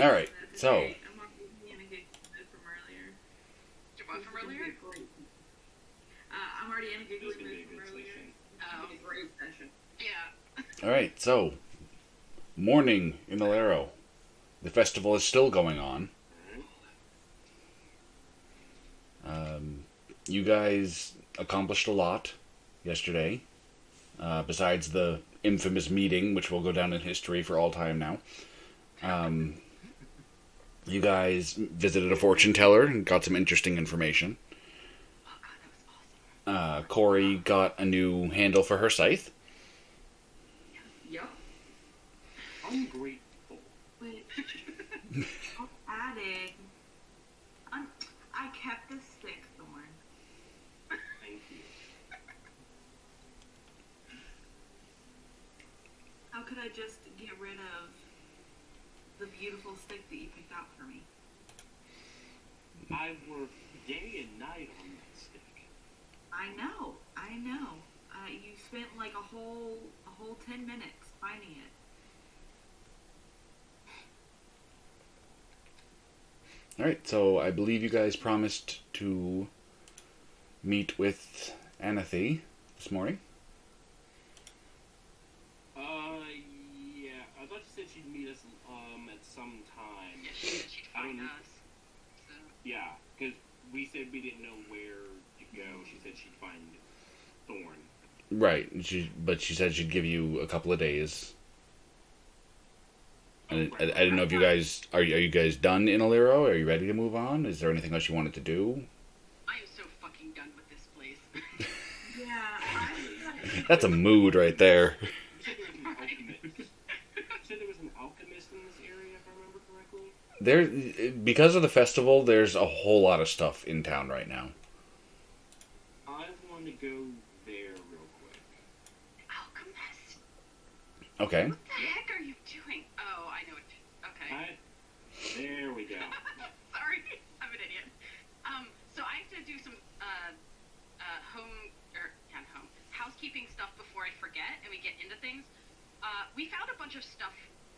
Alright, so... I'm already in a good mood from earlier. What from earlier? I'm already in a good mood from earlier. Oh. A great session. Yeah. Alright, so... Morning in Ilthoria. The festival is still going on. You guys accomplished a lot yesterday. Besides the infamous meeting, which will go down in history for all time now. You guys visited a fortune teller and got some interesting information. Oh god, that was awesome. Corey got a new handle for her scythe. Yep. Ungrateful. Wait. I'll add it. I kept the stick, Thorn. Thank you. How could I just get rid of the beautiful stick that you picked out for me? I work day and night on that stick. I know. You spent like a whole 10 minutes finding it. Alright, so I believe you guys promised to meet with Anathy this morning. Yeah. I thought she said she'd meet us at some time. Yeah, she said she'd find us. So. Yeah, because we said we didn't know where to go. She said she'd find Thorn. Right, but she said she'd give you a couple of days. I didn't know if you guys... Are you guys done in Ilthoria? Are you ready to move on? Is there anything else you wanted to do? I am so fucking done with this place. Yeah, That's a mood right there. You said there was an alchemist in this area, if I remember correctly? Because of the festival, there's a whole lot of stuff in town right now. I want to go there real quick. Alchemist? Okay. What the heck are you doing? Oh, I know it. Okay. There we go. Sorry, I'm an idiot. So I have to do some housekeeping stuff before I forget and we get into things. We found a bunch of stuff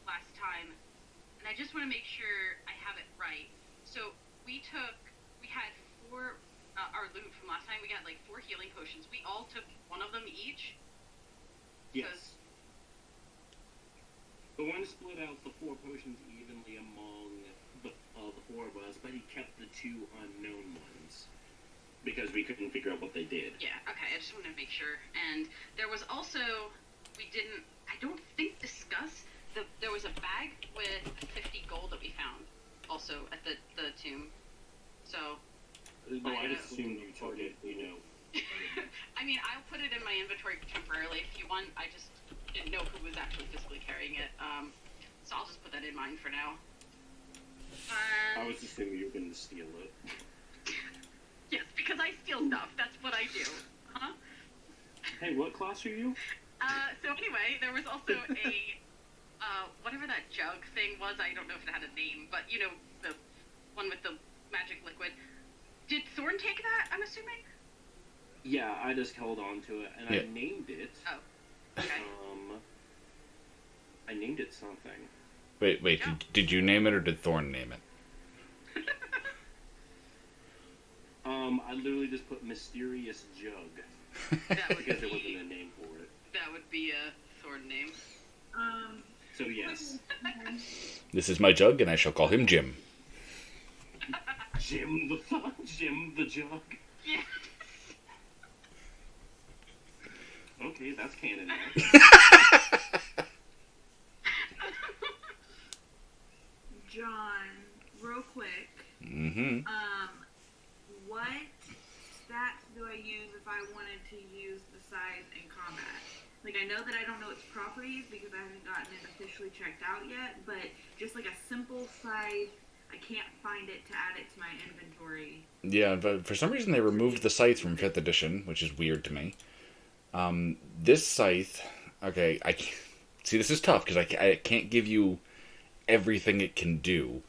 last time, and I just want to make sure I have it right. So we had our loot from last time. We got like 4 healing potions. We all took one of them each. Yes. The one split out the 4 potions evenly among the 4 of us, but he kept the 2 unknown ones because we couldn't figure out what they did. Yeah, okay, I just wanted to make sure. And there was also, I don't think discuss, there was a bag with 50 gold that we found also at the tomb. So... No, I just assumed you took it, I mean, I'll put it in my inventory temporarily if you want. I just didn't know who was actually physically carrying it. So I'll just put that in mine for now. I was assuming you were going to steal it. Yes, because I steal stuff. That's what I do. Huh? Hey, what class are you? So anyway, there was also a, whatever that jug thing was. I don't know if it had a name, but you know, the one with the magic liquid. Did Thorn take that, I'm assuming? Yeah, I just held on to it, and yeah. I named it. Oh, okay. I named it something. Wait, Yeah. did you name it or did Thorn name it? I literally just put Mysterious Jug. Because there wasn't a name for it. That would be a Thorn name. So yes. This is my jug, and I shall call him Jim. Jim the Jug. Yeah. Okay, that's canon now. John, real quick. Mm-hmm. What stats do I use if I wanted to use the scythe in combat? Like, I know that I don't know its properties because I haven't gotten it officially checked out yet, but just like a simple scythe, I can't find it to add it to my inventory. Yeah, but for some reason they removed the scythe from 5th edition, which is weird to me. This scythe, okay, see, this is tough because I can't give you everything it can do.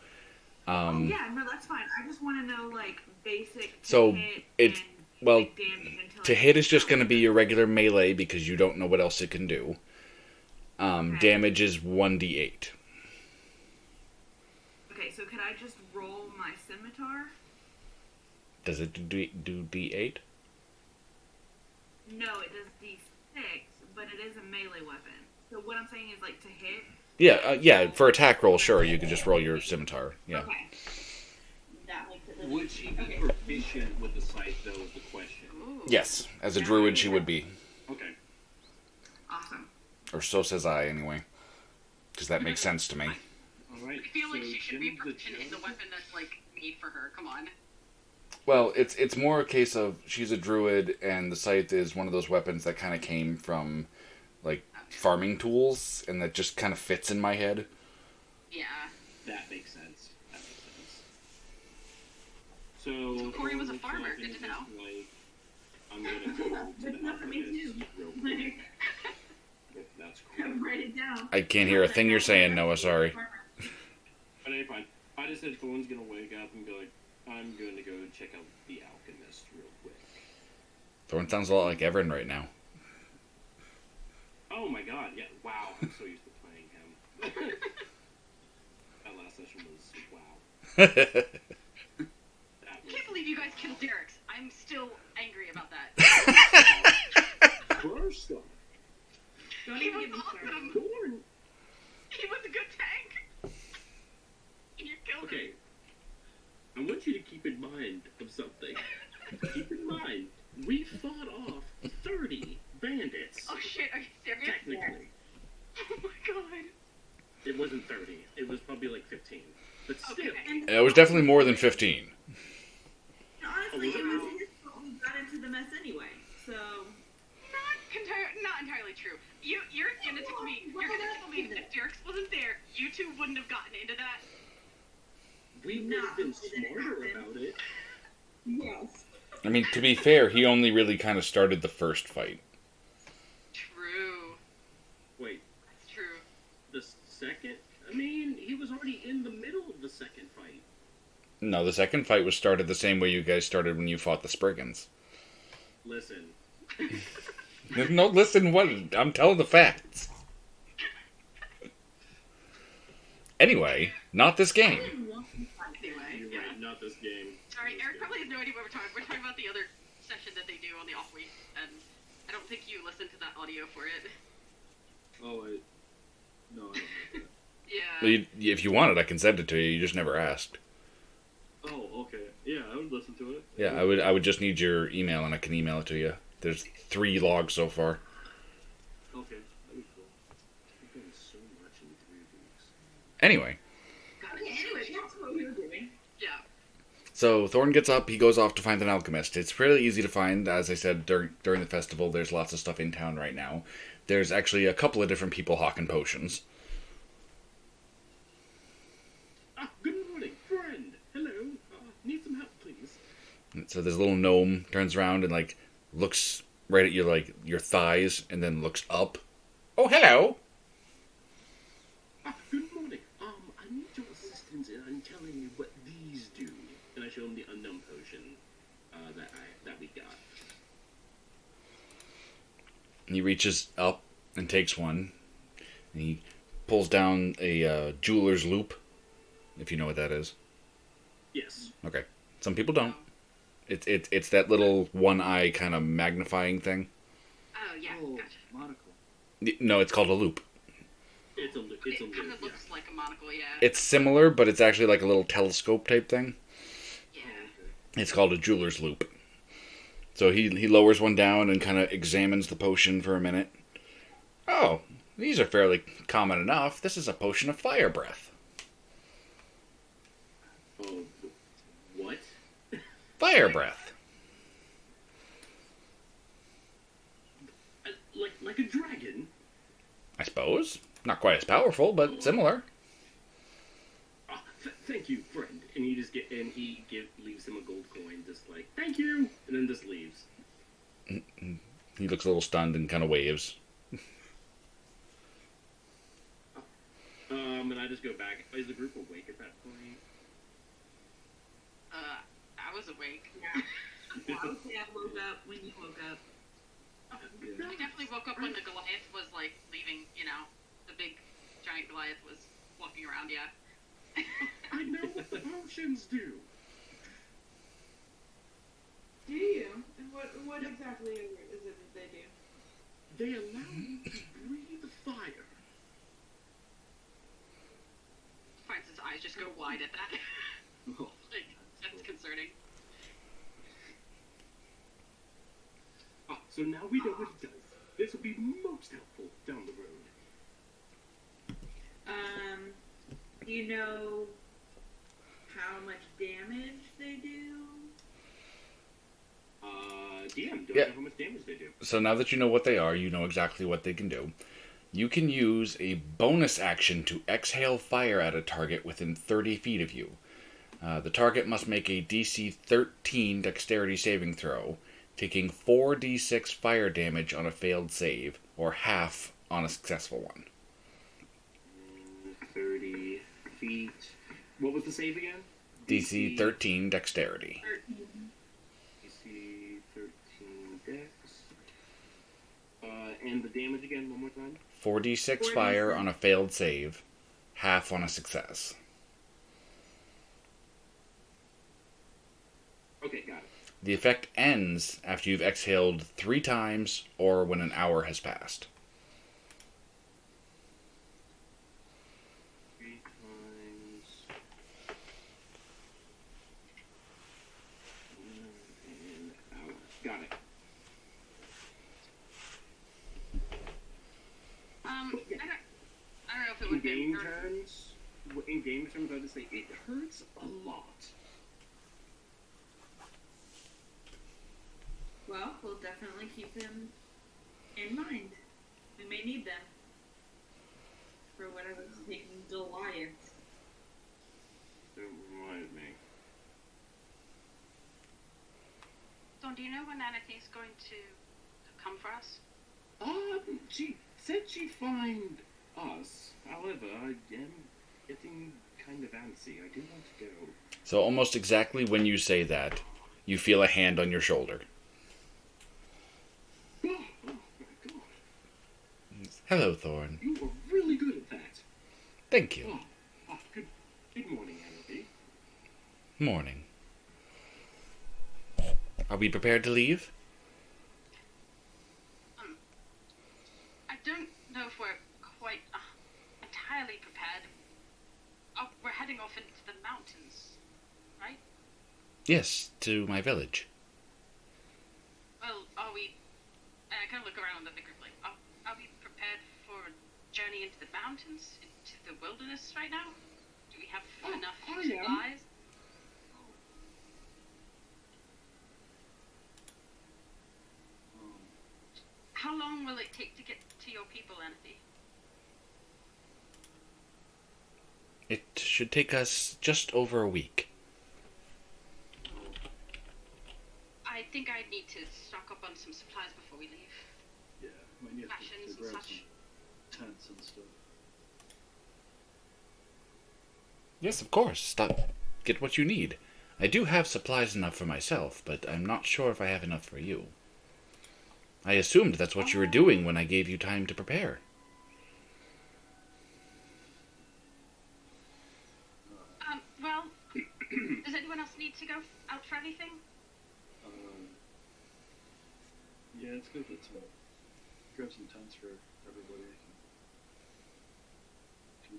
Oh yeah, no, that's fine. I just want to know like basic. So hit it's and, well, like, damage until to hit is just going to be your regular melee because you don't know what else it can do. Okay. Damage is 1d8. could I just roll my scimitar? Does it do D8? No, it does D6, but it is a melee weapon. So what I'm saying is, like, to hit. Yeah. For attack roll, sure, you could just roll your scimitar. Yeah. Okay. That makes it Would she be proficient with the scythe, though, is the question. Ooh. Yes, as a druid, she would be, Okay. Awesome. or so says I, anyway, because that makes sense to me. Alright. I feel like so she should be Jim's the proficient in the weapon that's, like, made for her. Come on. Well, it's more a case of she's a druid, and the scythe is one of those weapons that kind of came from, like, farming tools, and that just kind of fits in my head. Yeah. That makes sense. So Corey was a looks farmer, up and good to is know. Like, I'm gonna go to Good the enough for me, alchemist too. real quick. That's cool. Write it down. I can't hear a thing you're saying, Noah, sorry. But anyway, fine. I just said Thorn's gonna wake up and be like, I'm gonna go check out the alchemist real quick. Thorn sounds a lot like Everin right now. Oh my god, yeah, wow, I'm so used to playing him. That last session was wow. That I was can't believe you guys killed Derek's. I'm still angry about that. first off, Don't He even was get me started. awesome. Thorn. He was a good tank. You killed him. Okay, I want you to keep in mind of something. Keep in mind, we fought off 30 bandits. Oh shit, are you serious? Technically. Oh my god. It wasn't 30. It was probably like 15. But still. Okay. It was definitely more than 15. Honestly, it was his fault we got into the mess anyway. So. Not entirely true. You're gonna tell me that if Derek's wasn't there, you two wouldn't have gotten into that. We would have been smarter about it. Yes. I mean, to be fair, he only really kind of started the first fight. True. Wait, That's true. the second? I mean, he was already in the middle of the second fight. No, the second fight was started the same way you guys started when you fought the Spriggans. Listen, No, listen, what? I'm telling the facts. Anyway, not this game. Anyway, you're yeah. right, not this game. Sorry, Eric probably has no idea what we're talking. We're talking about the other session that they do on the off week, and I don't think you listened to that audio for it. Oh, no, I don't know that. Yeah. Well, if you wanted, I can send it to you. You just never asked. Oh, okay. Yeah, I would listen to it. Yeah, I would just need your email, and I can email it to you. There's 3 logs so far. Okay, that'd be cool. We've done so much in 3 weeks. Anyway, Anyway, that's what we were doing. Yeah. so Thorn gets up. He goes off to find an alchemist. It's pretty easy to find. As I said, during the festival, there's lots of stuff in town right now. There's actually a couple of different people hawking potions. Ah, good morning, friend. Hello. Need some help, please. So this little gnome turns around and like looks right at your thighs, and then looks up. Oh, hello. Ah, good morning. I need your assistance in telling you what these do. And I show him the unknown potion that we got. And he reaches up and takes one. And he pulls down a jeweler's loop, if you know what that is. Yes. Okay. Some people don't. It's that little one eye kind of magnifying thing. Oh yeah. Gotcha. Monocle. No, it's called a loop. It's a loop. It kind of looks like a monocle, yeah. It's similar, but it's actually like a little telescope type thing. Yeah. It's called a jeweler's loop. So he lowers one down and kind of examines the potion for a minute. Oh, these are fairly common enough. This is a potion of fire breath. Oh, what? Fire breath. Like a dragon? I suppose. Not quite as powerful, but similar. Ah, thank you, friend. And he leaves him a gold coin, just like, thank you, and then just leaves. He looks a little stunned and kind of waves. And I just go back. Is the group awake at that point? I was awake. Yeah. I would say I woke up when you woke up. Yeah. I definitely woke up when the Goliath was like leaving. You know, the big giant Goliath was walking around. Yeah. I know. potions do. Do you? And what exactly is it that they do? They allow you to breathe fire. Francis' eyes just go wide at that. Like, that's concerning. So now we know what it does. This will be most helpful down the road. Do you know how much damage they do? DM, don't Yeah. know how much damage they do. So now that you know what they are, you know exactly what they can do. You can use a bonus action to exhale fire at a target within 30 feet of you. The target must make a DC 13 dexterity saving throw, taking 4d6 fire damage on a failed save, or half on a successful one. 30 feet. What was the save again? DC 13 dexterity. DC 13 dex. And the damage again, one more time? 4d6 fire on a failed save, half on a success. Okay, got it. The effect ends after you've exhaled 3 times or when an hour has passed. 3 times. And hour. Got it. I don't know if it In would be game terms, I would say it hurts a lot. Well, we'll definitely keep them in mind. We may need them for whatever's taking Goliath. Don't remind me. Dawn, do you know when Anathe's going to come for us? She said she'd find us. However, I am getting kind of antsy. I do want to go. So almost exactly when you say that, you feel a hand on your shoulder. Oh my god. Hello, Thorn. You are really good at that. Thank you. Good morning, Anarchy. Morning. Are we prepared to leave? I don't know if we're quite entirely prepared. We're heading off into the mountains, right? Yes, to my village. Well, are we... I kind of look around at the group like, are we prepared for a journey into the mountains, into the wilderness right now? Do we have enough I am. supplies? How long will it take to get to your people, Anathy? It should take us just over a week. I think I need to stock up on some supplies before we leave. Yeah, we need Rations to and grab such. some tents and stuff. Yes, of course. Stop. Get what you need. I do have supplies enough for myself, but I'm not sure if I have enough for you. I assumed that's what you were doing when I gave you time to prepare. Well, does anyone else need to go out for anything? Yeah, it's good to grab some tents for everybody. Do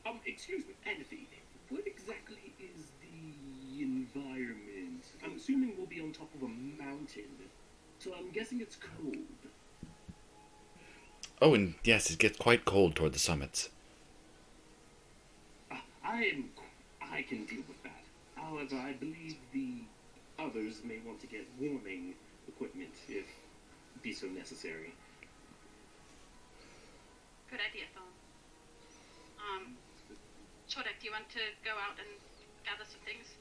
that. Excuse me, Anarchy. What exactly is the environment? I'm assuming we'll be on top of a mountain, so I'm guessing it's cold. Oh, and yes, it gets quite cold toward the summits. I can deal with that. However, I believe the others may want to get warming equipment if be so necessary. Good idea, Thorn. Chodek, do you want to go out and gather some things?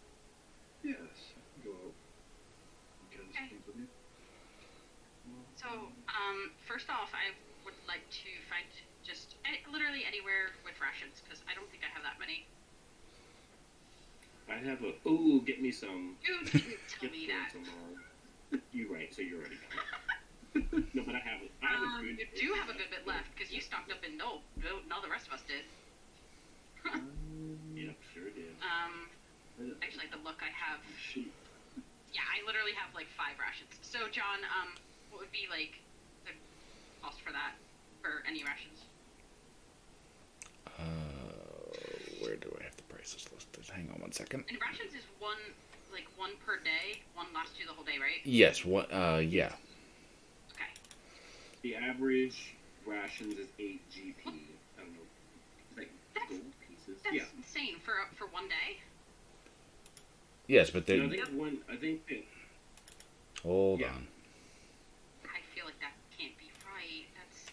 Yes, I can go out and get some things with you. So, first off, I would like to find just literally anywhere with rations, because I don't think I have that many. I have get me some. You didn't tell me that. You're right, so you're already gone. No, but I have it. I have a good. You do have a good bit left, because you stocked up in no, the rest of us did. Yep, sure look. I have, Sheep. yeah, I literally have like 5 rations. So, John, what would be like the cost for that, for any rations? Where do I have the prices listed? Hang on one second. And rations is one per day. One lasts you the whole day, right? Yes. What? Yeah. Okay. The average rations is 8 GP. I don't know. Is that That's- gold pieces? That's Yeah. insane for one day. Yes, but they. No, I think that Hold Yeah. on. I feel like that can't be right. That's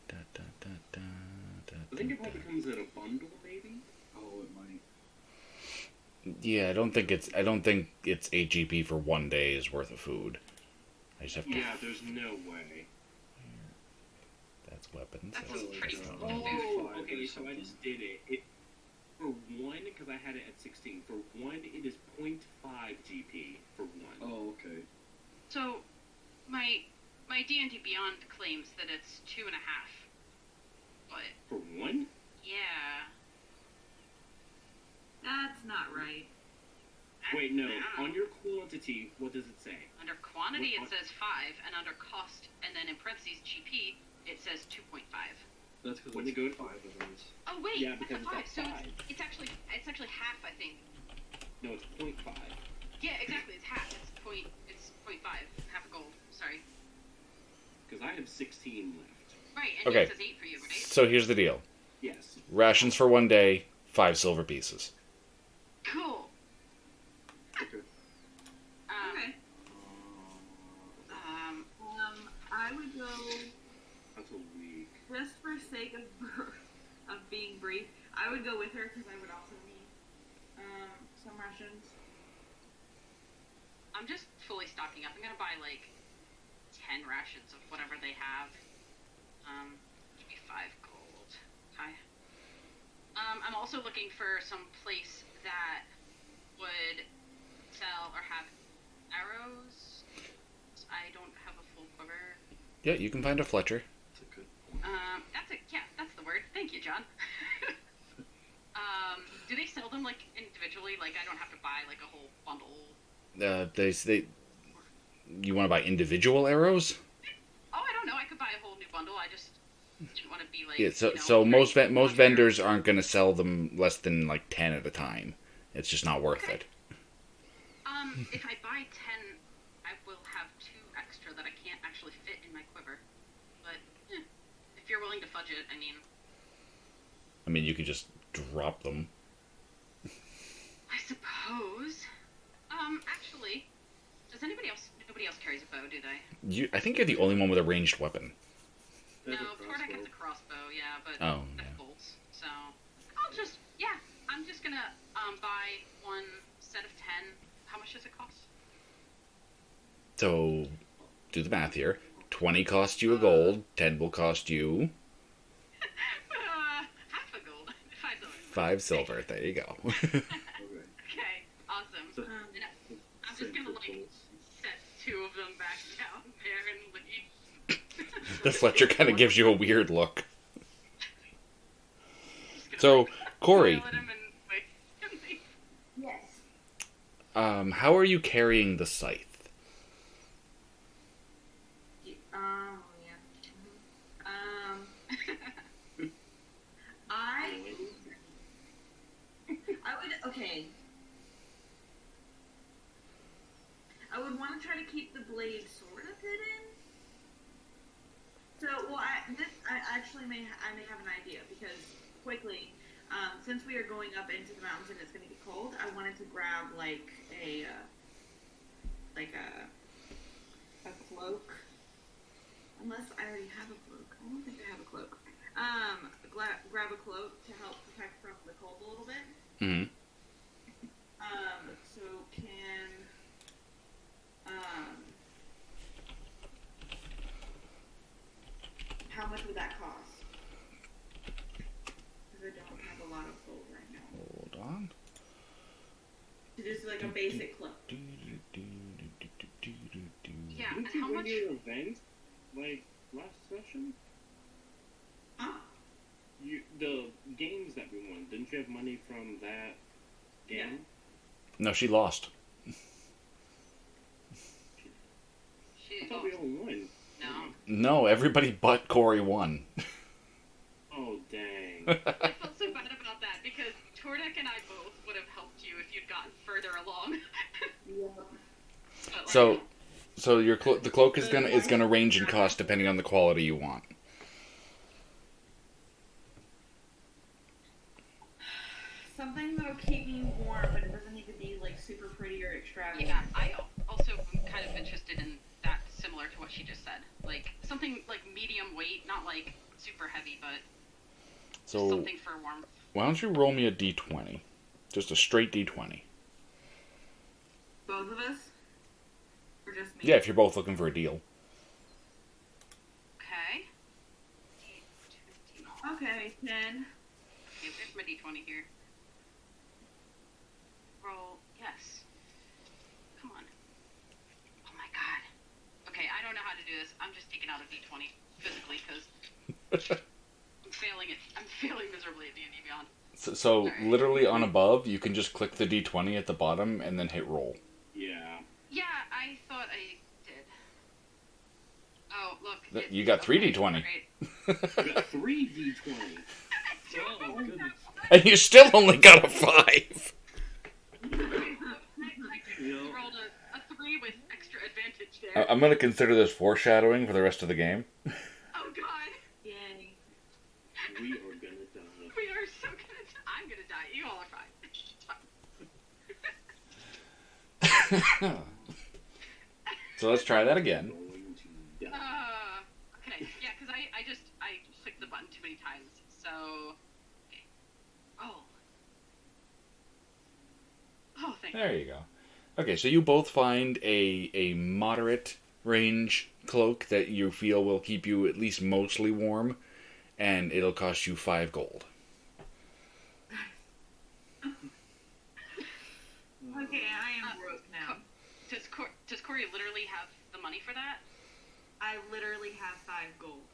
Da, da, da, da, da, I think da, it probably da. comes in a bundle, maybe. Oh, it might. Yeah, I don't think it's 8 GP for one day's worth of food. I just have to. Yeah, there's no way. That's weapons. That's That's a pretty that's cool not- food. Oh, Five okay. or So I something. just did it. For one, because I had it at 16. For one, it is 0.5 GP for one. Oh, okay. so. My D&D Beyond claims that it's 2.5. But For one? yeah. That's not right. Wait, no. I don't know. On your quantity, what does it say? Under quantity, it What- says 5, and under cost, and then in parentheses GP, it says 2.5. That's because When it's they go to- 5 of those. Oh wait, Yeah, that's a because 5. it's So a 5. it's actually half, I think. No, it's 0.5. Yeah, exactly. It's half. It's 0.5, half a gold. Sorry. Because I have 16 left. Right, and Okay. it says 8 for you, right? So here's the deal. Yes. Rations for one day, 5 silver pieces. Cool. Okay. Okay. I would go That's a week. just for sake of being brief. I would go with her because I would also need some rations. I'm just fully stocking up. I'm gonna buy like 10 rations of whatever they have. Give me 5 gold. Okay. I'm also looking for some place that would sell or have arrows. I don't have a full quiver. Yeah, you can find a Fletcher. That's a good point. That's the word. Thank you, John. Do they sell them like individually? Like I don't have to buy like a whole bundle. They. You want to buy individual arrows? Oh, I don't know. I could buy a whole new bundle. I just didn't want to be like. Yeah. So you know, so most crazy most about vendors aren't going to sell them less than like 10 at a time. It's just not worth Okay. it. If I buy 10, I will have 2 extra that I can't actually fit in my quiver. But if you're willing to fudge it, I mean, I mean, you could just drop them. I suppose. Actually, does nobody else carries a bow, do they? I think you're the only one with a ranged weapon. They have No, a Portak has crossbow. a crossbow, yeah, but Oh, that's yeah. bolts. So I'm just gonna buy 1 set of 10. How much does it cost? So, do the math here. 20 cost you a gold. 10 will cost you Half a gold. 5 silver. 5 silver. There you go. Okay. Okay, awesome. So, And I'm same just gonna for like bolts. set 2 of them back down there and leave. The Fletcher kind of gives you a weird look. Just gonna, So, like, Corey, smile at him and wait and leave. Yes. how are you carrying the scythe? Yeah. I would okay. I would want to try to keep the blade sort of hidden. So, well, I actually may have an idea because quickly, since we are going up into the mountains and it's going to get cold, I wanted to grab like a cloak. Unless I already have a cloak. I don't think I have a cloak. Grab a cloak to help protect from the cold a little bit. Hmm. So can how much would that cost? Because I don't have a lot of gold right now. Hold on. So just like a basic cloak. Yeah, and Didn't you how win much? your event like last session? Huh? The games that we won, didn't you have money from that game? No, she lost. I She, thought we all won. no. No, everybody but Corey won. Oh, dang. I felt so bad about that because Tordek and I both would have helped you if you'd gotten further along. But, like, So your the cloak is gonna range in cost depending on the quality you want. Something that'll keep me warm, but it doesn't need to be like super pretty or extravagant. yeah, I also am kind of interested in that, similar to what she just said. Like something like medium weight, not like super heavy, but So something for warmth. why don't you roll me a d20, just a straight d20? Both of us? Or just me? Yeah, if you're both looking for a deal. Okay. Okay, 10. Okay, there's my d20 here. Roll, yes. Come on. Oh my god. Okay, I don't know how to do this. I'm just taking out a d20 physically because I'm failing it. I'm failing miserably at D&D Beyond. So literally on above, you can just click the d20 at the bottom and then hit roll. Yeah. Yeah, I thought I did. Oh, look. You got 3d20. Great. I got 3 D20. Oh, goodness. And you still only got a 5. I Yeah. rolled a 3 with extra advantage there. I'm gonna consider this foreshadowing for the rest of the game. Oh god. Yay. We are gonna die. We are so gonna I'm gonna die. You all are fine. So let's try that again. Going to die. Okay, yeah, because I clicked the button too many times. So, okay. Oh, thank There you go. Okay, so you both find a moderate range cloak that you feel will keep you at least mostly warm, and it'll cost you 5 gold. Okay, I am broke now. Does Corey literally have the money for that? I literally have 5 gold.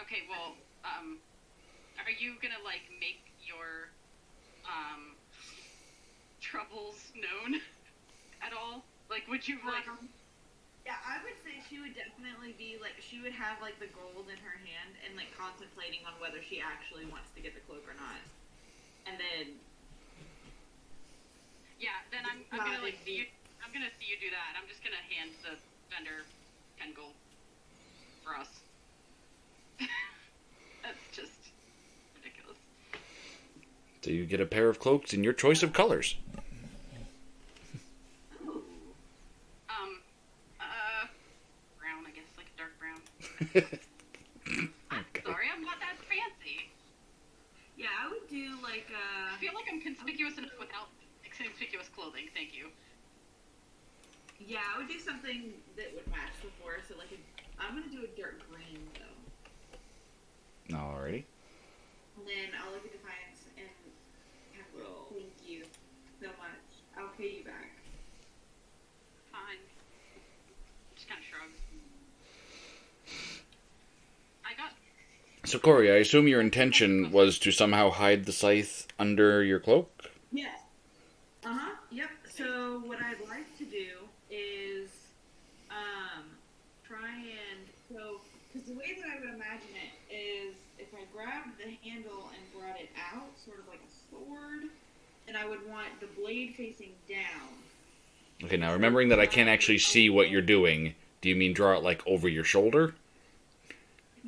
Okay, well, are you gonna like make your troubles known at all? Like, would you like? Yeah, I would say she would definitely be like, she would have like the gold in her hand and like contemplating on whether she actually wants to get the cloak or not. And then, Yeah, then I'm gonna like see you. I'm gonna see you do that. I'm just gonna hand the vendor 10 gold for us. That's just ridiculous. So you get a pair of cloaks in your choice of colors. Brown, I guess, like a dark brown. I'm sorry, I'm not that fancy. yeah, I would do like I feel like I'm conspicuous enough without conspicuous clothing. Thank you. yeah, I would do something that would match the forest. So like, I'm gonna do a dark green though. Alrighty. And then I'll look at Defiance and have a little thank you so much. I'll pay you back. Fine. Just kind of shrug. I got. So Corey, I assume your intention was to somehow hide the scythe under your cloak? Yes. Yep. So what I'd like to do is try and because the way that I would imagine it is if I grabbed the handle and brought it out, sort of like a sword, and I would want the blade facing down. Okay, now remembering that I can't actually see what you're doing, do you mean draw it like over your shoulder?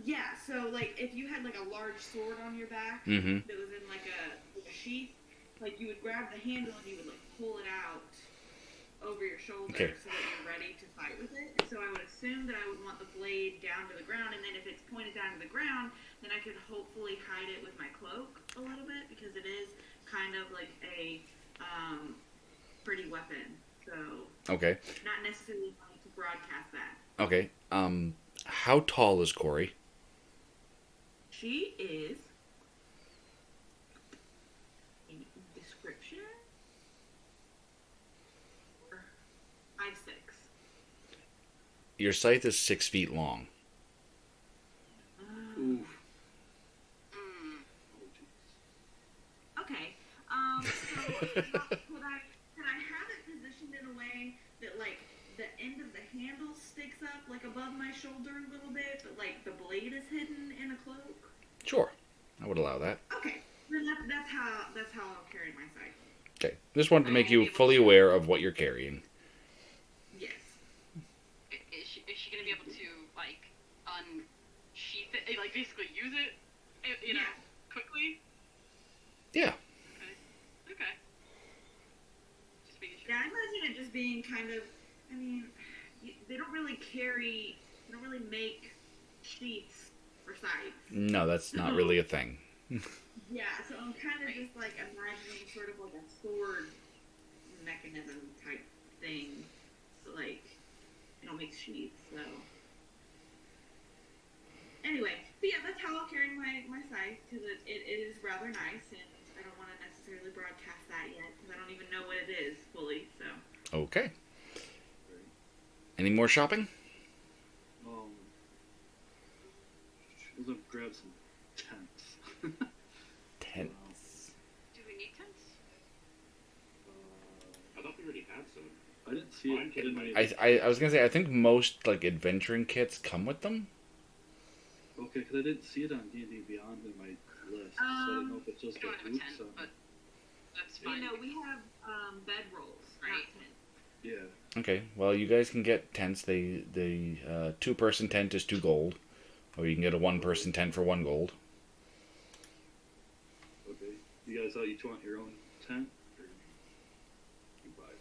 Yeah. So like if you had like a large sword on your back Mm-hmm. that was in like a sheath, like you would grab the handle and you would like pull it out over your shoulder Okay. so that you're ready to fight with it. And so I would assume that I would want the blade down to the ground, and then if it's pointed down to the ground, then I could hopefully hide it with my cloak a little bit because it is kind of like a pretty weapon. So Okay. not necessarily wanting to broadcast that. Okay. How tall is Corey? She is in description 5'6". Your scythe is 6 feet long. Oof. Mm. Okay. So could I above my shoulder a little bit, but like the blade is hidden in a cloak. Sure, I would allow that. Okay, then that's how I'll carry my scythe. Okay, just wanted to make you fully aware of what you're carrying. Yes. Is she gonna be able to like unsheath it, like basically use it, you know, quickly? Yeah. Okay. Just making sure. Yeah, I imagine it just being kind of. I mean, they don't really make sheaths for scythes. No, that's not really a thing. Yeah, so I'm kind of just like imagining sort of like a sword mechanism type thing. So like, they don't make sheaths, so. Anyway, but yeah, that's how I'll carry my scythe, because it is rather nice, and I don't want to necessarily broadcast that yet, because I don't even know what it is fully, so. Okay. Any more shopping? We'll grab some tents. Tents. Do we need tents? I thought we already had some. I didn't see Oh, I'm it kidding. in my. I was gonna say, I think most like adventuring kits come with them. Okay, because I didn't see it on D&D Beyond in my list, so I didn't know if it's just We don't a have a boots tent, on. but that's You fine. know, we have bed rolls, Right. not tents. Yeah. Okay, well you guys can get tents. The 2-person tent is 2 gold, or you can get a 1-person tent for 1 gold. Okay. You guys each want your own tent? Or you buy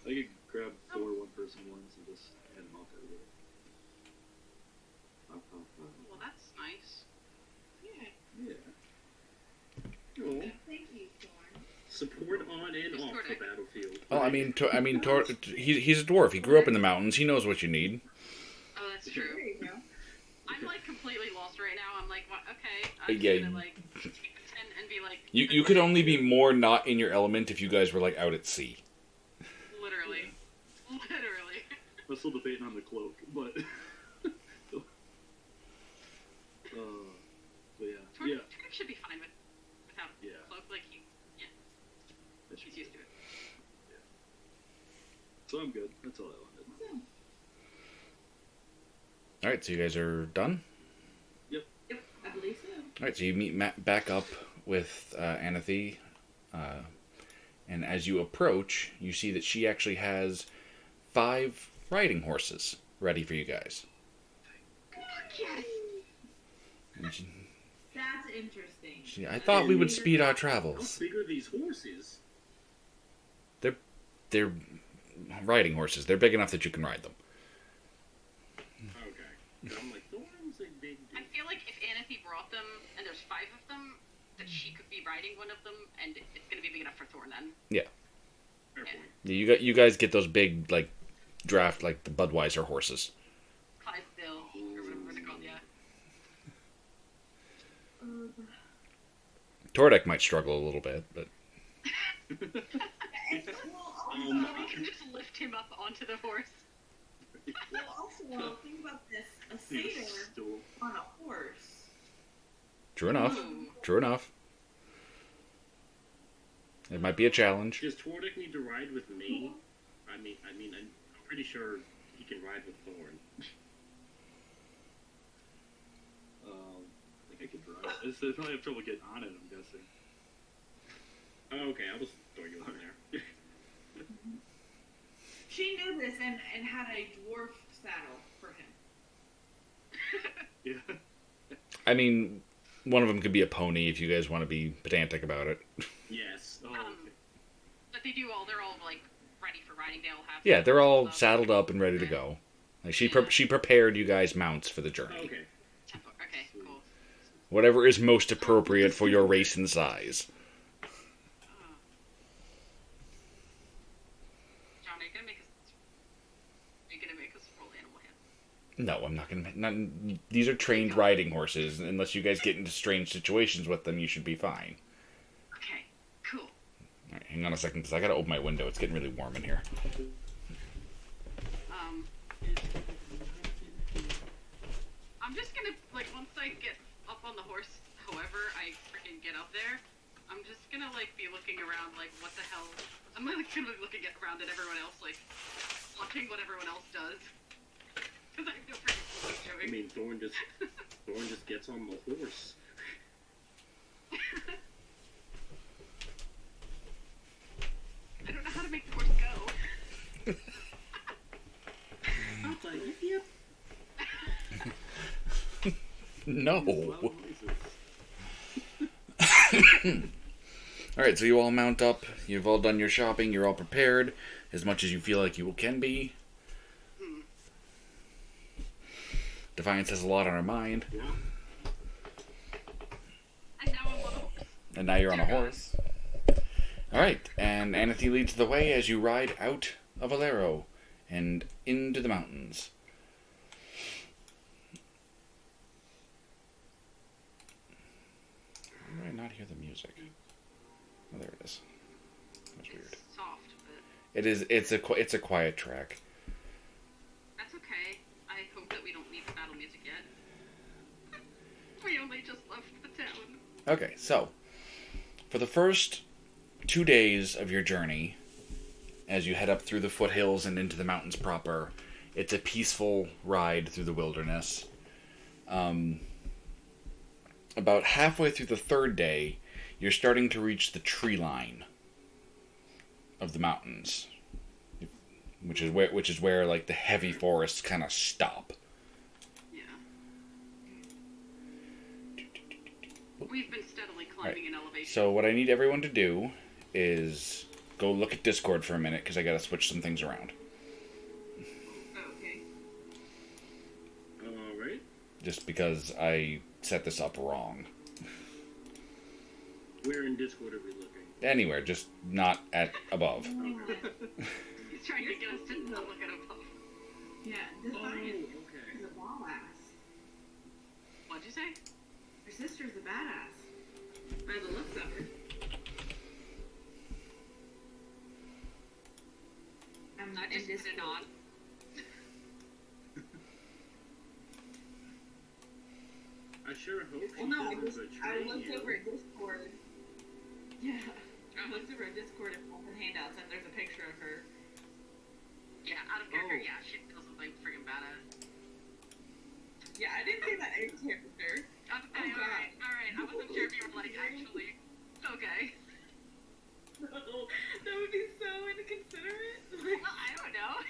I could grab 4 1-person ones and just hand them off to everybody. Well, that's nice. Yeah. Yeah. Oh, Thank you, Thorn. support on and off the Distorted. battlefield. Oh, he's a dwarf. He grew up in the mountains. He knows what you need. Oh, that's There true. you go. I'm like completely lost right now. I'm like, what? Okay. I'm Yeah. just gonna like take the tent and be like. You could only be more not in your element if you guys were like out at sea. Literally. Literally. We're still debating on the cloak, but. But yeah. Torque Yeah. should be fine without Yeah. cloak. Like That should he's be used to good. it. So I'm good. That's all I wanted. All right, so you guys are done. Yep, I believe so. All right, so you meet back up with Anathy, and as you approach, you see that she actually has 5 riding horses ready for you guys. Yes. And she- That's interesting. I thought we would speed our How travels. big are these horses? They're riding horses. They're big enough that you can ride them. Okay. I'm like, Thorn's a big I dude. feel like if Anathy brought them and there's 5 of them, that she could be riding one of them, and it's gonna be big enough for Thorn then. Fair point. You guys get those big like draft like the Budweiser horses. Clydesdale, or whatever they're called, yeah. Tordek might struggle a little bit, but We can just lift him up onto the horse. Also, think about this. A Need a satyr stool. on a horse. true enough. Ooh. True enough. It might be a challenge. Does Tordic need to ride with me? I mean, I'm pretty sure he can ride with Thorn. I think I could drive. They probably have trouble getting on it, I'm guessing. Oh, okay, I'll just throw you in there. She knew this and had a dwarf saddle for him. Yeah. I mean, one of them could be a pony if you guys want to be pedantic about it. Yes. Oh, Um, okay. But they're all like ready for riding. They all have. Yeah, they're all stuff. saddled up and ready to go. Like she Yeah. she prepared you guys mounts for the journey. Okay. Okay, cool. Whatever is most appropriate for your race and size. John, are you gonna make us roll animal hand? No, I'm not gonna. These are trained riding horses. Unless you guys get into strange situations with them, you should be fine. Okay, cool. All right, hang on a second, because I gotta open my window. It's getting really warm in here. I'm just gonna, like, once I get up on the horse, however I freaking get up there, I'm just gonna like be looking around like what the hell. I'm like gonna be looking around at everyone else like watching what everyone else does. Because I have no freaking clue what I'm I doing. mean, Thorn just gets on the horse. I don't know how to make the horse go. I'm like, yep. No. Loud noises. Alright, so you all mount up. You've all done your shopping. You're all prepared. As much as you feel like you can be. Defiance has a lot on her mind. Yeah. And now I'm on a horse. And now you're on a horse. Alright, and Anathy leads the way as you ride out of Alero and into the mountains. How do I not hear the music? Oh, there it is. That's weird. It's soft, but It is. It's a quiet track. that's okay. I hope that we don't need the battle music yet. We only just left the town. Okay, so for the first 2 days of your journey, as you head up through the foothills and into the mountains proper, it's a peaceful ride through the wilderness. About halfway through the third day, you're starting to reach the tree line of the mountains, which is where like the heavy forests kind of stop. Yeah. We've been steadily climbing in elevation. So what I need everyone to do is go look at Discord for a minute because I gotta switch some things around. Oh, okay. Alright. Just because I set this up wrong. Where in Discord are we looking? Anywhere, just not at above. He's trying to get us to not look at above. Yeah, Oh, Defiance okay. is a badass. What'd you say? Her sister's a badass. By the looks of her. I'm I not just in this did a nod. I sure hope she Well, no, I doesn't betray looked you. over at Discord. Yeah, I looked over at Discord and all the handouts, and there's a picture of her. Yeah, out of character, Oh. yeah, she feels like freaking badass. Yeah, I didn't say that in character. Okay, Oh, God. alright. I wasn't sure if you were like, actually. Okay. No, that would be so inconsiderate. Well, I don't know.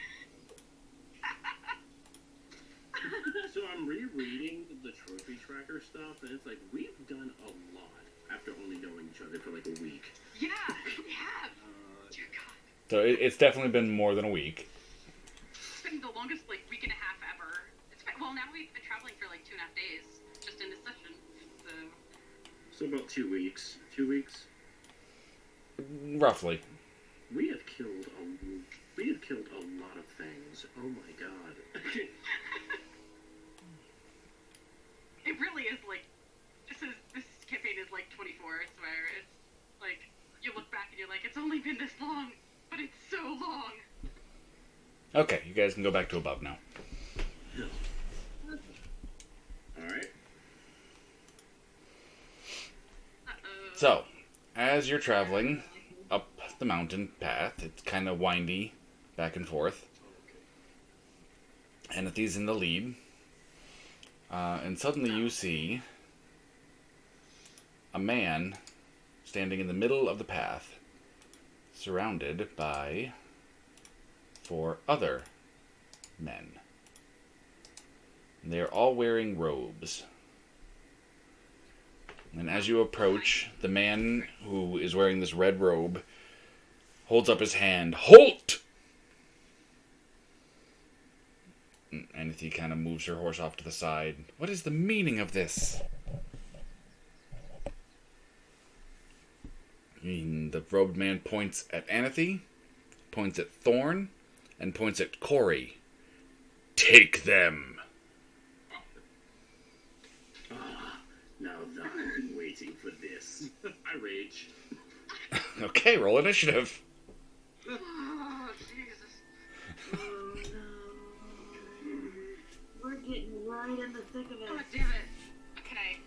So I'm rereading the trophy tracker stuff, and it's like, we've done a lot after only knowing each other for like a week. Yeah, we have. Dear God. So it's definitely been more than a week. It's been the longest, like, week and a half ever. It's been, well, now we've been traveling for like 2.5 days, just in this session, so. So about 2 weeks. 2 weeks? Roughly. We have killed a lot of things. Oh my god. It really is like, this campaign is like 24, I swear. It's like, you look back and you're like, it's only been this long, but it's so long. Okay, you guys can go back to above now. Alright. Uh-oh. So, as you're traveling up the mountain path, it's kind of windy, back and forth. Anathy's in the lead. And suddenly you see a man standing in the middle of the path, surrounded by 4 other men. They are all wearing robes. And as you approach, the man who is wearing this red robe holds up his hand. Halt! And Anathy kind of moves her horse off to the side. What is the meaning of this? And the robed man points at Anathy, points at Thorn, and points at Corey. Take them! Now that I've been waiting for this. I rage. Okay, roll initiative. Oh, Jesus. Oh no. We're getting right in the thick of God it. damn it. Okay.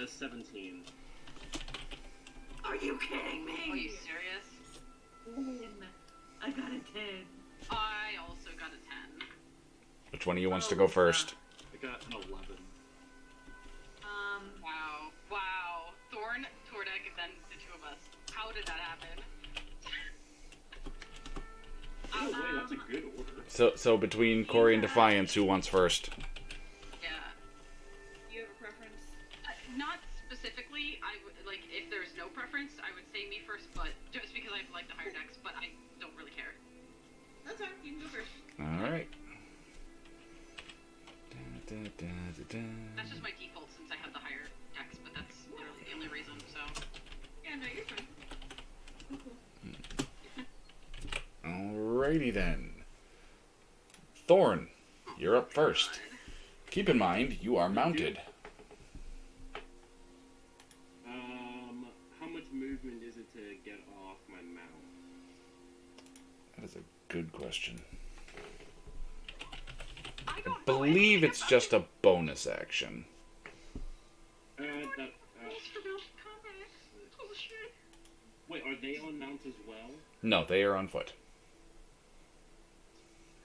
17. Are you kidding me? Are you serious? 10. I got a 10. I also got a 10. Which one of you wants to go first? I got an 11. Wow. Thorn, Tordek, and then the two of us. How did that happen? Oh, wait, that's a good order. So between Corey and Defiance, who wants first? Yeah. Do you have a preference? Not specifically. I would like if there's no preference, I would say me first, but just because I like the higher decks, but I don't really care. That's fine. You can go first. All right. That's just my default since I have the higher decks, but that's literally the only reason. So. Yeah, no, you're fine. Alrighty then. Thorn, you're up first. Keep in mind, you are mounted. How much movement is it to get off my mount? That is a good question. I I don't know believe anything it's about just a bonus action. Combat. Oh shit. Wait, are they on mount as well? No, they are on foot.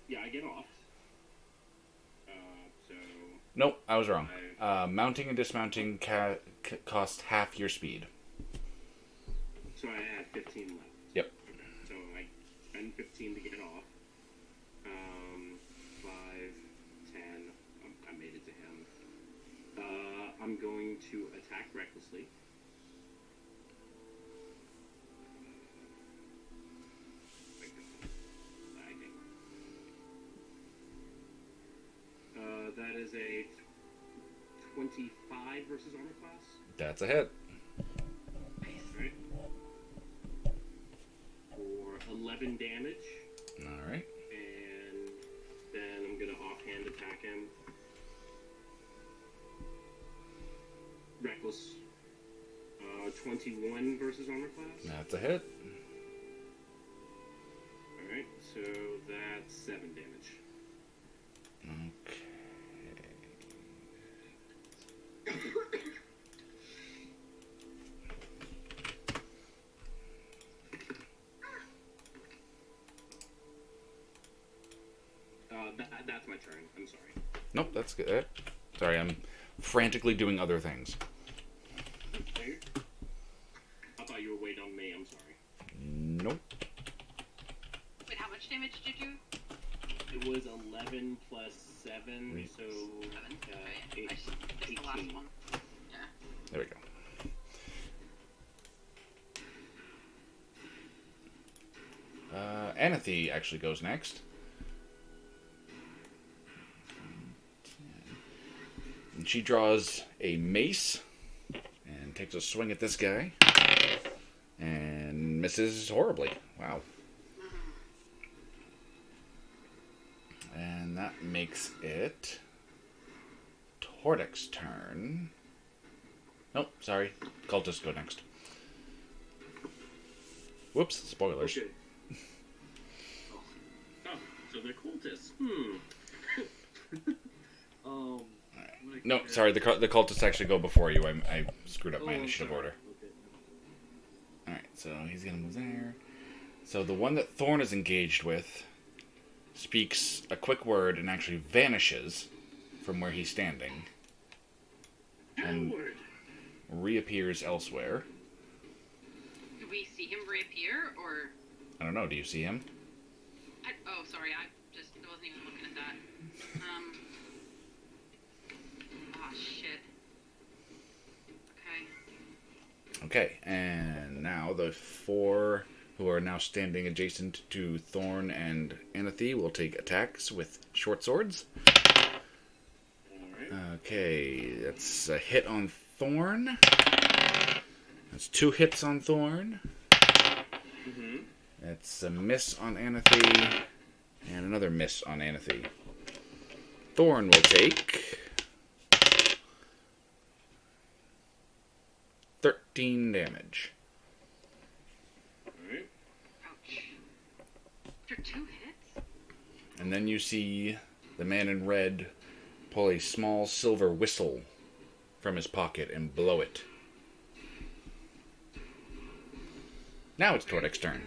Yeah, I get off. So Nope, I was wrong. Mounting and dismounting cost half your speed. so I had 15 left. Yep. Okay, so I spend 15 to get off. 5, 10. I made it to him. I'm going to attack recklessly. That is a 25 versus armor class. That's a hit. Alright. For 11 damage. Alright. And then I'm going to offhand attack him. Reckless. 21 versus armor class. That's a hit. Alright, so that's 7 damage. Okay. That's my turn. I'm sorry. Nope, that's good. Sorry, I'm frantically doing other things. Okay. I thought you were waiting on me. I'm sorry. Nope. Wait, how much damage did you? It was 11 plus 7, so 7. Okay. I just missed the last 18. one. Yeah. There we go. Anathy actually goes next. And she draws a mace and takes a swing at this guy. And misses horribly. Wow. And that makes it Tordek's turn. Nope, sorry. Cultists go next. Whoops, spoilers. Okay. Oh, so they're cultists. No, sorry, the cultists actually go before you. I screwed up my initiative order. Okay. Alright, so he's gonna move there. So the one that Thorn is engaged with speaks a quick word and actually vanishes from where he's standing. And Howard. reappears elsewhere. Do we see him reappear, or? I don't know, do you see him? Oh, sorry, I wasn't even looking at that. Oh, shit. Okay. Okay, and now the four who are now standing adjacent to Thorn and Anathy will take attacks with short swords. Alright. Okay, that's a hit on Thorn. That's 2 hits on Thorn. Mm-hmm. That's a miss on Anathy. And another miss on Anathy. Thorn will take 13 damage. Alright. Ouch. After 2 hits? And then you see the man in red pull a small silver whistle from his pocket and blow it. Now it's Tordek's turn.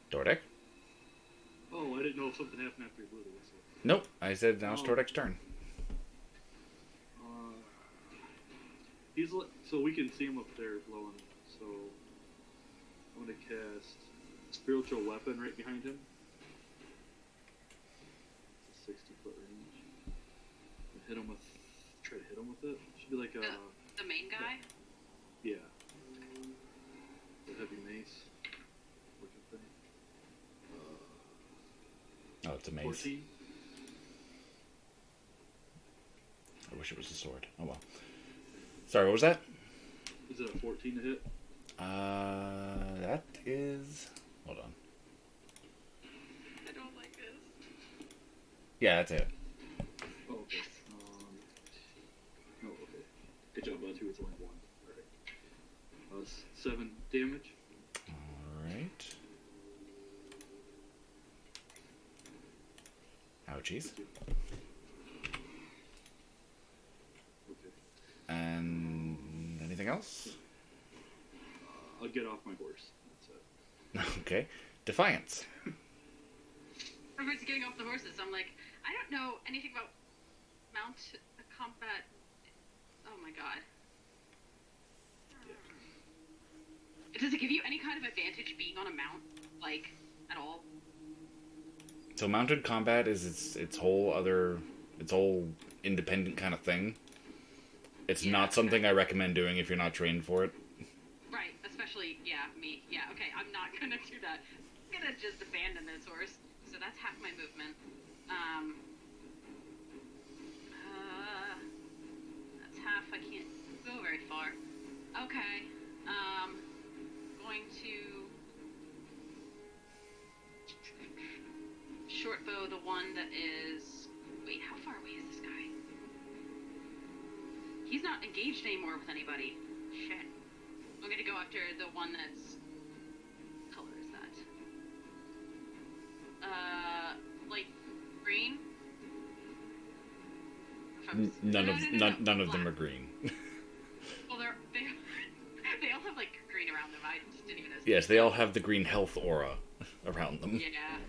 Tordek? Oh, I didn't know if something happened after he blew the whistle. Nope. I said now it's Tordek's turn. So we can see him up there blowing. So I'm gonna cast Spiritual Weapon right behind him. It's a 60-foot range. Try to hit him with it. Should be like a the main guy. Yeah. The heavy mace looking thing. Oh, it's a mace. 14. I wish it was a sword. Oh well. Sorry, what was that? Is it a 14 to hit? That is... Hold on. I don't like this. Yeah, that's it. Oh, okay. No, okay. Good job, bud. It's only one. Alright. 7 damage. Alright. Ouchies. Okay. And anything else? I'll get off my horse. That's it. Okay. Defiance. Everybody's getting off the horses. I'm like, I don't know anything about mount combat. Oh my god. Does it give you any kind of advantage being on a mount, like, at all? So mounted combat is its whole independent kind of thing. It's not something I recommend doing if you're not trained for it. Right, especially, me. Yeah, okay, I'm not gonna do that. I'm gonna just abandon this horse. So that's half my movement. That's half. I can't go very far. Okay. Going to short bow the one that is. Wait, how far away is this guy? He's not engaged anymore with anybody. Shit. I'm gonna go after the one that's. What color is that? Like green. None of them are green. Well, they all have like green around them. I just didn't even. Yes, they all have the green health aura around them. Yeah,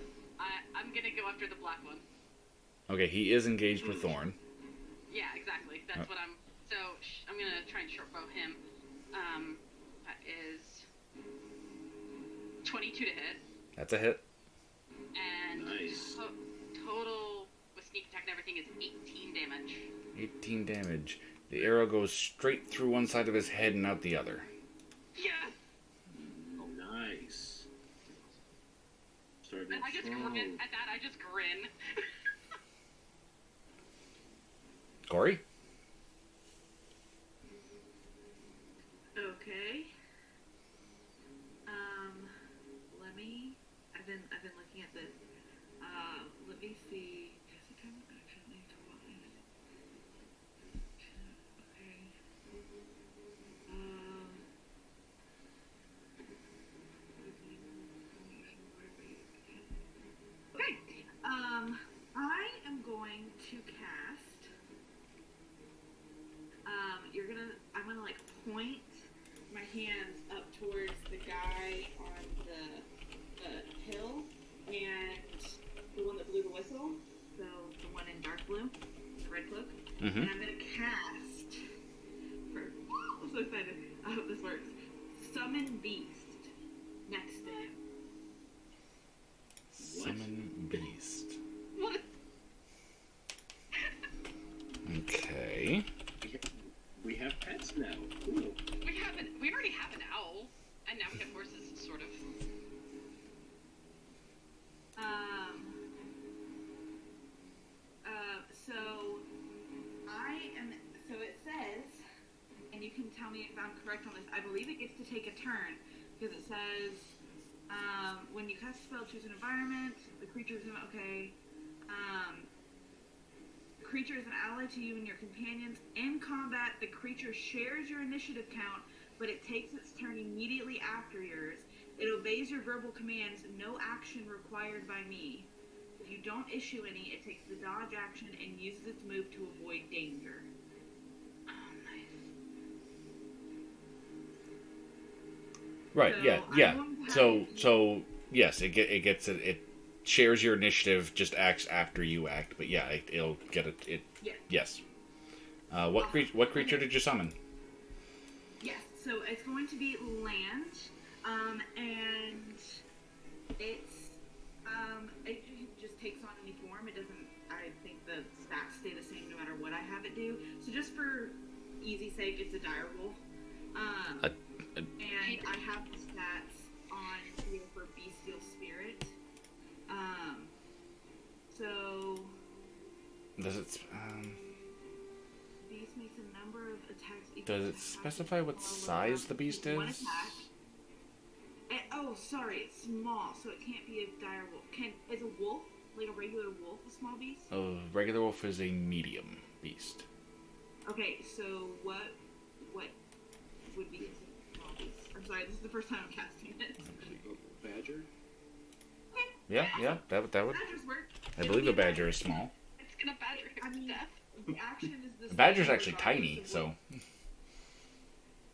I'm gonna go after the black one. Okay, he is engaged with Thorn. Yeah, exactly. That's what I'm. So I'm gonna try and short bow him. That is 22 to hit. That's a hit. And Nice. total with sneak attack and everything is 18 damage. 18 damage. The arrow goes straight through one side of his head and out the other. Yeah. Oh, nice. Starting And I just strong. grin at that. I just grin. Corey? Okay. I've been looking at this. Let me see. Has the time actually twice? Okay. Okay. I am going to cast. I'm gonna like point my hands up towards the guy on the hill and the one that blew the whistle. So the one in dark blue, the red cloak. Mm-hmm. And I'm gonna cast. I'm so excited. I hope this works. Summon Beast next to him. Summon Beast. What? Okay. We have pets now. Cool. We already have an owl, and now we have horses, sort of. So it says, and you can tell me if I'm correct on this, I believe it gets to take a turn, because it says, when you cast a spell, choose an environment, the creature is the creature is an ally to you and your companions. In combat, the creature shares your initiative count, but it takes its turn immediately after yours. It obeys your verbal commands, no action required by me. If you don't issue any, it takes the dodge action and uses its move to avoid danger. Oh, nice. Right. So, Yeah. I'm Yeah. going to So have- so yes, it shares your initiative, just acts after you act. But yeah, it'll get it. Yeah. Yes. What creature did you summon? Yes, so it's going to be land, and it just takes on any form. It doesn't. I think the stats stay the same no matter what I have it do. So just for easy sake, it's a dire wolf. And I have the stats on here for bestial spirit. So Does it? beast makes a number of attacks. Does it specify what size the beast One is? attack. Sorry, it's small, so it can't be a dire wolf. Is a wolf, like a regular wolf, a small beast? A regular wolf is a medium beast. Okay, so what would be a small beast? I'm sorry, this is the first time I'm casting it. Badger? Okay. Yeah. That would. Badgers work. I believe a badger is small. It's gonna badger him I to mean, death. the action is the A same. badger's actually regardless tiny, of so what-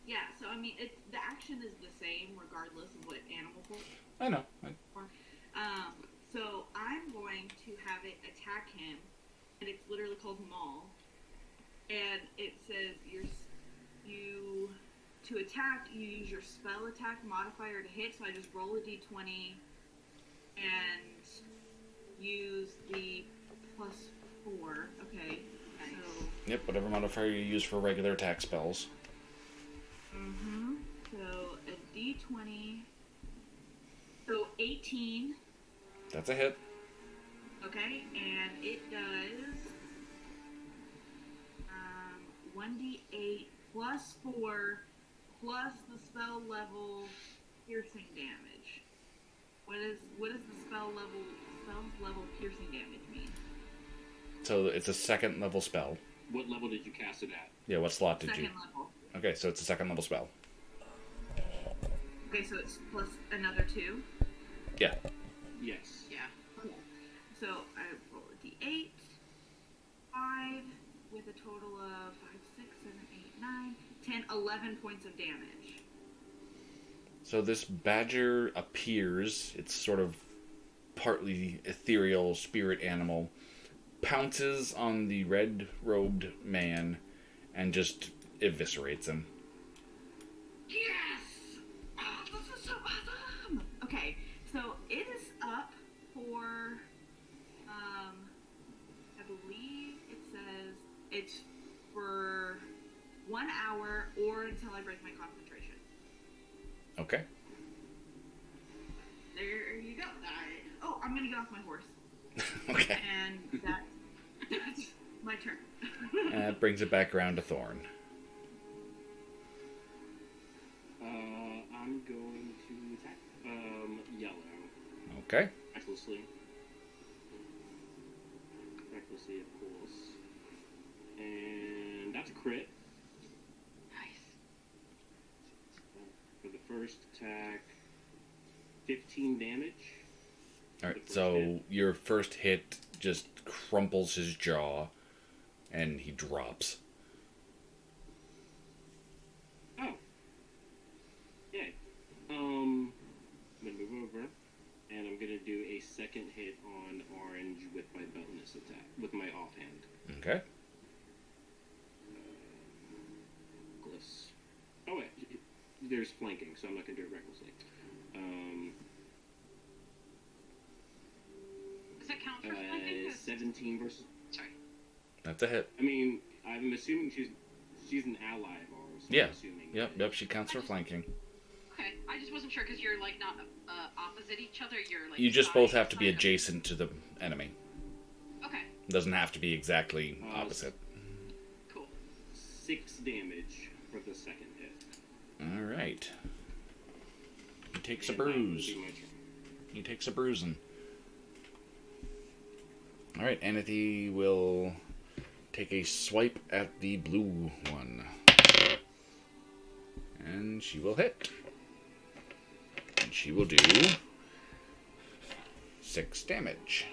Yeah, so I mean, the action is the same regardless of what animal form. I know. So I'm going to have it attack him, and it's literally called Maul. And it says to attack, you use your spell attack modifier to hit. So I just roll a d20 and use the +4. Okay. So. Yep, whatever modifier you use for regular attack spells. So a d20. So 18. That's a hit. Okay, and it does 1d8 +4 plus the spell level piercing damage. What does the spell's level piercing damage mean? So it's a second level spell. What level did you cast it at? Yeah, what slot did Second you? level. Okay, so it's a second level spell. Okay, so it's plus another 2. Yeah. Yes. Yeah. Okay. So I roll a d8, 5, with a total of 5, 6, 7, 8, 9, 10, 11 points of damage. So this badger appears, it's sort of partly ethereal spirit animal, pounces on the red-robed man and just eviscerates him. Yes! Oh, this is so awesome! Okay, so it is up for, I believe it says it's for 1 hour or until I break my concentration. Okay. There you go. I'm gonna get off my horse. Okay. And that's my turn. And that brings it back around to Thorn. I'm going to attack. Yellow. Okay. Recklessly. Recklessly, of course. And that's a crit. Nice. For the first attack, 15 damage. Alright, so your first hit just crumples his jaw and he drops. Oh. Yay. I'm gonna move over, and I'm gonna do a second hit on orange with my bonus attack, with my offhand. Okay. Glyphs. Oh wait, there's flanking, so I'm not gonna do it recklessly. Does that count for flanking? 17 versus. Sorry. That's a hit. I mean, I'm assuming she's an ally of ours. So Yeah. I'm assuming Yep, she counts for flanking. Okay, I just wasn't sure because you're like not opposite each other. You're like. You just both side- have to be side of- adjacent to the enemy. Okay, It doesn't have to be exactly opposite. cool. 6 damage for the second hit. Alright. He takes a And that would bruise. be my turn. He takes a bruising. Alright, Anathy will take a swipe at the blue one. And she will hit. And she will do 6 damage.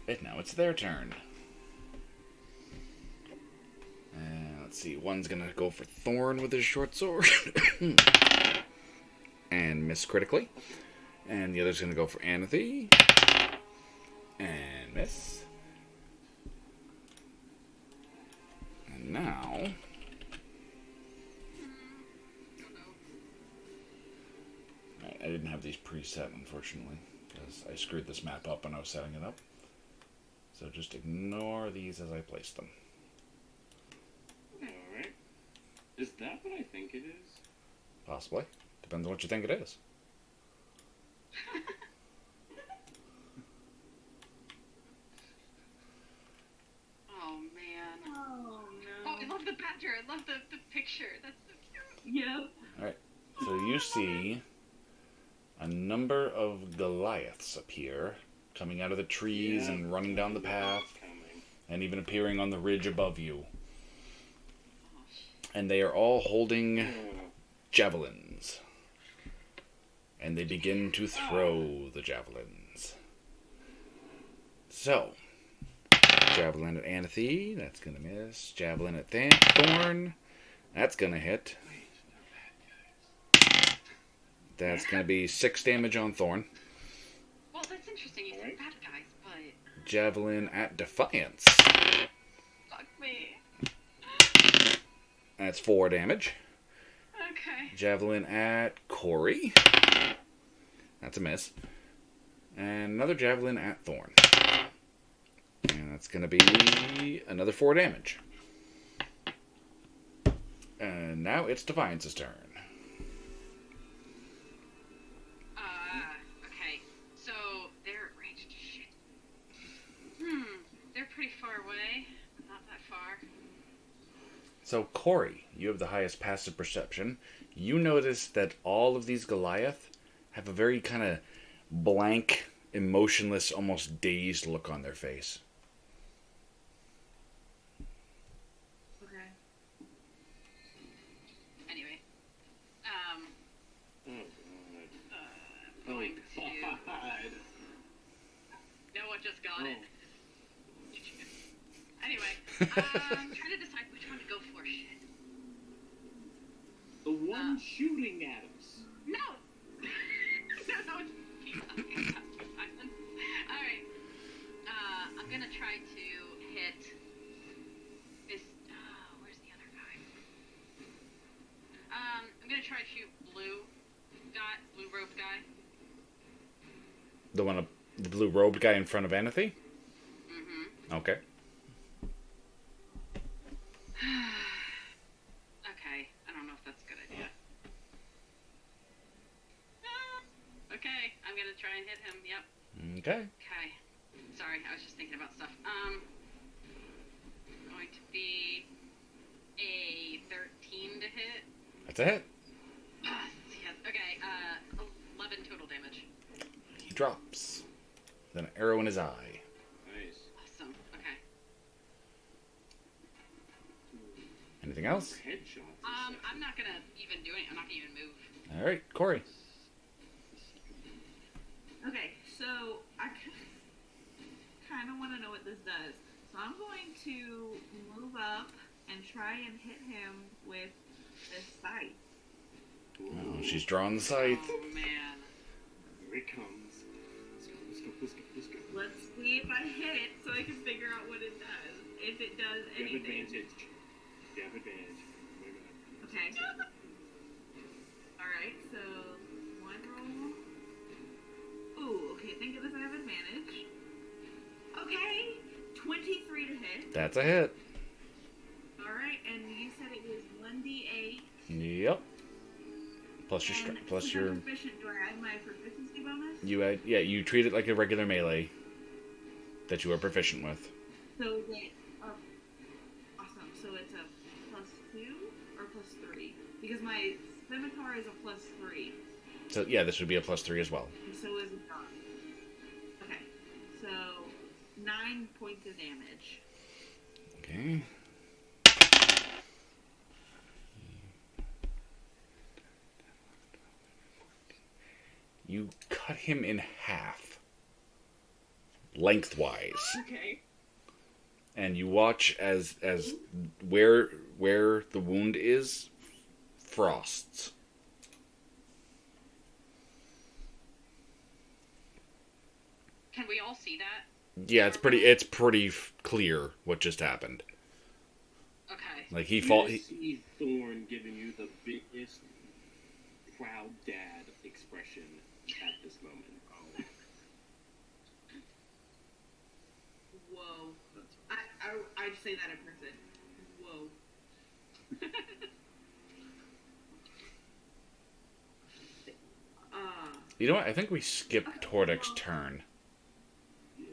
And now it's their turn. Let's see, one's gonna go for Thorn with his short sword. And miss critically. And the other's gonna go for Anathy. And miss. And now... I didn't have these preset, unfortunately, because I screwed this map up when I was setting it up. So just ignore these as I place them. Alright. Is that what I think it is? Possibly. Depends on what you think it is. Oh, man. Oh, no. Oh, I love the badger. I love the picture. That's so cute. Yep. Alright. So you see a number of Goliaths appear, coming out of the trees and running down the path, and even appearing on the ridge above you. And they are all holding javelins. And they begin to throw the javelins. So, javelin at Anathy, that's going to miss. Javelin at Thorn, that's going to hit. That's going to be 6 damage on Thorn. Well, that's interesting. You said bad guys, but... Javelin at Defiance. Fuck me. That's 4 damage. Okay. Javelin at Corey. That's a miss. And another javelin at Thorn. And that's going to be another 4 damage. And now it's Defiance's turn. Okay. So, they're ranged shit. They're pretty far away. Not that far. So, Corey, you have the highest passive perception. You notice that all of these Goliath have a very kind of blank, emotionless, almost dazed look on their face. Okay. Anyway. Oh, I'm going to... God. No one just got it. Oh. Anyway, trying to decide which one to go for. Shit. The one shooting at us. No! no, it's... Alright. I'm gonna try to hit this... where's the other guy? I'm gonna try to shoot blue-robed guy. The one, the blue-robed guy in front of Anathy? Mm-hmm. Okay. Okay, I don't know if that's a good idea. Okay, I'm gonna try and hit him, yep. Okay. Okay. Sorry, I was just thinking about stuff. Going to be a 13 to hit. That's a hit. Yes. Okay, 11 total damage. He drops. Then an arrow in his eye. Nice. Awesome. Okay. Anything else? Headshot. I'm not gonna even do anything. I'm not gonna even move. Alright, Corey. Okay, so I kind of want to know what this does. So I'm going to move up and try and hit him with this scythe. Oh, she's drawing the scythe. Oh man. Here it comes. Let's go. Let's see if I hit it so I can figure out what it does. If it does You have anything. advantage. You have advantage. Oh my God. Okay. Alright, so one roll. Ooh, okay, thank goodness I have advantage. Okay, 23 to hit. That's a hit. Alright, and you said it was 1d8. Yep. Plus your And plus since your I'm proficient, do I add my proficiency bonus? you add, yeah, you treat it like a regular melee that you are proficient with. So that, awesome. So it's a +2 or +3? Because my scimitar is a +3. So yeah, this would be a +3 as well. And so is not. Okay, so 9 points of damage. Okay. You cut him in half, lengthwise, Okay. and you watch as where the wound is frosts. Can we all see that? Yeah, it's pretty clear what just happened. Okay. Like You see Thorn giving you the biggest proud dad expression at this moment. Whoa. I'd say that in person. Whoa. You know what? I think we skipped Tordek's turn. Yeah,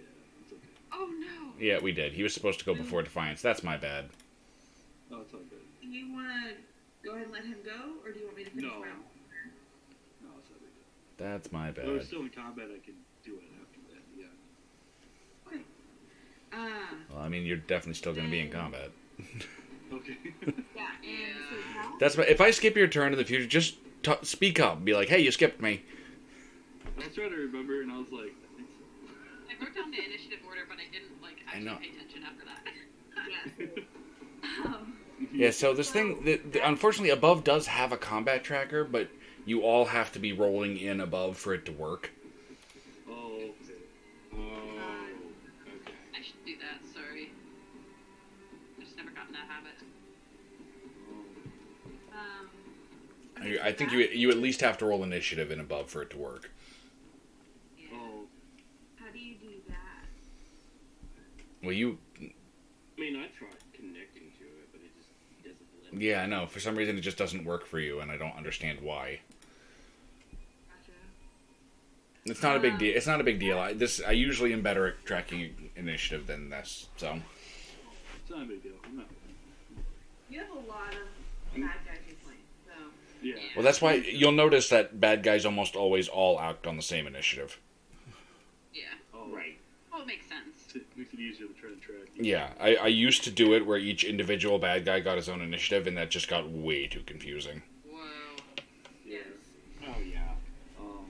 it's okay. Oh no. Yeah, we did. He was supposed to go before Defiance. That's my bad. Oh, it's all good. Do you want to go ahead and let him go, or do you want me to finish No. my own? No, it's not big deal. That's my If I was bad. still in combat, I could do it after that. Yeah. Okay. Well, I mean, you're definitely still going to be in combat. Okay. Yeah, and so now, That's if I skip your turn in the future, just speak up. Be like, hey, you skipped me. I was trying to remember, and I was like, I think so. I wrote down the initiative order, but I didn't actually know. pay attention after that. yes. Yeah, so this thing, unfortunately, above does have a combat tracker, but you all have to be rolling in above for it to work. Oh, okay. Okay. I should do that. Sorry. I just never got in that habit. Okay, I think you at least have to roll initiative in above for it to work. Yeah. Oh, How do you do that? Well, you... I mean, I tried connecting to it, but it just doesn't let me. Yeah, I know. For some reason, it just doesn't work for you, and I don't understand why. Gotcha. It's not a big deal. It's not a big deal. I usually am better at tracking initiative than this, so... it's not a big deal. I'm not. You have a lot of bad guys you're playing, so. Yeah. Well, that's why you'll notice that bad guys almost always all act on the same initiative. Yeah. Oh, Right. Well, it makes sense. It makes it easier to try and track. Yeah, I used to do it where each individual bad guy got his own initiative, and that just got way too confusing. Whoa. Yes. Oh yeah. Um,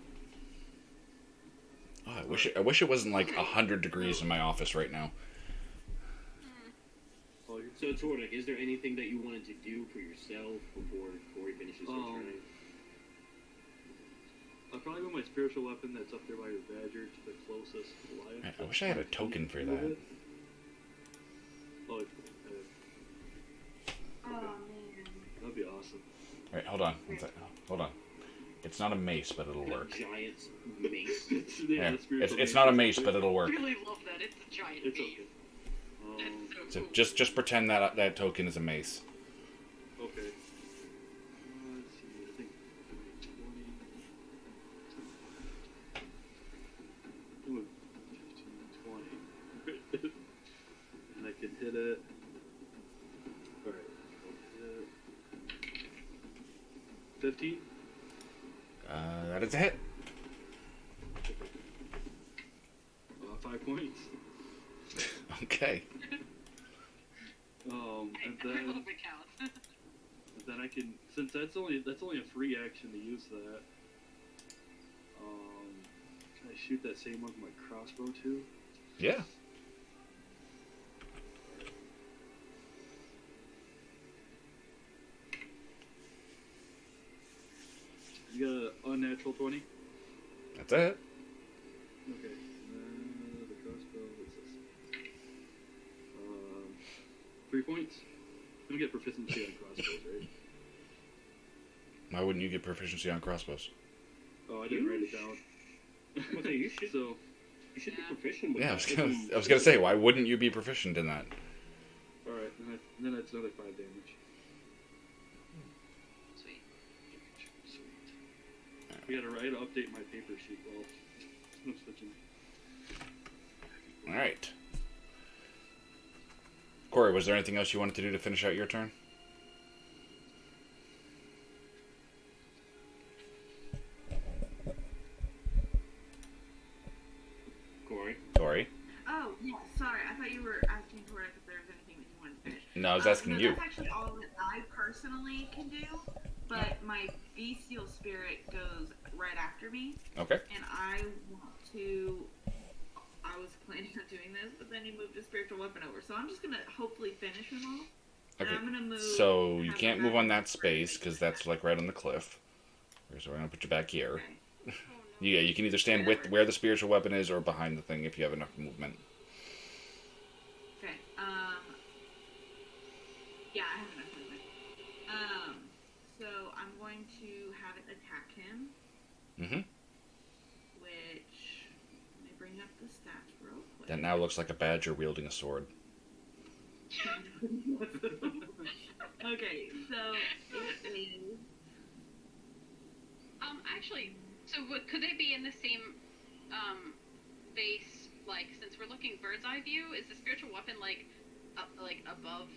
Oh, I wish it wasn't like 100 degrees in my office right now. oh, you're, So, Tordek, is there anything that you wanted to do for yourself before Corey finishes his turn? I'll probably move my spiritual weapon that's up there by your badger to the closest lion. I wish I had a token for that. Oh, Oh, man. that'd be awesome. All right, hold on. Hold on. It's not a mace, but it'll work. Giant mace. Yeah, the spiritual it's not a mace. mace, but it'll I work. really love that. It's a giant It's beast. okay. That's So so cool. just pretend that token is a mace. Okay. Let's see. I think 20. 15, 20. And I can hit it. Alright. 15? That is a hit. 5 points. Okay. And Every little then bit counts. I can, since that's only a free action to use that. Can I shoot that same one with my crossbow too? Yeah. You got an unnatural 20? That's it. Okay. The crossbow, what's this? 3 points? You don't get proficiency on crossbows, right? Why wouldn't you get proficiency on crossbows? Oh, I didn't write it down. Okay, you should. So, You should be Yeah. proficient with Yeah, that. I was gonna say, why wouldn't you be proficient in that? alright, then that's another 5 damage. Sweet. Sweet. I gotta update my paper sheet while I'm switching. All right. Corey, was there anything else you wanted to do to finish out your turn? Corey. Corey? Oh, yeah, sorry. I thought you were asking for if there was anything that you wanted to finish. No, I was asking no, you. That's actually all that I personally can do, but my bestial spirit goes right after me. Okay. And I want to. I was planning on doing this, but then he moved his spiritual weapon over. So I'm just gonna hopefully finish him off. And Okay. I'm gonna move. So you have can't the move on back that space because that's like right on the cliff. So we're gonna put you back here. Okay. Yeah, you can either stand with where the spiritual weapon is or behind the thing if you have enough movement. Okay. Yeah, I have enough movement. So I'm going to have it attack him. Mm-hmm. Which, let me bring up the stats real quick. That now looks like a badger wielding a sword. Okay, so it is. Actually, so could they be in the same base? Like, since we're looking bird's eye view, is the spiritual weapon like up, like above?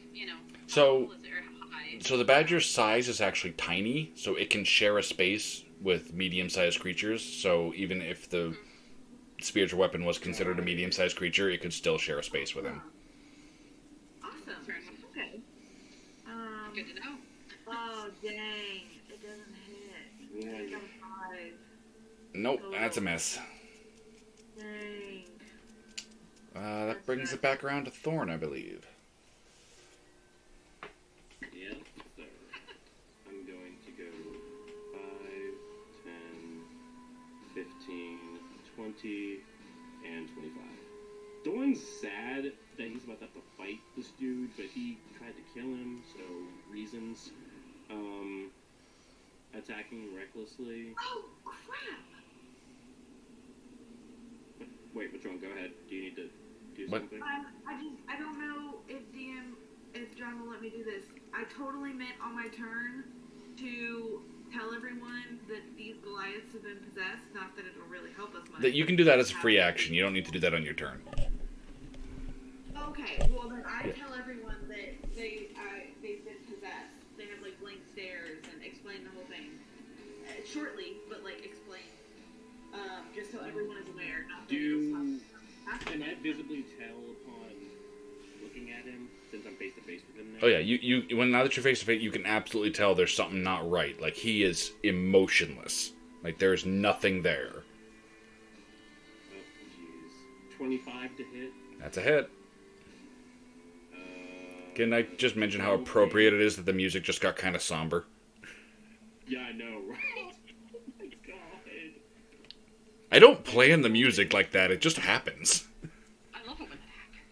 So, tall, is it, or high? so the badger's size is actually tiny, so it can share a space with medium-sized creatures. So even if the spiritual weapon was considered a medium-sized creature, it could still share a space with him. Awesome. Fair enough. Okay. Good to know. Oh dang! It doesn't hit. Yeah, I yeah. got a 5. Nope, that's a miss. Dang. That brings it back around to Thorn, I believe. Yeah, so I'm going to go 5, 10, 15, 20, and 25. Thorn's sad that he's about to have to fight this dude, but he tried to kill him, so reasons. Attacking recklessly. Oh crap! Wait, what's wrong? Go ahead. Do you need to do What? something? I don't know if John will let me do this. I totally meant on my turn to tell everyone that these Goliaths have been possessed. Not that it'll really help us much. That you can do that as a free action. You don't need to do that on your turn. Okay, well then I tell everyone that they've been possessed. They have like blank stares and explain the whole thing shortly, but like explain, just so everyone is aware. Not that Can I visibly tell upon looking at him since I'm face to face with him now? Oh yeah, you when now that you're face to face, you can absolutely tell there's something not right. Like he is emotionless. Like there's nothing there. Oh jeez. 25 to hit. That's a hit. Can I just mention how appropriate it is that the music just got kind of somber? Yeah, I know, right? Oh my god. I don't plan the music like that. It just happens. I love it when that happens.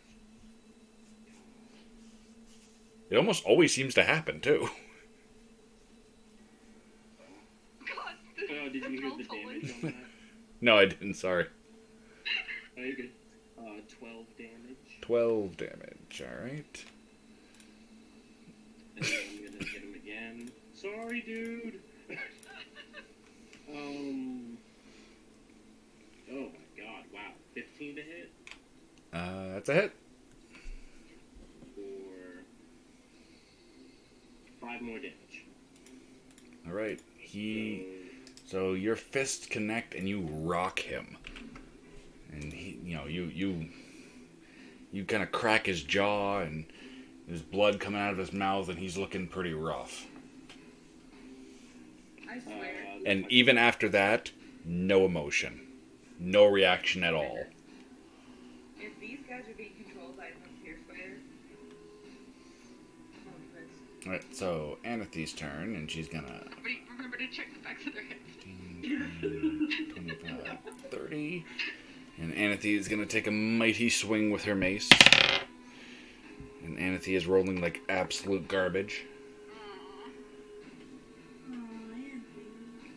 It almost always seems to happen too. God, Oh, did you hear the damage on that? No, I didn't. Sorry. Oh, you're good. 12 damage. 12 damage. All right. And then I'm gonna hit him again. Sorry, dude. Oh my god! Wow, 15 to hit That's a hit. for 5 more damage. All right. So your fists connect and you rock him, and he, you kind of crack his jaw and there's blood coming out of his mouth and he's looking pretty rough. I swear. And even after that, no emotion, no reaction at all. If these guys are being controlled by some fear spider. All right. So Anathy's turn, and she's gonna Remember to check the backs of their heads. 25, 30. And Anathy is going to take a mighty swing with her mace. And Anathy is rolling like absolute garbage.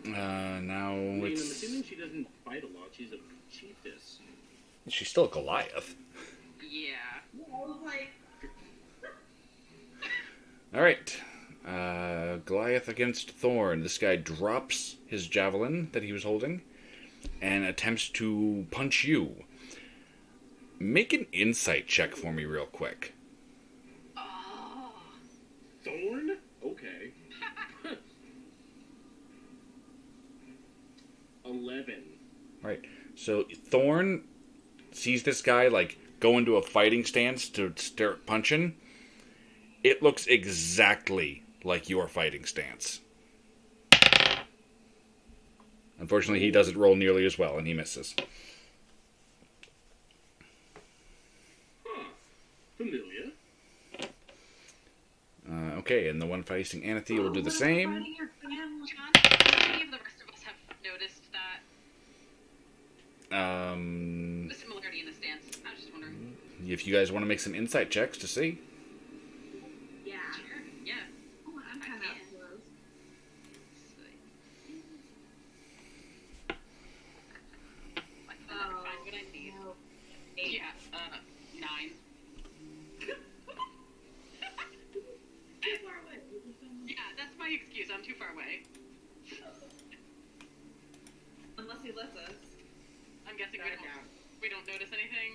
Now I'm it's... assuming she doesn't fight a lot. She's a chiefess. She's still a Goliath. Yeah. Alright. Goliath against Thorn. This guy drops his javelin that he was holding and attempts to punch you. Make an insight check for me real quick. Oh. Thorn? Okay. 11. Right. So Thorn sees this guy like go into a fighting stance to start punching. It looks exactly like your fighting stance. And Unfortunately, he doesn't roll nearly as well, and he misses. Huh. Familiar. Okay, and the one facing Anathea will do the same. John, how many of the rest of us have noticed that? The similarity in the stance. I was just wondering. If you guys want to make some insight checks to see. Yeah. Sure. Yeah. Oh, I'm kind of can. close. I find what I need. No. 8. Yeah. 9. Too far away. Yeah, that's my excuse. I'm too far away. Unless he lets us. I'm guessing I doubt. we don't notice anything.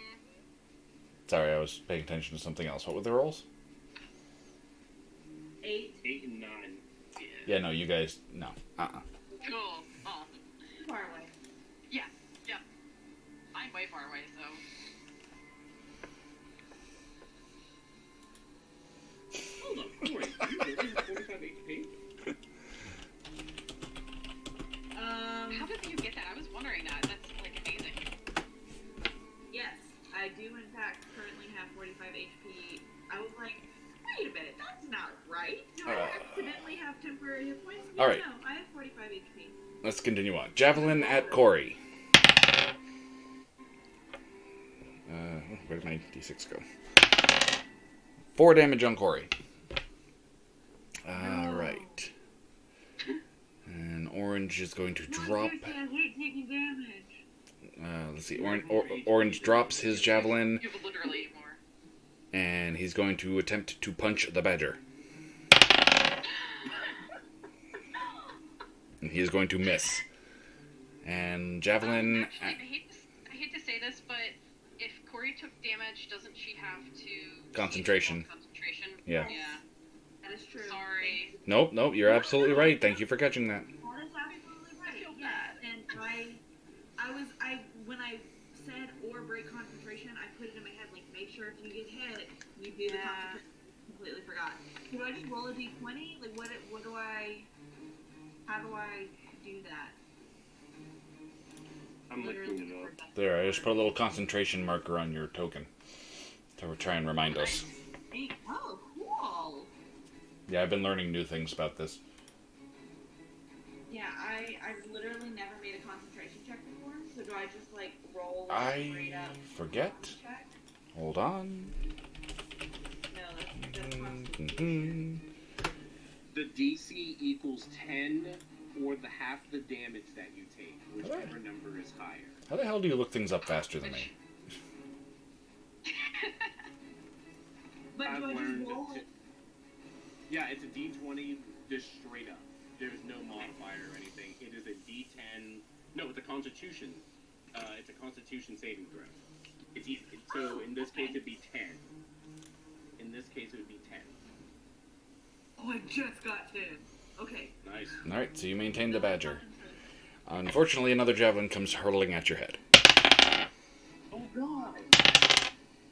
Sorry, I was paying attention to something else. What were the rolls? 8. 8 and 9. Yeah, no, you guys, no. Cool. Awesome. Too far away. Yeah. Yeah. I'm way far away, so. Hold on. Oh, wait. You really have 45 HP? How did you get that? I was wondering that. That's like amazing. Yes, I do in fact currently have 45 HP. I was like, wait a minute, that's not right. Do I accidentally have temporary hit points? All right. No, I have 45 HP. Let's continue on. Javelin at Corey. Where did my d6 go? 4 damage on Corey. Alright. And Orange is going to drop. I hate taking damage. Let's see. Orange drops his javelin, You have literally more. and he's going to attempt to punch the badger. And he is going to miss. And javelin. Actually, I hate to say this, but if Corey took damage, doesn't she have to Concentration. Concentration. Yeah. Yeah. That is true. Sorry. Nope, you're absolutely right. Thank you for catching that. That is absolutely right. I feel Yes, bad. and when I said or break concentration, I put it in my head like, make sure if you get hit, you do the Yeah. concentration. Completely forgot. Do I just roll a d20? Like, how do I do that? I'm looking it up. forgot. There, I just put a little concentration marker on your token to try and remind us. Oh, cool. Yeah, I've been learning new things about this. Yeah, I've literally never made a concentration check before, so do I just, like, roll straight I up forget. check? Hold on. No, that's concentration. Mhm. The DC equals 10 or the half the damage that you take, whichever number is higher. How the hell do you look things up faster than me? But I've do I just learned roll to- it? Yeah, it's a D20 just straight up. There's no modifier or anything. It is a D10. No, it's a Constitution. It's a Constitution saving throw. It's easy. So in this case, it'd be 10. In this case, it would be 10. Oh, I just got 10. Okay. Nice. Alright, so you maintain the badger. Unfortunately, another javelin comes hurtling at your head. Oh god.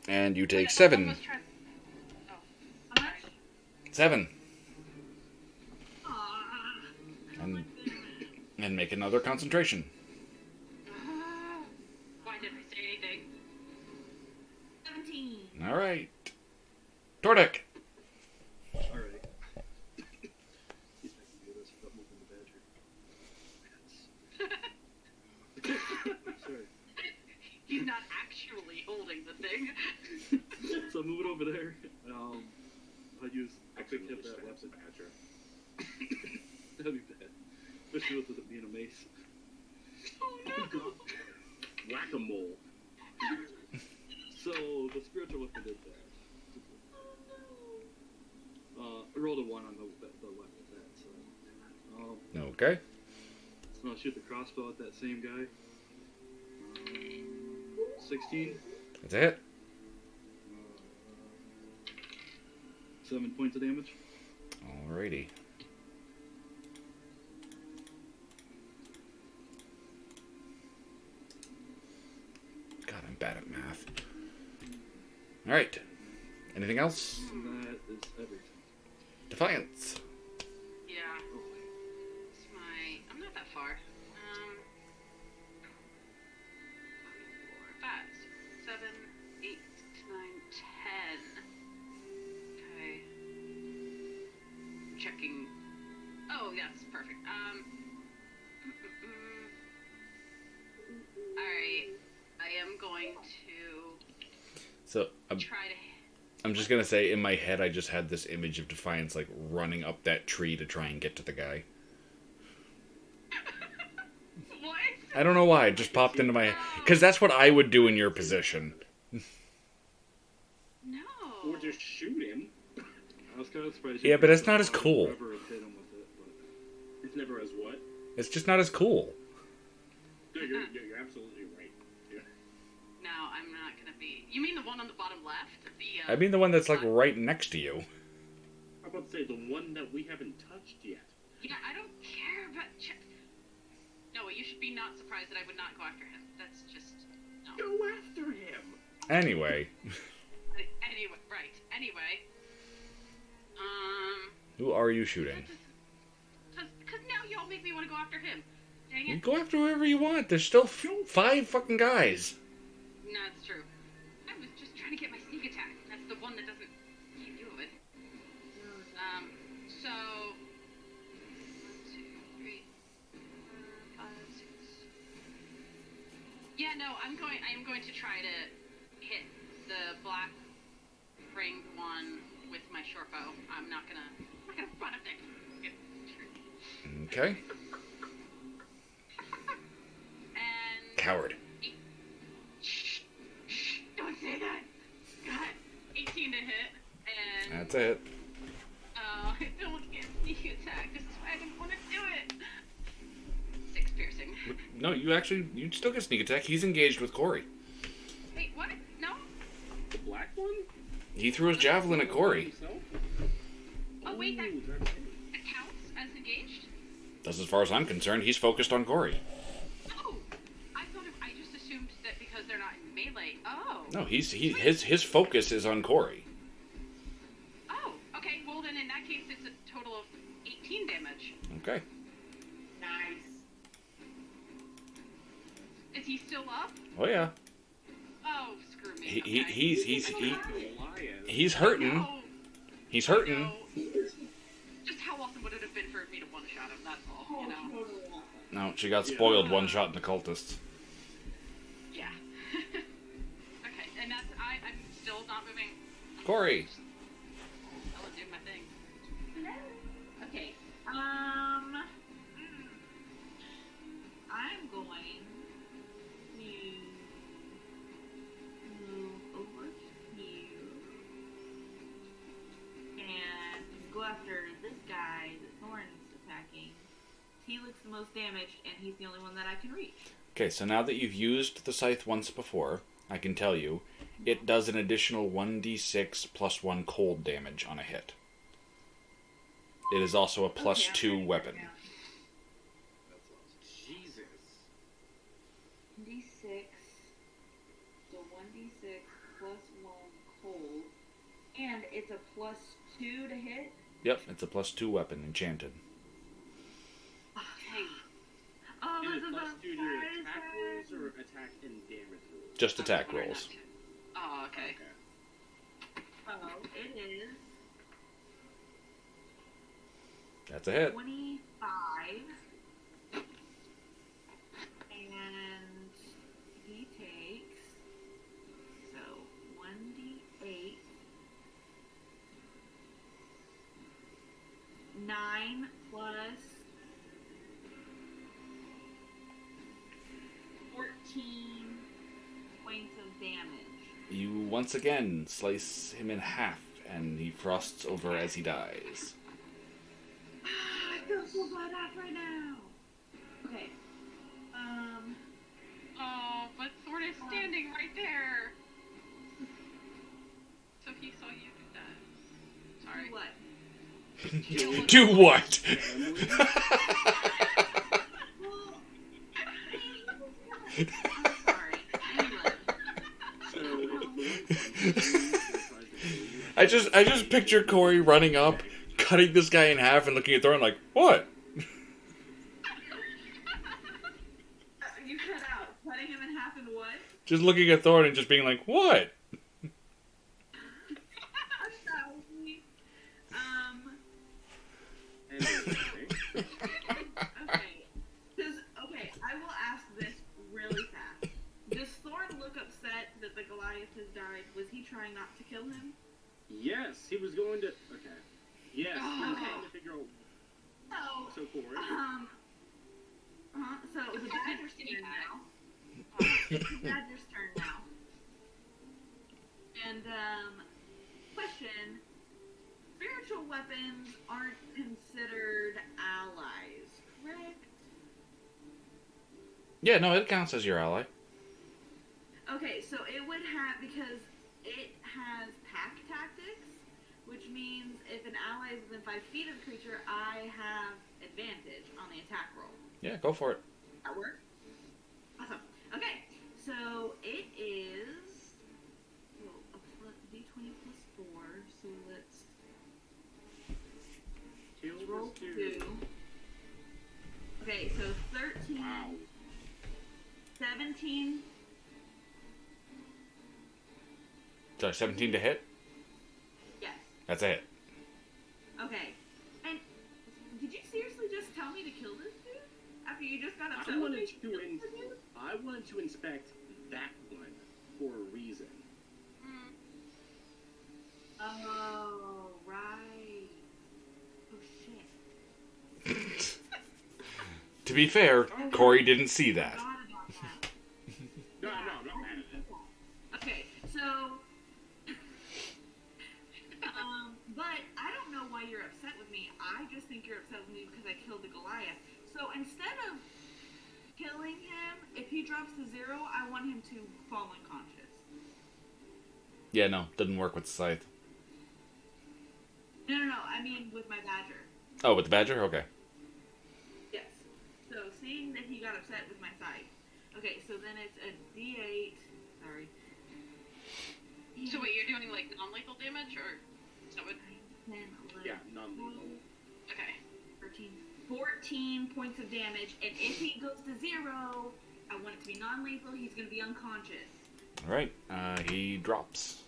And you take Wait, 7. almost tried- Oh. How much? 7. Aww. And, and make another concentration. Why didn't I say anything? 17. Alright. Tordek! Alright. He's making me do this without moving the badger. Sorry. He's not actually holding the thing. So I move it over there. I use a quick hit that That's a weapon. badger. That'd be bad. Especially with it being a mace. Oh no! Whack-a-mole. So the spiritual weapon did that. I rolled a 1 on the weapon with that, so. Okay. So I'll shoot the crossbow at that same guy. 16. That's a hit. 7 points of damage. Alrighty. God, I'm bad at math. Alright. Anything else? And that is everything. Defiance. Yeah. It's my. I'm not that far. Oh, that's perfect. Alright. I am going to So try to... I'm just gonna say, in my head, I just had this image of Defiance like running up that tree to try and get to the guy. What? I don't know why. It just popped into my head. Because that's what I would do in your position. No. Or just shoot him. I was kind of surprised. Yeah, but it's not as cool. Trevor had hit him with it, but It's never as what? It's just not as cool. No, you're absolutely right. Yeah. No, I'm not gonna be... You mean the one on the bottom left? I mean the one that's like right next to you. I'm about to say the one that we haven't touched yet. Yeah, I don't care, but... No, you should be not surprised that I would not go after him. That's just... No. Go after him! Anyway. Anyway, right. Anyway. Who are you shooting? Because now y'all make me want to go after him. Dang You it. go after whoever you want. There's still 5 fucking guys. No, it's true. I was just trying to get my sneak attack. That's the one that doesn't keep you of it. So... 1, 2, 3, 4, 5, 6... Yeah, no, I am going to try to hit the black ringed one with my short bow. I'm not gonna run up there. Okay. And... Coward. Shh, don't say that. God, 18 to hit, and... That's it. Oh, I don't get sneak attack. This is why I didn't want to do it. 6 piercing. No, you still get sneak attack. He's engaged with Corey. Wait, what? No? The black one? He threw his javelin at Corey. Himself? Oh, wait, that Ooh, that's it. counts as engaged? That's as far as I'm concerned. He's focused on Corey. Oh, I just assumed that because they're not in melee. Oh. No, his focus is on Corey. Oh, okay. Well, then in that case, it's a total of 18 damage. Okay. Nice. Is he still up? Oh yeah. Oh, screw me. He's hurting. No. He's hurting. No. Just how awesome would it have been for me to one-shot him, that's all, you know? No, she got spoiled one shot in the cultist. Yeah. Okay, and that's, I'm still not moving. Corey. I'll do my thing. Okay. I'm going to move over here and go after this guy that Thorn's attacking. He looks the most damaged, and he's the only one that I can reach. Okay, so now that you've used the scythe once before, I can tell you, it does an additional 1d6 plus 1 cold damage on a hit. It is also a plus 2 weapon. Jesus. D6. So 1d6 plus 1 cold. And it's a plus 2 to hit? Yep, it's a plus 2 weapon, enchanted. Okay. Oh, Is this it is plus a 2 to your attack rolls or attack and damage rolls? Just attack rolls. Oh, okay. Oh, it is That's a hit. 25. And he takes, so 1d8. 9 plus 14 points of damage. You once again slice him in half, and he frosts over as he dies. I feel so badass right now. Okay. Oh, but Thorn is standing right there. So he saw you do that. Sorry. What? Do what? Well, I'm sorry. Anyway. I just picture Corey running up, cutting this guy in half, and looking at Thorn like, what? You cut out. Cutting him in half and what? Just looking at Thorn and just being like, what? I'm sorry. Anyway, trying not to kill him? Yes, he was going to. Okay. Yes, he was Okay. trying to figure out. So, So forward. so it's the badger's turn now. It's the badger's turn now. And, question. Spiritual weapons aren't considered allies, correct? Yeah, no, it counts as your ally. Okay, so it would have, because it has pack tactics, which means if an ally is within 5 feet of the creature, I have advantage on the attack roll. Yeah, go for it. That work? Awesome. Okay, so it is a d20 plus 4, so let's roll 2. Okay, so 13, Wow. 17, So 17 to hit? yes. That's a hit. Okay. And did you seriously just tell me to kill this dude? After you just got upset I with wanted me? to I wanted to inspect that one for a reason. Oh, right. Oh, shit. To be fair, Corey didn't see that. Forgot about that. No, I'm not mad at it. Okay, so... but I don't know why you're upset with me. I just think you're upset with me because I killed the Goliath. So instead of killing him, if he drops to 0, I want him to fall unconscious. Yeah, no, doesn't work with the scythe. No, I mean with my badger. Oh, with the badger? Okay. Yes. So seeing that he got upset with my scythe. Okay, so then it's a D8. Sorry. So wait, you're doing like non-lethal damage, or is that what? 10, 11, Yeah, non-lethal. Okay. 13, 14 points of damage, and if he goes to 0, I want it to be non-lethal. He's going to be unconscious. Alright, he drops.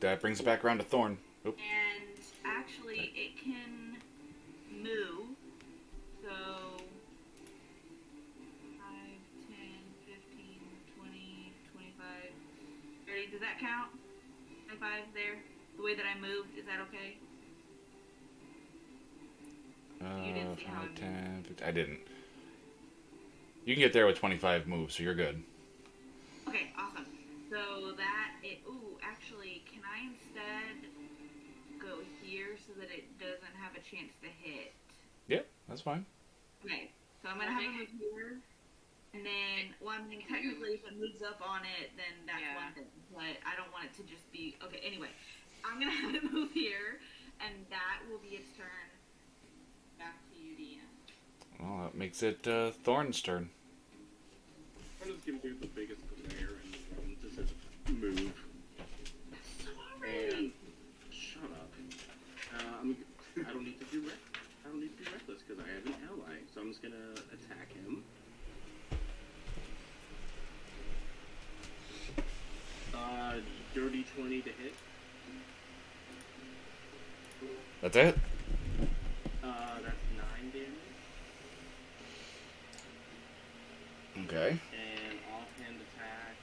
That brings it back around to Thorn. Oop. And actually, it can move. So 5, 10, 15, 20, 25, 30. Does that count? 25 there? The way that I moved, is that okay? You didn't see how I 5, moved. 10, 15. I didn't. You can get there with 25 moves, so you're good. Okay, awesome. So that it. Ooh, actually, can I instead go here so that it doesn't have a chance to hit? Yeah, that's fine. Okay, so I'm gonna have it move here, and then, well, I mean, technically, if it moves up on it, then that's Yeah. one thing. But I don't want it to just be. Okay, anyway, I'm gonna have it move here, and that will be its turn. Back to you, DM. Well, that makes it Thorn's turn. I'm just gonna do the biggest glare in the room to just move. And shut up. I don't need to do I don't need to be reckless because I have an ally, so I'm just gonna attack him. Dirty 20 to hit. That's it? That's 9 damage. Okay. And offhand attack.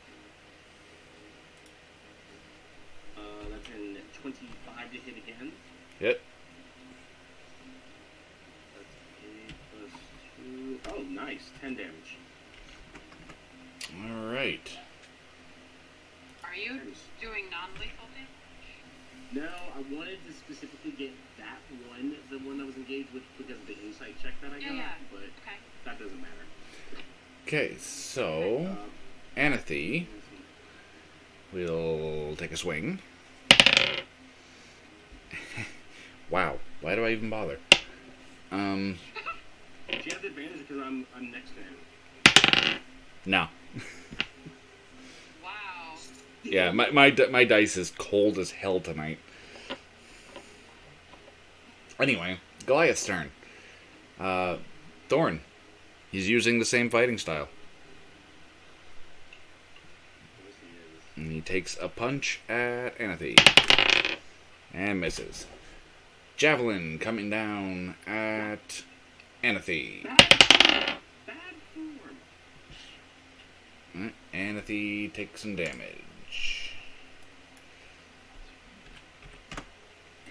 That's in 25 to hit again. Hit. That's 8 plus 2. Oh, nice. 10 damage. Alright. Are you doing non-lethal damage? No, I wanted to specifically get that one, the one that was engaged with, because of the insight check that I got, Yeah. but Okay. that doesn't matter. Okay, so Anathy will take a swing. Wow, why do I even bother? She has advantage because I'm next to him. No. Wow. Yeah, my dice is cold as hell tonight. Anyway, Goliath's turn. Thorn. He's using the same fighting style. Yes, he is. And he takes a punch at Anathy. And misses. Javelin coming down at Anathy. Bad form. Alright, Anathy takes some damage.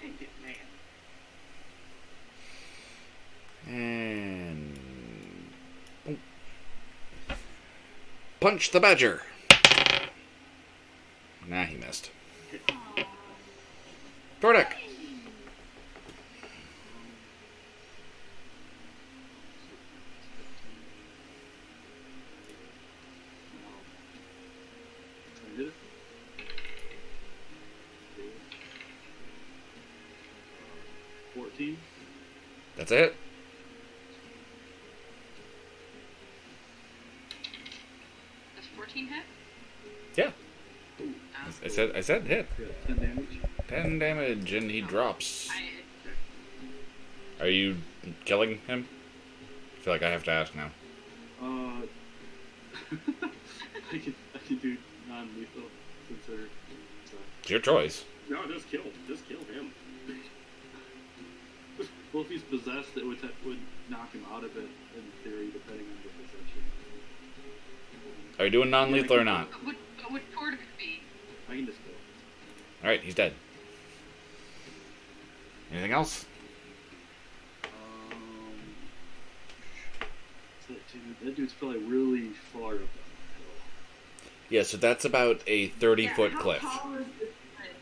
Dang it, man. And... boom. Punch the badger! Nah, he missed. Thordick! I hit it. 14. That's it? Does 14 hit? Yeah. Oh. I said hit. Yeah, 10 damage. 10 damage, and he drops. Are you killing him? I feel like I have to ask now. I could do non-lethal since they're. It's your choice. No, just kill him. Well, if he's possessed, it would knock him out of it in theory, depending on the possession. Are you doing non-lethal or not? But would Tordic be? I can just kill him. Alright, he's dead. Anything else? That dude's probably really far up on that hill. Yeah, so that's about a 30-foot how cliff. tall is this cliff?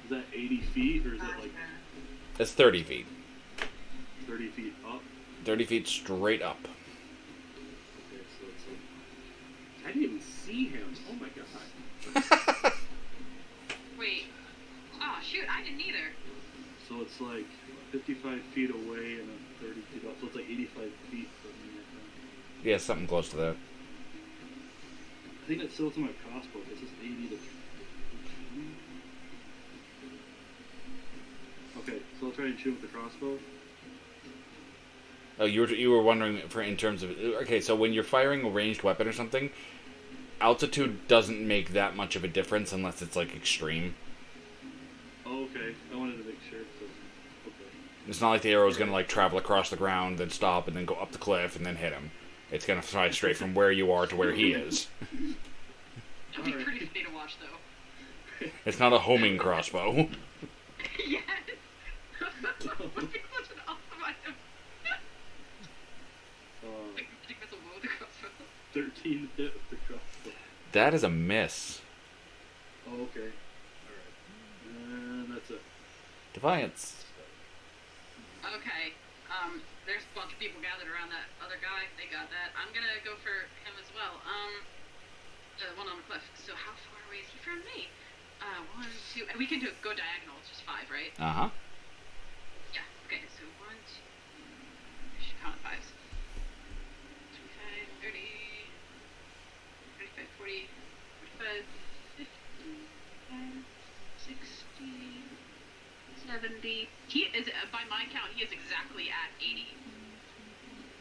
Is that 80 feet or is it like That's 30 feet. 30 feet up? 30 feet straight up. Okay, so it's like. I didn't even see him. Oh my god. Wait. Oh shoot! I didn't either. So it's like 55 feet away and then 30 feet up. So it's like 85 feet from me, I think. Yeah, something close to that. I think that's still to my crossbow. It's just 80 to. Okay, so I'll try and shoot with the crossbow. Oh, you were wondering for in terms of okay. So when you're firing a ranged weapon or something, altitude doesn't make that much of a difference unless it's like extreme. Oh, okay. I wanted to make sure. So, okay. It's not like the arrow's gonna like travel across the ground, then stop, and then go up the cliff, and then hit him. It's gonna fly straight from where you are to where he is. That'd be pretty funny to watch, though. It's not a homing crossbow. Yes. Would be such an awesome item. I think that's a low the crossbow. 13 hit with the crossbow. That is a miss. Oh, okay. Alright. And that's it. Defiance. Okay. There's a bunch of people gathered around that other guy. They got that. I'm gonna go for him as well. The one on the cliff. So how far away is he from me? 1, 2. We can go diagonal. It's just 5, right? Uh huh. Yeah. Okay. So 1, 2. I should count fives. 25, 30, 35, 40, 45, 50, 60, 70. He is, by my count, he is exactly at 80.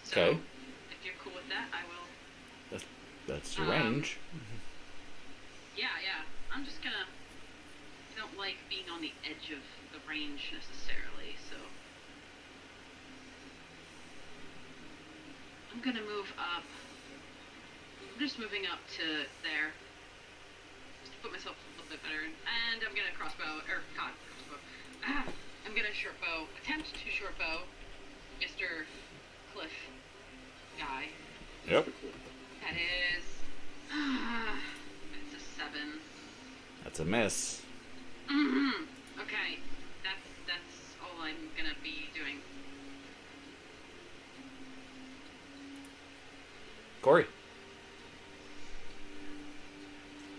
So, Okay. if you're cool with that, I will. That's your range. Yeah. I'm just gonna. I don't like being on the edge of the range necessarily, so. I'm gonna move up. I'm just moving up to there. Just to put myself a little bit better. And I'm gonna crossbow. I'm gonna short bow. Attempt to short bow Mr. Cliff guy. Yep. That is. It's a 7. That's a miss. Okay. That's all I'm gonna be doing. Corey.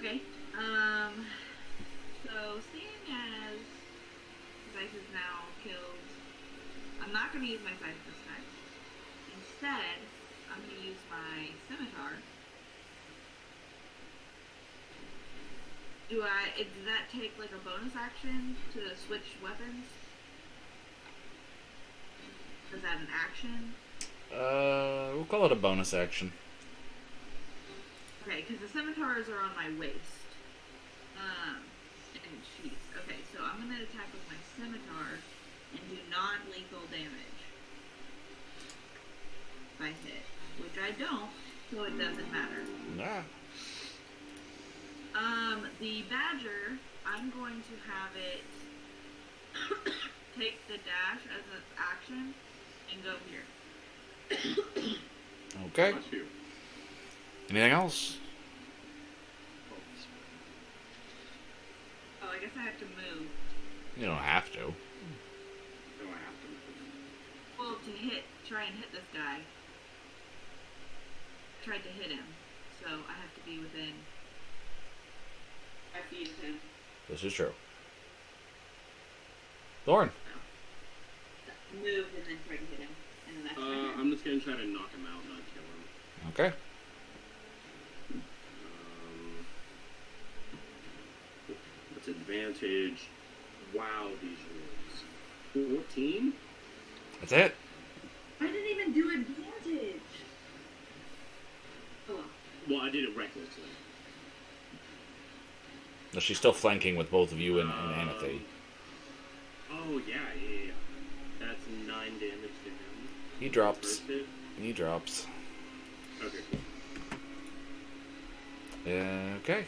Okay. So seeing as Scythe is now killed, I'm not going to use my Scythe this time. Instead, I'm going to use my Scimitar. Does that take like a bonus action to switch weapons? Is that an action? We'll call it a bonus action. Okay, because the scimitars are on my waist. And sheaths. Okay, so I'm going to attack with my scimitar and do non-lethal damage. If I hit. Which I don't, so it doesn't matter. Nah. The badger, I'm going to have it take the dash as an action and go here. Okay. Bless you. Anything else? Oh, I guess I have to move. You don't have to. No, I have to. Well, try and hit this guy. Tried to hit him, so I have to be within 5 feet of him. This is true. Lauren. Moved and then tried to hit him, and then that's my turn. I'm just gonna try to knock him out, not kill him. Okay. What's advantage? Wow, these rolls. 14? That's it. I didn't even do advantage. Oh, Well, I did it recklessly. No, she's still flanking with both of you and Anathy. Oh, yeah. That's 9 damage to him. He drops. First hit. He drops. Okay, cool. Okay.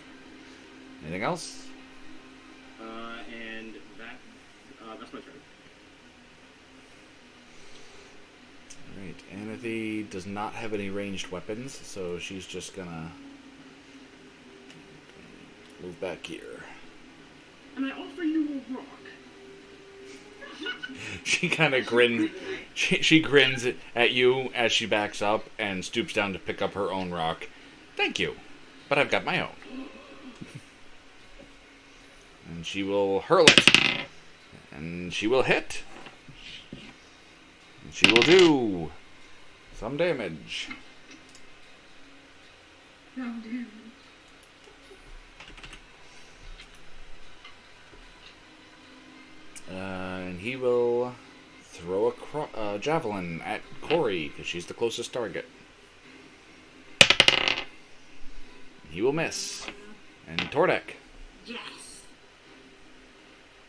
Anything else? And that's my turn. Alright, Anathy does not have any ranged weapons, so she's just gonna move back here. And I offer you a rock. She kind of grins. She grins at you as she backs up and stoops down to pick up her own rock. Thank you, but I've got my own. And she will hurl it. And she will hit. And she will do some damage. some damage. And he will throw a javelin at Corey, because she's the closest target. He will miss. And Tordek. Yes.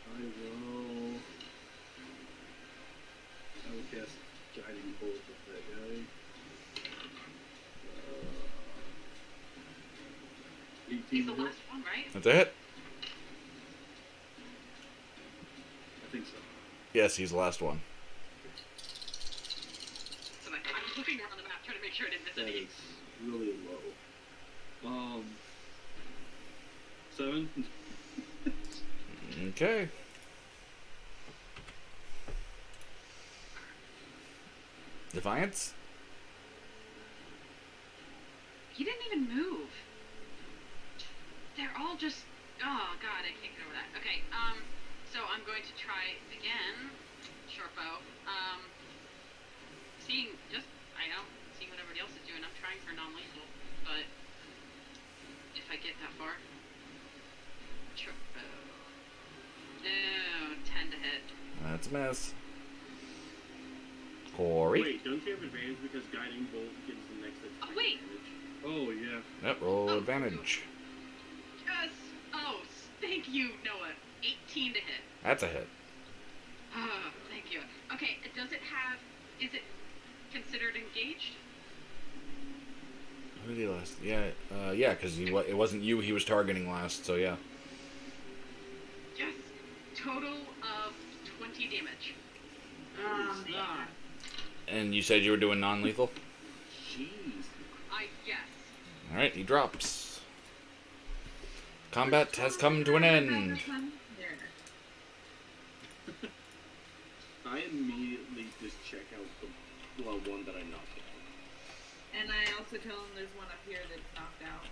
I will cast Guiding Bolt with that guy. 18 He's the to hit? last one, right? That's a hit. I think so. Yes, he's the last one. So like, I'm looking around the map trying to make sure I didn't miss That any. is really low. 7. Okay. Defiance? He didn't even move. They're all just. Oh god, I can't get over that. Okay, so I'm going to try again. Short bow. Seeing seeing what everybody else is doing. I'm trying for non-lethal, but if I get that far. Short bow. No, 10 to hit. That's a miss. Corey? Wait, don't you have advantage because Guiding Bolt gives the next attack Oh, wait. advantage? Oh, yeah. Yep, roll Oh. advantage. Yes! Oh, thank you, Noah. 18 to hit. That's a hit. Oh, thank you. Okay, is it considered engaged? Who did he last? Yeah, because it wasn't you he was targeting last, so yeah. Yes. Total of 20 damage. Oh, God. And you said you were doing non-lethal? Jeez. Yes. Alright, he drops. Combat has come to an end. There. I immediately just check out the one that I knocked out. And I also tell him there's one up here that's knocked out.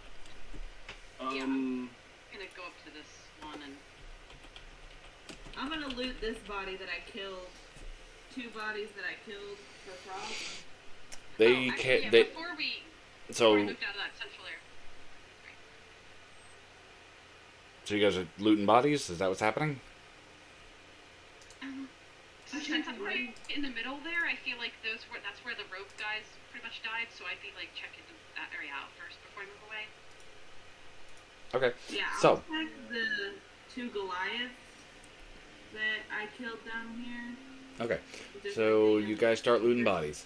Yeah. I'm gonna go up to this one and. I'm gonna loot this body that I killed. 2 bodies that I killed for Frost. They actually, can't. yeah, They before we so moved out of that central area. so you guys are looting bodies? Is that what's happening? Since I'm right in the middle there, I feel like that's where the rope guys pretty much died, so I'd be like checking that area out first before I move away. Okay. Yeah, I'll So check the 2 Goliaths that I killed down here. okay. So you guys start looting bodies.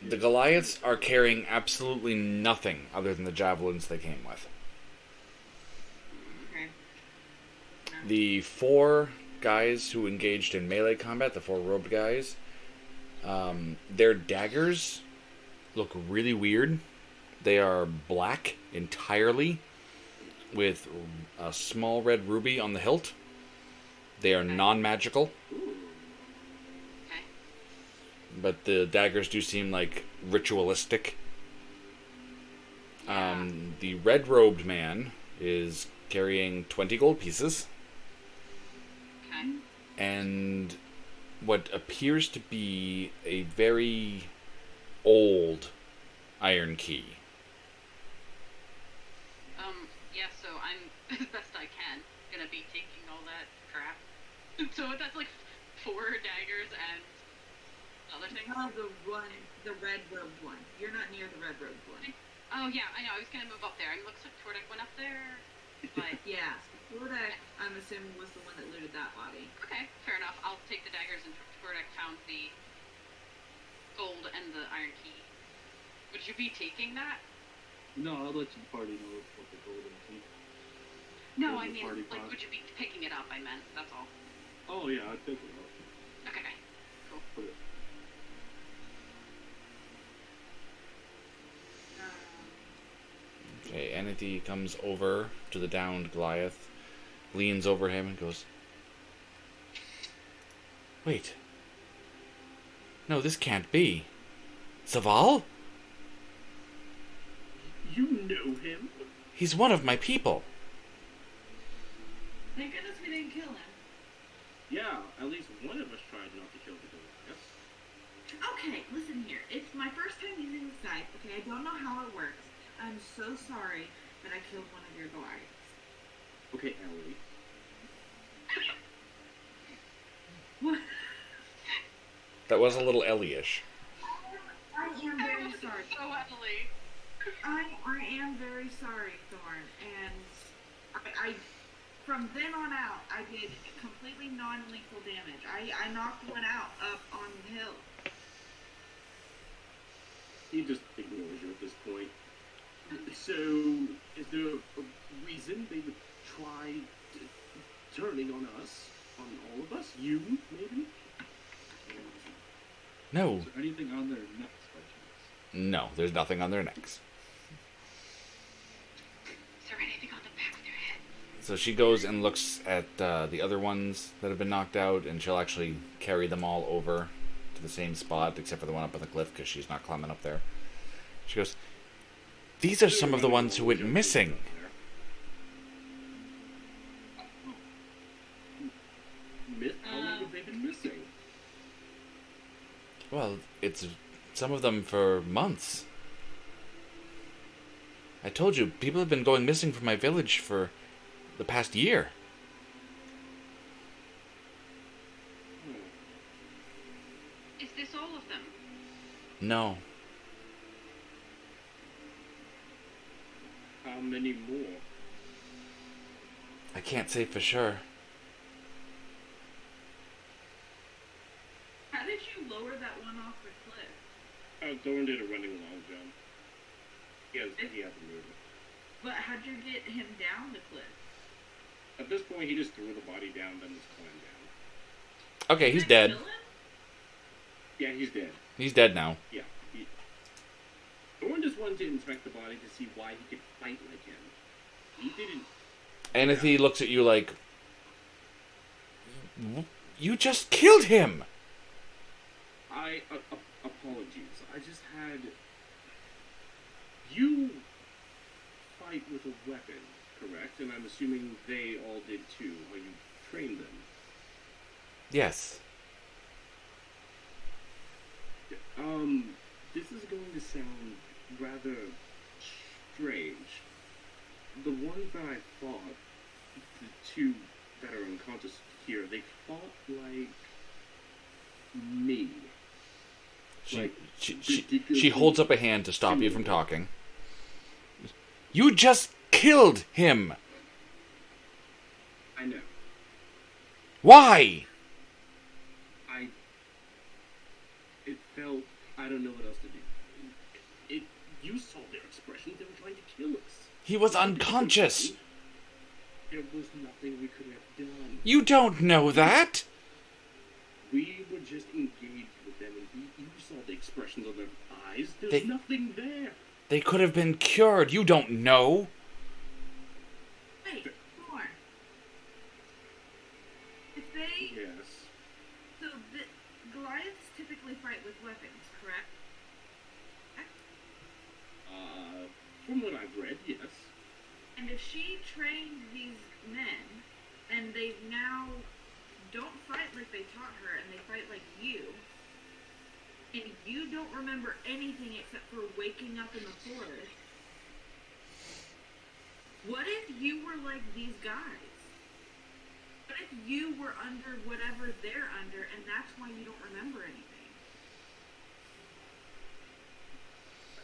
The Goliaths are carrying absolutely nothing other than the javelins they came with. the 4 guys who engaged in melee combat, the 4 robed guys, their daggers look really weird. They are black entirely, with a small red ruby on the hilt. They are non-magical, Okay. but the daggers do seem like ritualistic. The red-robed man is carrying 20 gold pieces, Okay. and what appears to be a very old iron key. Yeah, so I'm, as best I can, gonna be taking all that crap. So that's like 4 daggers and other things. Oh, the red robed one. You're not near the red robed one. Oh, yeah, I know. I was gonna move up there. It looks like Tordak went up there. But, Yeah, Tordak, I'm assuming, was the one that looted that body. okay, fair enough. I'll take the daggers and Tordak found the gold and the iron key. Would you be taking that? No, I'll let the party know what the golden key. No, There's I a mean, party like, pot. would you be picking it up? I meant, that's all. Oh yeah, I pick it up. Okay, cool. Put it. Okay, Enity comes over to the downed Goliath, leans over him and goes, "Wait. No, this can't be. Zaval? You know him? He's one of my people." Thank goodness we didn't kill him. Yeah, at least one of us tried not to kill the Goliath. Okay, listen here. It's my first time using the scythe, okay? I don't know how it works. I'm so sorry that I killed one of your Goliaths. Okay, Ellie. What? That was a little Ellie-ish. I am very sorry. So Emily. I am very sorry, Thorn. And I from then on out, I did completely non-lethal damage. I knocked one out up on the hill. He just ignores you at this point. So, is there a reason they would try turning on us? On all of us? You, maybe? No. Is there anything on their necks by chance? No, there's nothing on their necks. Is there anything on the back of their head? So she goes and looks at the other ones that have been knocked out, and she'll actually carry them all over to the same spot, except for the one up on the cliff, because she's not climbing up there. She goes, "These are some of the ones who went missing." How long have they been missing? Well, it's some of them for months. I told you, people have been going missing from my village for the past year. Is this all of them? No. How many more? I can't say for sure. How did you lower that one off the cliff? Thorn did a running long jump. He had to move it. But how'd you get him down the cliff? At this point, he just threw the body down, then just climbed down. Okay, he's Did I dead. kill him? Yeah, he's dead. He's dead now. Yeah. Thorn just wanted to inspect the body to see why he could fight like him. He didn't. And if he looks at you like, "You just killed him!" Apologies. I just had. You fight with a weapon, correct? And I'm assuming they all did too, or you trained them. Yes. This is going to sound rather strange. The ones that I fought, the 2 that are unconscious here, they fought like me. She holds up a hand to stop you from talking. "You just killed him! I know. Why?" It felt. I don't know what else to do. You saw their expressions. They were trying to kill us. He was unconscious. There was nothing we could have done. You don't know that! We were just engaged with them, and you saw the expressions on their eyes. There's They- nothing there. They could have been cured. You don't know. Wait, Thorn. If they... Yes. So, the Goliaths typically fight with weapons, correct? From what I've read, yes. And if she trained these men, and they now don't fight like they taught her, and they fight like you, and you don't remember anything except for waking up in the forest, what if you were like these guys? What if you were under whatever they're under, and that's why you don't remember anything?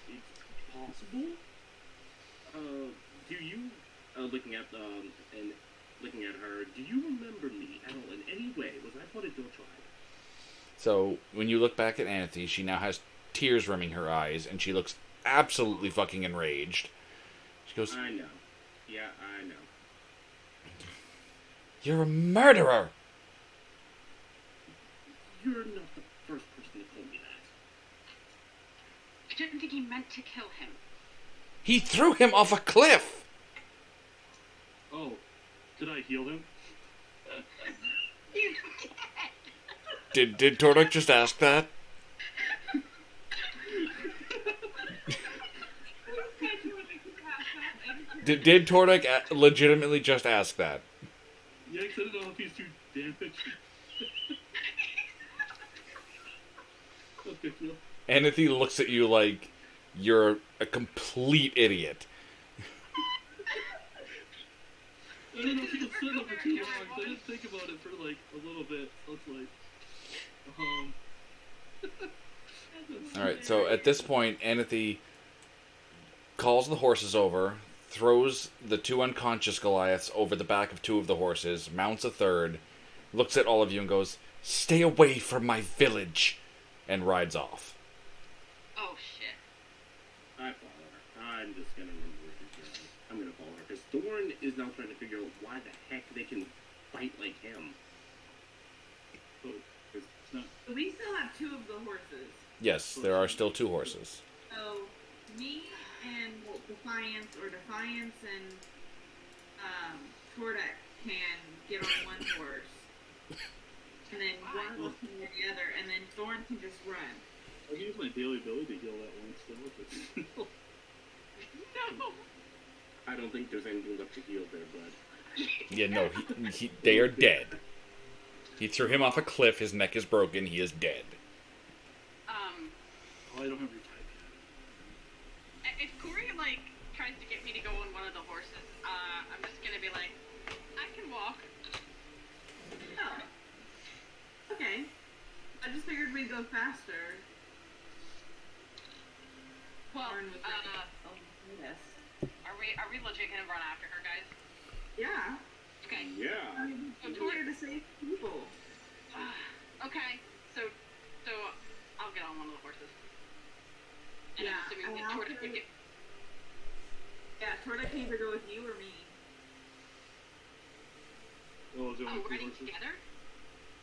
It's possible. Do you, looking at her, do you remember me at all in any way? Was I part of your tribe? So, when you look back at Anathy, she now has tears rimming her eyes, and she looks absolutely fucking enraged. She goes, I know. Yeah, I know. "You're a murderer!" You're not the first person to tell me that. I didn't think he meant to kill him. He threw him off a cliff! Oh, did I heal him? He's dead. Did Tordek just ask that? Did Tordek legitimately just ask that? Yeah, 'cause I don't know if he's too damaged. Okay, Phil. Anathy looks at you like you're a complete idiot. I don't know if he can sit up for too long. I didn't think about it for like a little bit. I was like, Alright, so at this point, Anathy calls the horses over, throws the two unconscious Goliaths over the back of two of the horses, mounts a third, looks at all of you and goes, "Stay away from my village," and rides off. Oh shit. I follow her. I'm just gonna remember where she's going. I'm gonna follow her because Thorn is now trying to figure out why the heck they can fight like him. oh, it's not. We still have two of the horses. Yes, there are still two horses. So, me and Defiance and Tordek can get on one horse. And then one of us can get the other, and then Thorn can just run. I can use my daily ability to heal that one still. But No. I don't think there's anything left to heal there, bud. Yeah, no, they are dead. He threw him off a cliff, his neck is broken, he is dead. oh, I don't have your type yet. If Corey tries to get me to go on one of the horses, I'm just gonna be like, I can walk. Oh. Okay. I just figured we'd go faster. Well, Thorn was yes. are we legit gonna run after her, guys? Yeah. Okay. Yeah. I'm here to save people. Okay. So I'll get on one of the horses. And Yeah, I'm assuming and that I'll Tordek would get. Yeah, Tordek can either go with you or me. Oh, is there only Oh, two riding horses? together?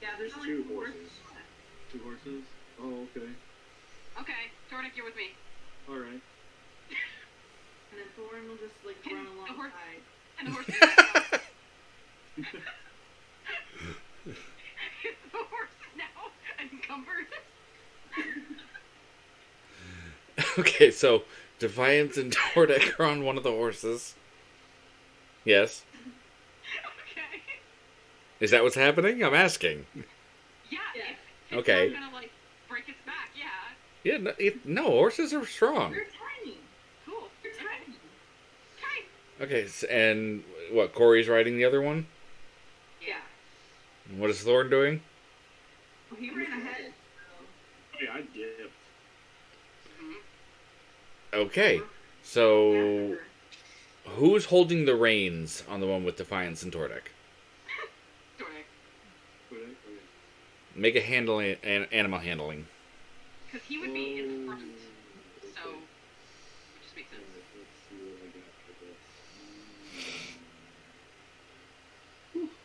Yeah, there's only Two two horses. horses. left. Two horses? Oh, okay. Okay, Tordek, you're with me. Alright. And then Thorn will just run The horse- alongside. And the horse is the horse is now encumbered. Okay, so Defiance and Tordek are on one of the horses. Yes. Okay. Is that what's happening? I'm asking. Yeah. Yeah. If Okay. It's not gonna break its back. Yeah. Yeah, no, horses are strong. You're tiny. Cool. You're tiny. Okay. Okay, and what, Corey's riding the other one? Yeah. And what is Thorn doing? Well, he ran ahead. Hey, I dipped. Okay, so who's holding the reins on the one with Defiance and Tordek? Tordek. Okay. Make a animal handling. Because he would be in front. So, it just makes sense. Alright, let's see what I got for this.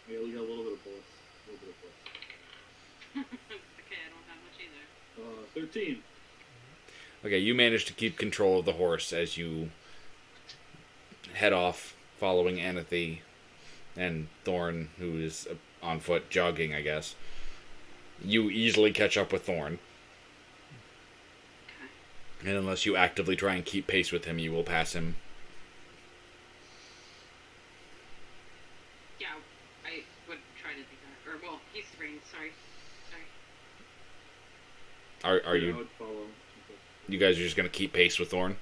Yeah, we got a little bit of both. A little bit of both. Okay, I don't have much either. 13. Okay, you manage to keep control of the horse as you head off, following Anathy and Thorn, who is on foot jogging, I guess. You easily catch up with Thorn. Okay. And unless you actively try and keep pace with him, you will pass him. Yeah, I would try to do that. Or, well, he's reading, sorry. Are I you would follow. you guys are just going to keep pace with Thorn?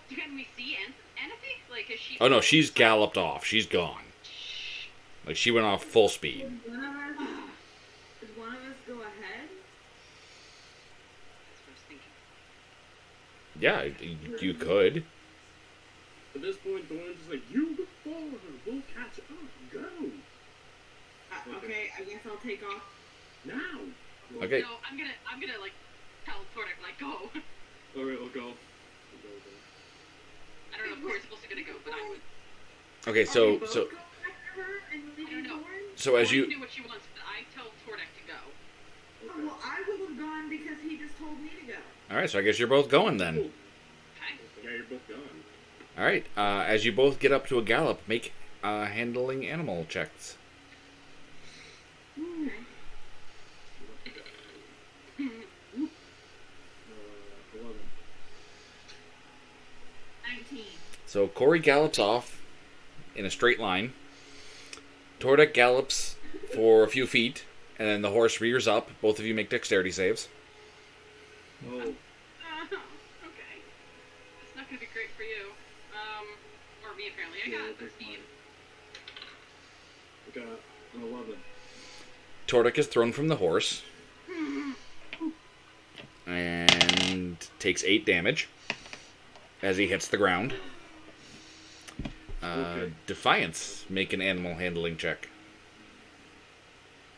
Can we see Anathy? Like, is she... Oh no, she's galloped off. She's gone. Like, she went off full speed. Does one of us go ahead? That's what I was thinking. Yeah, you could. At this point, Thorn's just like, you go forward, we'll catch up, go. Okay, I guess I'll take off. Now. Okay. No, I'm gonna, like, tell Tordak, like, go. Alright, we'll go. I don't know if Corey's supposed to go, but I would. Okay, Are we so both so going after her and I leaving don't know. Thorn? so as Corey you can do what she wants, but I tell Tordak to go. Oh, well, I would have gone because he just told me to go. all right, so I guess you're both going then. Okay. Yeah, you're both gone. All right, as you both get up to a gallop, make handling animal checks. Okay. 11. 19. So Corey gallops off in a straight line. Tordak gallops for a few feet, and then the horse rears up. Both of you make dexterity saves. Oh, Okay. It's not gonna be great for you. Or me apparently. I got that's 13. I got an 11. Tordak is thrown from the horse and takes 8 damage as he hits the ground. Okay. Defiance, make an animal handling check.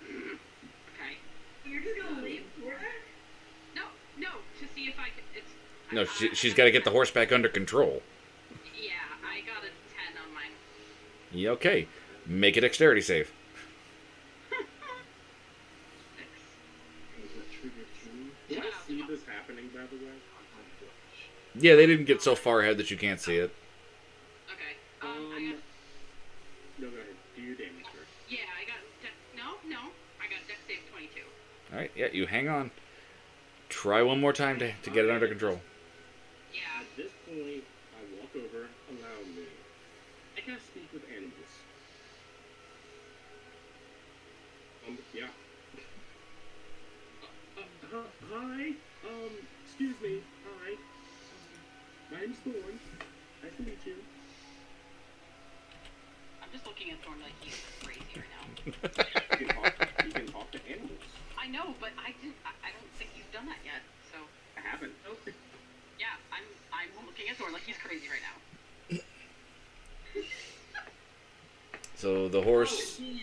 Okay. You're just gonna leave Tordak? No, to see if I can. It's. No, she's got to get the horse back under control. Yeah, I got a 10 on mine. Yeah, okay, make a dexterity save. 6. Is that trigger 2? Did I Wow. see this happening, by the way? Yeah, they didn't get so far ahead that you can't see it. Okay. I got. No, go ahead. Do your damage first. Yeah, I got. No. I got dex save 22. All right, yeah, you hang on. Try one more time to get it under control. Yeah. At this point, I walk over, allow me. I can't speak with animals. Yeah. Hi. Excuse me. Hi. My name's Thorn. Nice to meet you. I'm just looking at Thorn like he's crazy right now. You can talk to animals. I know, but I don't think he's done that yet. So I haven't. yeah, I'm looking at Thorn like he's crazy right now. So the horse. Oh, yeah.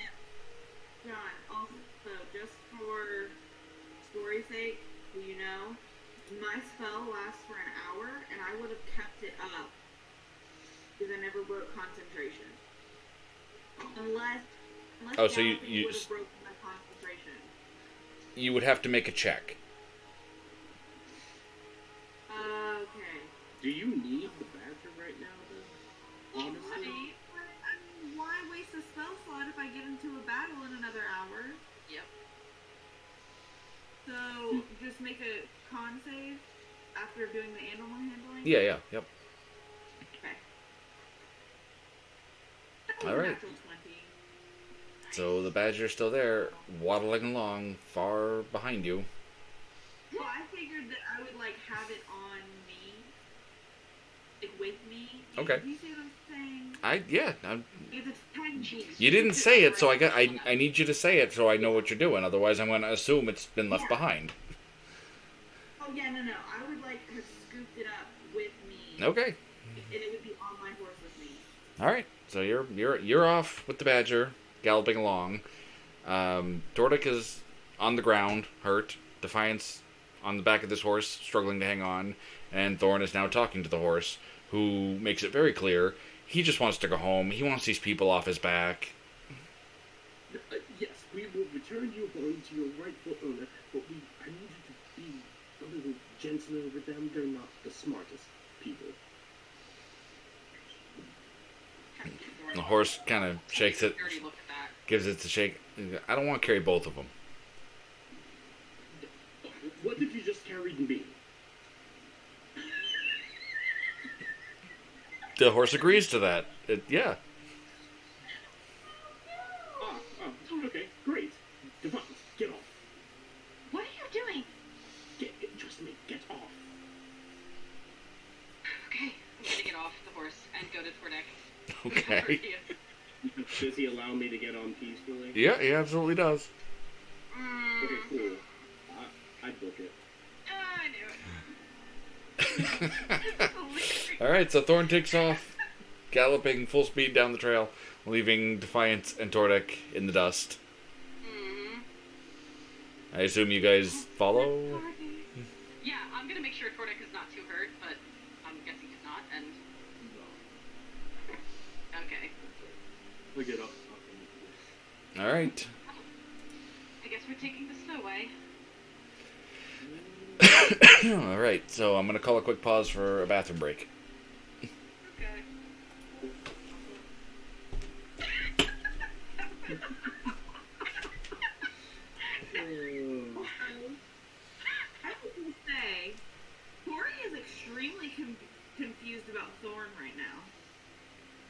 John, also, just for story's sake, so you know, my spell lasts for an hour, and I would have kept it up because I never broke concentration. Unless Oh, so Galloping you would have broken my concentration. You would have to make a check. Okay. Do you need the badger right now, though? Honestly? Why waste a spell slot if I get into a battle in another hour? Yep. So, just make a con save after doing the animal handling? Yeah, yep. Okay. All right. Natural 20. So the badger's still there, waddling along, far behind you. Well, I figured that I would, like, have it on me. Like, with me. Okay. Do you see what I'm saying? I'm, It's a tag. you didn't say it, so I need you to say it so I know what you're doing. Otherwise, I'm going to assume it's been left behind. Oh, yeah, no. I would, like, have scooped it up with me. Okay. And it would be on my horse with me. All right. So you're off with the badger, galloping along. Tordak is on the ground, hurt. Defiance on the back of this horse, struggling to hang on. And Thorn is now talking to the horse, who makes it very clear He just wants to go home. He wants these people off his back. Yes, we will return you home to your rightful owner, but I need you to be a little gentler with them. They're not the smartest people. The horse kind of shakes it, Dirty look at that. gives it a shake. I don't want to carry both of them. What if you just carried me? The horse agrees to that. Yeah. Okay, great. Devon, get off. What are you doing? Trust me, get off. Okay, I'm gonna get off the horse and go to Tordek. Okay. Does he allow me to get on peacefully? Yeah, he absolutely does. Okay, cool. I'd book it. I knew it. Alright, so Thorn takes off, galloping full speed down the trail, leaving Defiance and Tordek in the dust. Mm-hmm. I assume you guys follow? Yeah, I'm gonna make sure Tordek is not too hurt, but I'm guessing he's not, and... Okay. We get up. Alright. I guess we're taking the slow way. Alright, so I'm going to call a quick pause for a bathroom break. Okay. I was gonna say, Corey is extremely confused about Thorn right now.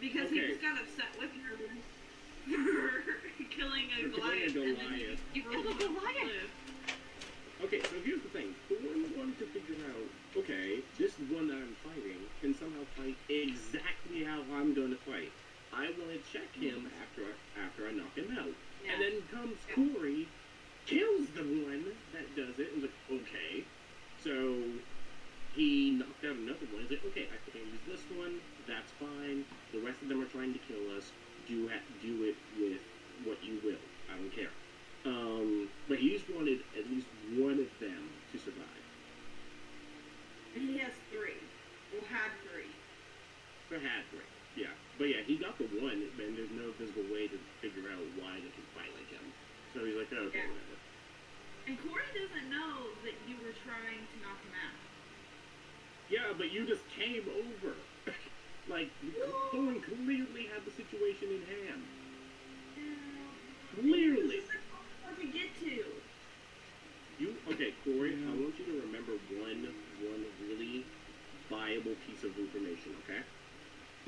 Because he Okay. just got upset with her for killing a Goliath. And then he You killed a Goliath! Okay, so here's the thing. Thorn wanted to figure out, okay, this one that I'm fighting can somehow fight exactly how I'm going to fight. I want to check him after I knock him out. Yeah. And then comes Corey, kills the one that does it, and is like, okay. So he knocked out another one. He's like, okay, I can use this one. That's fine. The rest of them are trying to kill us. Do it with what you will. I don't care. But he just wanted at least one of them to survive. And he has 3. Well, had 3. Or had three. Yeah. But yeah, he got the one, and there's no visible way to figure out why they can fight like him. So he's like, okay, Yeah. whatever. And Corey doesn't know that you were trying to knock him out. Yeah, but you just came over. Like, Thorn clearly had the situation in hand. Clearly. This is hard to get to. Okay, Corey, I want you to remember one really viable piece of information, okay?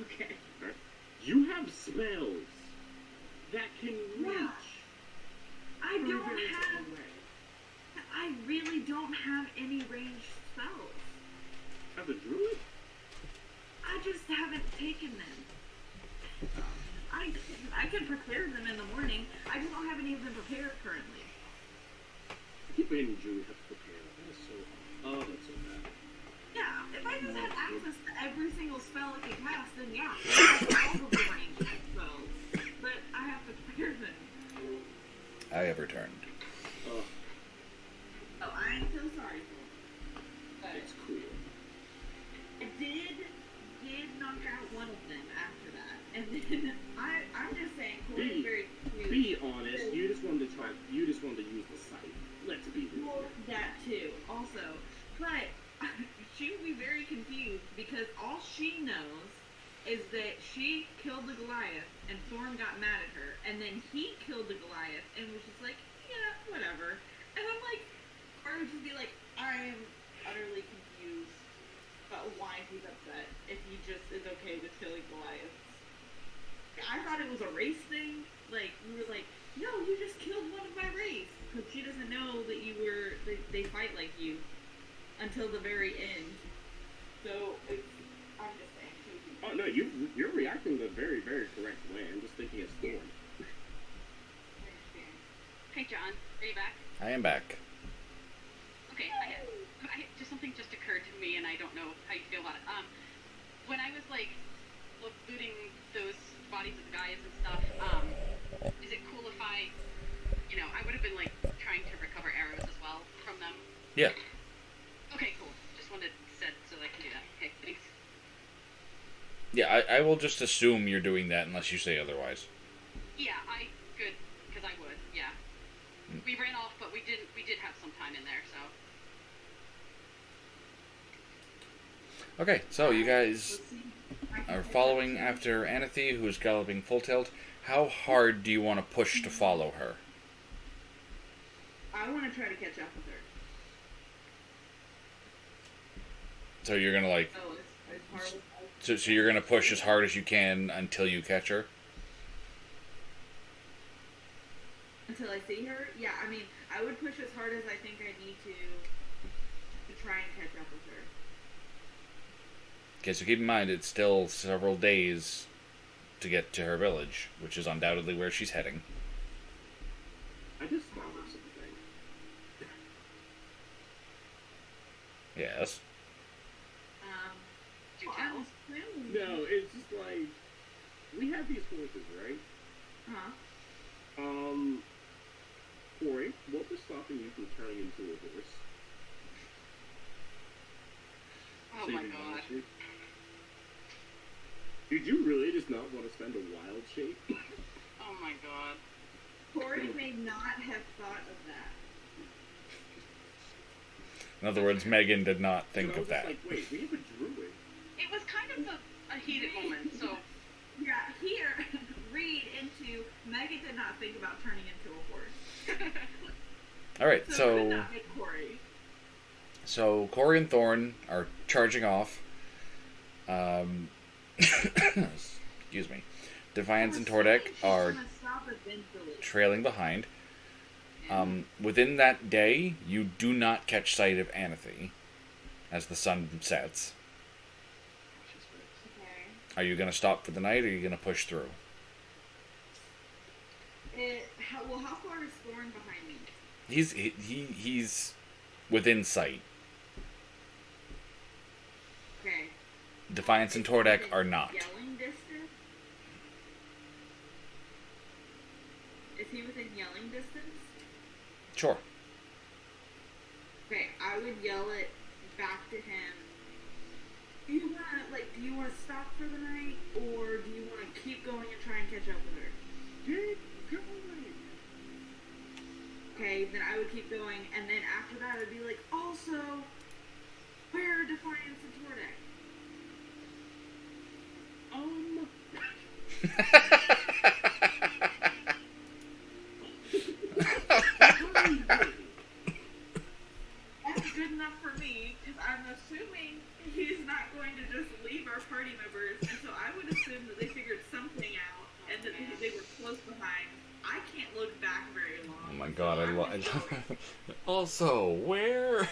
Okay. Alright? You have spells that can reach. Yeah. I very, don't very have. far away. I really don't have any ranged spells. As a druid? I just haven't taken them. I can prepare them in the morning. I just don't have any of them prepared currently. I keep any druid have to prepare. That is so hard. Oh, that's so bad. Yeah, if I just had access to every single spell I can cast, then yeah, I have all of the ranged spells. But I have to prepare them. I have returned. Oh, Oh, I'm so sorry for it. But it's cool. I did knock out one of them after that. And then I'm just saying, Corey's very cute. Be honest, you just wanted to use the site. Let's be real. Well, that too, also. But she would be very confused because all she knows is that she killed the Goliath and Thorn got mad at her, and then he killed the Goliath and was just like, yeah, whatever. And I'm like, or would just be like, I am utterly confused about why he's upset if he just is okay with killing Goliaths. I thought it was a race thing. Like, we were like, no, you just killed one of my race. Because she doesn't know that they fight like you until the very end. So, I'm just saying. Oh no, you're reacting the very, very correct way. I'm just thinking it's Thorn. Hey, John, are you back? I am back. Okay, just something just occurred to me, and I don't know how you feel about it. When I was like looting those bodies of the guys and stuff, is it cool if I would have been like trying to recover arrows as well from them? Yeah. Okay, cool. Just wanted said so that I can do that. Okay, thanks. Yeah, I will just assume you're doing that unless you say otherwise. Yeah, good, because I would, yeah. We ran off, but we did have some time in there, so. Okay, so you guys are following after Anathy, who is galloping full tilt. How hard do you want to push to follow her? I want to try to catch up with her. So you're gonna like, Oh, as hard as so you're gonna push as hard as you can until you catch her. until I see her. Yeah, I mean, I would push as hard as I think I need to try and catch up with her. Okay, so keep in mind it's still several days to get to her village, which is undoubtedly where she's heading. I just thought of something. Yes. Do Well, I tell. was planning. No, it's just like we have these horses, right? Huh? Corey, what was stopping you from turning into a horse? Oh my god. Shape? Did you really just not want to spend a wild shape? Oh my god. Corey may not have thought of that. In other words, Megan did not think And I of was just that. like, wait, we have a druid. It was kind of a heated moment, so. Yeah, here, read into Megan did not think about turning into a horse. All right, So, could so not make Corey. Corey and Thorn are charging off. Excuse me. Defiance and Tordek are trailing behind. Within that day, you do not catch sight of Anathy as the sun sets. Okay. Are you going to stop for the night, or are you going to push through? How far is Thorn behind me? He's within sight. Okay. Defiance and Tordek are not. Yelling distance? Is he within yelling distance? Sure. Okay, I would yell it back to him. Do you wanna stop for the night, or do you wanna keep going and try and catch up with her? Keep going. Okay, then I would keep going, and then after that I'd be like, also, where are Defiance and Tordek? That's good enough for me, because I'm assuming he's not going to just leave our party members, and so I would assume that they figured something out, and that they were close behind. I can't look back very long. Oh my god, so I I'm love. just going. Also, where?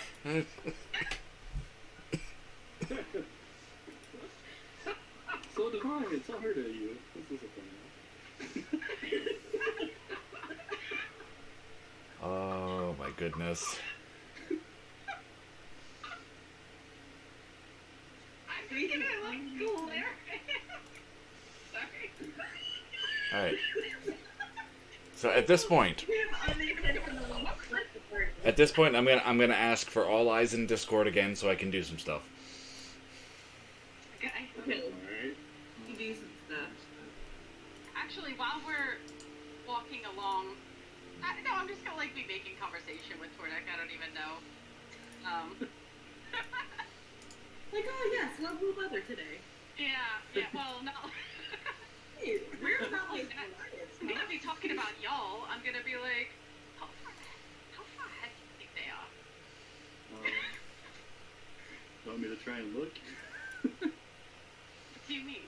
So Divine, tell her to you. This is a fun Oh my goodness. I'm thinking I look cool there. Sorry. Alright. So at this point, We have unintentionally split the party. I'm gonna ask for all eyes in Discord again so I can do some stuff. Okay. Okay, Alright. you do some stuff. Actually, while we're walking along, no, I'm just gonna be making conversation with Tordek. I don't even know. Like, oh yes, lovely weather today. Yeah. Well, no. Hey, we're not like I'm gonna be talking about y'all. I'm gonna be like, how far ahead do you think they are? Want me to try and look? What do you mean?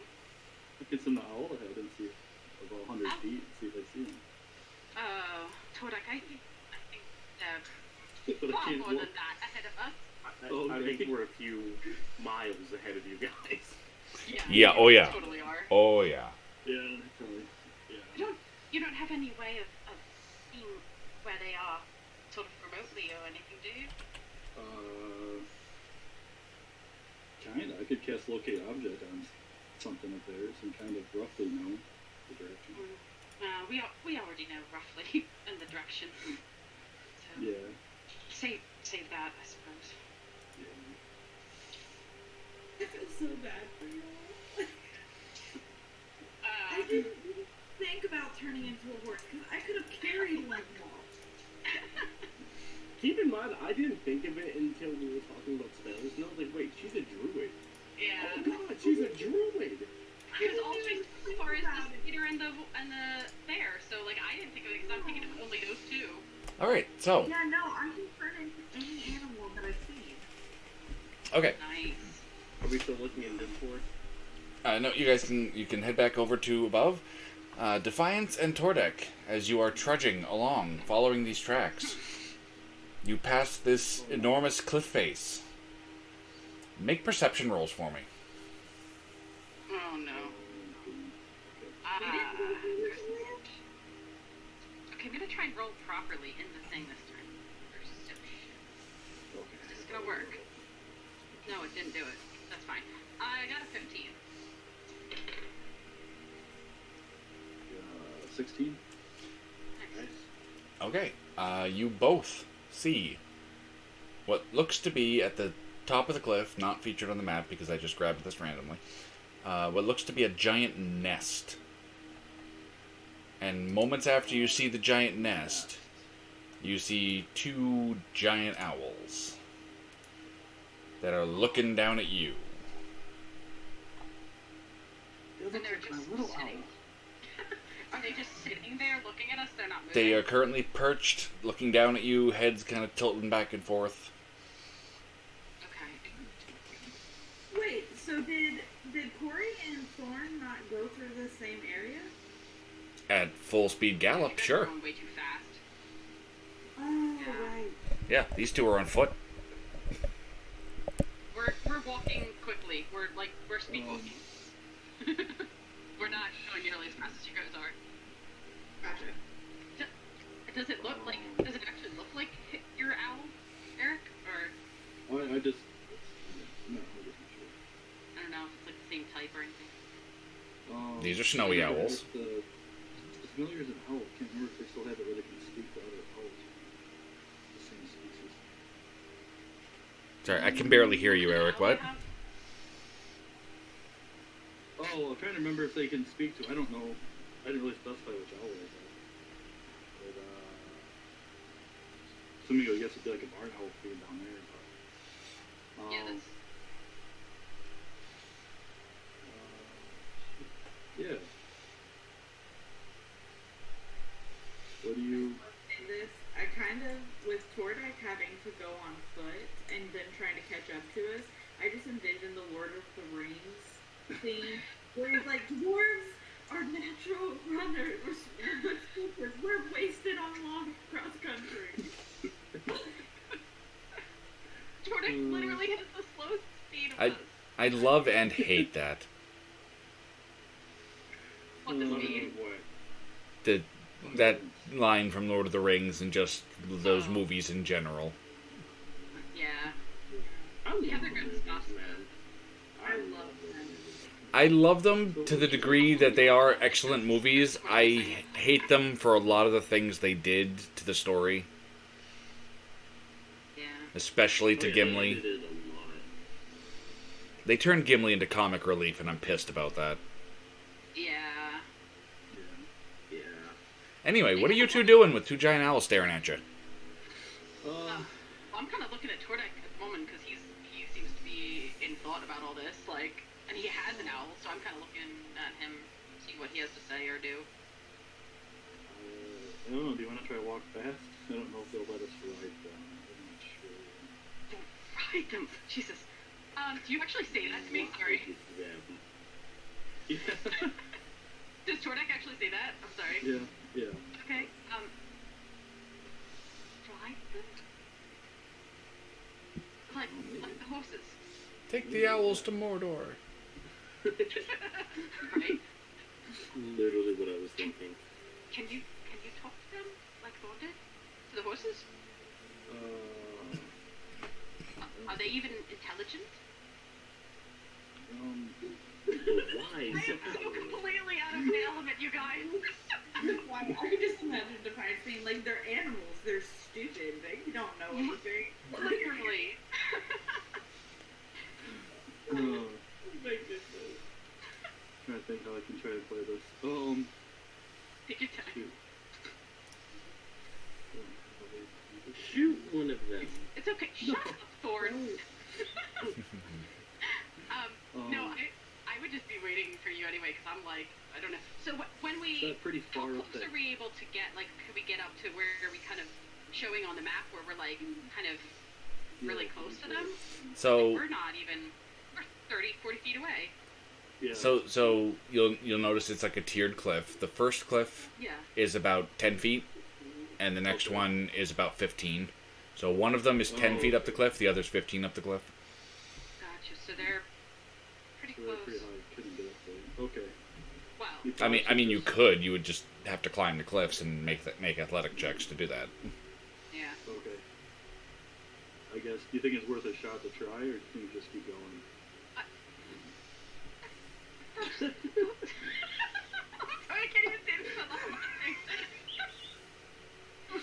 Get some owl ahead and see about 100 feet, see if I see him. Tordek, I think But I far can't more look. than that ahead of us. I think we're a few miles ahead of you guys. Yeah, oh yeah. Totally are. Oh yeah. Yeah, definitely. Yeah. You don't have any way of seeing where they are, sort of remotely or anything, do you? Kinda. I could cast locate object on something up there, and kind of roughly know the direction. We already know roughly in the direction. So Yeah. save that, I suppose. Yeah. I feel so bad for you. didn't even think about turning into a horse because I could have carried one more. Keep in mind, I didn't think of it until we were talking about spells, and I was like, wait, she's a druid. Yeah. Oh god, she's a druid! Because all she so far is the skater and the bear, so like I didn't think of it because I'm thinking of only those two. All right, so Yeah, no, I can turn into any animal that I've seen. okay. Nice. Are we still looking in Discord? No, you guys can head back over to above. Defiance and Tordek, as you are trudging along, following these tracks, you pass this enormous cliff face. Make perception rolls for me. Oh no. Okay, I'm gonna try and roll properly in the thing this time. Perception. Is this gonna work? No, it didn't do it. That's fine. I got a 15. 16. Nice. Okay, you both see what looks to be at the top of the cliff, not featured on the map because I just grabbed this randomly, what looks to be a giant nest. And moments after you see the giant nest, you see two giant owls that are looking down at you. And they're just sitting. Are they just sitting there looking at us? They're not moving? They are currently perched, looking down at you, heads kind of tilting back and forth. Okay. Wait, so did Corey and Thorn not go through the same area? At full speed You gallop, guys are sure. going way too fast. Oh, Yeah. right. Yeah, these two are on foot. We're walking quickly. We're speed walking. We're not going nearly as fast as you guys are. Gotcha. Does it actually look like your owl, Eric? Or I just. No, I'm just not sure. I don't know if it's like the same type or anything. These are snowy owls. The familiar is an owl. I can't remember if they still have it where they can speak to other owls. The same species. Sorry, I can barely hear you, Eric. What? Oh, I'm trying to remember if they can speak to. I don't know. I didn't really specify which owl it was. But, assuming I guess it'd be like a barn owl being down there. But, Yeah, that's... yeah. What do you? This, I kind of, with Tordek having to go on foot and then trying to catch up to us, I just envisioned the Lord of the Rings thing where he's like, dwarves are natural runners, we're wasted on long cross country. Jordan literally hit the slowest speed of us. I love and hate that. What the speed? The that line from Lord of the Rings and just those movies in general. Yeah. I Yeah, they're good stuff. man. I love them. I love them to the degree that they are excellent movies. I hate them for a lot of the things they did to the story, Yeah. especially to Gimli. They did a lot. They turned Gimli into comic relief, and I'm pissed about that. Yeah. Yeah. Anyway, what are you two doing with two giant owls staring at you? Well, I'm kind of looking at Tordek at the moment because he seems to be in thought about all this, like, and he has an owl, so I'm kind of looking at him, see what he has to say or do. I don't know. Do you want to try walk fast? I don't know if they'll let us ride them. I'm not sure. Don't ride them, Jesus. Do you actually say that to me? Sorry. Yeah. Does Tordek actually say that? I'm sorry. Yeah. Okay. Ride them? Like the horses. Take the owls to Mordor. Right? Literally what I was thinking. Can you talk to them like Thor did? To the horses? Are they even intelligent? Why? I am so completely out of my element, you guys. I can just imagine Defiance being like, they're animals, they're stupid, they don't know anything. Literally. Trying to think how I can try to play this. Oh, Yeah. It's okay. Shut up, Thorn. No, I would just be waiting for you anyway, because I'm like, I don't know. So when Is we, that pretty how far up close there? are we able to get, like, could we get up to where we kind of showing on the map where we're, like, kind of really close to them? So We're not even, we're 30, 40 feet away. Yeah. so you'll notice it's like a tiered cliff. The first cliff Yeah. is about 10 feet, and the next one is about 15. So one of them is 10 feet up the cliff, the other's 15 up the cliff. Gotcha. So they're pretty So they're close. pretty high. Couldn't get up there. Okay. Wow. I mean, you could. You would just have to climb the cliffs and make athletic checks to do that. Yeah. Okay. I guess. Do you think it's worth a shot to try, or do you think you just keep going? I'm sorry, I can't even say this out loud. Oh,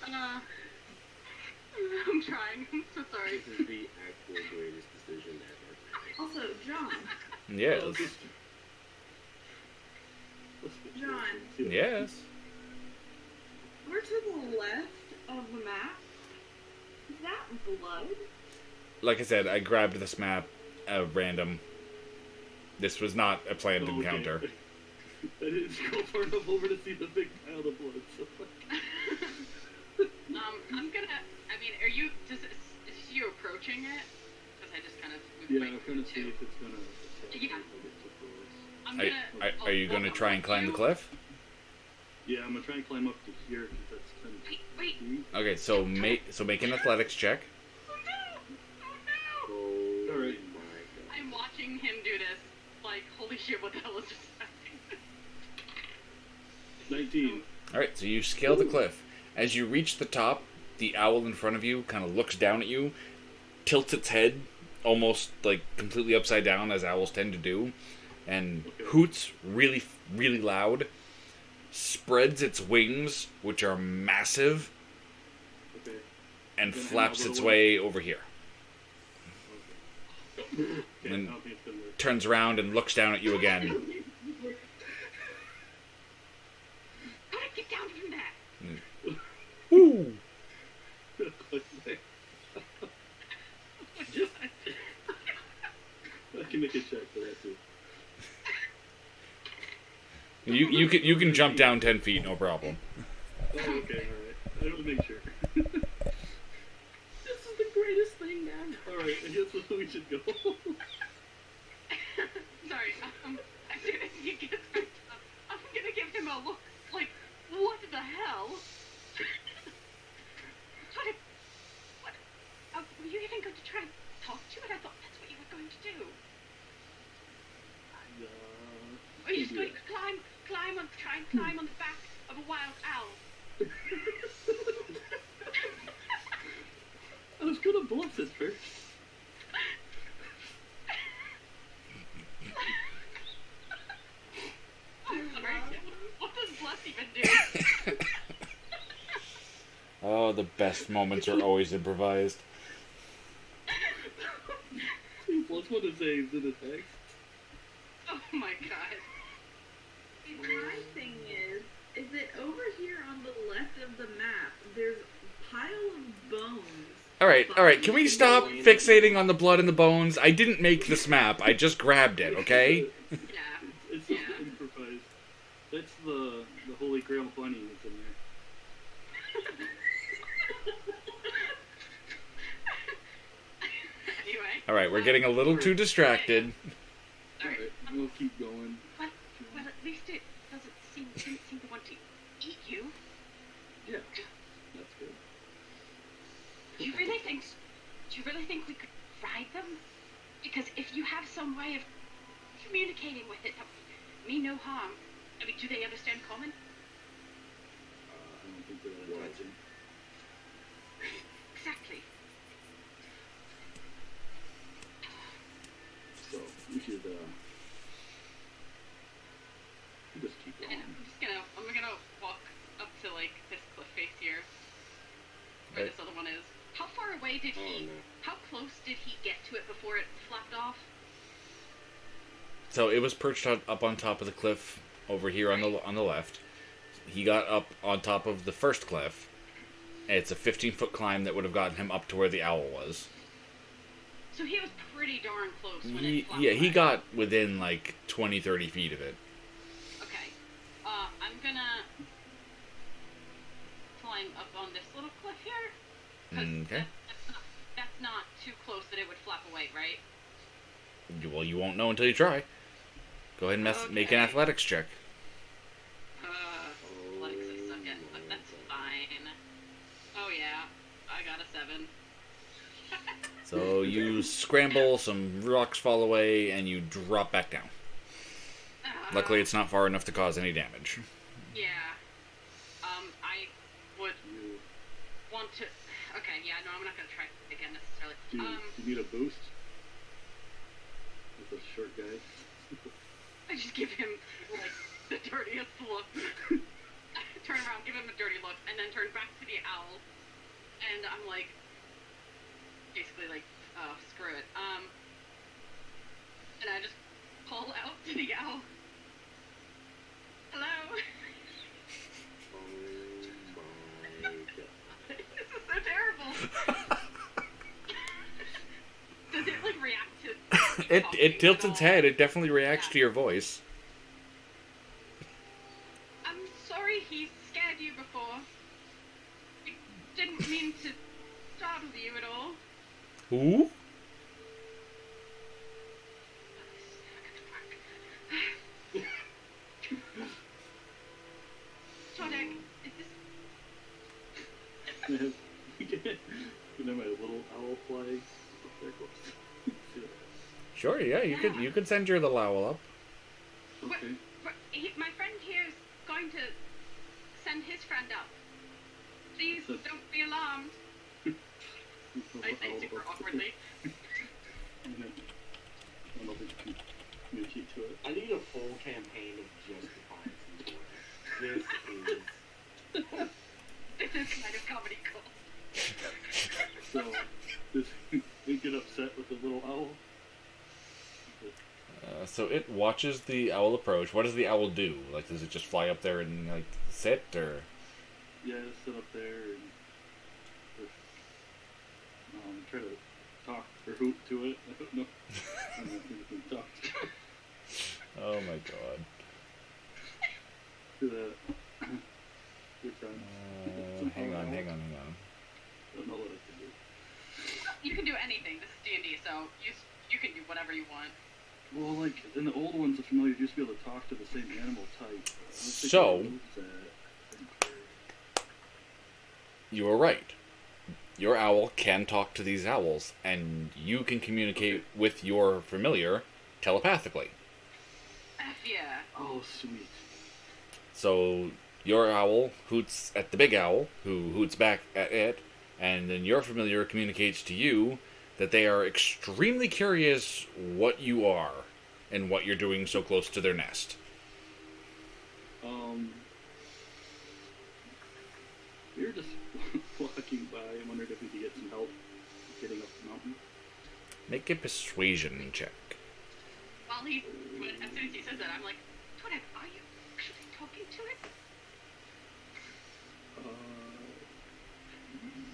God. I'm trying. I'm so sorry. This is the actual greatest decision ever. Also, John. Yes. John. Yes. We're to the left of the map. Is that blood? Like I said, I grabbed this map at random. This was not a planned encounter. I didn't go far enough over to see the big pile of blood. So. I'm gonna. I mean, are you? Is you approaching it? Because I just kind of. Yeah, I'm trying to see if it's gonna. Yeah. I'm Are, gonna. are you going to try and climb the cliff? Yeah, I'm gonna try and climb up to here because that's 10 Wait. feet. Okay, so make an athletics check. Oh no! Oh no! All right. My God. I'm watching him do this. Like, holy shit! What the hell is this happening? 19. All right, so you scale the cliff. As you reach the top, the owl in front of you kind of looks down at you, tilts its head almost like completely upside down, as owls tend to do, and hoots really, really loud, spreads its wings, which are massive, Okay. and Then flaps head its over way over here. Okay, I And don't think it's gonna work. turns around and looks down at you again. How do I get down from that? Woo! I can make a check for that too. You can jump down 10 feet, no problem. Oh, okay, alright. I want to make sure. This is the greatest thing ever. Alright, I guess we should go. Sorry, as soon as he gets back up, I'm gonna give him a look like, what the hell? What? Were you even going to try and talk to it? I thought that's what you were going to do. Or are you just going to try and climb on the back of a wild owl? I was gonna bluff it first. I'm sorry. What does bless even do? Oh, the best moments are always improvised. Plus one is saves in the text. Oh my god. My thing is that over here on the left of the map, there's a pile of bones. All right. Can we stop fixating on the blood and the bones? I didn't make this map. I just grabbed it, okay? Yeah. It's Yeah. improvised. That's the Holy Grail bunny that's in there. Anyway. All right, we're getting a little too distracted. Alright. Alright, we'll keep going. Well, at least it didn't seem to want to eat you. Yeah, that's good. Do you really think we could ride them? Because if you have some way of communicating with it, that would mean no harm. I mean, do they understand common? I don't think they're that intelligent. Exactly. So, we should, just keep And going. I'm gonna walk up to like this cliff face here, where this other one is. How far away did he? no. How close did he get to it before it flapped off? So it was perched up on top of the cliff over here on the left. He got up on top of the first cliff, It's a 15-foot climb that would have gotten him up to where the owl was. So he was pretty darn close when it flew Yeah, he away. got within like 20, 30 feet of it. Okay. I'm gonna climb up on this little cliff here. 'Cause Okay. that's not too close that it would flap away, right? Well, you won't know until you try. Go ahead and make an Okay. athletics check. Athletics I suck at, but that's fine. Oh yeah, I got a 7. So you scramble, some rocks fall away, and you drop back down. Luckily, it's not far enough to cause any damage. Yeah. I would You, want to. Okay, yeah, no, I'm not gonna try again necessarily. do you need a boost? With a short guy. I just give him like the dirtiest look. Turn around, give him a dirty look, and then turn back to the owl. And I'm like, basically like, oh, screw it. And I just call out to the owl. Hello. Oh my god. This is so terrible. Does it like react to? me talking It tilts at its all? head. It definitely reacts Yeah. to your voice. I'm sorry he scared you before. I didn't mean to startle you at all. Who? Todek, is this... Can I have my little owl flag up there close? Sure, yeah, you could send your little owl up. Okay. My friend here is going to send his friend up. Please don't be alarmed. I say super awkwardly. I don't know if we can communicate to it. I need a full campaign of just defiance. This is. This is kind of comedy gold. So, does we get upset with the little owl? So it watches the owl approach. What does the owl do? Like, does it just fly up there and like sit, or? Yeah, sit up there and try to talk or hoot to it. I don't know. I don't know if we can talk Oh my god. to the your friend. Hang on. I don't know what I can do. You can do anything. This is D&D, so you can do whatever you want. Well, like in the old ones, the familiar used to be able to talk to the same animal type. I don't think So- they moved that. You are right. Your owl can talk to these owls, and you can communicate with your familiar telepathically. F yeah. Oh, sweet. So your owl hoots at the big owl, who hoots back at it, and then your familiar communicates to you that they are extremely curious what you are and what you're doing so close to their nest. We were just walking by and wondered if we could get some help getting up the mountain. Make a persuasion check. While as soon as he says that, I'm like, Todek, are you actually talking to it?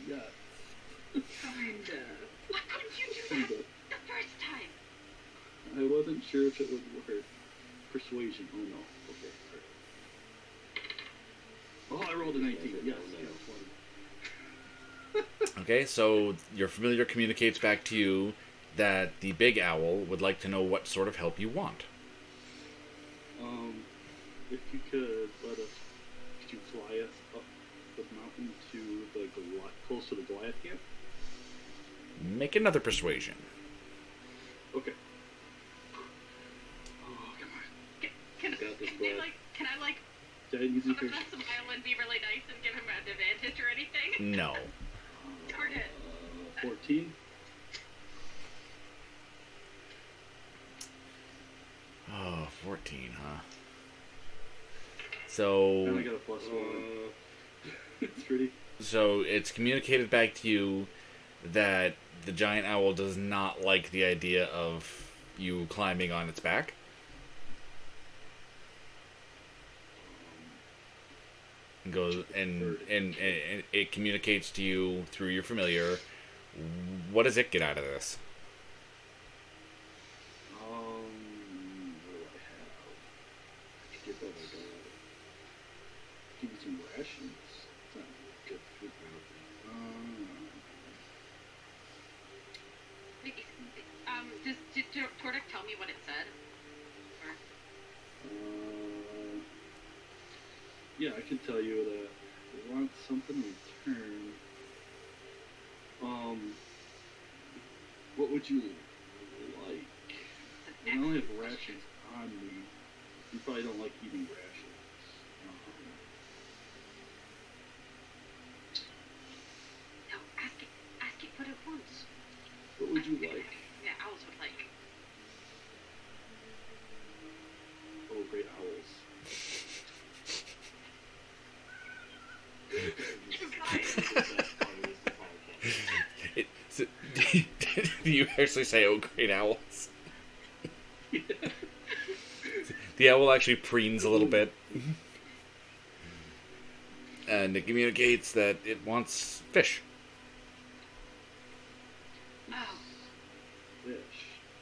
Yeah. Kinda. Why couldn't you do that the first time? I wasn't sure if it would work. Persuasion. Oh no. Okay. All right. Oh, I rolled a 19. Yes. Okay, so your familiar communicates back to you that the big owl would like to know what sort of help you want. If you could could you fly us up the mountain to the close to the Goliath camp? Make another persuasion. Okay. Oh, come on. Can Got this, they bud. can I like Dead easy put fish. a smile and be really nice and give him an advantage or anything? No. Darn it. 14. Oh, 14, huh? And I So, got a plus 1. It's pretty. so it's communicated back to you that the giant owl does not like the idea of you climbing on its back. and goes and it communicates to you through your familiar. What does it get out of this? What do I have? I could get that like give you some rations. It's not good food Did Tordak tell me what it said? Or... Yeah, I can tell you that I want something in return. What would you like? I don't have rations on me. You probably don't like eating rations. No, ask it what it wants. What would you like? Yeah, owls would like. Oh, great owls. Do you actually say, "Oh, great owls"? The owl actually preens a little bit, and it communicates that it wants fish Oh, Fish.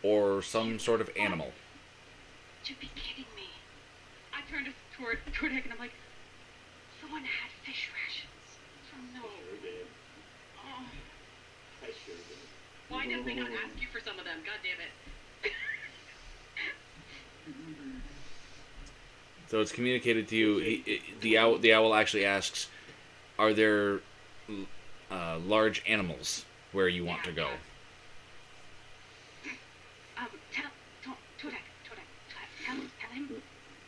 or some sort of animal. you'd be kidding me. I turned toward Tordak and I'm like, someone had fish rations. Oh no. Sure did. Oh, I sure did. why did we not ask you for some of them? God damn it. So it's communicated to you. The owl actually asks, "Are there large animals where you want to go?" Tordak, tell him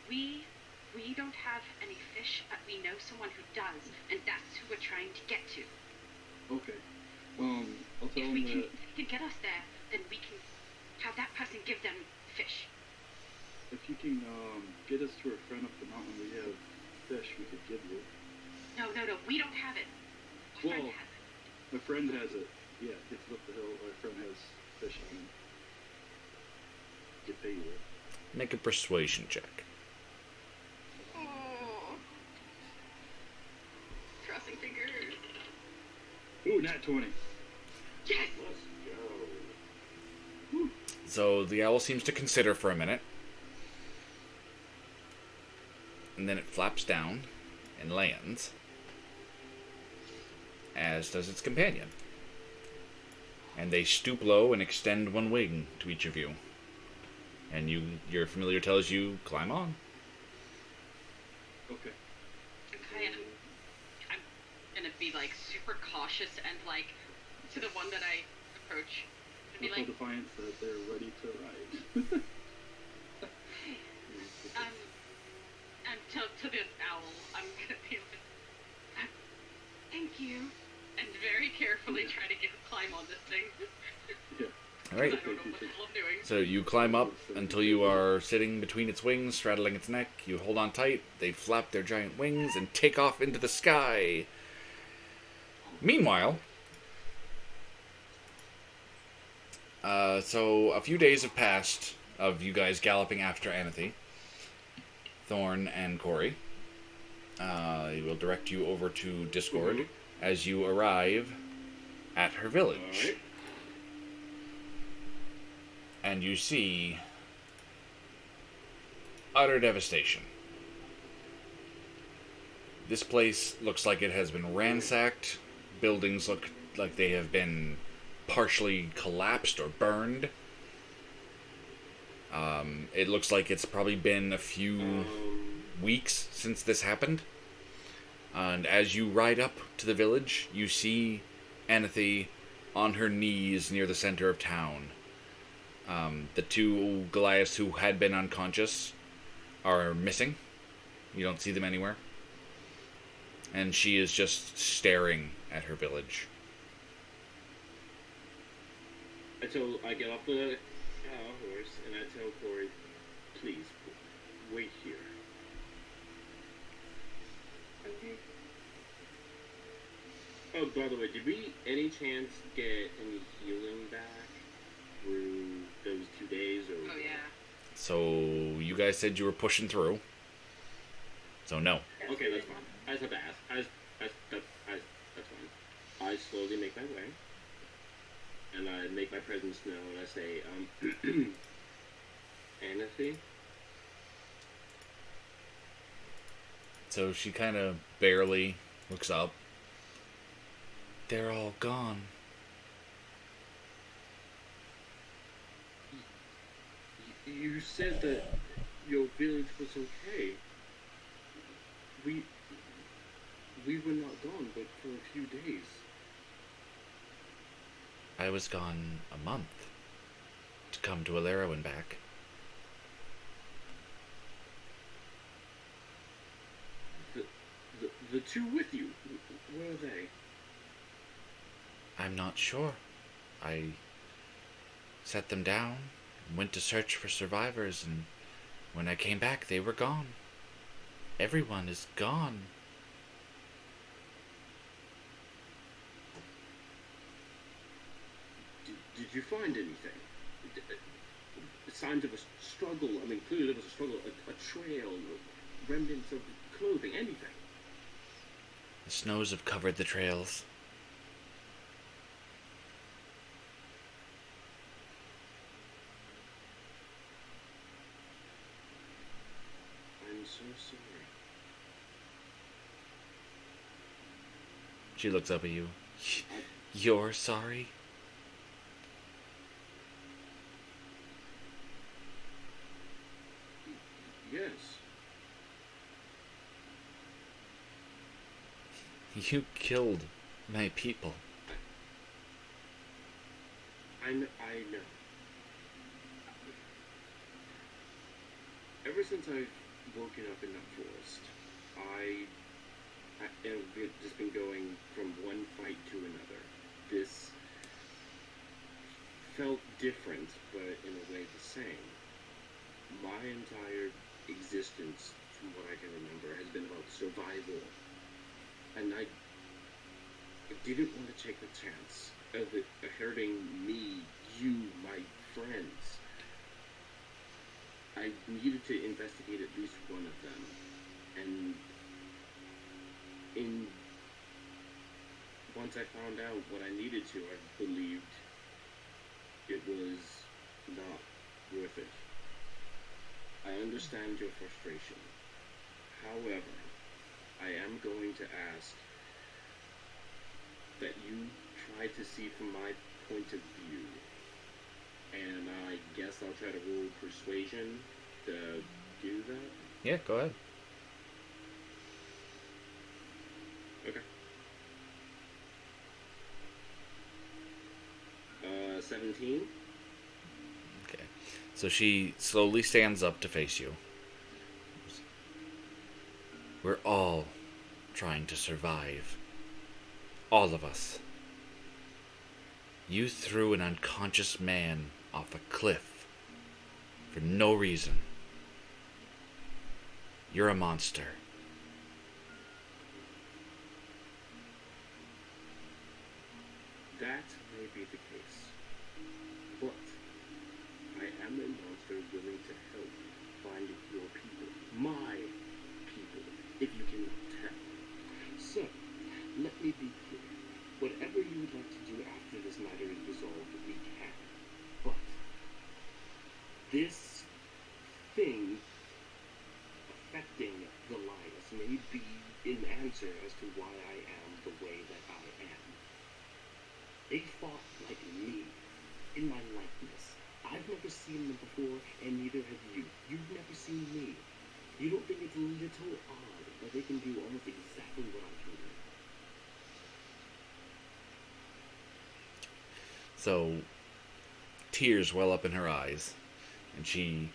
we don't have any fish, but we know someone who does, and that's who we're trying to get to. Okay. I'll tell If him we can, that if you can get us there, then we can have that person give them fish. if you can get us to a friend up the mountain, we have fish we could give you. No, we don't have it. Our friend Well, has it. my friend has it. Yeah, it's up the hill. My friend has fish on him. Get paid with it. Make a persuasion check. Oh. Crossing fingers. Ooh, nat 20. Yes! Let's go. So the owl seems to consider for a minute, and then it flaps down and lands, as does its companion. And they stoop low and extend one wing to each of you. And your familiar tells you, climb on. Okay. I'm gonna be like super cautious and like to the one that I approach and be With like, defiance that they're ready to ride. and to the owl, I'm gonna be like, thank you, and very carefully try to climb on this thing. Yeah. All right. I don't know what the hell I'm doing. So you climb up until you are sitting between its wings, straddling its neck. You hold on tight. They flap their giant wings and take off into the sky. Meanwhile, so a few days have passed of you guys galloping after Anathy, Thorn, and Corey. He will direct you over to Discord as you arrive at her village. Alright. And you see utter devastation. This place looks like it has been ransacked. Buildings look like they have been partially collapsed or burned. It looks like it's probably been a few weeks since this happened. And as you ride up to the village, you see Anathy on her knees near the center of town. The two Goliaths who had been unconscious are missing. You don't see them anywhere. And she is just staring at her village. I get off the horse and I tell Corey, please, wait here. Okay. Oh, by the way, did we any chance get any healing back through those 2 days? Or Oh yeah. So you guys said you were pushing through. So no. Okay, that's fine. I just have to ask. slowly make my way, and I make my presence known. I say, Anathy? So she kind of barely looks up. They're all gone. You said that your village was okay. We were not gone, but for a few days. I was gone a month to come to Ilthoria and back. The two with you, where are they? I'm not sure. I set them down, went to search for survivors, and when I came back, they were gone. Everyone is gone. Did you find anything? Signs of a struggle? I mean, clearly there was a struggle, a trail, remnants of clothing, anything. The snows have covered the trails. I'm so sorry. She looks up at you. You're sorry? Yes. You killed my people. I know. Ever since I've woken up in that forest, I have just been going from one fight to another. This felt different, but in a way the same. My entire existence, from what I can remember, has been about survival. And I didn't want to take the chance of it hurting me, you, my friends. I needed to investigate at least one of them. And once I found out what I needed to, I believed it was not worth it. I understand your frustration. However, I am going to ask that you try to see from my point of view. And I guess I'll try to roll persuasion to do that. Yeah, go ahead. Okay. 17. Okay. So she slowly stands up to face you. We're all trying to survive. All of us. You threw an unconscious man off a cliff for no reason. You're a monster. That may be the case. But I am a monster willing to help find your people. My people, if you cannot tell. So, let me be clear. Whatever you would like to do after this matter is resolved, we can. But this thing affecting the Goliath may be an answer as to why I am the way that I am. They fought like me, in my likeness. I've never seen them before, and neither have you. You've never seen me. You don't think it's a little odd that they can do almost exactly what I can do? So, tears well up in her eyes, and she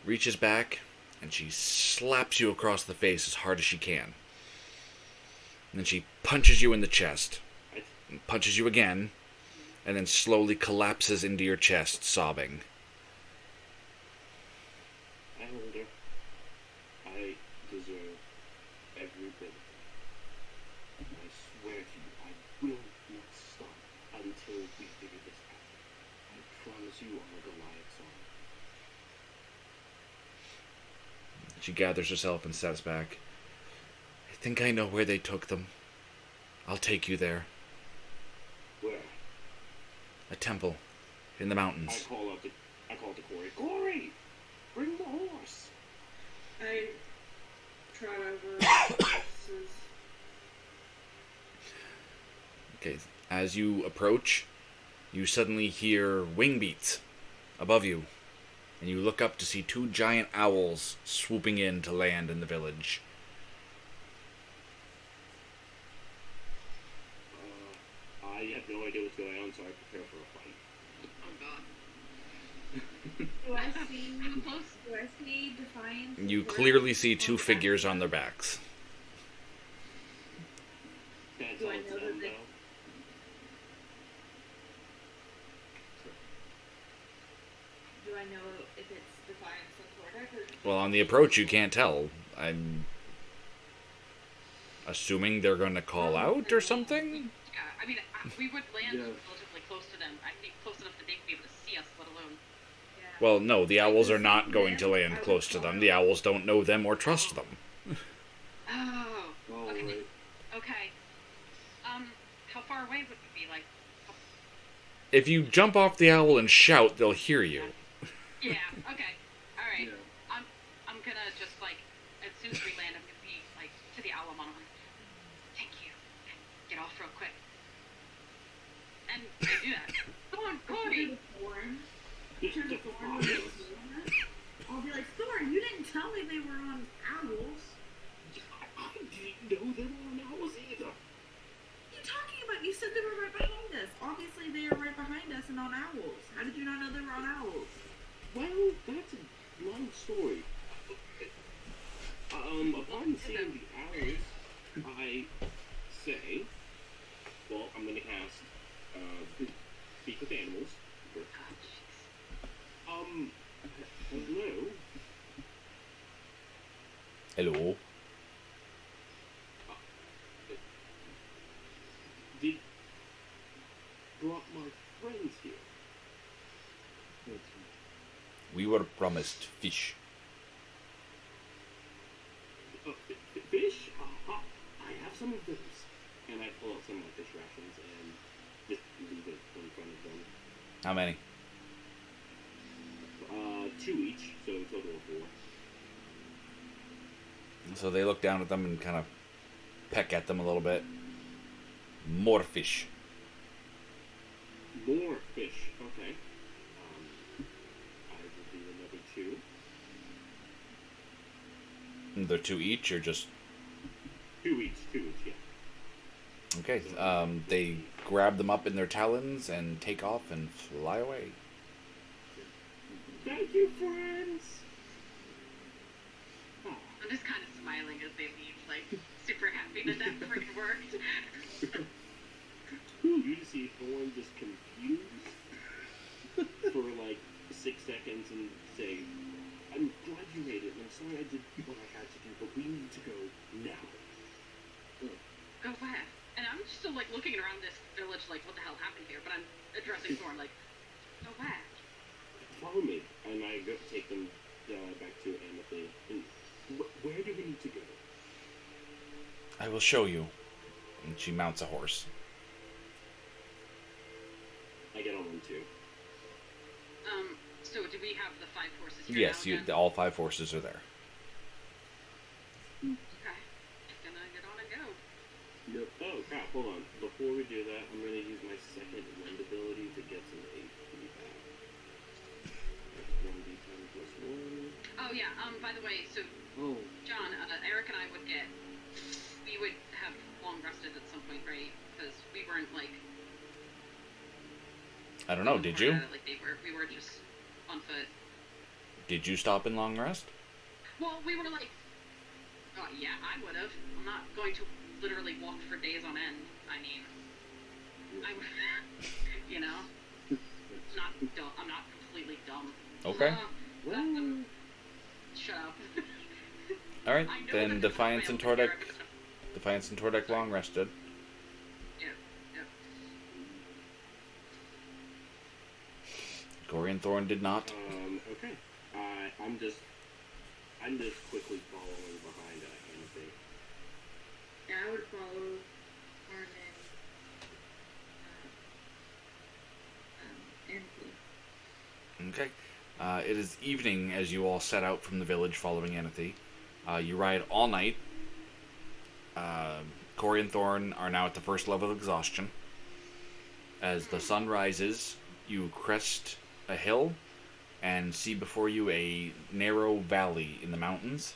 reaches back and she slaps you across the face as hard as she can. And then she punches you in the chest, and punches you again, and then slowly collapses into your chest, sobbing. I hold her. I deserve every bit. And I swear to you, I will not stop until we figure this out. I promise you on a Goliath's arm. She gathers herself and steps back. I think I know where they took them. I'll take you there. A temple in the I mountains. call out to Corey. Corey, bring the horse. I trot over horses. Okay, as you approach, you suddenly hear wing beats above you, and you look up to see two giant owls swooping in to land in the village. I have no idea what's going on, so I prepare for a fight. Oh god. Do I see? Close. Do I see Defiance? You clearly see two figures on their backs. Can I Do tell I it's know them, that they- though? Do I know if it's Defiance and Tordak or? Well, on the approach, you can't tell. I'm assuming they're going to call out or something? Yeah, I mean, we would land Yeah. relatively close to them. I think close enough that they would be able to see us, let alone. Yeah. Well, no, the owls are not going to land close to them. The owls don't know them or trust them. Oh. Oh, Okay. right. Okay. How far away would we be? Like. If you jump off the owl and shout, they'll hear you. Yeah. Okay. All right. Yeah. I'm gonna just like as soon as we land, I'm gonna be like to the owl. I'm like, thank you. And get off real quick. And I do that. Come on, Corey. Thorn. Turn to Thorn. I'll be like, Thorn, you didn't tell me they were on owls. I didn't know there were owls either. What are you talking about? You said they were right behind us. Obviously, they are right behind us and on owls. How did you not know they were on owls? Well, that's a long story. Upon seeing the owls, I say, well, I'm gonna cast, Speak with Animals. Hello? Hello? Did brought my friends here. That's right. We were promised fish. Fish? I have some of those. And I pull out some of my fish rations and just leave it in front of them. How many? 2 each, so a total of 4. So they look down at them and kind of peck at them a little bit. More fish. More fish, okay. I will do another 2. They're two each, or just... 2 each, yeah. Okay, they grab them up in their talons and take off and fly away. Thank you, friends! Oh, I'm just kind of smiling as they leave, like super happy that freaking worked. you see Thorn just confused for like 6 seconds and say, I'm glad you made it, and I'm sorry I did what I had to do, but we need to go now. Go where? And I'm still like looking around this village, like what the hell happened here? But I'm addressing Thorn, like, go where? Follow me, and I go take them back to Amethyst. And where do we need to go? I will show you. And she mounts a horse. I get on one too. So do we have the 5 horses here Yes, now again? all 5 horses are there. Okay. Gonna get on and go. Yep. Oh crap, hold on. Before we do that, I'm gonna use my second wind ability to get some HP back. 1d10 plus 1. Oh yeah, by the way, so Oh, John, Eric and I we would have long rested at some point, right? Because we weren't like... I don't know, did you? Like they were. We were just on foot. Did you stop in long rest? Well, we were like... Oh yeah, I would have. I'm not going to literally walk for days on end. I mean... I would... you know? I'm not completely dumb. Okay. Shut up. Alright, I know then that Defiance and the whale Tordek... is here. Defiance and Tordek long rested. Yeah. Gory and Thorn did not. Okay. I'm just quickly following behind Amethyst. Yeah, I would follow Armin, Okay. It is evening as you all set out from the village following Anathy. You ride all night. Corey and Thorn are now at the first level of exhaustion. As the sun rises, you crest a hill and see before you a narrow valley in the mountains.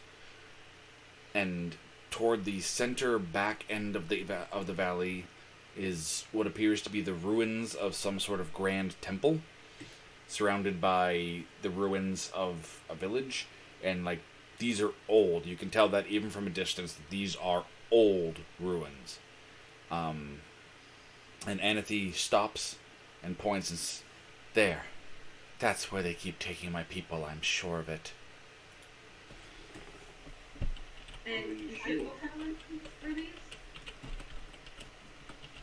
And toward the center back end of the valley is what appears to be the ruins of some sort of grand temple, surrounded by the ruins of a village. And like, these are old. You can tell that even from a distance that these are old ruins. And Anathy stops and points and there. That's where they keep taking my people, I'm sure of it. And what kind of ruins are these?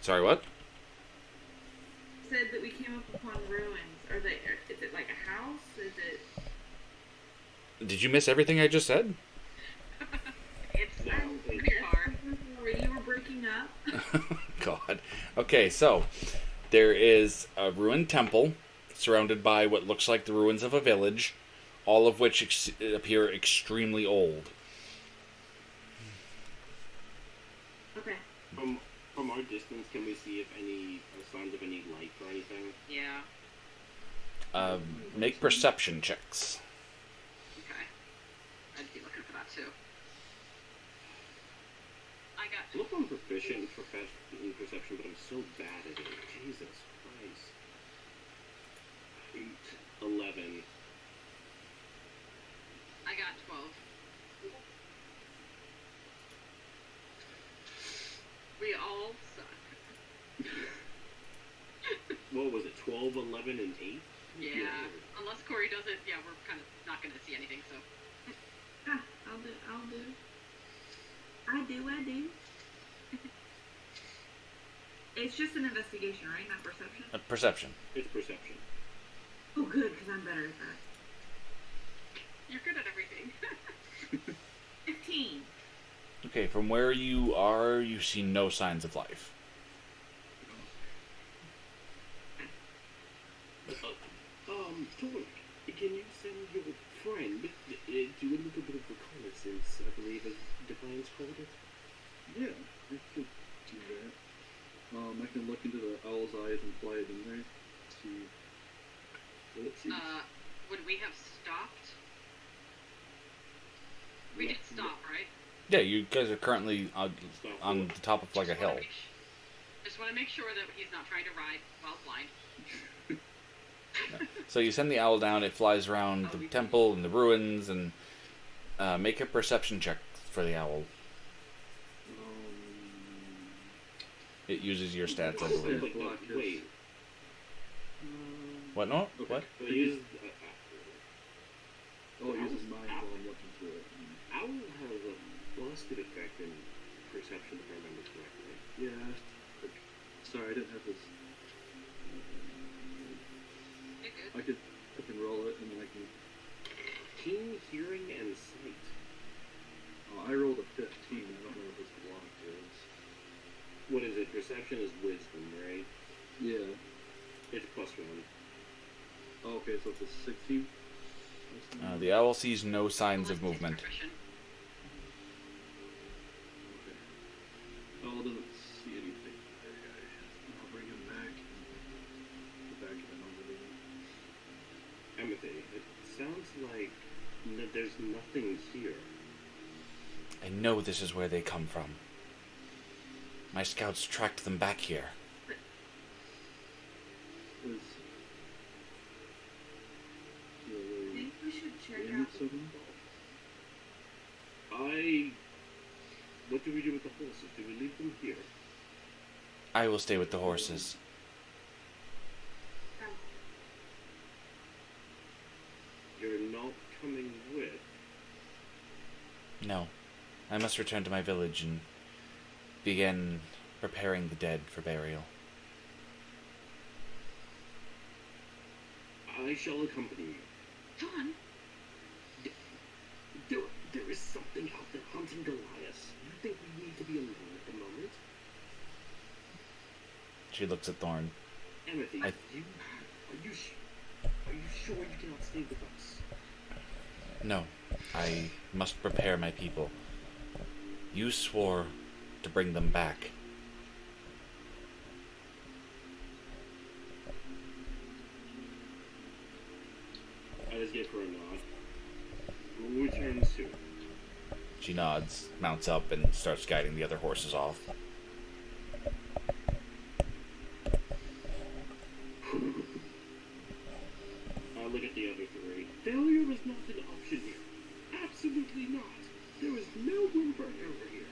Sorry, what? Said that we came up upon ruins. Is it like a house? Is it... Did you miss everything I just said? It's pretty far. You were breaking up. God. Okay, so there is a ruined temple surrounded by what looks like the ruins of a village, all of which appear extremely old. Okay. From our distance, can we see if any signs of any life or anything? Yeah. Make perception checks. Okay. I'd be looking for that too. I got. Look, I'm proficient in perception, but I'm so bad at it. Jesus Christ. 8, 11. I got 12. We all suck. What was it? 12, 11, and 8? Yeah. Unless Corey does it, yeah, we're kind of not going to see anything, so. I'll do. I do. It's just an investigation, right? Not perception? Perception. It's perception. Oh, good, because I'm better at that. You're good at everything. 15. Okay, from where you are, you see no signs of life. Thorn, can you send your friend to do a little bit of reconnaissance, I believe, as Defiance called it? Yeah, I could do that. I can look into the owl's eyes and fly it in there. See. Let's see. Would we have stopped? We did stop, right? Yeah, you guys are currently on the top of like a hill. Just want to make sure that he's not trying to ride while blind. So you send the owl down, it flies around the temple and the ruins, and make a perception check for the owl. It uses your stats, I believe. Wait. What? No? Okay. What? It uses, It uses mine while I'm looking through it. Owl has a busted effect in perception, if I remember correctly. Yeah. Sorry, I didn't have this. You're good. I can roll it and then I can. Keen hearing and sight. I rolled a 15. I don't know what this block is. What is it? Perception is wisdom, right? Yeah. It's +1. Oh, okay, so it's a 16. The owl sees no signs of Unless he's movement. proficient. Okay. Owl doesn't see anything. I'll bring him back. Get back to the number. Timothy, it sounds like there's nothing here. I know this is where they come from. My scouts tracked them back here. I think we should check Yeah, out. What do we do with the horses? Do we leave them here? I will stay with the horses. You're not coming with. No. I must return to my village and begin preparing the dead for burial. I shall accompany you. John, There is something out there hunting Goliath. You think we need to be alone at the moment? She looks at Thorn. Timothy, I- are you Are you sure you cannot stay with us? No, I must prepare my people. You swore to bring them back. I just give her a nod. We'll return soon. She nods, mounts up, and starts guiding the other horses off. I look at the other three. Failure is not an option here. Absolutely not. There is no room for error here.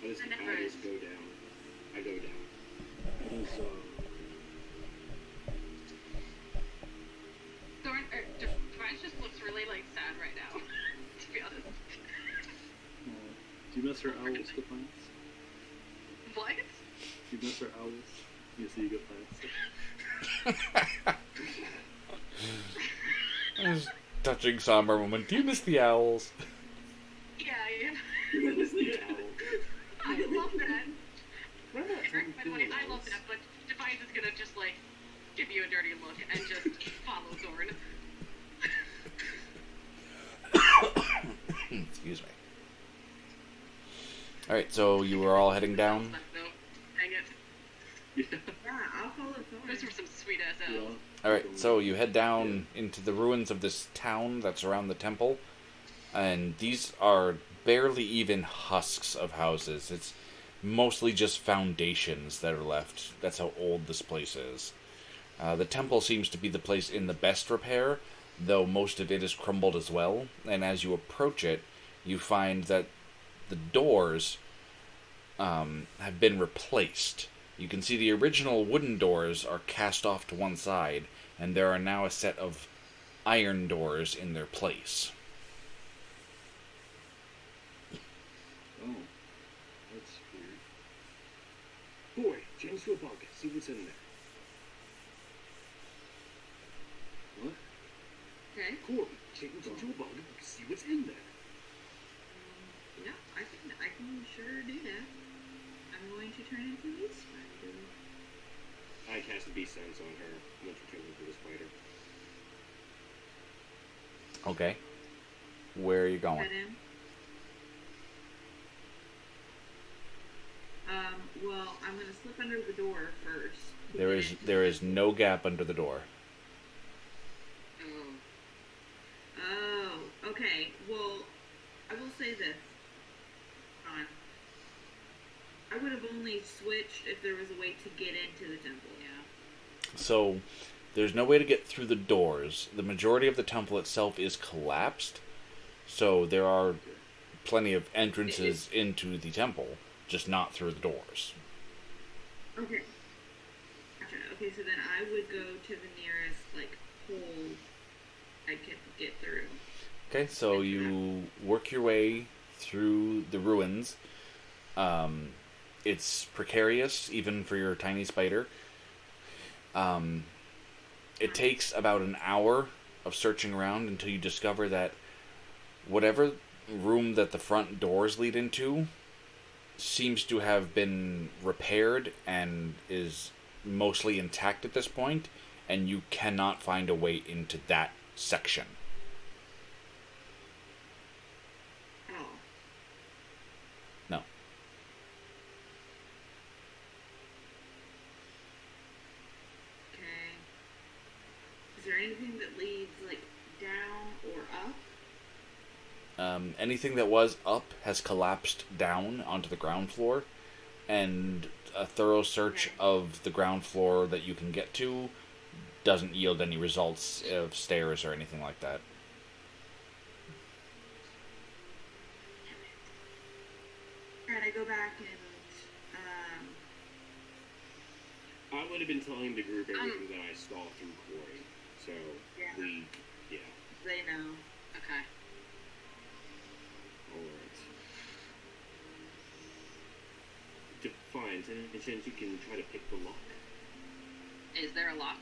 I just go down. I go down. And so, Defiance just looks really like sad right now. To be honest. do you miss her owls, Defiance? What? Do you miss her owls? You see, you get plants. That was a touching, somber moment. Do you miss the owls? Yeah, yeah. It's the owl. I love that. We're not Eric, by the way, I love owls. that, but Defiance is gonna just like give you a dirty look and just follow Zorn. Excuse me. Alright, so you were all heading down? Dang it. Yeah. Yeah, I'll follow Thorn. Those were some sweet ass Yeah. elves. Alright, so you head down into the ruins of this town that's around the temple. And these are barely even husks of houses. It's mostly just foundations that are left. That's how old this place is. The temple seems to be the place in the best repair, though most of it is crumbled as well. And as you approach it, you find that the doors have been replaced. You can see the original wooden doors are cast off to one side, and there are now a set of iron doors in their place. Oh, that's weird. Boy, change to a bug. See what's in there. What? Okay. Corey, change into a bug. See what's in there. Yeah, I can sure do that. I'm going to turn into a spider. I cast a beast sense on her once she turns into a spider. Okay. Where are you going? Head in. Well, I'm gonna slip under the door first. There is no gap under the door. Oh, okay. Well, I will say this. I would have only switched if there was a way to get into the temple. Yeah. So, there's no way to get through the doors. The majority of the temple itself is collapsed. So, there are plenty of entrances into the temple, just not through the doors. Okay. Gotcha. Okay, so then I would go to the nearest, like, hole I could get through. Okay, so you work your way through the ruins. It's precarious, even for your tiny spider. It takes about an hour of searching around until you discover that whatever room that the front doors lead into seems to have been repaired and is mostly intact at this point, and you cannot find a way into that section. Oh. No. Okay. Is there anything that leads, like, down or up? Anything that was up has collapsed down onto the ground floor, and a thorough search of the ground floor that you can get to doesn't yield any results of stairs or anything like that. Alright, I go back and, I would have been telling the group everything that I saw through Corey. So, Yeah. They know. Okay. Alright. Defiance, any chance you can try to pick the lock? Is there a lock,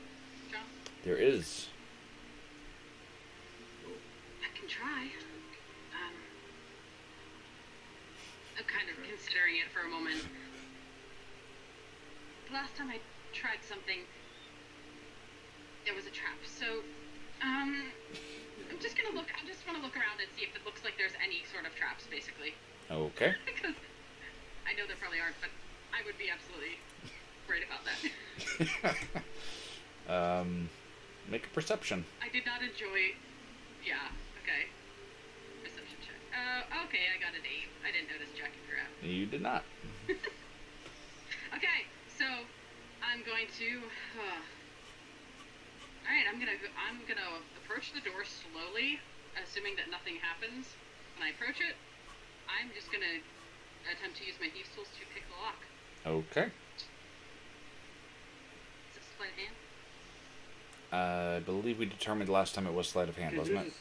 John? There is. I can try. I'm kind of considering it for a moment. The last time I tried something, there was a trap. So, I'm just gonna look. I just want to look around and see if it looks like there's any sort of traps, basically. Okay. Because I know there probably aren't, but I would be absolutely worried about that. Make a perception. I did not enjoy. Yeah. Okay. Perception check. Okay, I got an 8. I didn't notice Jackie crap. You did not. Okay, so I'm going to. All right, I'm gonna approach the door slowly, assuming that nothing happens. When I approach it, I'm just gonna attempt to use my thieves' tools to pick the lock. Okay. Is it sleight of hand? I believe we determined last time it was sleight of hand, wasn't it?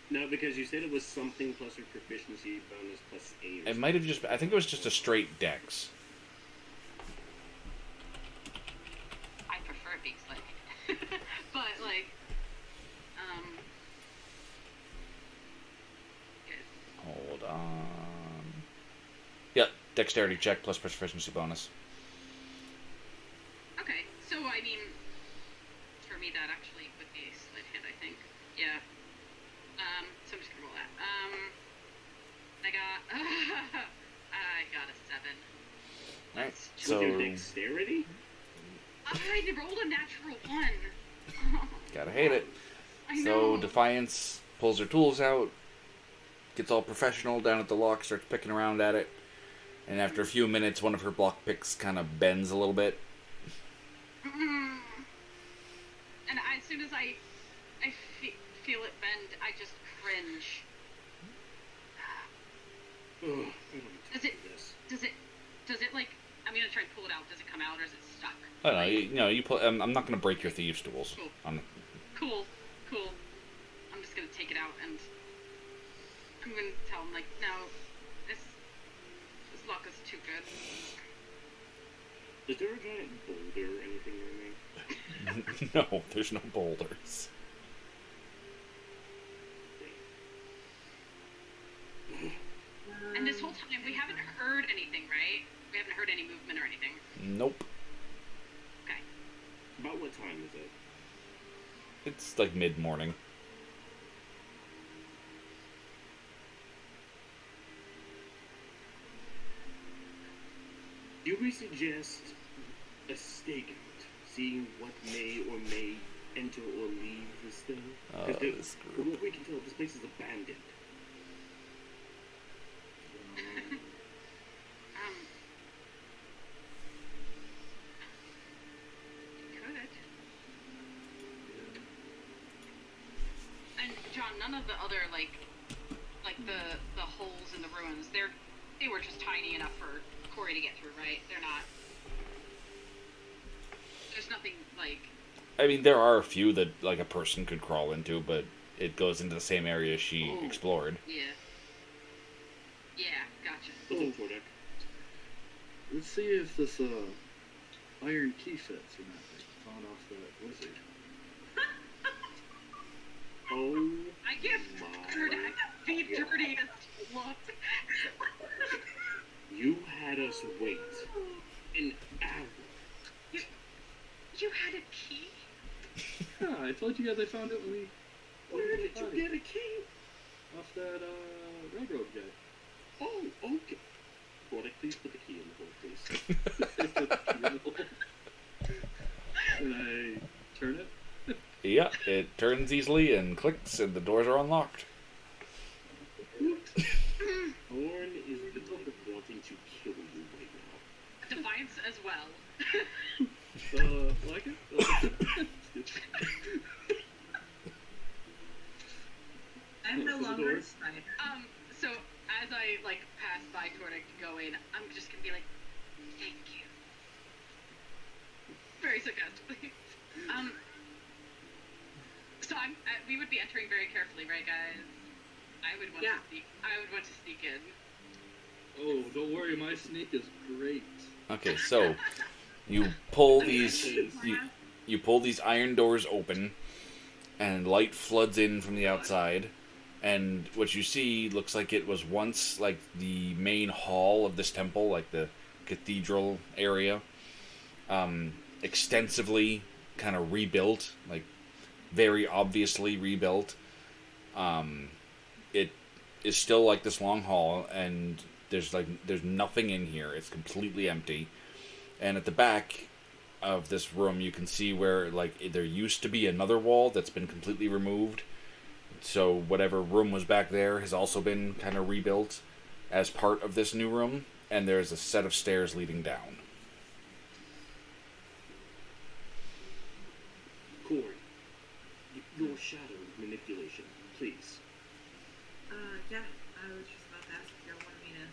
No, because you said it was something plus your proficiency bonus plus 8. It might have just. I think it was just a straight dex. I prefer it being sleight of hand. But, like, good. Hold on. Yep, dexterity check plus proficiency bonus. Okay, so, I mean, for me that actually would be sleight of hand, I think. Yeah. So I'm just gonna roll that. I got a 7. Alright, With so. your dexterity? I rolled a natural 1. Gotta hate it. I know. So Defiance pulls her tools out, gets all professional down at the lock, starts picking around at it, and after a few minutes, one of her block picks kind of bends a little bit. And as soon as I feel it bend, I just cringe. Oh, I don't have time for this. Does it like, I'm gonna try and pull it out. Does it come out or is it stuck? I don't know. You pull. I'm not going to break your thieves' tools. Cool. Cool. I'm just gonna take it out and I'm gonna tell him like, no, this lock is too good. Is there a giant boulder or anything near me? No, there's no boulders. And this whole time we haven't heard anything, right? We haven't heard any movement or anything. Nope. Okay. About what time is it? It's like mid-morning. Do we suggest a stakeout, seeing what may or may enter or leave this thing? This From group. what we can tell, this place is abandoned. Could. And John, none of the other like the holes in the ruins, they were just tiny enough for Corey to get through, right? They're not. There's nothing like. I mean, there are a few that like a person could crawl into, but it goes into the same area she explored. Yeah. Yeah, gotcha. What's up, Tordak? Let's see if this iron key fits or not. Found off that wizard. Oh, I give Turdak the dirtiest look. you had us wait an hour. You had a key? Yeah, I told you guys I found it when we. Where did you get a key? Off that railroad guy. Oh, okay. Tordak, please put the key in the hole, please. And I turn it. Yeah, it turns easily and clicks, and the doors are unlocked. Horn is wanting to kill you right now. Defiance as well. Like it? I'm no longer a spider. So as I like pass by Tordak to go in, I'm just gonna be like, thank you. Very sarcastically. So we would be entering very carefully, right, guys? I would want to sneak in. Oh, don't worry, my sneak is great. Okay, so you pull these you pull these iron doors open, and light floods in from the outside. And what you see looks like it was once like the main hall of this temple, like the cathedral area, extensively kind of rebuilt, like very obviously rebuilt. It is still like this long hall, and there's nothing in here. It's completely empty. And at the back of this room, you can see where like there used to be another wall that's been completely removed. So whatever room was back there has also been kind of rebuilt as part of this new room, and there's a set of stairs leading down. Corey, your shadow manipulation, please. Yeah, I was just about to ask if you wanted me to.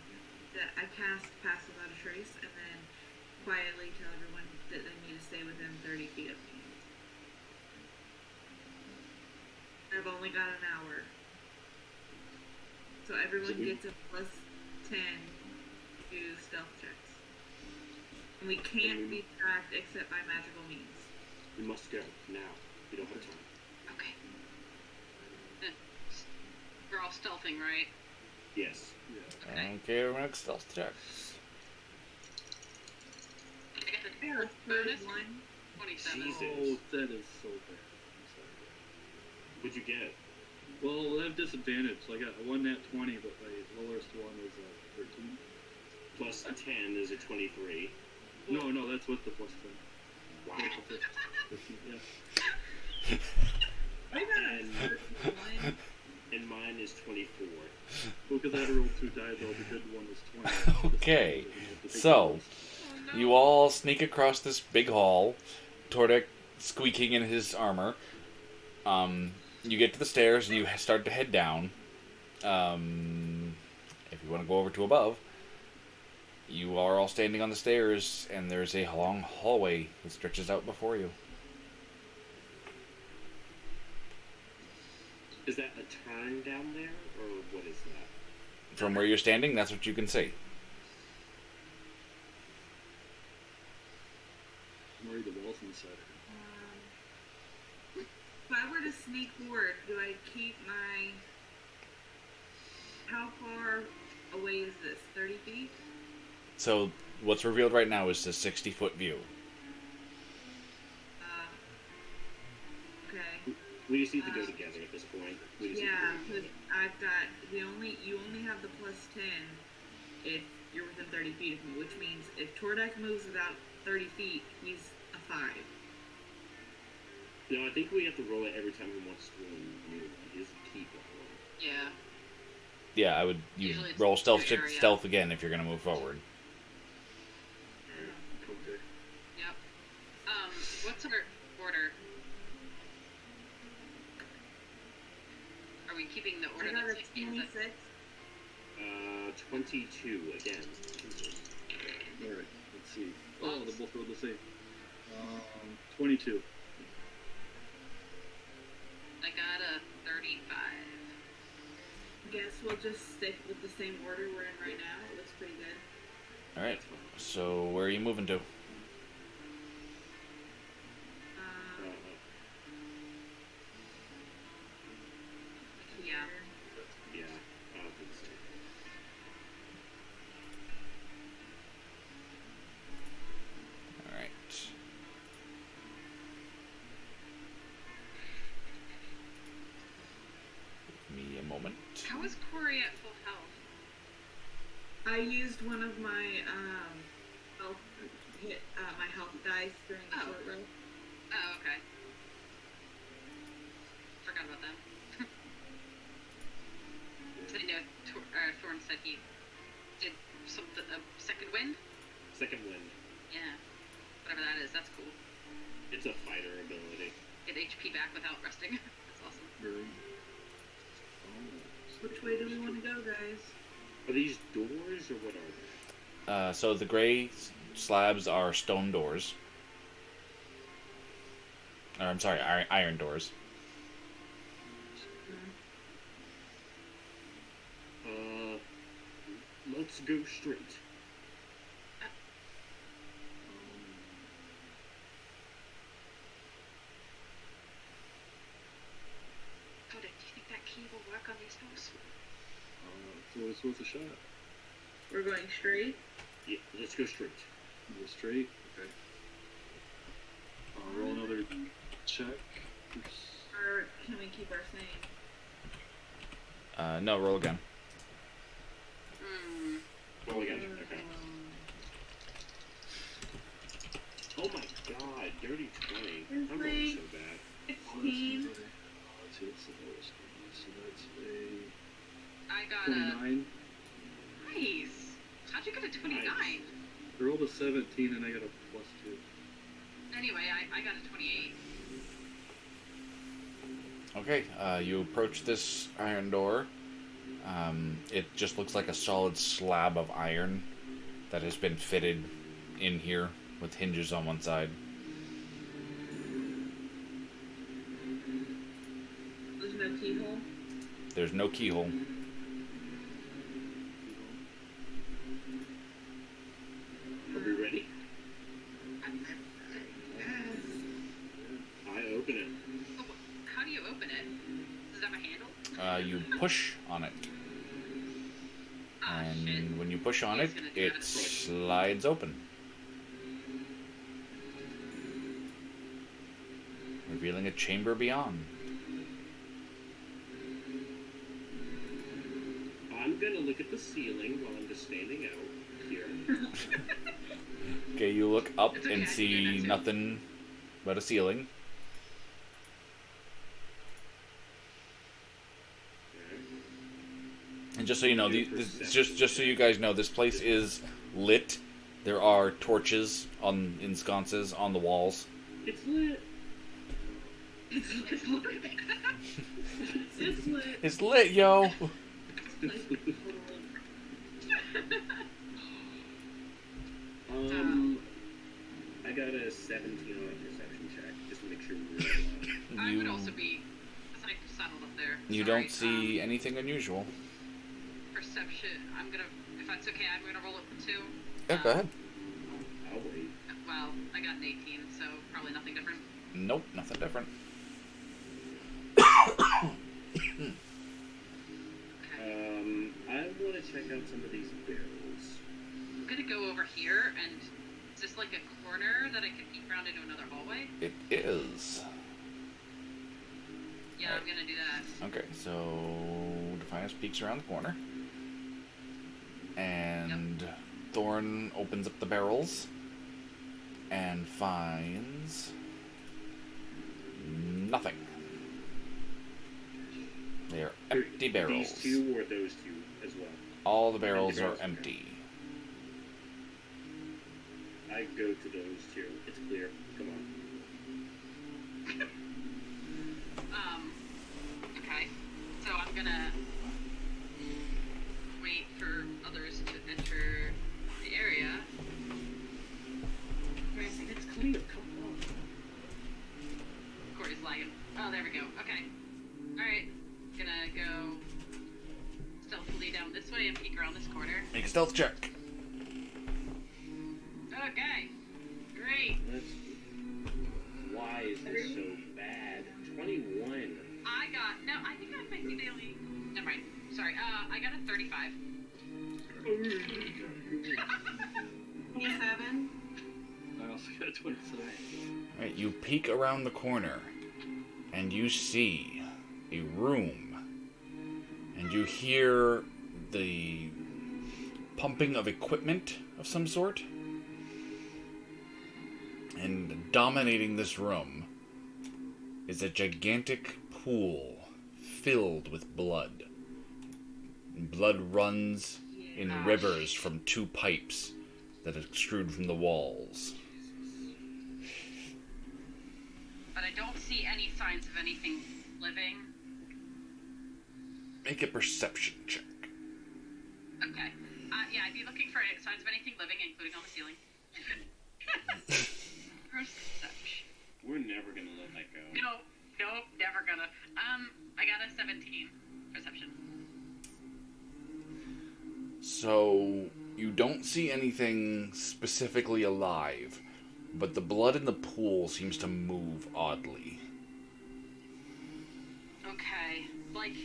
That I cast Pass Without a Trace, and then quietly tell everyone that they need to stay within 30 feet of me. I've only got an hour. So everyone gets a plus 10 to stealth checks. And we can't be tracked except by magical means. We must go now. We don't have time. Okay. We're all stealthing, right? Yes. Okay. Okay, we're next stealth checks. I get the Yeah, bonus 31. 27. Jesus. Oh, that is so bad. I'm sorry. What'd you get? Well, I have disadvantage. So I got a 1 nat 20, but my lowest one is 13. Plus 10 is a 23. No, that's with the plus 10. Wow. 15, yeah. I got a 31. And mine is 24. Well, because I had to roll 2 dice, though, the good one was 20. Okay, so you all sneak across this big hall, Tordek squeaking in his armor. You get to the stairs and you start to head down. If you want to go over to above, you are all standing on the stairs, and there's a long hallway that stretches out before you. Is that a turn down there, or what is that? From where you're standing, that's what you can see. I'm worried the walls inside. If I were to sneak forward, do I keep my... How far away is this? 30 feet? So what's revealed right now is the 60-foot view. Okay. We just need to go together at this point. We just Yeah, need to because I've got... You only have the plus 10 if you're within 30 feet of me, which means if Tordek moves about 30 feet, he's a 5. No, I think we have to roll it every time he wants to move. He doesn't keep rolling. Yeah. Yeah, I would Usually it's roll stealth your area. stealth again if you're going to move forward. Okay. Yep. What's our order? Are we keeping the I order got a that's like in the... 26. 22 again. Alright, let's see. Oh, they both rolled the same. 22. I got a 35. I guess we'll just stick with the same order we're in right now. It looks pretty good. Alright, so where are you moving to? Yeah. Yeah, I don't think so. Alright. Give me a moment. How is Corey at full health? I used one of my my health dice during the Oh. short rest. Oh, okay. Forgot about that. I know Thorn said he did something, a second wind? Second wind. Yeah. Whatever that is, that's cool. It's a fighter ability. Get HP back without resting. That's awesome. Very. Which way do we want to go, guys? Are these doors, or what are they? So the gray slabs are stone doors. Or, I'm sorry, iron doors. Let's go straight. Kodak, do you think that key will work on these doors? So it's worth a shot. We're going straight. Yeah, let's go straight. Go straight. Okay. Roll another check. Or can we keep our thing? No, roll again. Roll again. Okay. Oh my god, dirty 20. It's I'm rolling like- so bad. 16. Let's see, it's the lowest one. So that's I a got 29. a nice. How'd you get a 29? Nice. I rolled a 17 and I got a +2. Anyway, I got a 28. Okay, you approach this iron door. It just looks like a solid slab of iron that has been fitted in here with hinges on one side. There's no keyhole. There's no keyhole. Are we ready? I open it. Oh, how do you open it? Does it have a handle? You push on it. Ah, And shit. when you push on it, He's gonna do it that. slides open. Revealing a chamber beyond. I'm gonna look at the ceiling while I'm just standing out here. Okay, you look up It's okay, and I can do see that too. nothing but a ceiling. And just so you know, just so you guys know, this place is lit. There are torches in sconces on the walls. It's lit. It's lit. It's lit, yo. I got a 17 on a perception check, just to make sure we're alive. I would You also be settled up there. you Sorry, don't see anything unusual. perception. I'm gonna, if that's okay, I'm gonna roll it for 2. Yeah, go ahead. I'll wait. Well, I got an 18, so probably nothing different. Nope, nothing different. Okay. I want to check out some of these barrels. I'm gonna go over here, and is this like a corner that I can peek around into another hallway? It is. Yeah, I'm gonna do that. Okay, so Defiance peeks around the corner. And Thorn opens up the barrels and finds nothing. They are empty barrels. These two or those two as well. All the barrels Empty are barrels, okay. empty. I go to those two. It's clear. Come on. Okay. So I'm gonna wait for others to enter the area. It's clear. Come on. Corey's lagging. Oh, there we go. Okay. Alright. Gonna go stealthily down this way and peek around this corner. Make a stealth check. Okay. Great. Why is this so bad? 21. I think I might be the only. Never mind. Sorry. I got a 35. 27. I also got a 27. Right, you peek around the corner and you see a room. And you hear the pumping of equipment of some sort. And dominating this room is a gigantic pool filled with blood. And blood runs in rivers from two pipes that extrude from the walls. But I don't see any signs of anything living. Make a perception check. Okay. Yeah, I'd be looking for signs of anything living, including on the ceiling. Perception. We're never gonna let that go. Nope, never gonna. I got a 17 perception. So, you don't see anything specifically alive, but the blood in the pool seems to move oddly. Okay, like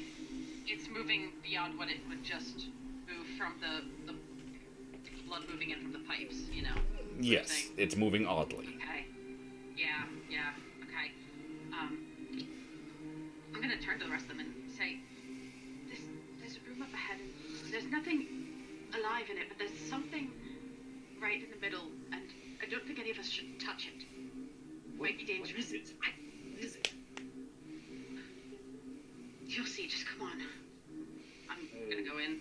it's moving beyond what it would just move from the blood moving in from the pipes, you know? Yes, it's moving oddly. Okay. Yeah, okay. I'm gonna turn to the rest of them and say, there's a room up ahead, and there's nothing alive in it, but there's something right in the middle, and I don't think any of us should touch it. Might be dangerous. What is it? What is it? You'll see, just come on. I'm gonna go in.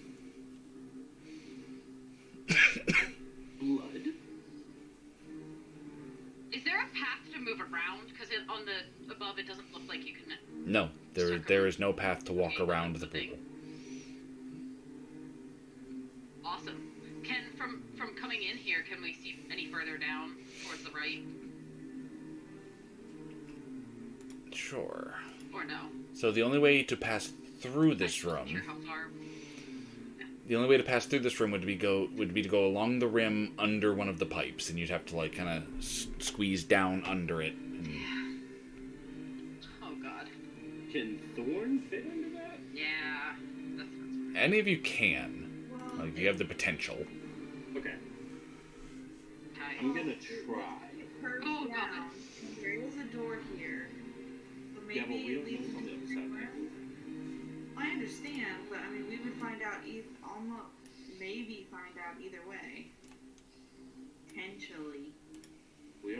Blood? Is there a path to move around? Because on the above, it doesn't look like you can. No, there is no path to walk around the pool. Awesome. Can from coming in here, can we see any further down towards the right? Sure. Or no? So the only way to pass through this I'm not room, sure how far. the only way to pass through this room would be to go along the rim under one of the pipes, and you'd have to like kind of squeeze down under it. And... Oh God. Can Thorn fit under that? Yeah. That's Any of you can, Well, like you have the potential. Okay. okay. I'm gonna try. It curves Oh, down. God. There is a door here. But maybe Yeah, but we it don't leads know to from the a other different side. room. I understand, but I mean, we would find out almost maybe find out either way. Potentially. We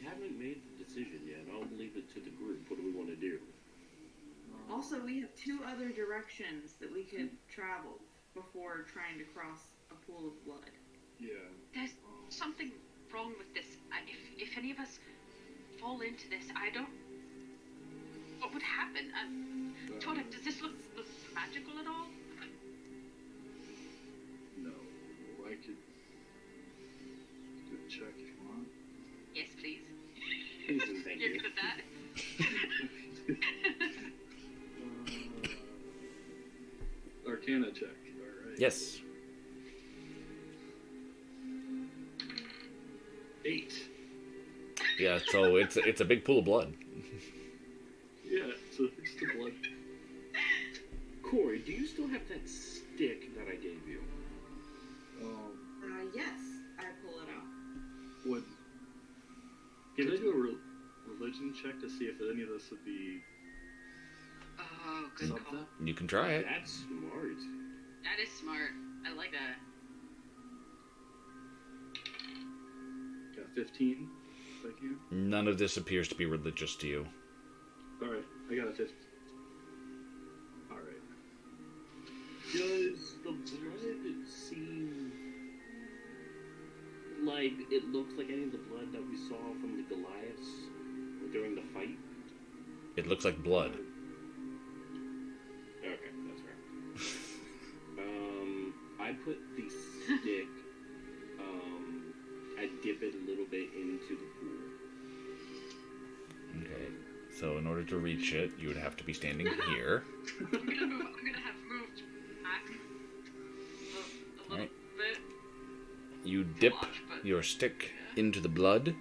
haven't made the decision yet. I'll leave it to the group. What do we want to do? Also, we have two other directions that we could travel before trying to cross a pool of blood. Yeah. There's something wrong with this. If any of us fall into this, I don't. What would happen? Todak, does this look magical at all? No. I could do a check if you want. Yes, please. Please and thank You're you. good at that. Arcana check. Alright. Yes. 8. Yeah. So it's a big pool of blood. Yeah, so it's the blood. Corey, do you still have that stick that I gave you? Yes, I pull it out. Would can I do a religion check to see if any of this would be Oh, good call. something? You can try it. That's smart. That is smart. I like that. Got 15. If I can. None of this appears to be religious to you. Alright, I got a 15. Alright. Does the blood seem like it looks like any of the blood that we saw from the Goliaths during the fight? It looks like blood. Okay, that's fair. I put the stick, I dip it a little bit into the pool. Okay. So in order to reach it, you would have to be standing here. I'm gonna have moved back a little Right. bit. You dip Much, but- your stick into the blood.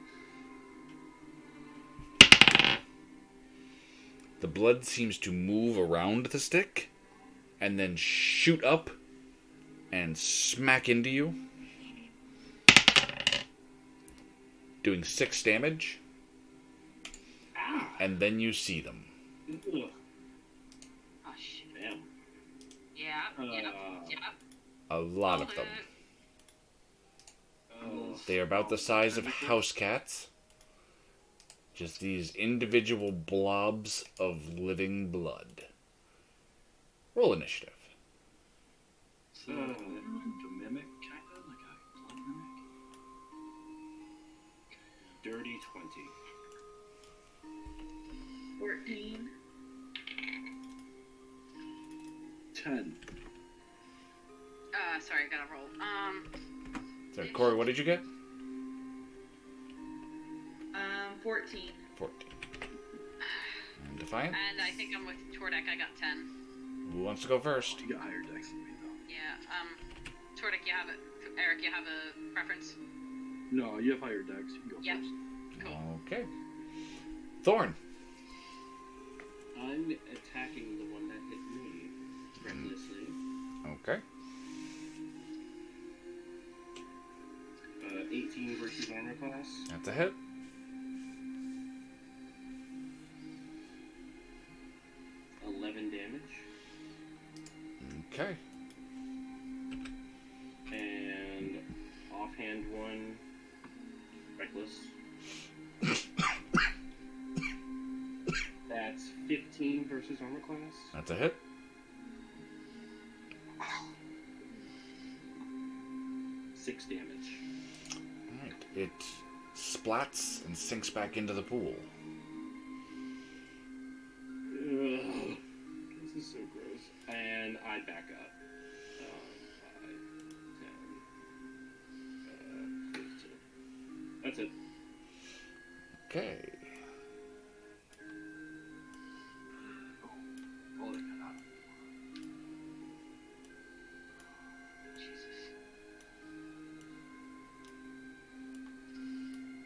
The blood seems to move around the stick and then shoot up and smack into you, doing 6 damage. And then you see them. Ugh, Oh shit. damn. Yeah. A lot of them. They are about the size of house cats. Just these individual blobs of living blood. Roll initiative. So, like a mimic, kind of? Like a blood mimic? Dirty 20. 14. 10. Sorry, I gotta roll. So, Corey, what did you get? 14. 14. And Defiant? And I think I'm with Tordek. I got 10. Who wants to go first? You got higher decks than me, though. Yeah. Tordek, you have it. Eric, you have a preference? No, you have higher decks. You can go Yep. first. Cool. Okay. Thorn. I'm attacking the one that hit me. recklessly. Okay. 18 versus armor class. That's a hit. Damage. Okay. And offhand one, reckless. That's 15 versus armor class. That's a hit. Six damage. Alright. It splats and sinks back into the pool. Ugh. This is so gross. And I back up. 5, 10, 15. That's it. Okay.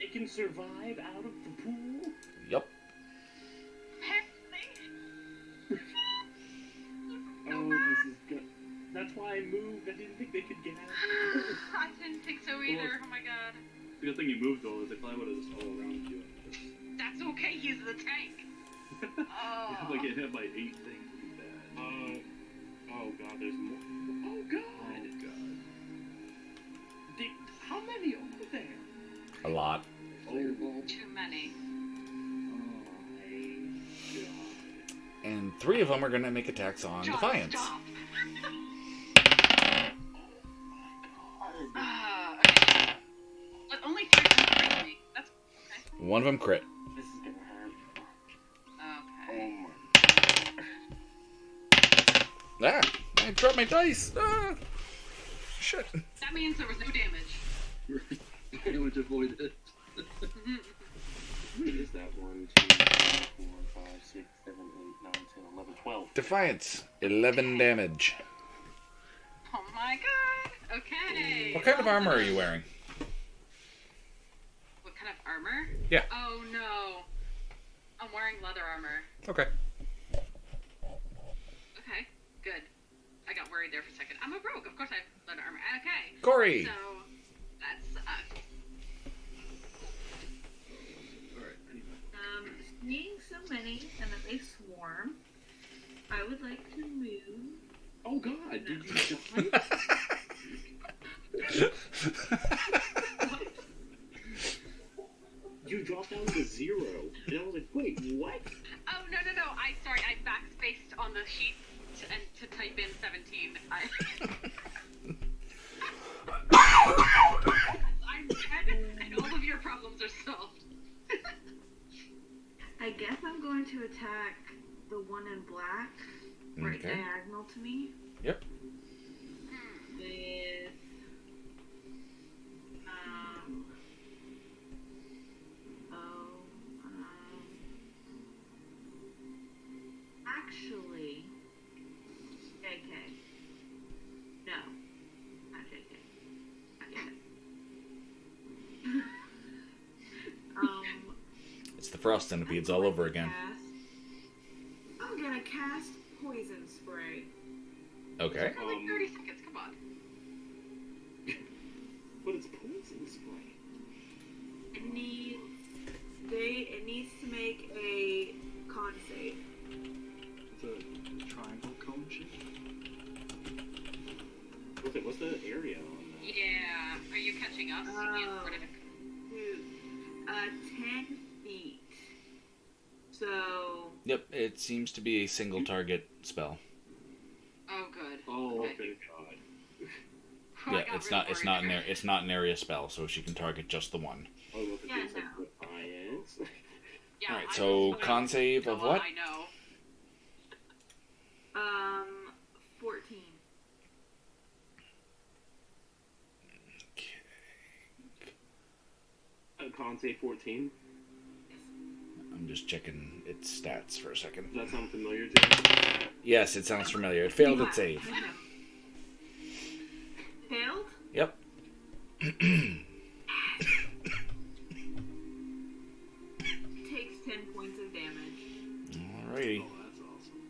It can survive out of the pool? Yep. Oh, this is good. That's why I moved. I didn't think they could get out. I didn't think so either. Oh my god. The good thing you moved though is they probably would have just all around you. That's okay. He's the tank. Oh. Like get hit by 8 things would be bad. Oh god, there's more. Oh god. How many are there? A lot. Too many. Oh my god. And 3 of them are going to make attacks on John, Defiance. Stop. Okay. But only 3 of them crit me. That's okay. One of them crit. This is gonna hurt. Okay. Oh my. Ah! I dropped my dice! Ah! Shit. That means there was no damage. Damage avoided. Is that 1, 2, 3, 4, 5, 6, 7, 8, 9, 10, 11, 12. Defiance. 11 damage. Oh my god. Okay. What kind of armor are you wearing? What kind of armor? Yeah. Oh no. I'm wearing leather armor. Okay. Okay. Good. I got worried there for a second. I'm a rogue. Of course I have leather armor. Okay. Corey! So, that sucks. Seeing so many and that they swarm, I would like to move. Oh god, did you die? You dropped down to 0. And I was like, wait, what? Oh, no. Sorry, I backspaced on the sheet to type in 17. I'm dead, and all of your problems are solved. I guess I'm going to attack the one in black, right Okay. diagonal to me. Yep. With actually, JK. No, not JK. Not yet. It's the frost centipedes all over again. I'm gonna cast poison spray. Okay. For like 30 seconds, come on. But it's poison spray. It needs to make a con save. It's a triangle cone shape. What's the area on that? Yeah. Are you catching us? Oh. 10 feet. So. Yep, it seems to be a single target spell. Oh, good. Oh, Okay. thank god. Oh, I Yeah, got it's really not worried there. it's not an area spell, so she can target just the one. Oh, look at Yeah, this, like, no. defiance. Yeah, Alright, I so was- con save of Go on, what? I know. 14. Con save 14. I'm just checking its stats for a second. Does that sound familiar to you? Yes, it sounds familiar. It failed its save. Failed? Yep. Takes 10 points of damage. Alrighty. Oh, that's awesome.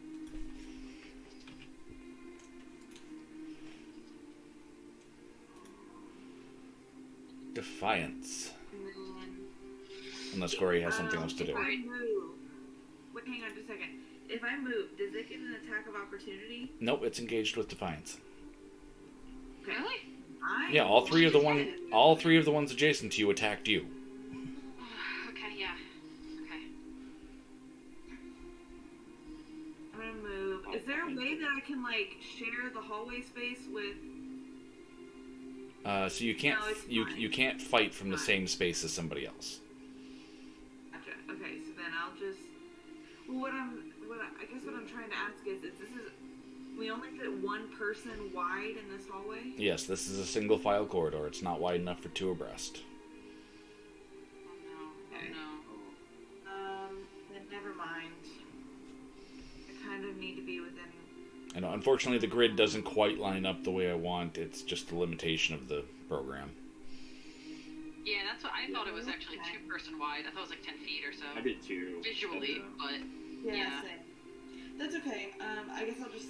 Defiance. And then Unless Corey has something else to if do. I move, wait, hang on just a second. If I move, does it get an attack of opportunity? Nope, it's engaged with Defiance. Okay. Really? Yeah, all three of the ones adjacent to you attacked you. Okay, yeah. Okay. I'm gonna move. Is there a way that I can like share the hallway space with? So you can't No, it's you fine. can't fight from the Fine. same space as somebody else. Gotcha. Okay, so then I'll just. Well, I guess what I'm trying to ask is this is we only fit one person wide in this hallway? Yes, this is a single file corridor. It's not wide enough for two abreast. Oh no. Okay. No. Then never mind. I kind of need to be within. I know. Unfortunately, the grid doesn't quite line up the way I want. It's just the limitation of the program. Yeah, that's what I thought. It was actually 2-person wide. I thought it was like 10 feet or so. I did too. Visually, but Yeah, same. That's okay. I guess I'll just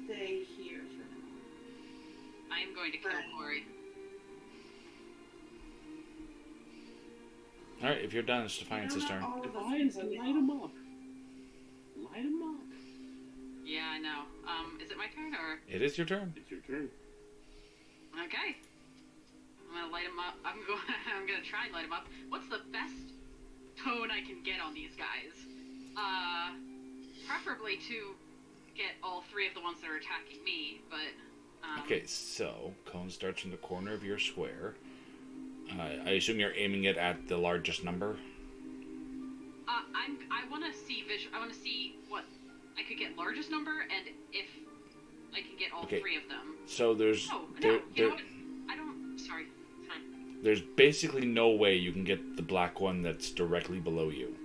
stay here for now. I am going to kill Right. Corey. All right, if you're done, it's Defiance's turn. Defiance, light him up. Light him up. Yeah, I know. Is it my turn or? It is your turn. It's your turn. Okay. I'm gonna light him up. I'm gonna try and light him up. What's the best tone I can get on these guys? Preferably to get all 3 of the ones that are attacking me, but. Okay, so cone starts in the corner of your square. I assume you're aiming it at the largest number. I want to see I want to see what I could get largest number, and if I can get all Okay. 3 of them. So there's Oh no! there, You know there, what? I don't. Sorry. there's basically no way you can get the black one that's directly below you.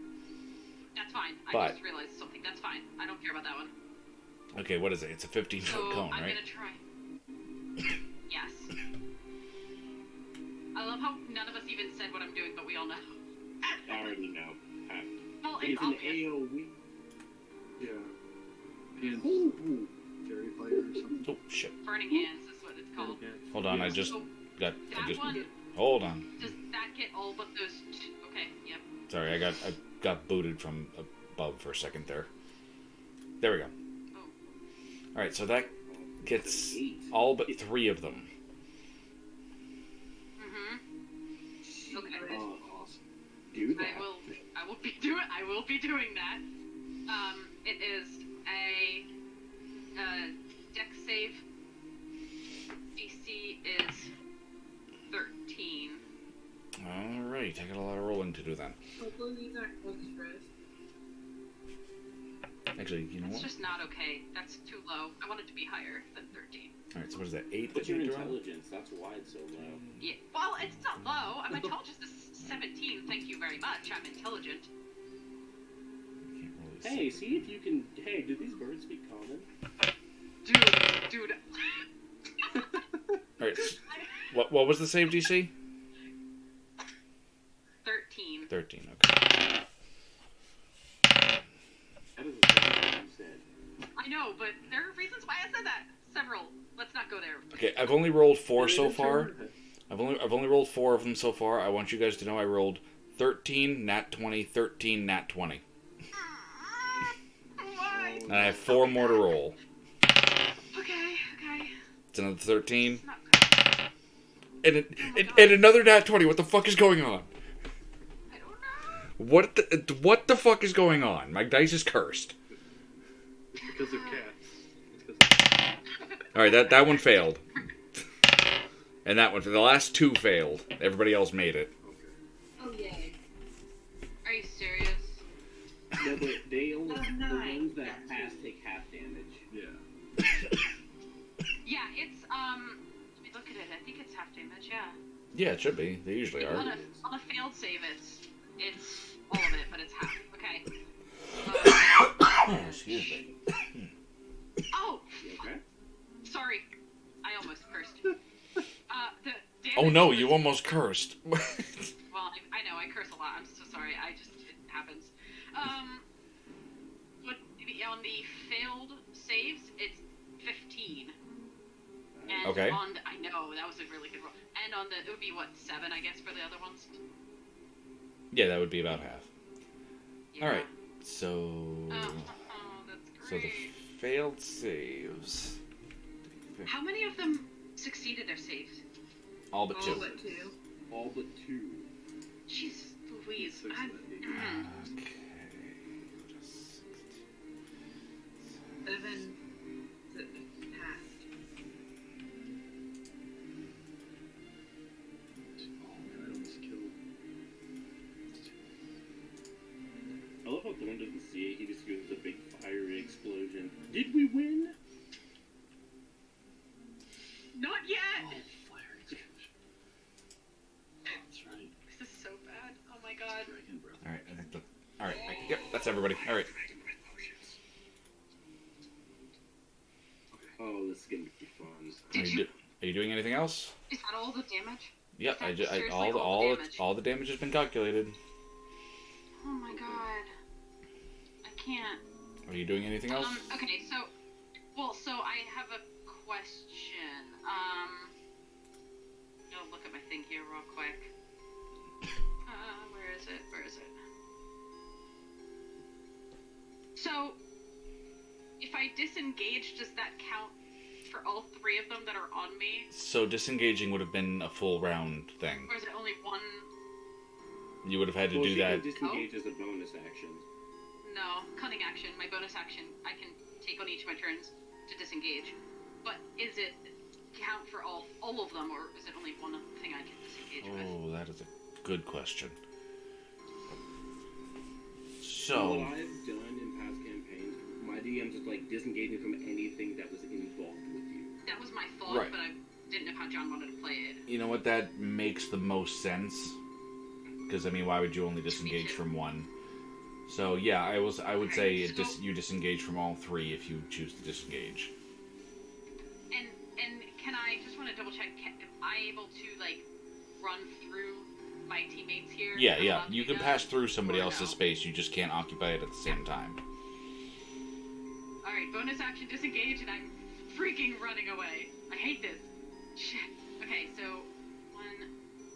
That's fine. I But- just realized something. That's fine. I don't care about that one. Okay, what is it? It's a 15-foot So cone, I'm right? gonna try. Yes. I love how none of us even said what I'm doing, but we all know. I already know. Well, It's it's an obvious. AoE. Yeah. And Ooh. fairy fire or something. Oh shit! Burning hands is what it's called. Hold on, I Yes. just So got. I that just one, hold on. does that get all but those two? Okay, yep. Sorry, I got booted from above for a second there. There we go. Oh. All right, so that gets Eight. all but 3 of them. Mm-hmm. Okay. Oh, awesome. Do that. I will be doing that. It is a dex save. DC is 13. All right, I got a lot of rolling to do then. Hopefully these aren't extras. Actually, you know It's what? just not okay. That's too low. I want it to be higher than 13. All right, so what is that? 8 What's that you your need to roll? intelligence? That's why it's so low. Yeah. Well, it's not low. My intelligence is 17. Thank you very much. I'm intelligent. I can't roll these. Hey, see if you can. Hey, do these birds speak common? Dude. All right, what was the save DC? 13. 13. Okay. That is exactly what you said. I know, but there are reasons why I said that. Several. Let's not go there. Okay, I've only rolled 4 Really so good far. turn. I've only rolled 4 of them so far. I want you guys to know I rolled 13, nat 20, 13, nat 20. Why? And I have 4 more to roll. Okay. It's another 13. It's not good. And another nat 20. What the fuck is going on? I don't know. What the fuck is going on? My dice is cursed. Because of cats. Alright, that one failed. And that one, the last 2 failed. Everybody else made it. Oh yay. Are you serious? No, but they only. Oh, The nine. ones that pass take half damage. Yeah. Yeah, it's let me look at it. I think it's half damage. Yeah. Yeah, it should be. They usually are. On a failed save, it's all of it, but it's half. Okay. Excuse me. Oh, You okay? sorry. I almost cursed. The damage Oh no, was- you almost cursed. Well, I know, I curse a lot. I'm so sorry. It happens. But on the failed saves, it's 15. And Okay. I know, that was a really good roll. And on the, it would be what, 7, I guess, for the other ones? Yeah, that would be about half. Yeah. All right. So. That's So the great. failed saves. How many of them succeeded their saves? All but two. All but 2. All but 2. Jeez Louise. Six and an eight. Okay. 7 passed. Oh man, I almost killed. I love how Thorn doesn't see it. He just goes a big fiery explosion. Did we win? Not yet! Oh, fire explosion. That's right. This is so bad. Oh my god. Dragon breath. All right. I think all right. Yep. That's everybody. All right. Dragon breath potions. Oh, this is gonna be fun. Are you doing anything else? Is that all the damage? Yep. That's seriously All the the damage has been calculated. Oh my god. I can't. Are you doing anything else? Okay, so I have a question. I'll look at my thing here real quick. Where is it? So, if I disengage, does that count for all 3 of them that are on me? So disengaging would have been a full round thing. Or is it only one? You would have had to Well, do she that. can disengage as a bonus action. No, cunning action, my bonus action, I can take on each of my turns to disengage. But is it count for all of them, or is it only one thing I can disengage with? Oh, that is a good question. So So, what I've done in past campaigns, my DMs just like disengaging from anything that was involved with you. That was my thought, Right. but I didn't know how John wanted to play it. you know what? That makes the most sense. Because I mean, why would you only disengage from one? So yeah, I would say Okay, so- you disengage from all 3 if you choose to disengage. And can I just want to double check? Am I able to like run through my teammates here? Yeah, Am I yeah. allowed to You do can that? pass through somebody Or else's no? space. You just can't occupy it at the same time. All right, bonus action disengage, and I'm freaking running away. I hate this. Shit. Okay, so 1,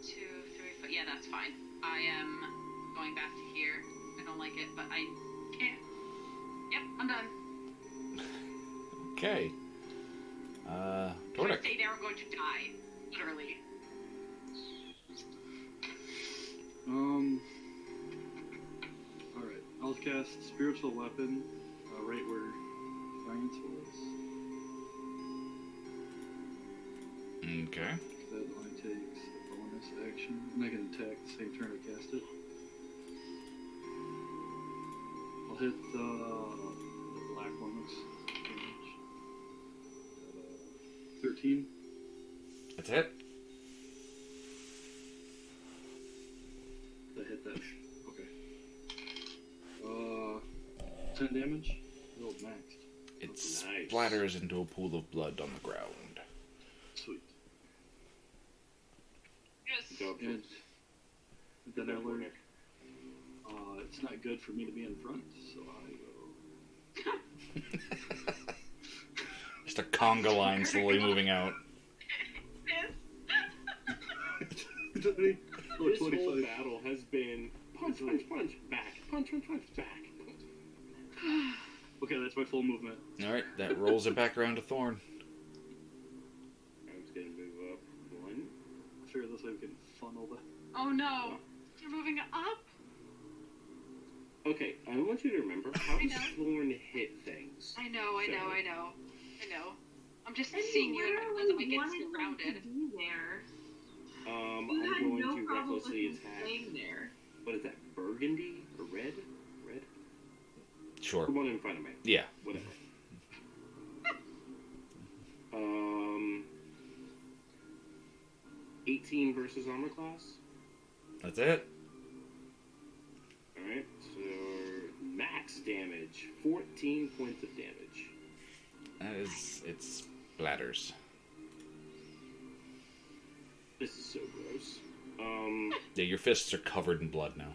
2, 3, 4. Yeah, that's fine. I am going back to here. I don't like it, but I can't. Yep, I'm done. Okay. If I Tordik. stay there, I'm going to die. Literally. Alright. I'll cast Spiritual Weapon right where Defiance was. Okay. That only takes a bonus action. And I can attack the same turn I cast it. I'll hit the black one. Looks damage. 13. That's it. That hit that. Okay. 10 damage. Rolled maxed. It Nice. splatters into a pool of blood on the ground. Sweet. Yes. Go for And then I Go for learned it. it's not good for me to be in front, so I Just a conga line slowly moving out. go. This whole 25. battle has been punch, punch, punch, back, punch, punch, punch, back. Okay, that's my full movement. Alright, that rolls it back around to Thorn. I'm just gonna move up 1. I figure this way we can funnel the. Oh no. You're moving up? Okay, I want you to remember how I does know. Thorn hit things? I know. I'm just And seeing you as literally I get wanted them surrounded. to be there. You I'm had going no to problem with recklessly him attack. staying there. What is that? Burgundy or red? Red? Sure. The one in front of me. Yeah. Whatever. 18 versus armor class. That's it. Alright, so max damage. 14 points of damage. That is, it splatters. This is so gross. Yeah, your fists are covered in blood now.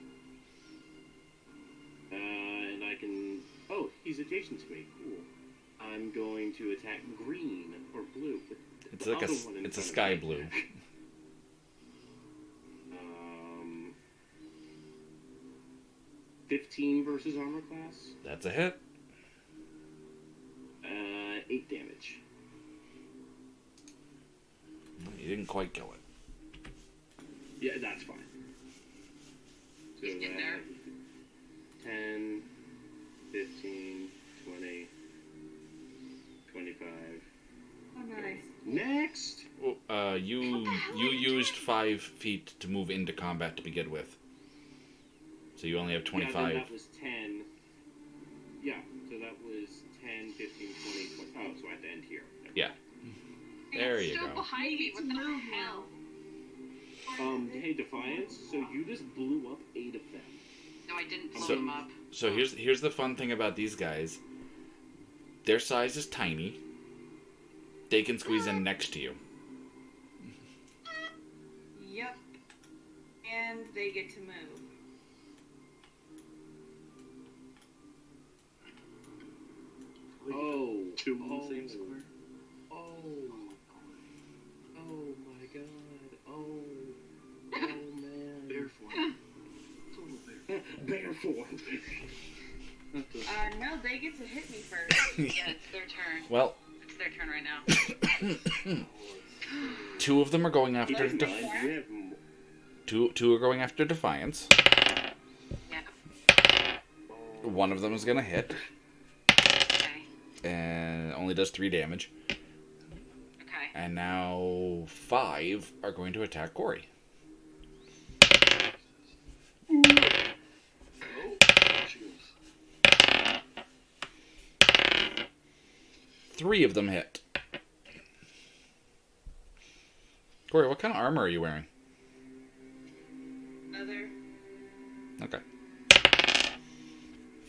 And I can... Oh, he's adjacent to me. Cool. I'm going to attack green or blue. What It's like other one in it's a front of sky me. blue. 15 versus armor class. That's a hit. 8 damage. You didn't quite kill it. Yeah, that's fine. So, He's getting there. 10, 15, 20, 25. Oh, nice. Next! You What the hell are you used doing? 5 feet to move into combat to begin with. So you only have Yeah, 25. then that was 10. Yeah, so that was 10, 15, 20, 20. Oh, so I have to end here. Yeah. There you Still go. behind me. What the Move hell? Hey, Defiance, so you just blew up 8 of them. No, I didn't blow So- them up. So here's the fun thing about these guys. Their size is tiny. They can squeeze in next to you. Yep. And they get to move. Oh. 2 in the Oh. same square. Oh. Oh my god. Oh. Oh man. Bear form. Total bear. Bear form. Not the- No, they get to hit me first. Yeah, it's their turn. Well, It's their turn right now. 2 of them are going Keep after in mind, you have two are going after Defiance. Yeah. 1 of them is gonna hit Okay. and only does 3 damage. Okay. And now 5 are going to attack Corey. Oh, there she goes. 3 of them hit. Corey, what kind of armor are you wearing? Other. Okay.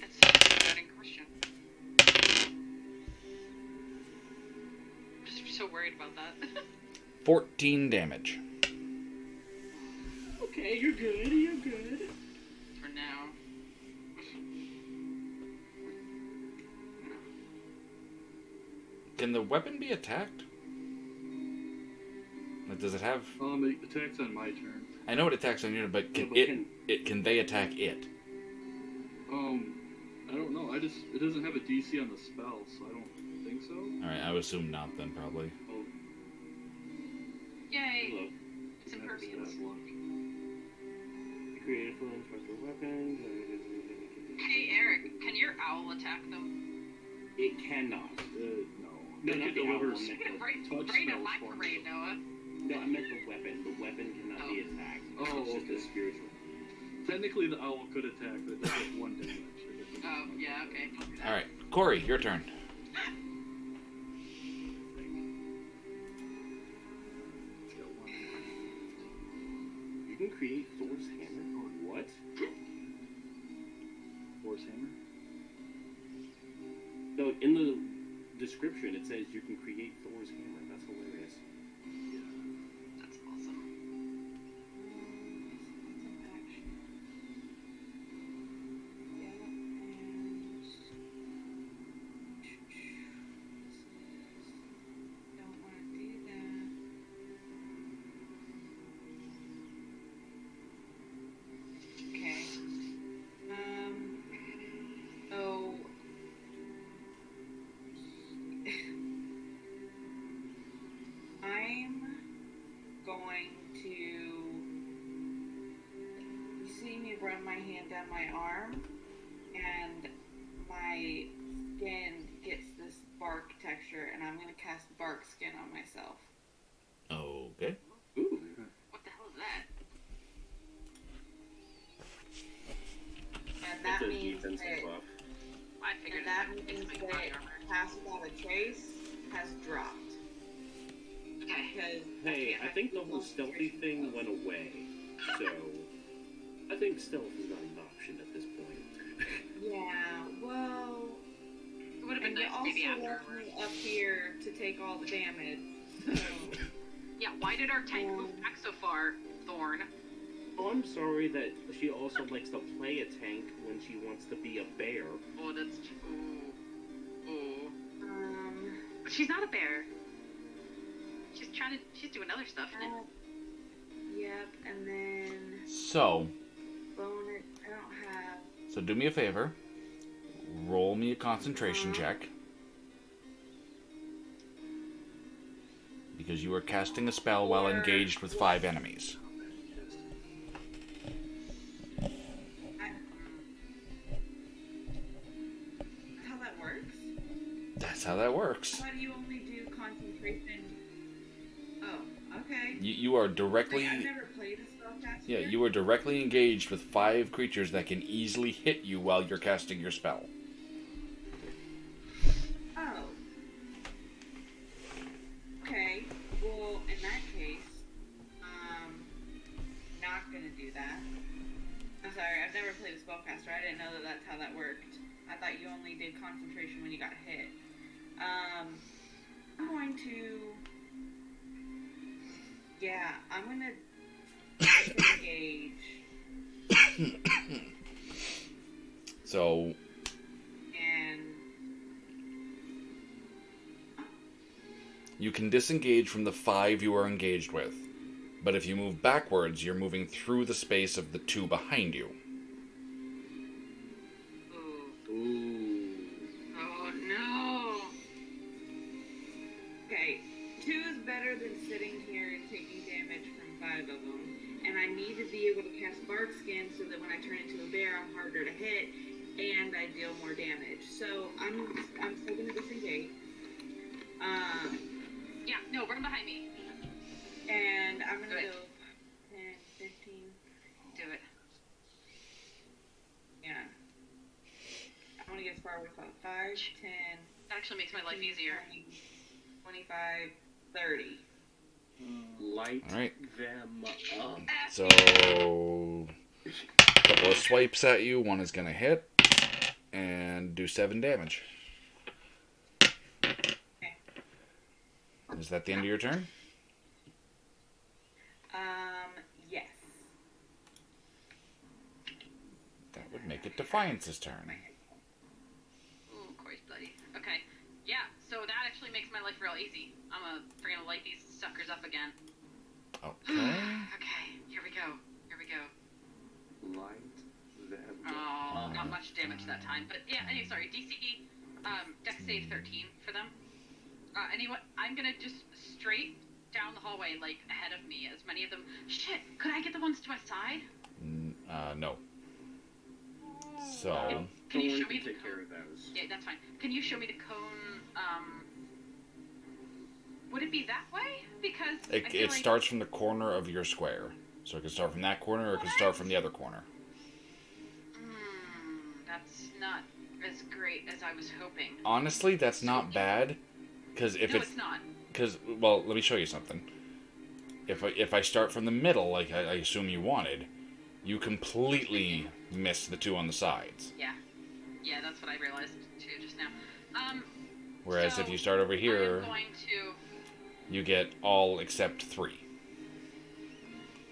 That's a good question. I'm just so worried about that. 14 damage. Okay, you're good, you're good. For now. Can the weapon be attacked? Like, does it have... It attacks on my turn. I know it attacks on you, but can can they attack it? I don't know. It doesn't have a DC on the spell, so I don't think so. Alright, I would assume not then, probably. Oh, Yay! Hello. It's that's impervious. bad luck. Create a full special weapon. Hey, Eric, can your owl attack them? It cannot. No. No, It not can the deliver owl, I meant Right, touch right in spells my for me. parade, Noah. No, I meant the weapon. The weapon cannot be attacked. Oh, It's just okay. a spiritual. Technically, the owl could attack, but it does like 1 damage. It doesn't Oh, do much. yeah, okay. Don't do that. Alright, Corey, your turn. It's got 1. You can create Thor's hammer. What? Force hammer. No, in the description it says you can create Thor's hammer. That's hilarious. Yeah. That's awesome. Don't want to do that. Okay. So I'm going to. You see me run my hand down my arm, and my skin gets this bark texture, and I'm going to cast bark skin on myself. Okay. Ooh. What the hell is that? And that It's a means defensive that, buff. I figured and that it's means my that body armor. Pass Without a Trace has dropped. Okay. Because Hey, I can't think the have whole stealthy concentration thing spells. went away. So, I think stealth is not an option at this point. Yeah, well, It would have and been you nice maybe also left afterwards. me up here to take all the damage. So, Yeah, why did our tank move back so far, Thorn? Oh, I'm sorry that she also likes to play a tank when she wants to be a bear. Oh, that's ooh. Ooh. um, But she's not a bear. She's doing other stuff. Yep, and then So, bonus. I don't have. so do me a favor. Roll me a concentration check. Because you are casting a spell while engaged with 5 enemies. How that works? That's how that works. Why do you only do concentration? Oh, okay. You are directly... Wait, I've never played a spellcaster. Yeah, you are directly engaged with 5 creatures that can easily hit you while you're casting your spell. Oh. Okay. Well, in that case, not gonna do that. I'm sorry, I've never played a spellcaster. I didn't know that that's how that worked. I thought you only did concentration when you got hit. I'm going to... Yeah, I'm gonna disengage. So, And... you can disengage from the 5 you are engaged with. But if you move backwards, you're moving through the space of the 2 behind you. Ooh. Oh no! Okay, 2 is better than sitting here and taking damage from 5 of them. And I need to be able to cast Bark Skin so that when I turn into a bear, I'm harder to hit and I deal more damage. So I'm still gonna disengage. Yeah, no, run behind me. And I'm gonna Do it. go 10, 15. Do it. Yeah. I want to get as far with 5, 10. That actually makes my life 15, easier. 20, 25, 30. Light Alright. them up. So, a couple of swipes at you. One is going to hit. And do 7 damage. Is that the end of your turn? Yes. That would make it Defiance's turn. Ooh, Corey's bloody. Okay. Yeah, so that actually makes my life real easy. I'm gonna light these suckers up again. Okay. Okay, here we go. Here we go. Light them Oh, not much damage that time. But yeah, anyway, sorry. DC, Dex save 13 for them. Anyway, I'm gonna just straight down the hallway, like, ahead of me, as many of them... Shit, could I get the ones to my side? No. So, Can you Thor show me can the take care cone? of those. Yeah, that's fine. Can you show me the cone, would it be that way? Because I feel it like... starts from the corner of your square. So it can start from that corner or it can start from the other corner. That's not as great as I was hoping. Honestly, that's not bad. Because if No, it's not. Because, well, let me show you something. If I start from the middle, like I assume you wanted, you completely miss the 2 on the sides. Yeah. Yeah, that's what I realized, too, just now. Whereas so if you start over here, I'm going to... you get all except 3.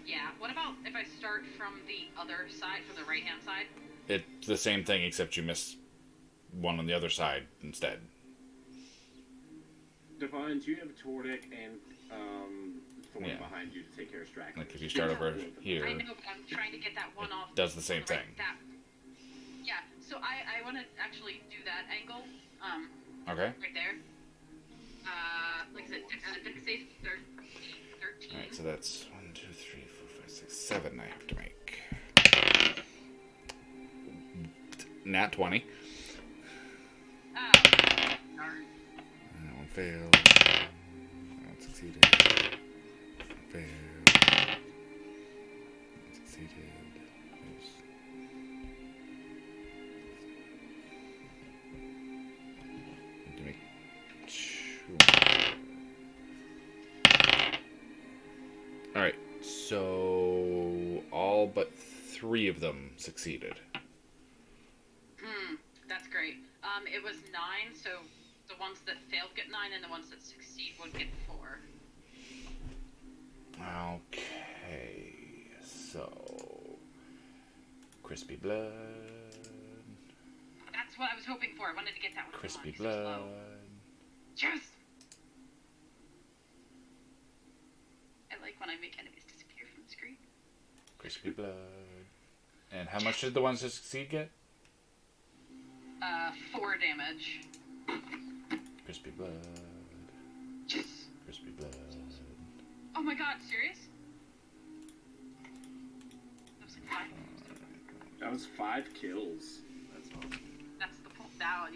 Yeah, what about if I start from the other side, from the right-hand side? It's the same thing, except you miss 1 on the other side instead. Divine, do you have Tordic and Thorn Yeah. behind you to take care of Stragglers? Like if you start over here, I know, but I'm trying to get that one off. does the same thing. Yeah, so I want to actually do that angle, Okay. right there. Like I said, Dex save 13. Alright, so that's 1, 2, 3, 4, 5, 6, 7 I have to make. Nat 20. Oh, darn. That one failed. That one succeeded. Failed. That one succeeded. Oops. Need to make 2. Alright, so all but 3 of them succeeded. That's great. It was 9, so the ones that failed get 9, and the ones that succeed would get 4. Okay, so crispy blood, That's what I was hoping for. I wanted to get that one. crispy Come on, he's so blood. slow. Cheers! when I make enemies disappear from the screen. Crispy blood. And how much did the ones that succeed get? 4 damage. Crispy blood. Yes. Crispy blood. Oh my god, serious? That was like 5. That was 5 kills. That's awesome. That's the point. That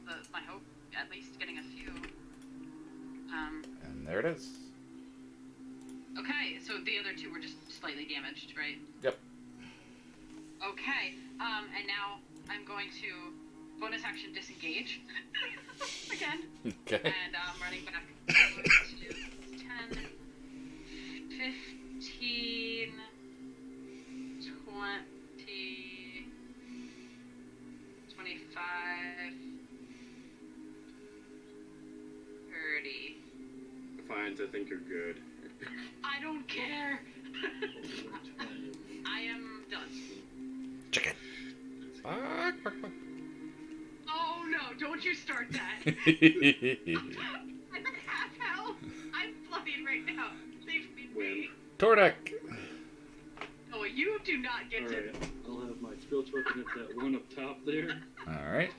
was my hope. At least getting a few. And there it is. Okay, so the other 2 were just slightly damaged, right? Yep. Okay, and now I'm going to bonus action disengage again. Okay. And running back to 10, 15, 20, 25, 30. Defiance, I think you're good. I don't care. I am done. Chicken. Bark, bark, bark. Oh no, don't you start that. I'm at half health. I'm bloodied right now. Leave me be. Tordek. Oh, you do not get to. Alright, I'll have my spiritual weapon at that one up top there. Alright.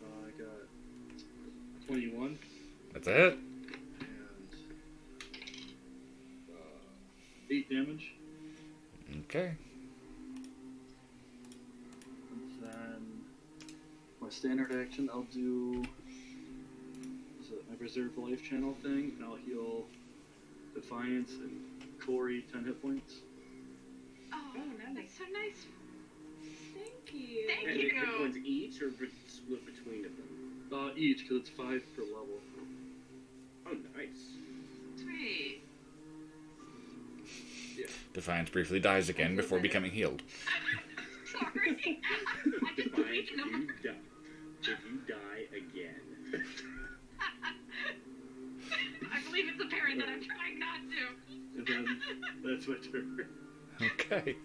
I got 21. That's a hit. And 8 damage. Okay. And then my standard action, I'll do my reserve life channel thing, and I'll heal Defiance and Corey 10 hit points. Oh, nice. that's so nice. Thank you. Thank And you. hit points each, or split between of them? Each, because it's 5 per level. Oh, nice. Sweet. Yeah. Defiance briefly dies again before becoming healed. Sorry. I just Defiance, taken him. if you die again. I believe it's apparent that I'm trying not to. And then that's my turn. Okay.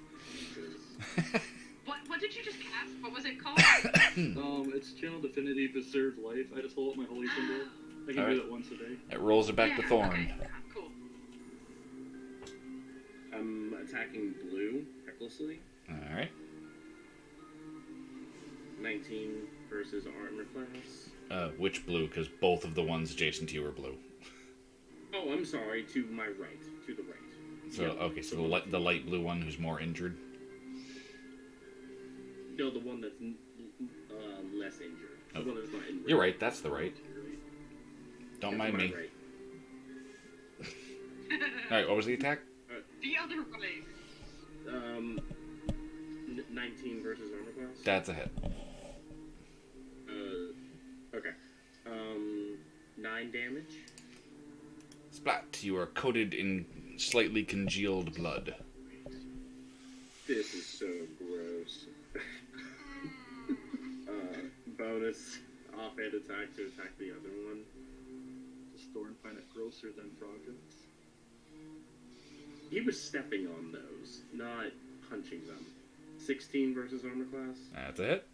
What did you just cast? What was it called? It's Channel Divinity Preserve Life. I just hold up my holy symbol. I can Alright. do that once a day. It rolls it back to Thorn. Okay. Cool. I'm attacking blue, recklessly. Alright. 19 versus armor class. Which blue? Because both of the ones adjacent to you are blue. Oh, I'm sorry, to my right. To the right. So, okay, so the light blue one who's more injured. No, the one that's less injured. The Oh. one that's not injured. You're right, that's the right. Don't That's mind my me. right. Alright, what was the attack? The other way. 19 versus armor class. That's a hit. Okay. 9 damage. Splat, you are coated in slightly congealed blood. This is so gross. Bonus offhand attack to attack the other one. Does Thorn find it grosser than Froggens? He was stepping on those, not punching them. 16 versus armor class. That's a hit.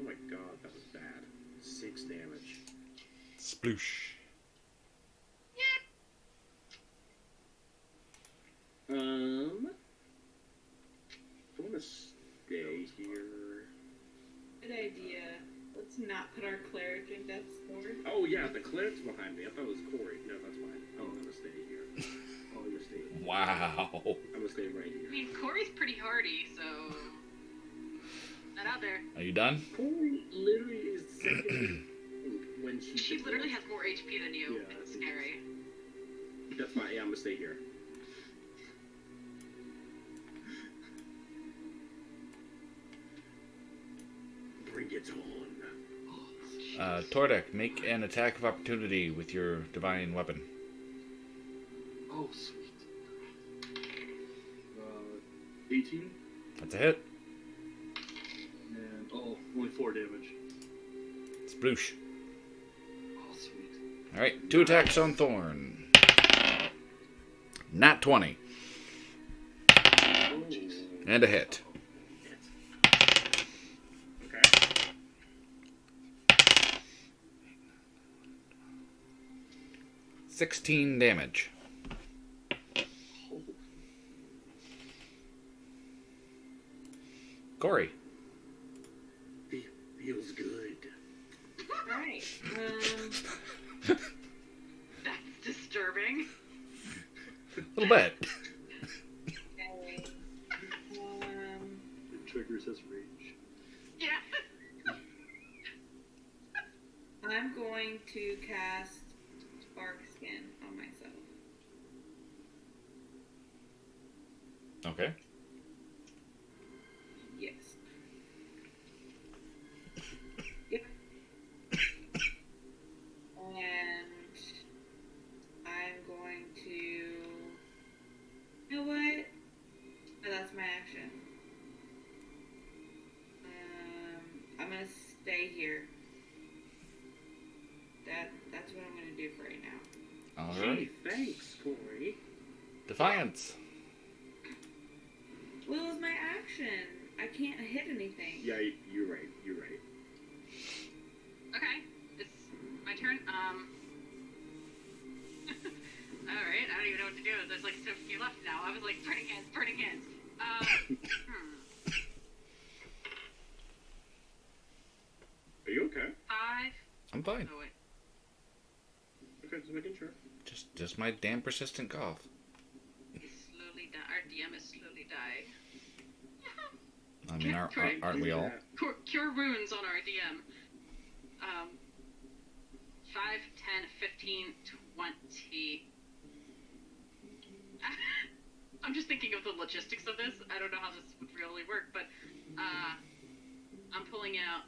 Oh my god, that was bad. 6 damage. Sploosh. I want to stay here. Good idea. Let's not put our cleric in death's door. Oh yeah, the cleric's behind me. I thought it was Corey. No, that's fine. I'm gonna stay here. I'm gonna stay here. Wow. I'm gonna stay right I here. mean, Corey's pretty hardy, so not out there. Are you done? Corey literally is second when She literally has more HP than you. Yeah, It's scary. That's fine. Yeah, I'm gonna stay here. Bring it on. Tordek, make an attack of opportunity with your divine weapon. Oh, sweet. 18. That's a hit. And, only 4 damage. Sploosh. Oh, sweet. Alright, 2 attacks on Thorn. Nat 20. Oh, And a hit. okay. 16 damage. Oh, Corey. Feels good. Alright. That's disturbing. A little bit. Okay. it triggers his rage. Yeah. I'm going to cast Spark Skin on myself. Okay. Yes. Yep. And I'm going to. You know what? Oh, that's my action. I'm gonna stay here. That's what I'm gonna do for right now. Alright. Thanks, Corey. Defiance. Well, it was my action. I can't hit anything. Yeah, you're right. You're right. Okay, it's my turn. Alright, I don't even know what to do. There's like so few left now. I was like, burning hands, burning hands. Are you okay? 5. I'm fine. Oh, wait. Okay, just making sure. Just my damn persistent cough. He's slowly dying. Our DM is slowly dying. I mean, aren't we all? Cure wounds on our DM. 5, 10, 15, 20. I'm just thinking of the logistics of this. I don't know how this would really work, but I'm pulling out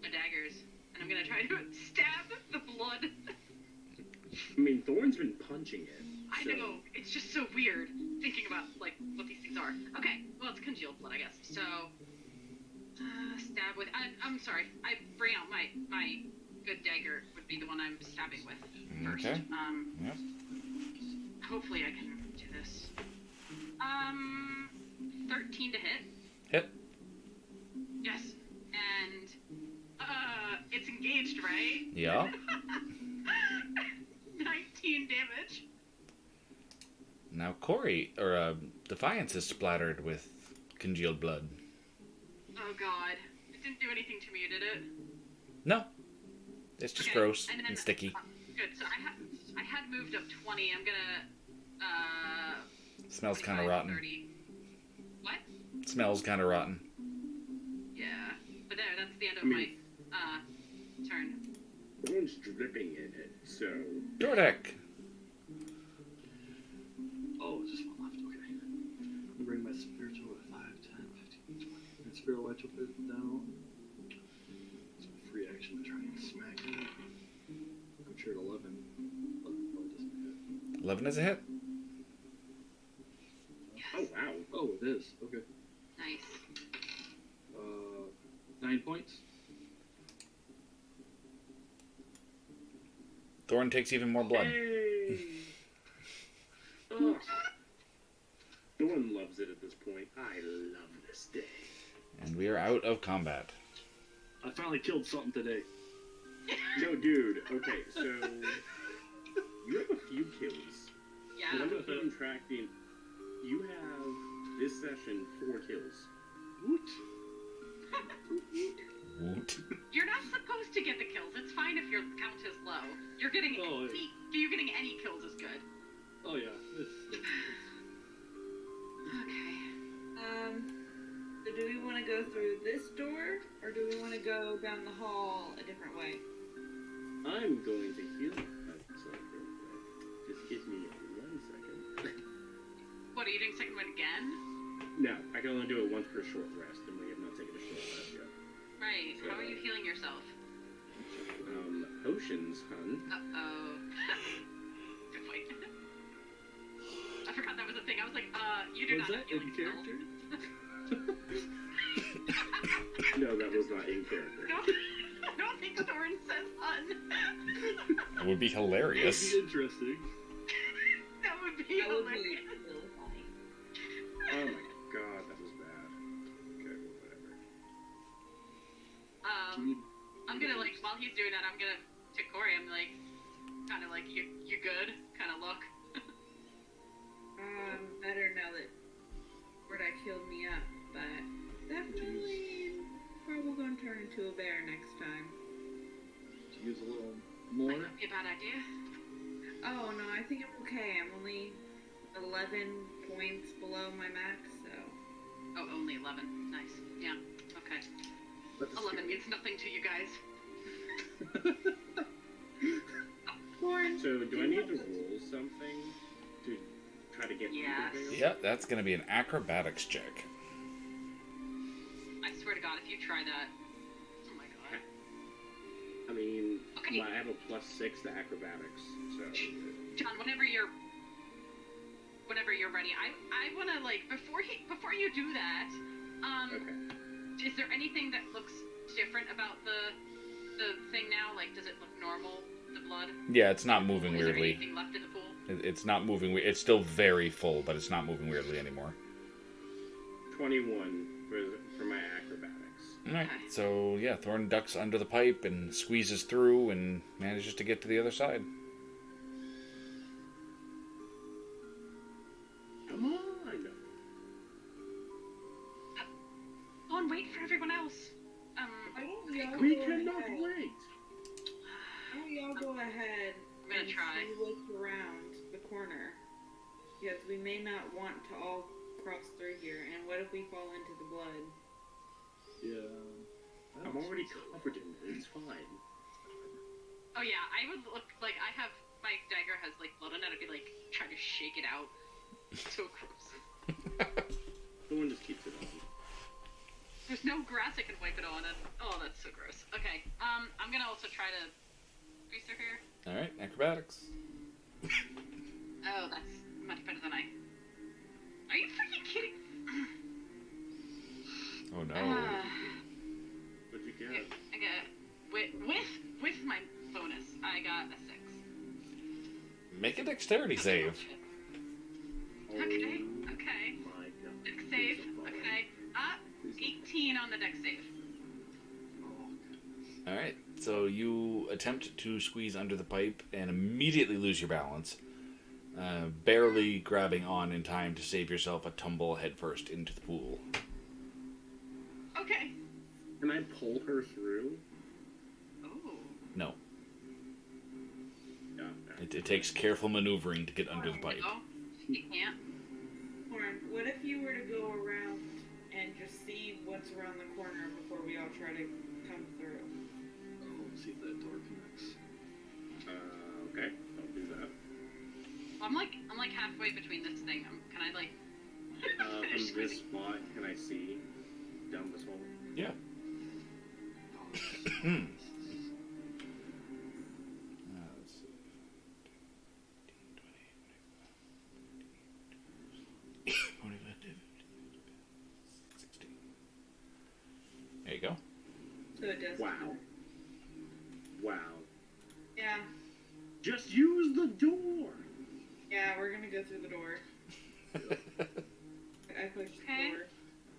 my daggers, and I'm gonna try to stab the blood. I mean, Thorn's been punching it. I know, it's just so weird thinking about, like, what these things are. Okay, well, it's congealed blood, I guess. So, stab with, I'm sorry, I bring out my good dagger would be the one I'm stabbing with first. Okay. Yep. Hopefully I can do this. 13 to hit. Hit. Yes. And, it's engaged, right? Yeah. 19 damage. Now Defiance is splattered with congealed blood. Oh god. It didn't do anything to me, did it? No. It's just Okay, gross and then- and sticky. Good. So I had moved up 20. I'm gonna Smells kind of 25, rotten. 30. What? Smells kind of rotten. Yeah. But there, that's the end of I mean- my turn. Thorn's dripping in it, so... Dordek. Oh, just one left. Okay. I'll bring my spiritual at 5, 10, 15, 20. And spiritual, I took it down. It's a free action to try and smack him. I'm sure at 11. 11 probably doesn't hit. 11 is a hit. Yes. Oh, wow. Oh, it is. Okay. Nice. 9 points. Thorn takes even more blood. Hey! Oh. Thorn loves it at this point. I love this day. And we are out of combat. I finally killed something today. No, dude. Okay, so... You have a few kills. Yeah. I'm keeping track. You have, this session, 4 kills. Woot. Woot. You're not supposed to get the kills. It's fine if your count is low. You're getting Oh, you're getting any kills is good. Oh, yeah. Okay. So do we want to go through this door, or do we want to go down the hall a different way? I'm going to heal myself real quick. Just give me 1 second. What, are you doing second one again? No, I can only do it once per short rest, and we have not taken a short rest yet. Right. How are you healing yourself? Potions, hun. Uh-oh. Good point. I forgot that was a thing. I was like, you do Was not that have in healing character? No, that was not in character. No, I don't think Thorin says hun. It would be hilarious. That'd be interesting. That would be That would be hilarious. really funny. Oh my god, that was bad. Okay, well, whatever. I'm gonna, like, while he's doing that, I'm gonna, to Corey, I'm like, kind of like you're good kind of look. Better now that Mordecai healed me up, but definitely probably gonna turn into a bear next time. To use a little more. Might not be a bad idea. Oh no, I think I'm okay. I'm only 11 points below my max, so. Oh, only 11. Nice. Yeah. Okay. 11 means nothing to you guys. Lauren, So, do I need to roll something to try to get Yes. through the veil? Yeah, that's going to be an acrobatics check. I swear to God, if you try that, oh my God. I mean, Okay. I have a +6 to acrobatics, so... John, whenever you're ready, I want to like before you do that. Okay. Is there anything that looks different about the thing now? Like, does it look normal? The blood? Yeah, it's not moving Is there weirdly. anything left in the pool? It's not moving. It's still very full, but it's not moving weirdly anymore. 21 for my acrobatics. Alright, Okay. so yeah, Thorn ducks under the pipe and squeezes through and manages to get to the other side. Come on! Oh, and wait for everyone else. why don't y'all We go cannot ahead? wait! Why don't y'all go ahead I'm gonna and try. see what's around the corner? Because we may not want to all cross through here, and what if we fall into the blood? Yeah. I'm already covered in it, it's fine. Oh yeah, I would look like I have my dagger has like blood on it. I'd be like trying to shake it out. So gross. The one just keeps it on. There's no grass I can wipe it on, and oh, that's so gross. Okay, I'm gonna also try to grease her hair. Alright, acrobatics. Oh, that's much better than I. Are you freaking kidding? Oh no. What'd you get? I got with my bonus. I got a 6. Make a dexterity save. Okay. Okay. My God. Dex save. Okay. 18 on the dex save. Alright, so you attempt to squeeze under the pipe and immediately lose your balance, barely grabbing on in time to save yourself a tumble headfirst into the pool. Okay. Can I pull her through? Oh. No, Yeah. it takes careful maneuvering to get under the pipe. No, you can't. Lauren, what if you were to go around and just see what's around the corner before we all try to come through? Oh, see if that door connects. Okay, I'll do that. I'm like halfway between this thing. Can I like? finish From this squeezing? spot, can I see down this hole? Yeah. Oh, Let's see. 16. There you go. So it does. Wow. Wow. Yeah. Just use the door! Yeah, we're gonna go through the door. I pushed Okay. the door.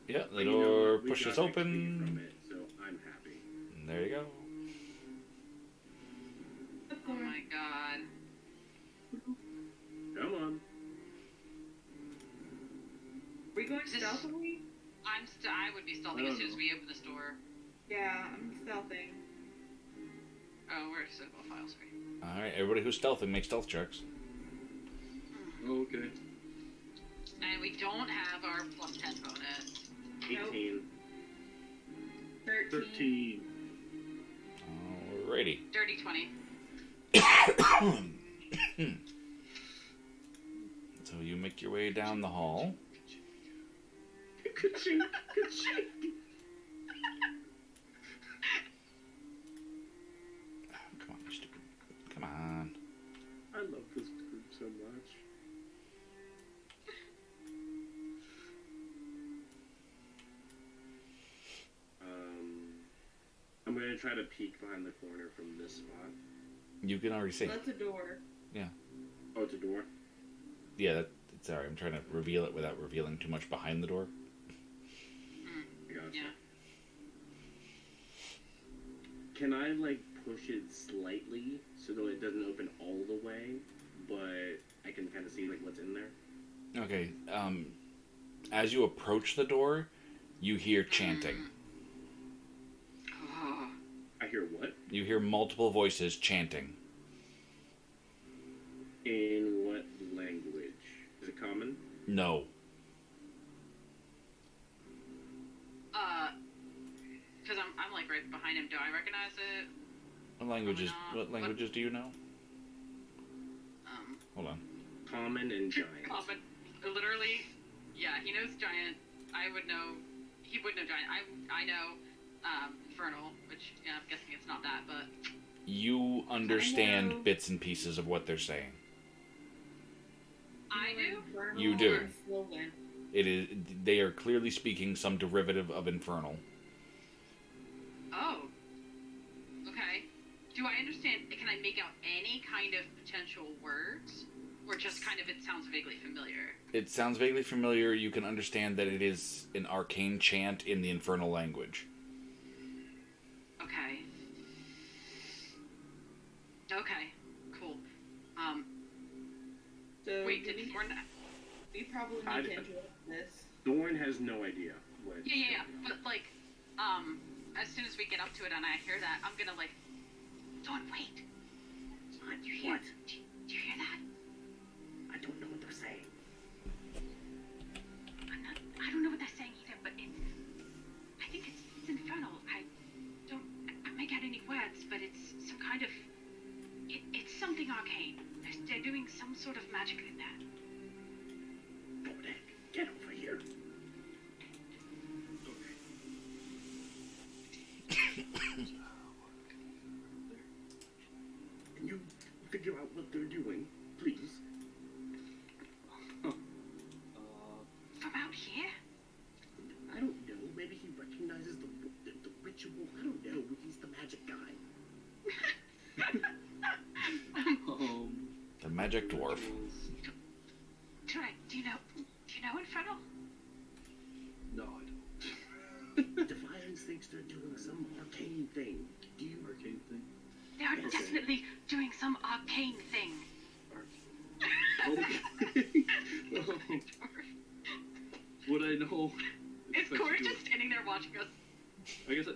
Yeah, the You know door what? We pushes got XP from open. it, so I'm happy. And there you go. Oh my god. Come on. Are we going This- stealthily? I would be stealthing as soon as we open this door. Yeah, I'm stealthing. Oh, where's the file screen? Alright, everybody who's stealthing, make stealth checks. oh, okay. And we don't have our plus 10 bonus. 18. 13. 13. Alrighty. Dirty 20. So you make your way down the hall. Ka-ching! Ka-ching! Come on, you stupid. Come on. I love this group so much. I'm gonna try to peek behind the corner from this spot. You can already see. That's a door. Oh, it's a door? Yeah, sorry, I'm trying to reveal it without revealing too much behind the door. I gotcha. Yeah. Can I, like, push it slightly so that it it doesn't open all the way, but I can kind of see like what's in there. Okay. As you approach the door, you hear chanting. I hear what? You hear multiple voices chanting. In what language? Is it common? No. Because I'm like right behind him. Do I recognize it? What languages do you know? Hold on. Common and giant. Common. Literally, yeah, he knows giant. I would know. He would know giant. I know infernal, which I'm guessing it's not that, but You understand bits and pieces of what they're saying. I do. Infernal You do. or Sylvan? It is. They are clearly speaking some derivative of infernal. Oh. Okay. Do I understand? Can I make out any kind of potential words, or just kind of it sounds vaguely familiar? It sounds vaguely familiar. You can understand that it is an arcane chant in the infernal language. Okay. Okay. Cool. So Wait, did Thorn? we probably I- need to interrupt this. Thorn has no idea what. Yeah. But like, as soon as we get up to it and I hear that, I'm gonna like, Thorn, wait. What? Do you hear? What? Do you hear that? I don't know what they're saying. I don't know what they're saying either, but I think it's infernal. I can't make out any words, but it's some kind of, it's something arcane. They're doing some sort of magic in there. Thorn, get over here. Can you figure out what they're doing, please? From out here? I don't know. Maybe he recognizes the ritual. I don't know. He's the magic guy. The magic dwarf. Do you know infernal? No, I don't. Defiance thinks they're doing some arcane thing. Do you? Arcane thing. They are Yes. definitely doing some arcane thing. Would I know? Is if I Corey could do just standing there watching us? I guess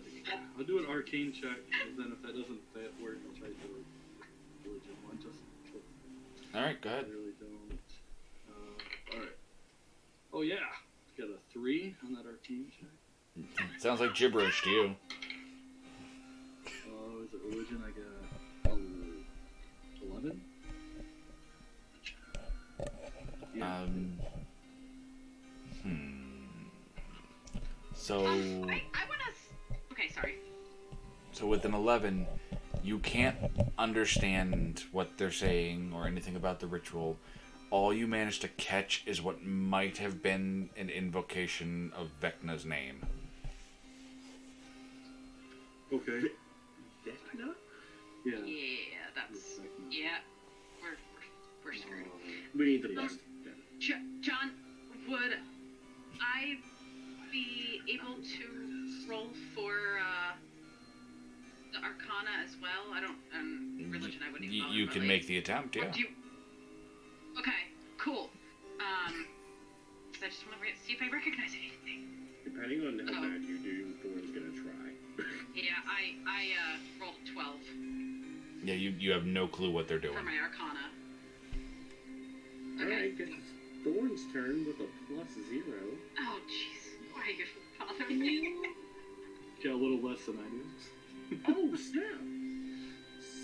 I'll do an arcane check, and then if that doesn't work, I'll try to do a religion one. Just Alright, go I ahead. really don't. Alright. Oh yeah, got a 3 on that arcane check. Sounds like gibberish to you. Is it religion? I got 11. Yeah. So, I want to. Okay, sorry. so with an 11, you can't understand what they're saying or anything about the ritual. All you manage to catch is what might have been an invocation of Vecna's name. Okay. Vecna? Yeah. Yeah, that's. Yeah. We're screwed. We need the best. John, would I be able to roll for the Arcana as well? I don't. Religion, I wouldn't even bother, You but, can like, make the attempt, yeah. do you- Okay, cool. 'Cause I just want to see if I recognize anything. Depending on how bad you do, Thorn's gonna try. Yeah, I rolled 12 Yeah, you have no clue what they're doing. for my Arcana. Okay. Alright, guess it's Thorn's turn with a +0. Oh, jeez. Why are you bothering Can me? you? Got a little less than I do. Oh, snap!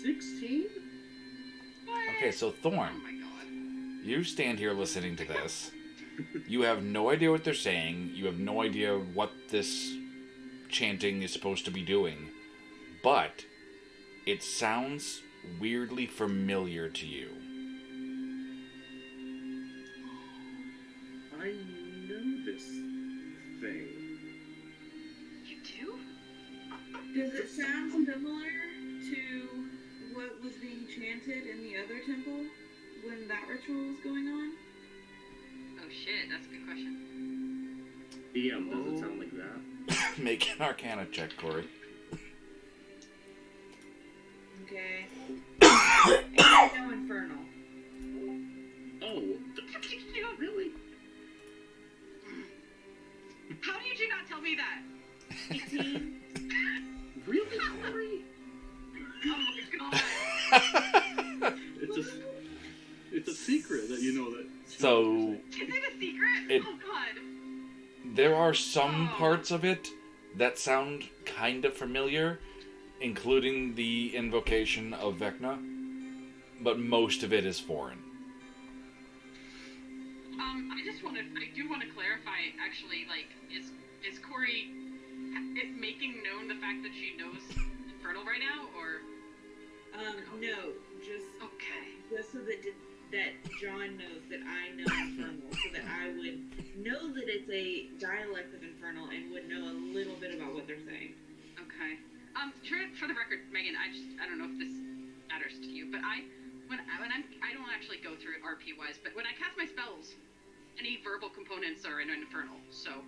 16? What? Okay, so Oh Thorn, my god. you stand here listening to this. You have no idea what they're saying. You have no idea what this chanting is supposed to be doing. But it sounds weirdly familiar to you. I know this thing. You do? Does it sound similar to what was being chanted in the other temple when that ritual was going on? Oh shit, that's a good question. DM doesn't sound like that. Make an Arcana check, Corey. Okay. It's a secret that you know that. So Is it a secret? It- Oh god. there are some parts of it that sound kind of familiar, including the invocation of Vecna, but most of it is foreign. I do want to clarify, actually, like, is Corey making known the fact that she knows Infernal right now, or? No, just Okay. so that John knows that I know Infernal, so that I would know that it's a dialect of Infernal and would know a little bit about what they're saying. Okay. For the record, Megan, I don't know if this matters to you, but I don't actually go through it RP wise, but when I cast my spells, any verbal components are in Infernal. So,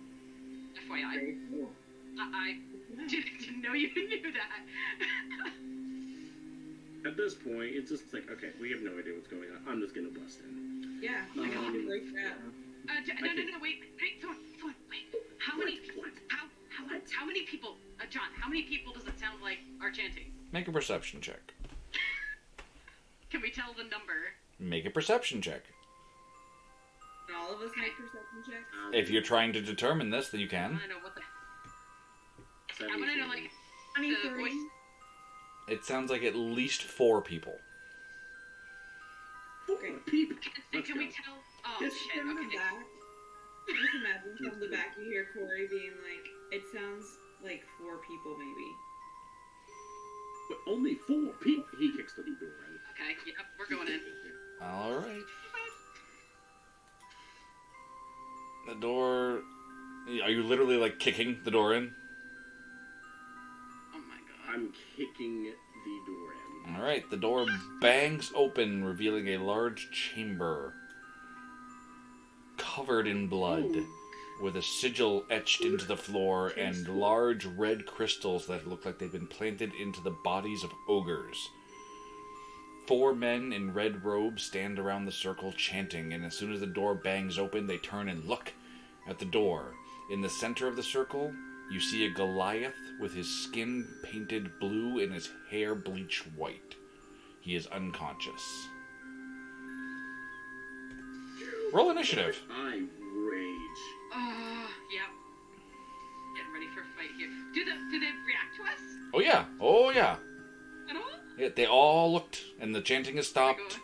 FYI, Very cool. I didn't know you knew that. At this point, it's just like, okay, we have no idea what's going on. I'm just gonna bust in. Yeah, like I can break that. No, wait, Thorn, wait. How many people, John, how many people does it sound like are chanting? Make a perception check. Can we tell the number? Make a perception check. Can all of us make perception checks? If you're trying to determine this, then you I can. want to know what the... I want to know, like, the 23. voice... It sounds like at least 4 people. Okay. People. Can we tell... Oh, Yes, shit, From the okay. back, just imagine from the back you hear Corey being like, it sounds like 4 people maybe. But only 4 people. He kicks the door in. Okay, yep, we're going in. Alright. The door... Are you literally, like, kicking the door in? Oh my god. I'm kicking the door in. Alright, the door bangs open, revealing a large chamber covered in blood, with a sigil etched into the floor and large red crystals that look like they've been planted into the bodies of ogres. 4 men in red robes stand around the circle chanting, and as soon as the door bangs open, they turn and look at the door. In the center of the circle, you see a Goliath with his skin painted blue and his hair bleached white. He is unconscious. Roll initiative. I rage. Yep. Getting ready for a fight here. Do they react to us? Oh yeah, oh yeah. At all? Yeah, they all looked, and the chanting has stopped.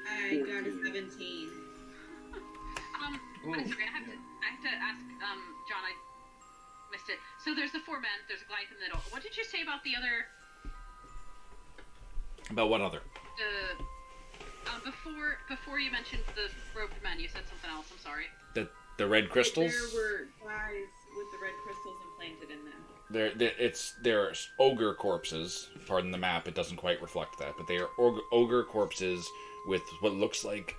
I got a 17. I'm sorry, I have to ask, John, I missed it. So there's the 4 men, there's a Goliath in the middle. What did you say about the other, About what other? before you mentioned the robed men, you said something else, I'm sorry. The red crystals? There were guys with the red crystals implanted in them. They're ogre corpses. Pardon the map, it doesn't quite reflect that, but they are ogre corpses with what looks like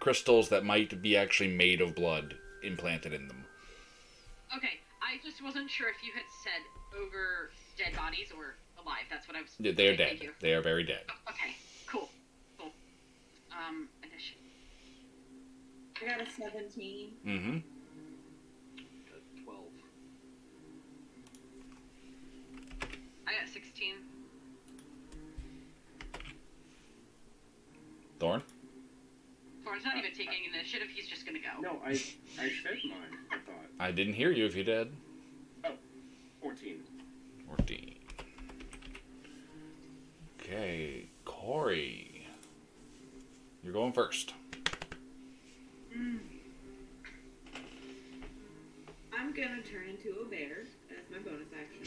crystals that might be actually made of blood implanted in them. Okay, I just wasn't sure if you had said ogre dead bodies or alive. That's what I was... They are okay, dead. Thank you. They are very dead. Okay, cool. Initiative. I got a 17. Mm-hmm. 12. I got 16. Thorn? Thorn's not even taking initiative, he's just gonna go. No, I said mine, I thought. I didn't hear you if you did. 14. 14. Okay, Corey. You're going first. I'm gonna turn into a bear as my bonus action.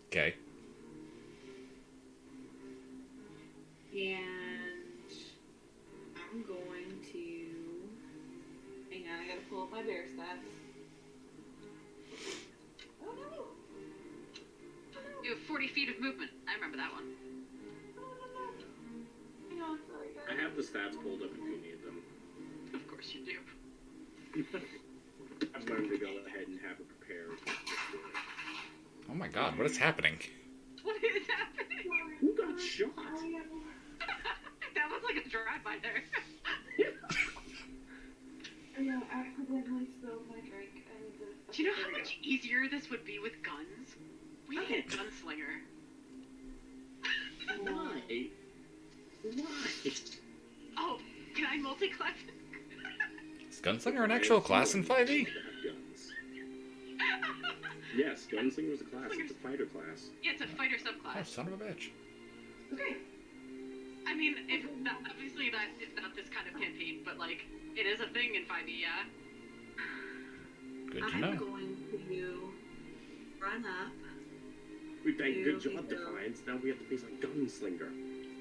Okay. And I'm going to... Hang on, I gotta pull up my bear stats. Oh no! You have 40 feet of movement. I remember that one. Hang on, sorry guys. I have the stats pulled up if you need them. Of course you do. I've learned to go ahead and have it prepared. Oh my god, what is happening? What is happening? Who got shot? That was like a drive-by there. Yeah, I accidentally spilled my drink. I need to... Do you know There how we much easier this would be with guns? We need a gunslinger. Why? Why? Oh, can I multi-class? Is Gunslinger an actual class in 5e? Guns. Yes, Gunslinger was a class. It's a fighter class. Yeah, it's a fighter Oh, subclass. son of a bitch. Okay. I mean, if that, obviously that is not this kind of campaign, but like it is a thing in 5e, yeah. Good to I'm know. going to run up. We banged good You job, go. Defiance. Now we have to face a gunslinger.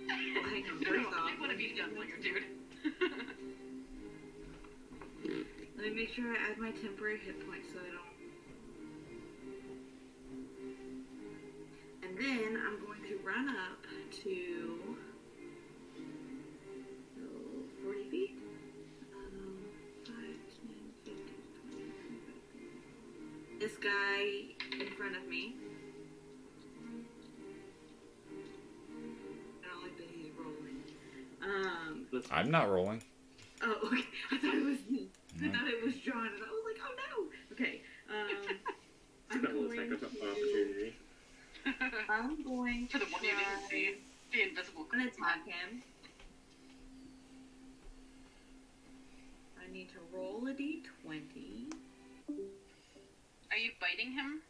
Well, hang on, No, first off, I want to be a gunslinger, dude. let me make sure I add my temporary hit points so I don't. And then I'm going to run up to 40 feet. 5, 10, 15, 20, 25. This guy in front of me. I don't like that he's rolling. I'm not rolling. Oh, okay. I thought it was me. I thought it was John, and I was like, oh no. Okay. I'm That was going like to. an opportunity. I'm going For to the one you didn't see, the invisible. I'm gonna attack him. I need to roll a d20. Are you biting him?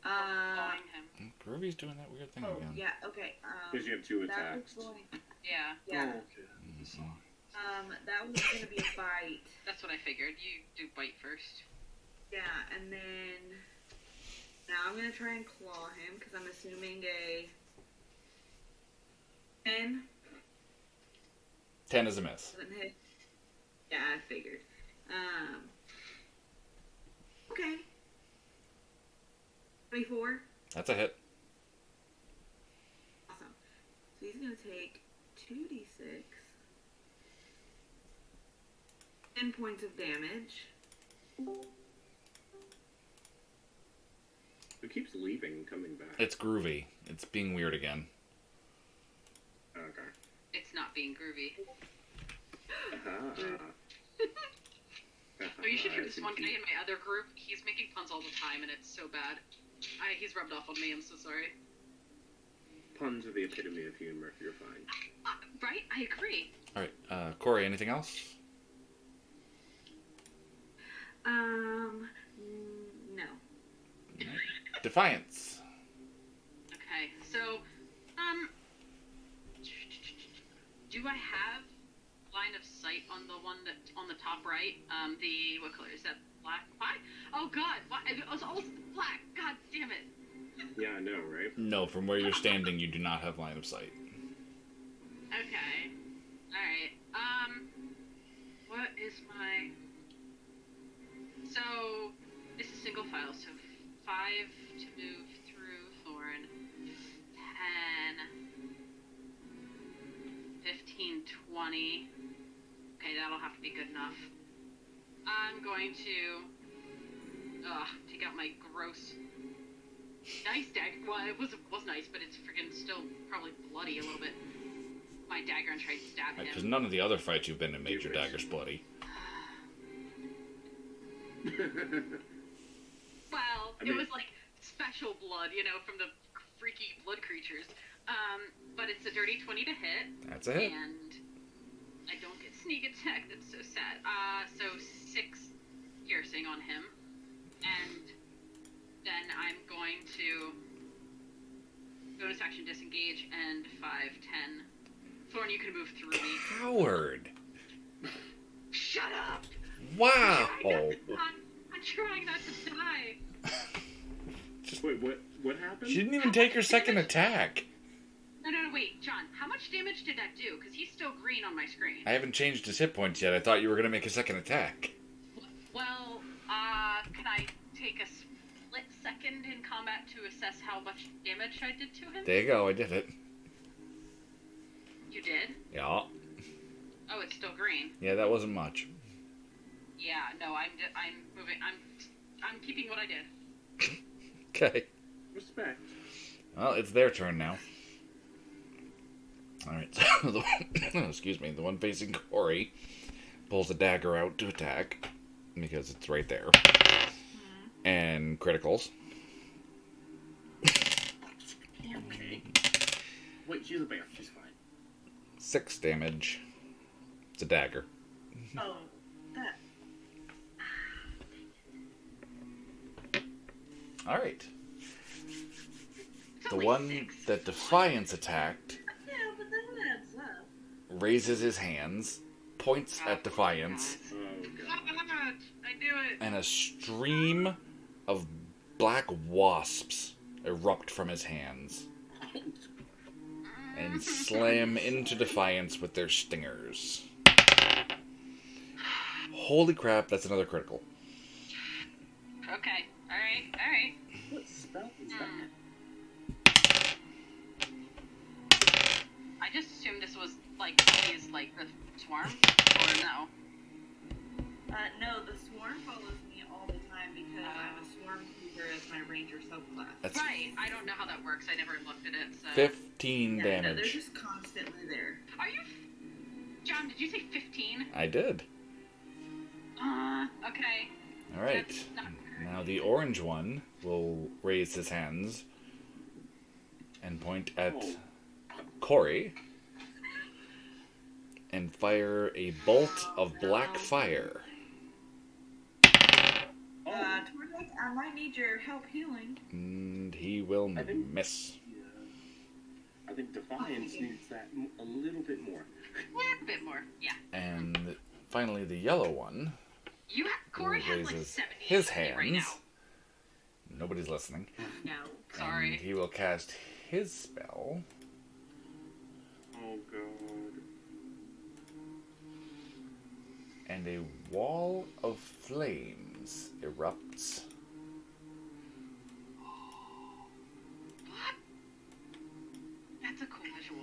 Or Uh, clawing him? Groovy's doing that weird thing oh again. yeah, okay. Because you have two that attacks. was going. Yeah, Yeah. Oh, okay. That was gonna be a bite. that's what I figured. You do bite first. Yeah, and then now I'm gonna try and claw him because I'm assuming a 10 10 is a miss. doesn't hit. Yeah, I figured. Okay. 24. That's a hit. Awesome. So he's gonna take 2d6. 10 points of damage. It keeps leaving and coming back. It's Groovy. It's being weird again. Okay. It's not being groovy. Ah. Oh, you should hear this one guy in my other group. He's making puns all the time, and it's so bad. He's rubbed off on me. I'm so sorry. Puns are the epitome of humor. You're fine. Right? I agree. Alright, Corey, anything else? No. Defiance. Okay, so, do I have line of sight on the one that on the top right? What color is that? Black? Why? Oh God! Why? It was all black. God damn it! Yeah, I know, right? No, from where you're standing, you do not have line of sight. Okay. All right. What is my? So it's a single file. So 5 to move through Thorn. 10, 15, 20. Okay, that'll have to be good enough. I'm going to take out my gross nice dagger. Well, it was nice, but it's freaking still probably bloody a little bit. My dagger and try to stab him. Because none of the other fights you've been in made your daggers bloody. Well, I mean, it was like special blood, from the freaky blood creatures. But it's a dirty 20 to hit. That's a hit. And I don't get sneak attack. That's so sad. So 6 piercing on him. And then I'm going to bonus action disengage and 5, 10. Thorn, you can move through me. Howard! Shut up! Wow! I'm trying not to die. Wait, what happened? She didn't even take her second attack. No, wait, John, how much damage did that do? Because he's still green on my screen. I haven't changed his hit points yet. I thought you were going to make a second attack. Well, can I take a split second in combat to assess how much damage I did to him? There you go, I did it. You did? Yeah. Oh, it's still green. Yeah, that wasn't much. Yeah, no, I'm moving. I'm keeping what I did. Okay. Respect. Well, it's their turn now. Alright, so the one facing Corey pulls a dagger out to attack, because it's right there. And criticals. Okay. Wait, she's a bear. She's fine. 6 damage. It's a dagger. Oh, that. Alright. It's The only one 6. that Defiance attacked Yeah, but that adds up. raises his hands, points at Defiance, Oh, God. I knew it. and a stream of black wasps erupt from his hands and slam into Defiance with their stingers. Holy crap, that's another critical. Okay. Alright. What spell is that? I just assumed this was like these like the swarm, or no? No, the swarm follows me all the time because I'm a swarm user as my ranger subclass. That's Right. I don't know how that works. I never looked at it. So. 15 Yeah, no, they're damage. just constantly there. Are you? John, did you say 15? I did. Okay. Alright. That's not Now the orange one will raise his hands and point at Corey and fire a bolt of black fire. Tordak, I might need your help healing. And he will I think- miss. Yeah. I think Defiance needs that a little bit more. a bit more. Yeah. And finally the yellow one Corey has like raises 70 his HP right hands. now. Nobody's listening. No, sorry. And he will cast his spell. Oh, God. And a wall of flames erupts. What? That's a cool visual.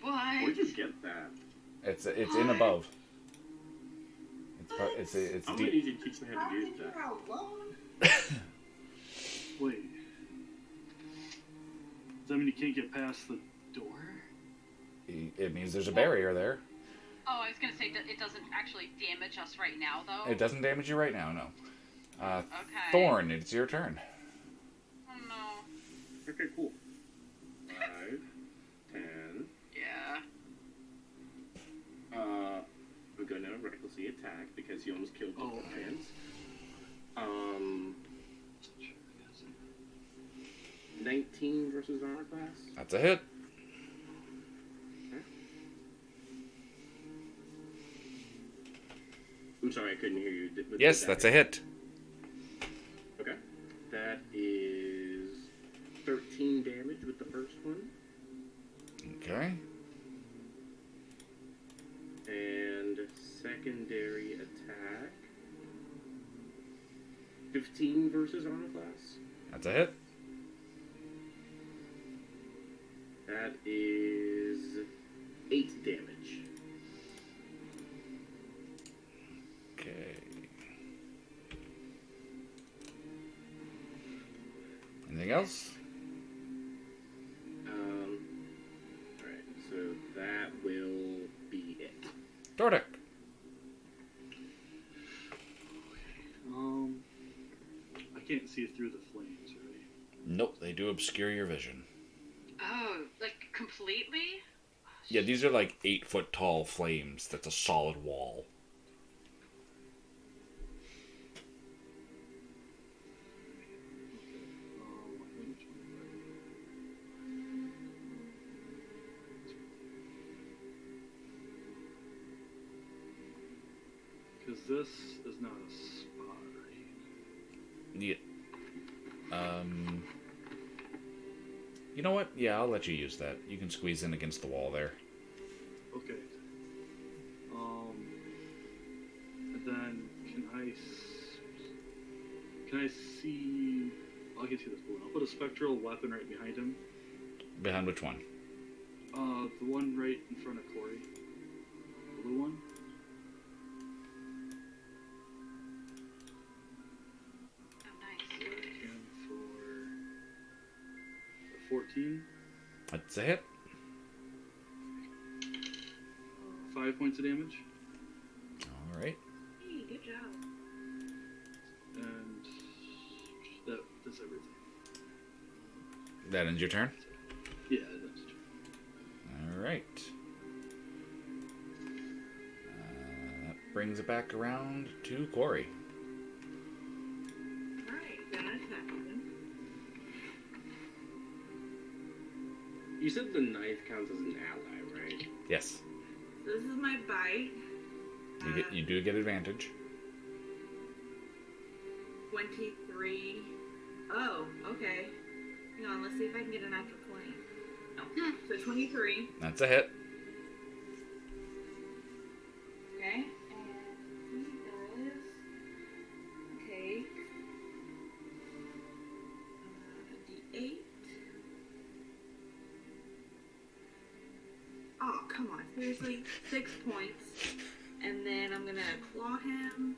What? Where'd you get that? It's in above. It's I'm gonna deep. need you to teach me how How to use did you that. alone? Wait. Does that mean you can't get past the door? It means there's a barrier there. Oh, I was gonna say it doesn't actually damage us right now, though. It doesn't damage you right now, no. Okay. Thorn, it's your turn. Oh no. Okay, cool. 5, 10. Yeah. I'm gonna recklessly attack because he almost killed Oh, Defiance. okay. 19 versus armor class. That's a hit. I'm sorry, I couldn't hear you. Yes, that's a hit. Okay. That is 13 damage with the first one. Okay. And secondary attack. 15 versus armor class. That's a hit. That is 8 damage. Okay. Anything else? Alright, so that will be it. Dordak. I can't see through the flames, right? Nope, they do obscure your vision. Oh, like completely? Yeah, these are like 8-foot tall flames. That's a solid wall. Because this is not a spot, right? Yeah. You know what? Yeah, I'll let you use that. You can squeeze in against the wall there. Okay. And then can I see? I can see this balloon. I'll put a spectral weapon right behind him. Behind which one? The one right in front of Corey. The blue one. Oh, nice. And for 14, That's a hit. 5 points of damage, Alright. Hey, good job. and that's everything. That ends your turn? Yeah, that's true. Alright. brings it back around to Corey. Alright, gonna attack him. You said the knife counts as an ally, right? Yes. So this is my bite. You do get advantage. 23. Oh, okay. Hang on, let's see if I can get a natural 20. No. So 23. That's a hit. Okay. And he does take a D8. Oh, come on. Seriously? 6 points. And then I'm gonna claw him.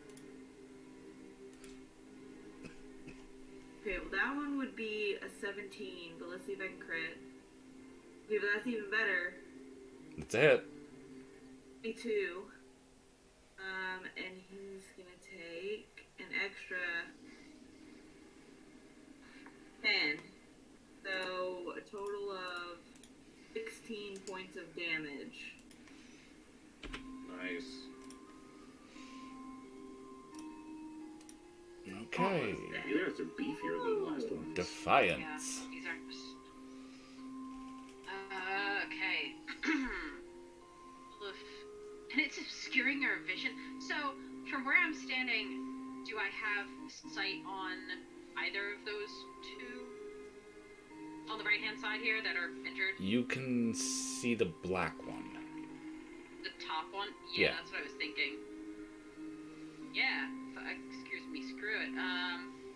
Okay, well that one would be a 17, but let's see if I can crit. Okay, but that's even better. That's a hit. 22. And he's gonna take an extra 10. So a total of 16 points of damage. Nice. Okay. You guys are beefier than the last one. Defiance. Yeah, these are just... okay. Oof. And it's obscuring our vision. So, from where I'm standing, do I have sight on either of those two? On the right-hand side here that are injured? You can see the black one. The top one? Yeah. That's what I was thinking. Yeah. Excuse me, screw it.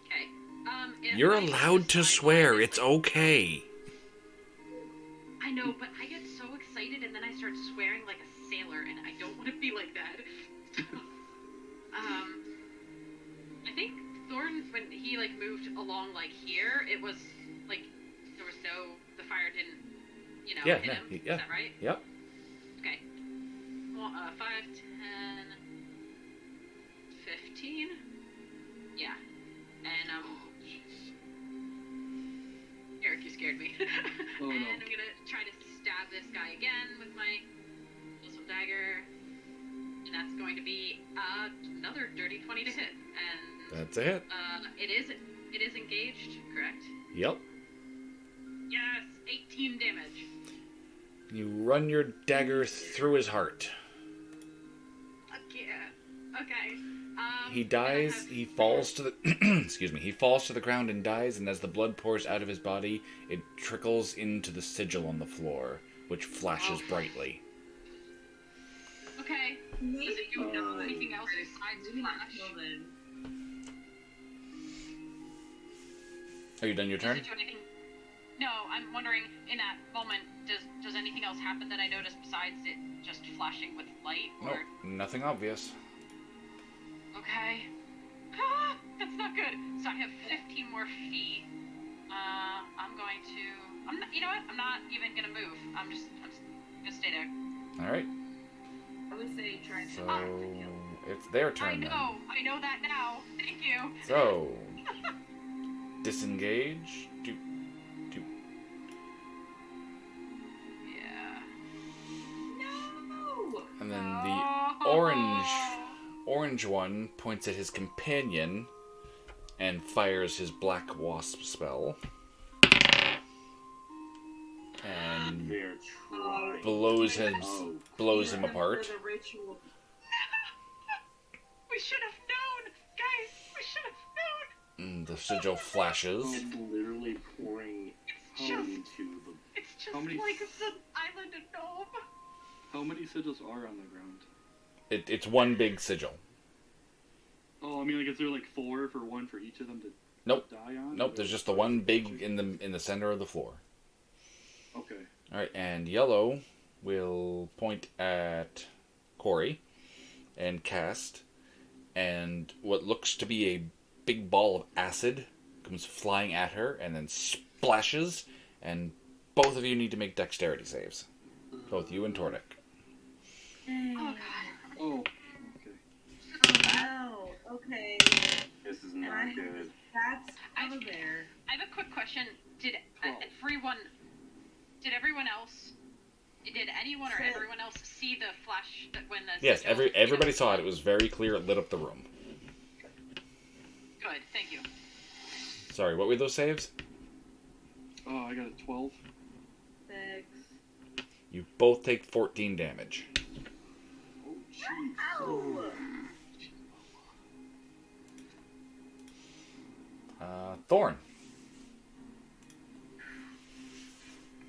Okay. You're allowed to swear. It's okay. I know, but I get so excited and then I start swearing like a sailor, and I don't want to be like that. I think Thorn, when he like moved along like here, it was like there was the fire didn't, hit him. Is that right? Yep. Okay. Well, 5, 10, 15. Yeah. And Eric, you scared me. Oh, and no. I'm gonna try to stab this guy again with my awesome dagger, and that's going to be another dirty 20 to hit. And That's a hit. it is engaged, correct? Yep. Yes, 18 damage. You run your dagger through his heart. Okay. He dies. He falls to the excuse me. He falls to the ground and dies. And as the blood pours out of his body, it trickles into the sigil on the floor, which flashes brightly. Okay. Maybe Does it do not. anything else besides Maybe not flash? kill them. Are you done your Does turn? it do anything? No, I'm wondering, in that moment, does anything else happen that I notice besides it just flashing with light? Nope. Or... Nothing obvious. Okay. That's not good. So I have 15 more feet. I'm going to... you know what? I'm not even going to move. I'm just going to stay there. All right. I would say try to So kill. it's their turn then. I know that now. Thank you. So disengage. Yeah. No! And then the orange one points at his companion and fires his black wasp spell. And They're trying. blows him apart. For the ritual. We should have known! Guys, we should have known! And the sigil flashes. It's literally pouring It's home just... into the. It's just How many- like the island of Nome. How many sigils are on the ground? It's one big sigil. Oh, I mean, like, is there like 4 for one for each of them to Nope. die on? Nope, there's just the one big in the center of the floor. Okay. Alright, and yellow will point at Corey and cast, and what looks to be a big ball of acid comes flying at her and then splashes, and both of you need to make dexterity saves. Both you and Tornik. Oh, God. Oh, okay. Wow. Okay. This is And I not have good. stats over there. I have a quick question. Did 12. everyone else Did anyone or everyone else see the flash that when the Yes, sigil, everybody saw it. It was very clear. It lit up the room. Good, thank you. Sorry, what were those saves? Oh, I got a 12. 6. You both take 14 damage. Oh, jeez. Ow! Thorn.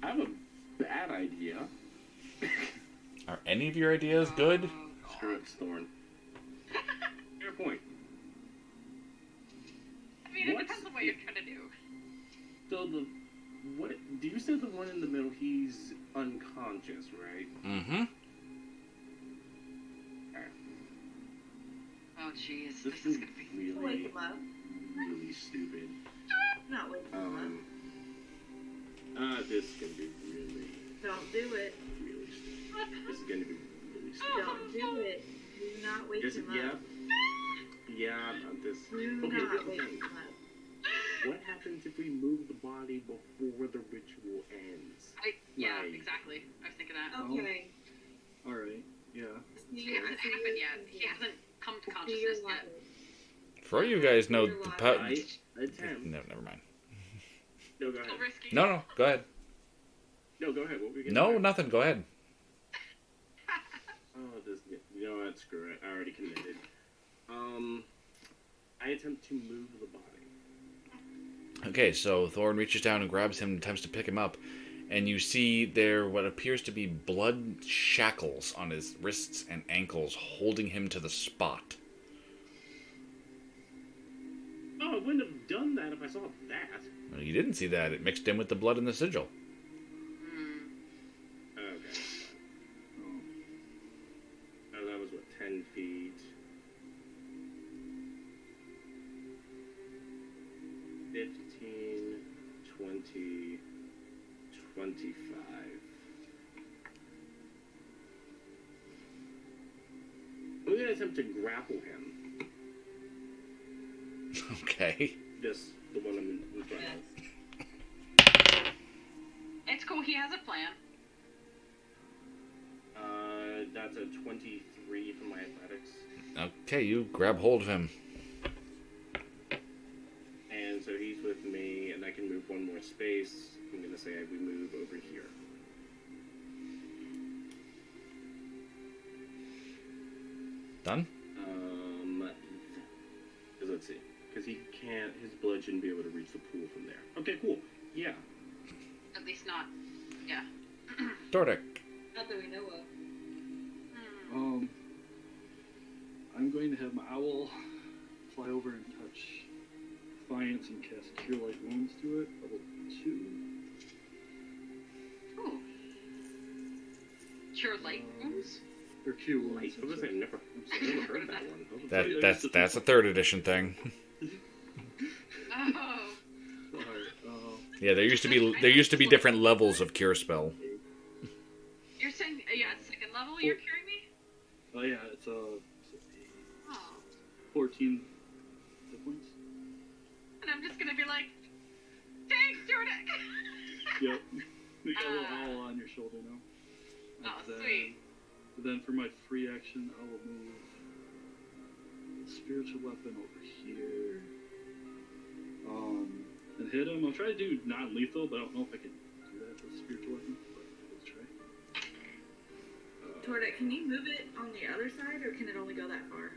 I have a bad idea. Are any of your ideas good? Screw it, Thorn. Fair point. I mean, it What's- depends on what you're trying to do. So what? Do you say the one in the middle? He's unconscious, right? Mm-hmm. Oh, jeez, This this is is gonna be... Wake really, him up. really stupid. Not wake him This is gonna be really, up. Don't do it. really stupid. This is gonna be really stupid. Don't do it. Do not wake This, him yeah, up. yeah. This. Do Okay, here's not the wake thing. him up. What happens if we move the body before the ritual ends? Yeah, Like- exactly. I was thinking that. Okay. Alright, yeah. It hasn't happened yet. He hasn't come to consciousness yet. For you guys know the I attempt. No, never mind. No, go ahead. Still risky. No, go ahead. No, go ahead. What were you gonna No, say? nothing. Go ahead. Oh, this. You know what? Screw it. I already committed. I attempt to move the body. Okay, so Thorn reaches down and grabs him and attempts to pick him up. And you see there what appears to be blood shackles on his wrists and ankles holding him to the spot. Oh, I wouldn't have done that if I saw that. Well, you didn't see that. It mixed in with the blood in the sigil. Okay. Oh, that was what, 10 feet? 15, 20, 25. I'm gonna attempt to grapple him. Okay. This, the one I'm in front of. It's cool. He has a plan. That's a 23 for my athletics. Okay, you grab hold of him. And so he's with me, and I can move one more space. I'm gonna say we move over here. Done? Let's see. Because he can't, his blood shouldn't be able to reach the pool from there. Okay, cool. Yeah. At least not. Yeah. Dordic. Not that we know of. I'm going to have my owl fly over and touch Defiance and cast Cure Light Wounds to it, level 2. Ooh. Cure light wounds? Or Cure Wounds. I was gonna say, I've never heard of that one. That's a 3rd edition thing. Oh. Yeah, there used to be different levels of cure spell. You're saying, yeah, second level you're curing me? Oh yeah, it's Oh. 14 hit points. And I'm just gonna be like, thanks, Jordan! Yep. You got a little owl on your shoulder now. Oh, And then- sweet. But then for my free action, I will move the spiritual weapon over here. And hit him. I'll try to do non-lethal, but I don't know if I can do that with spiritual weapon. But let's try. Torda, can you move it on the other side, or can it only go that far?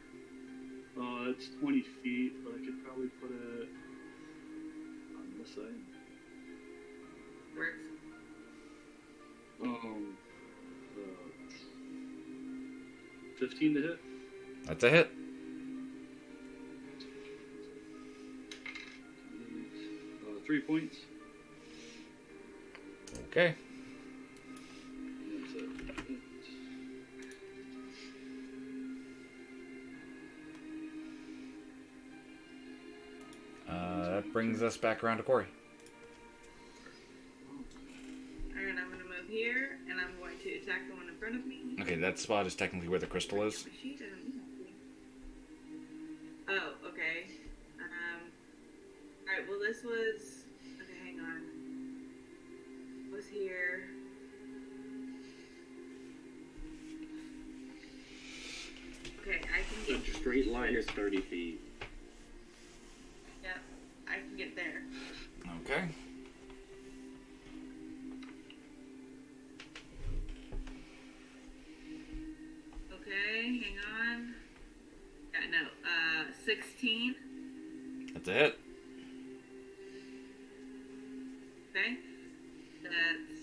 It's 20 feet, but I could probably put it on this side. Works. 15 to hit. That's a hit. 3 points. Okay. And that's it. That brings us back around to Corey. And I'm gonna move here, and I'm going to attack the one in front of me. Okay, that spot is technically where the crystal is. She doesn't. Oh, okay. Alright, well this was... Okay, hang on. Was here. A straight line is 30 feet. Yep, I can get there. Okay. Okay, hang on. Yeah, no, 16. That's a hit. Okay, that's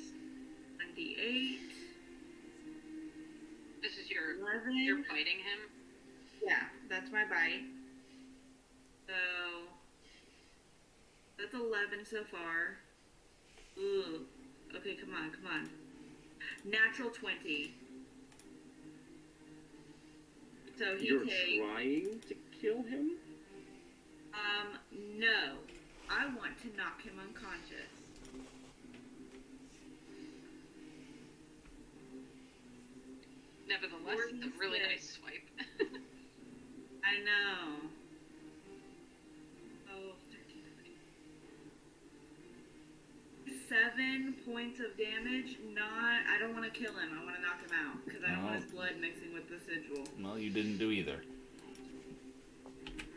28. This is your 11. you're biting him. Yeah, that's my bite. So that's 11 so far. Ooh. Okay, come on, come on. Natural 20. So he You're takes. trying to kill him? No. I want to knock him unconscious. Nevertheless, it's a really nice swipe. I know. Oh, 13, 7 points of damage. I don't want to kill him. I want to knock him out because I don't want his blood mixing with the sigil. Well, you didn't do either.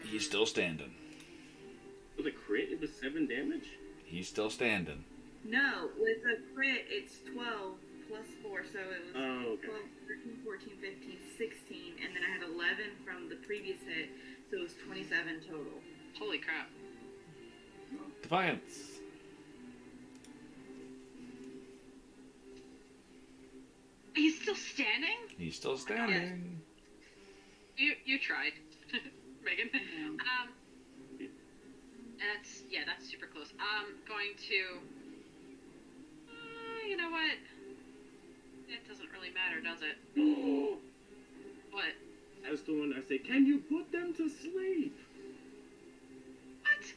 He's still standing. With a crit, it was 7 damage? He's still standing. No, with a crit, it's 12 plus 4, so it was Oh, okay. 12, 13, 14, 15, 16, and then I had 11 from the previous hit, so it was 27 total. Holy crap. Defiance. He's still standing? He's still standing. You tried, Megan. Yeah. That's super close. I'm going to. You know what? It doesn't really matter, does it? What? As the one I say, can you put them to sleep? What?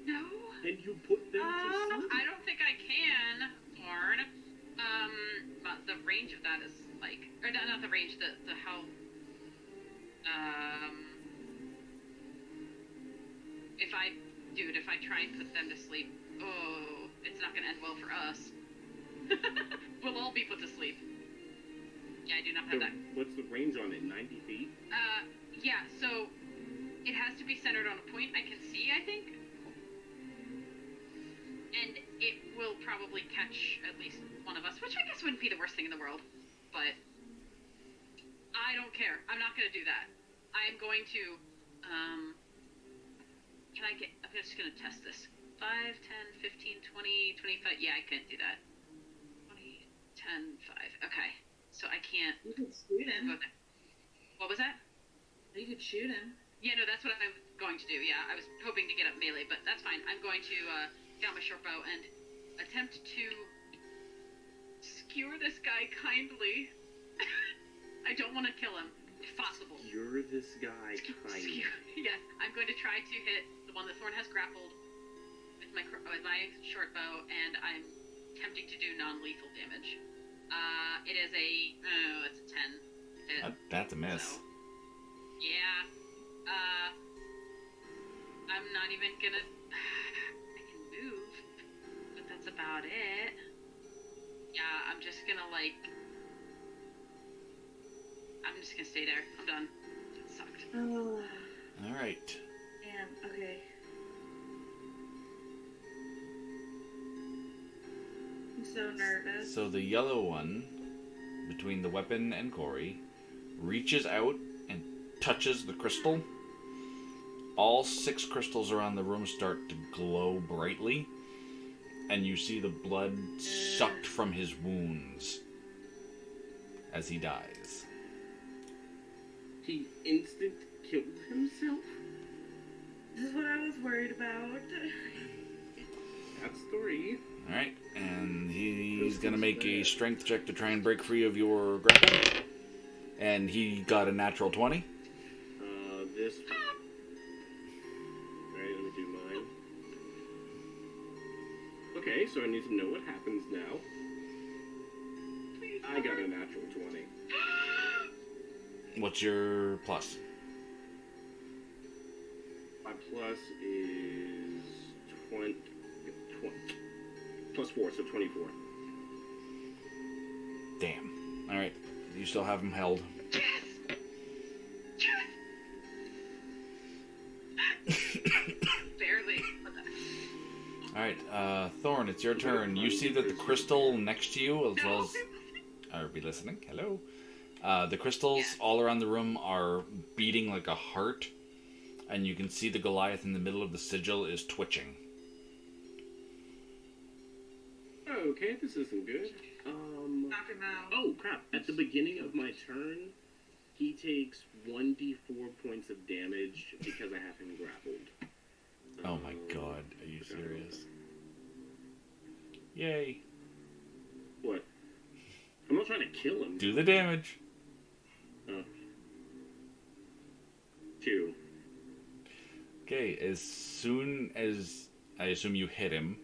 No. Can you put them to sleep? I don't think I can, Lauren. But the range of that is like, or not the range, the how. If I try and put them to sleep, it's not gonna end well for us. We'll all be put to sleep. Yeah, I do not have that. What's the range on it? 90 feet? Yeah, so it has to be centered on a point I can see, I think. And it will probably catch at least one of us, which I guess wouldn't be the worst thing in the world. But I don't care. I'm not going to do that. I am going to, I'm just going to test this. 5, 10, 15, 20, 25. Yeah, I couldn't do that. 20, 10, 5. Okay. So I can't. You could shoot him. What was that? You could shoot him. Yeah, no, that's what I'm going to do. Yeah, I was hoping to get up melee, but that's fine. I'm going to get out my short bow and attempt to skewer this guy kindly. I don't want to kill him, if possible. You're this guy kindly. Yes, I'm going to try to hit the one that Thorn has grappled with my short bow, and I'm attempting to do non-lethal damage. It is it's a 10. That's a miss. So, yeah. I'm not even gonna. I can move, but that's about it. Yeah, I'm just gonna I'm just gonna stay there. I'm done. That sucked. Oh. All right. Damn. Okay. I'm so nervous. So the yellow one, between the weapon and Corey, reaches out and touches the crystal. All 6 crystals around the room start to glow brightly, and you see the blood sucked from his wounds as he dies. He instant killed himself? This is what I was worried about. That's 3. Alright, and he's gonna make a strength check to try and break free of your grapple. And he got a natural 20. This... Alright, let me do mine. Okay, so I need to know what happens now. I got a natural 20. What's your plus? My plus is 20 plus 4, so 24. Damn. Alright, you still have him held. Yes! Yes! it's your turn. You see that the crystal next to you, as well as... Are we listening? Hello? The crystals all around the room are beating like a heart, and you can see the Goliath in the middle of the sigil is twitching. Okay, this isn't good. Knock him out. Oh, crap. At the beginning of my turn, he takes 1d4 points of damage because I have him grappled. Oh my god, are you serious? Yay. What? I'm not trying to kill him. Do the damage. 2. Okay, as soon as I assume you hit him.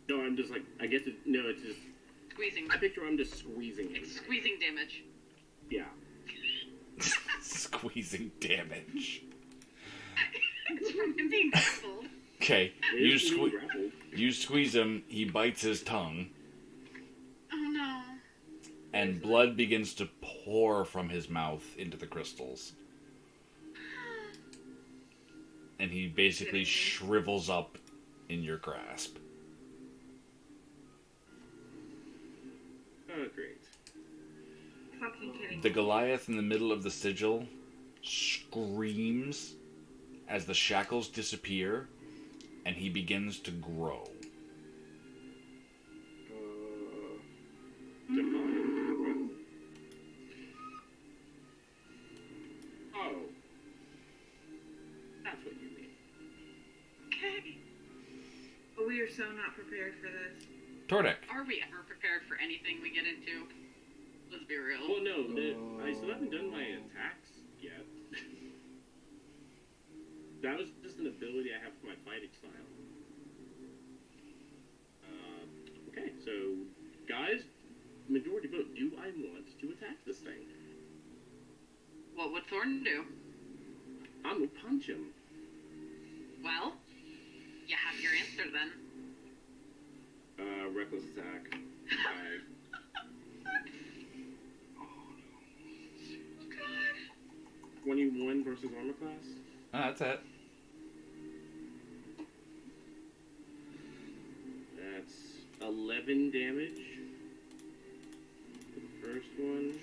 No, I'm just like, I get to, no, it's just, Squeezing. I picture I'm just squeezing him. It's squeezing damage. Yeah. Squeezing damage. It's from him being grappled. Okay, Grappled. you squeeze him, he bites his tongue, Oh no. and blood begins to pour from his mouth into the crystals. And he basically shrivels up in your grasp. Oh, great. Fucking kidding. The Goliath in the middle of the sigil screams as the shackles disappear, and he begins to grow. Divine. Oh. That's what you mean. Okay. But we are so not prepared for this. Tordek. Are we ever prepared for anything we get into? Let's be real. Well, no, I still haven't done my attacks yet. That was just an ability I have for my fighting style. Okay, so, guys, majority vote. Do I want to attack this thing? What would Thorn do? I'm gonna punch him. Well, you have your answer then. Reckless attack. God. 21 versus armor class. That's it. That's 11 damage for the first one.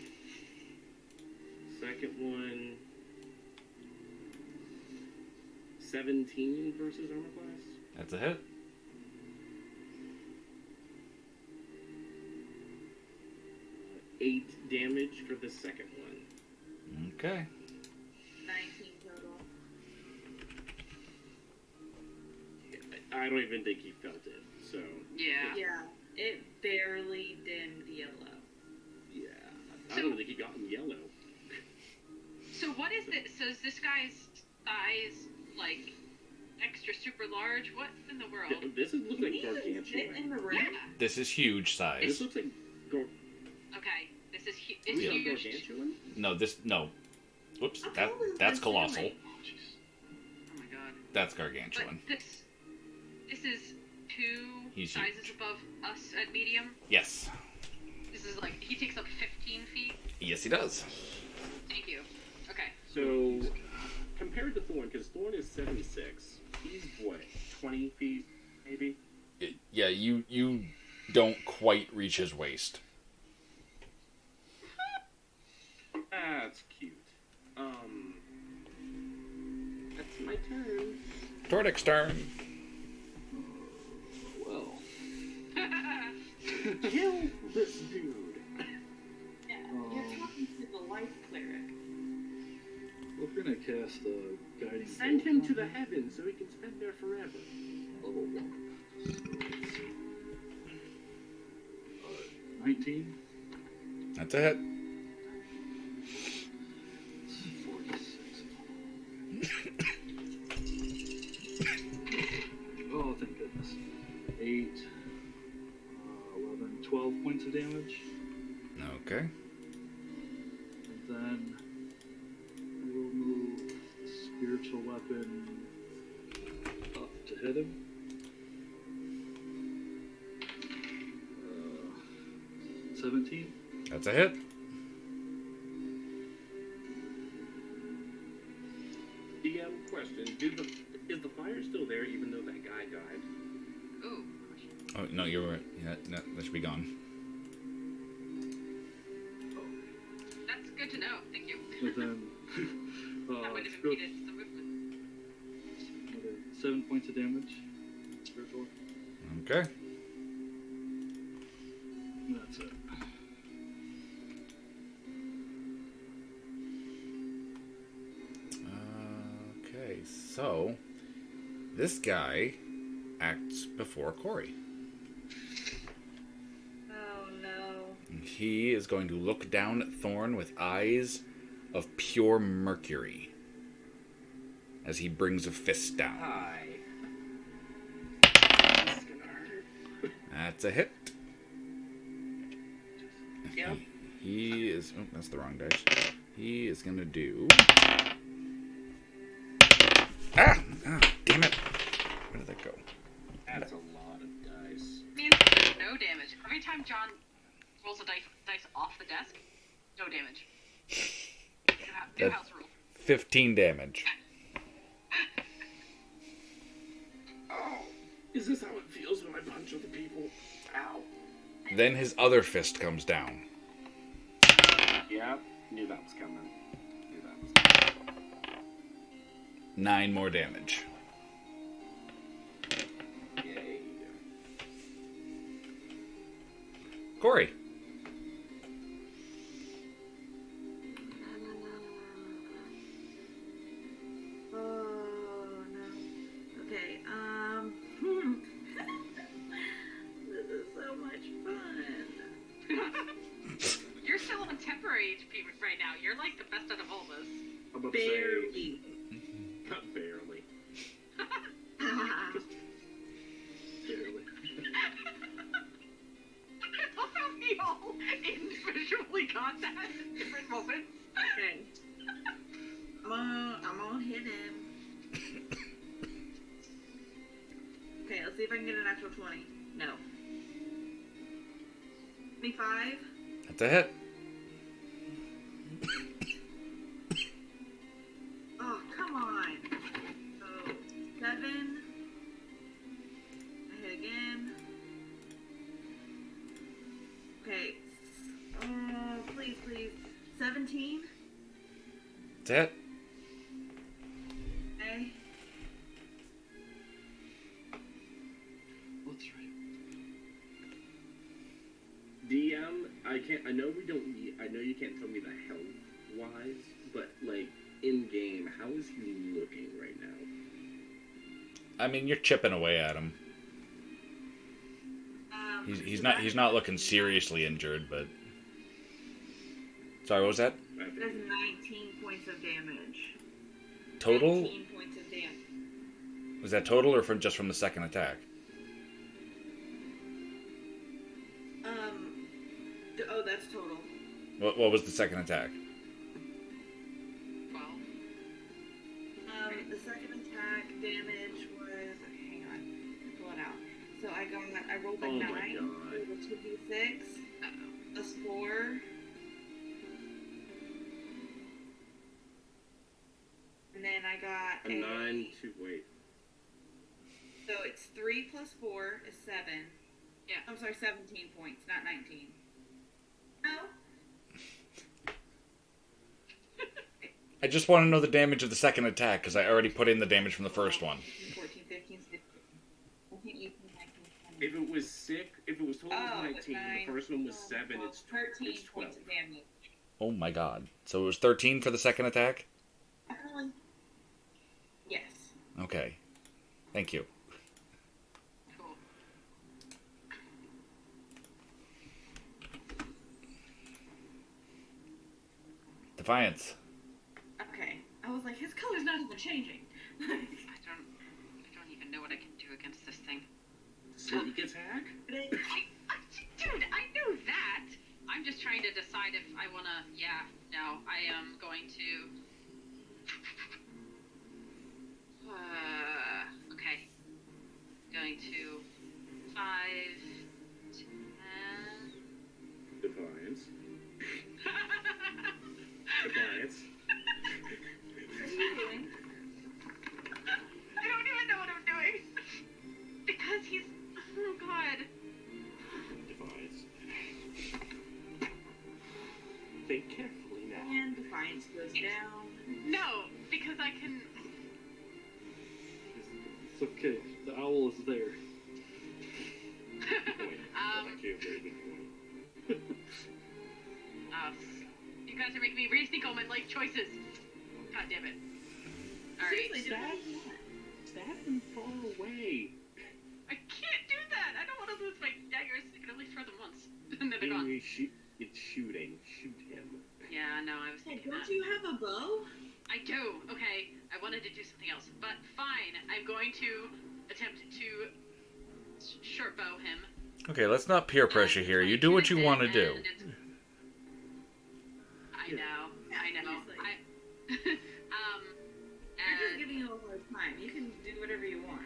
Second one, 17 versus armor class. That's a hit. Eight damage for the second one. Okay. 19 total. I don't even think he felt it, so. Yeah. Yeah, it barely dimmed yellow. Yeah. I don't think he got in yellow. So what is this? So is this guy's size like extra super large? What in the world? This looks like Fit in gargantuan. the room. Yeah. This is huge size. This looks like Okay. This is it's huge. gargantuan. No. Whoops, I thought it was that's the colossal. ceiling. Oh my god. That's But gargantuan. this is two He's sizes huge. above us at medium. Yes. This is like he takes up 15 feet. Yes, he does. Thank you. Okay. So, compared to Thorn, because Thorn is 76, he's what, 20 feet, maybe? Yeah, you don't quite reach his waist. That's cute. That's my turn. Tordek's turn. Well, Kill this dude. Yeah, you're talking to the life cleric. we're gonna cast a guiding Send bolt him on to the heavens so he can spend there forever. level 1. 19. That's a hit. 46. Oh, thank goodness. 8, 11, 12 points of damage. Okay. And then I will move spiritual weapon up to hit him. 17. That's a hit. DM question: is the fire still there even though that guy died? Ooh. Oh, no, you're right. Yeah, no, that should be gone. That's good to know. Thank you. And then That would have spiritual, impeded some movement. another 7 points of damage. Spiritual. Okay. And that's it. Okay, so this guy acts before Corey. Oh no. He is going to look down at Thorn with eyes of pure mercury as he brings a fist down. Hi. That's a hit. Yep. He is. Oh, that's the wrong dice. He is going to do. Ah! Damn it. Where did that go? That's a lot of dice. Means there's no damage. Every time John rolls a dice off the desk, no damage. New house rule. 15 damage. Oh, is this how it feels when I punch other people? Ow. Then his other fist comes down. Yep, knew that was coming. 9 more damage. Yay. Corey. Oh no. Okay. This is so much fun. You're still on temporary HP right now. You're like the best out of all of us. I'm about to say, Barely. not barely. Barely. I love how we all individually got that at different moments. Okay. I'm gonna hit him. Okay, let's see if I can get an actual 20. No. 25. That's a hit. Oh, come on. So, 7. I hit again. Okay. Oh, please, please. 17. That's a hit. Okay. That's right. DM, I know we don't need, I know you can't tell me the health wise, but like in game, how is he looking right now? I mean, you're chipping away at him. He's not looking seriously injured, but. Sorry, what was that? It does 19 points of damage. Total? 19 points of damage. Was that total or just from the second attack? Oh, that's total. What was the second attack? 12. The second attack damage was. Okay, hang on. Pull it out. So I rolled a Oh 9. my God. Rolled a 2d6. Plus 4. And then I got A 9 to wait. So it's 3 plus 4 is 7. Yeah. I'm sorry, 17 points, not 19. No. I just want to know the damage of the second attack, because I already put in the damage from the first one. 14, 15, 16. 17, 18, 19, 20. If it was if it was total Oh, was 19, nine, the first one was 12, 7, it's 13 it's 12. points of damage. Oh my god. So it was 13 for the second attack? Yes. Okay. Thank you. Cool. Defiance. Okay. I was like, his color's not even changing. I don't even know what I can do against this thing. Sneak attack? Dude, I knew that. I'm just trying to decide if I wanna. Yeah, no, I am going to. Okay. Going to 5, 10. Defiance. Defiance. What are you doing? I don't even know what I'm doing. Because he's. Oh god. think carefully now. And Defiance goes down. No, because I can. It's okay. The owl is there. Point. That's actually a very good point. You guys are making me rethink all my life choices. God damn it. Alright. Seriously, Stab them far away. I can't do that. I don't want to lose my daggers. I can only throw them once. And then they're gone. It's shooting. Shoot him. Yeah, no, I was Hey, thinking don't that. you have a bow? I do. Okay, I wanted to do something else, but fine. I'm going to attempt to short bow him. Okay, let's not peer pressure here. You do what you want to do. I know. Seriously. They're just giving you a hard time. You can do whatever you want.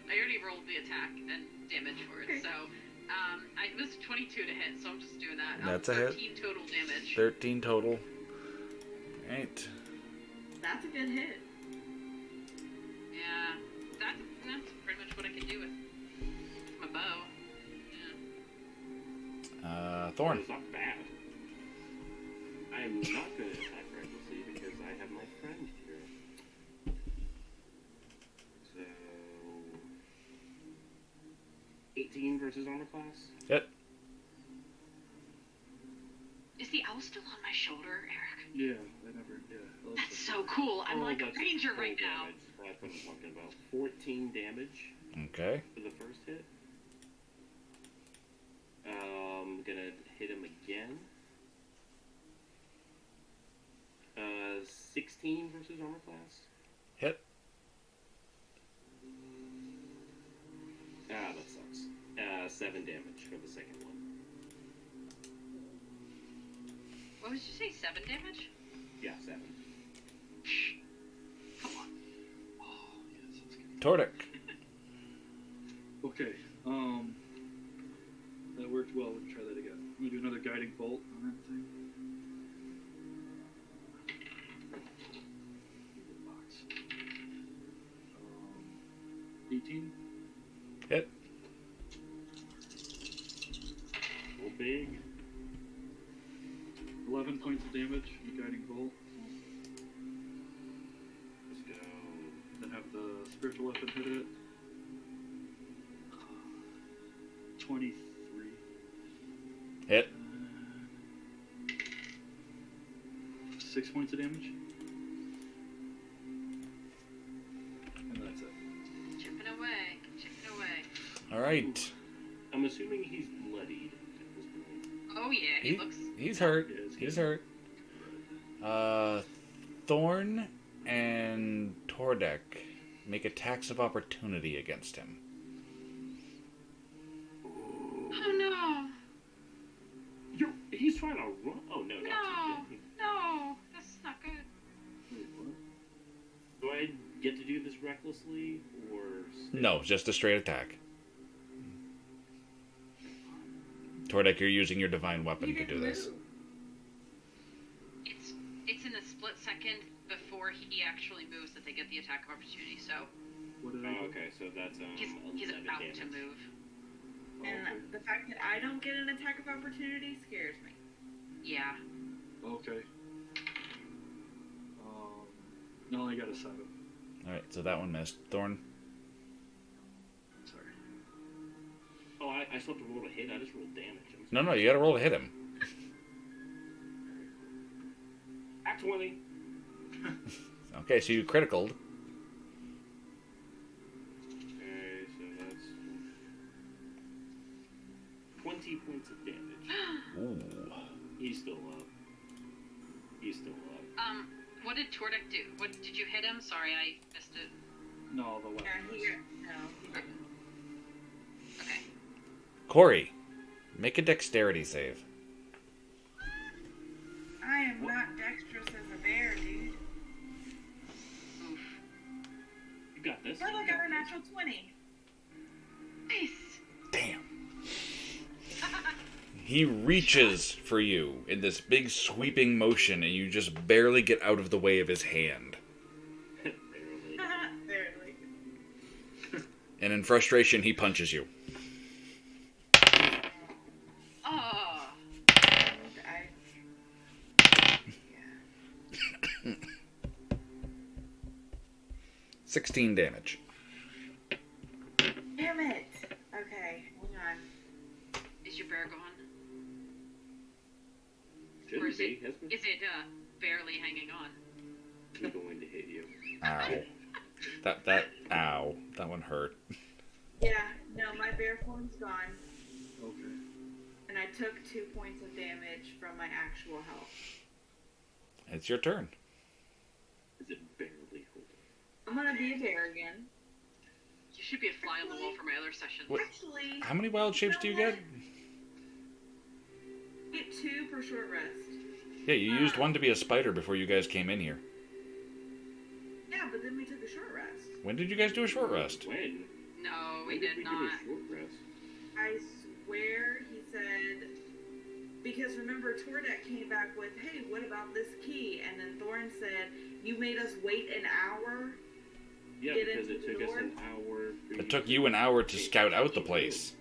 I already rolled the attack and damage for it, Okay. so I was 22 to hit, so I'm just doing that. That's a hit. 13 total damage. 13 total. Right. That's a good hit. Yeah, that's pretty much what I can do with my bow. Yeah. Thorn. It's not bad. I am not going to attack recklessly because I have my friend here. So 18 versus armor class. Hit. Is the owl still on my shoulder, Eric? Yeah, I never. Yeah. That's so cool. I'm like a that's ranger full right now. damage. That's what I'm talking about. 14 damage Okay. for the first hit. Gonna hit him again. 16 versus armor class. Hit. That sucks. 7 damage for the second one. What did you say? 7 damage? Yeah, 7. Come on. Oh, yes, that's good. Tordic. Okay. That worked well. We can try that again. I'm gonna do another guiding bolt on that thing. Box. 18. Hit. Go big. 11 points of damage. Guiding bolt. Let's go. Then have the spiritual weapon hit it. 23. Hit. 6 points of damage. And that's it. Chipping away. Chipping away. All right. I'm assuming he's bloodied at this point. Oh, yeah. He looks. He's hurt. Yeah, it's He's good. hurt. Thorn and Tordek make attacks of opportunity against him. Oh, no. He's trying to run. Oh, no. No. No. That's not good. Wait, what? Do I get to do this recklessly, or... No, just a straight attack. Tordek, you're using your divine weapon You to do didn't this. move. It's in the split second before he actually moves that they get the attack of opportunity, so What did I Oh, do? okay, so that's, he's 11 about damage. to move. And Okay. the fact that I don't get an attack of opportunity scares me. Yeah. Okay. No, I got a 7. All right, so that one missed. Thorn. Sorry. Oh, I still have to roll a hit. I just rolled damage. No, you got to roll to hit him. At 20. Okay, so you criticaled. Okay, so that's 20 points of damage. Ooh. He's still up. What did Tordek do? What did you hit him? Sorry, I missed it. No, the weapon. Yeah, he didn't. Okay. Corey, make a dexterity save. I am not dexterous as a bear, dude. Oof. You got this. But I got a natural 20. Nice. Damn. He reaches for you in this big sweeping motion, and you just barely get out of the way of his hand. Barely. Barely. And in frustration, he punches you. Oh. 16 damage. Damn it. Okay, hang on. Is your bear gone? Or Shouldn't is it, be. Hesper. is it barely hanging on? I'm going to hit you. Ow. Ow. That one hurt. Yeah, no, my bear form's gone, Okay. and I took 2 points of damage from my actual health. It's your turn. Is it barely holding? I'm gonna be a bear again. You should be a fly on the wall for my other session. What? Actually, How many wild shapes do you get? I get 2 per short rest. Yeah, you used one to be a spider before you guys came in here. Yeah, but then we took a short rest. When did you guys do a short rest? When? No, we When did we not. do a short rest? I swear he said, because remember Tordek came back with, hey, what about this key? And then Thorin said, you made us wait an hour? Yeah, Get because into it took the us an door? hour. For It took you an hour to scout out the place.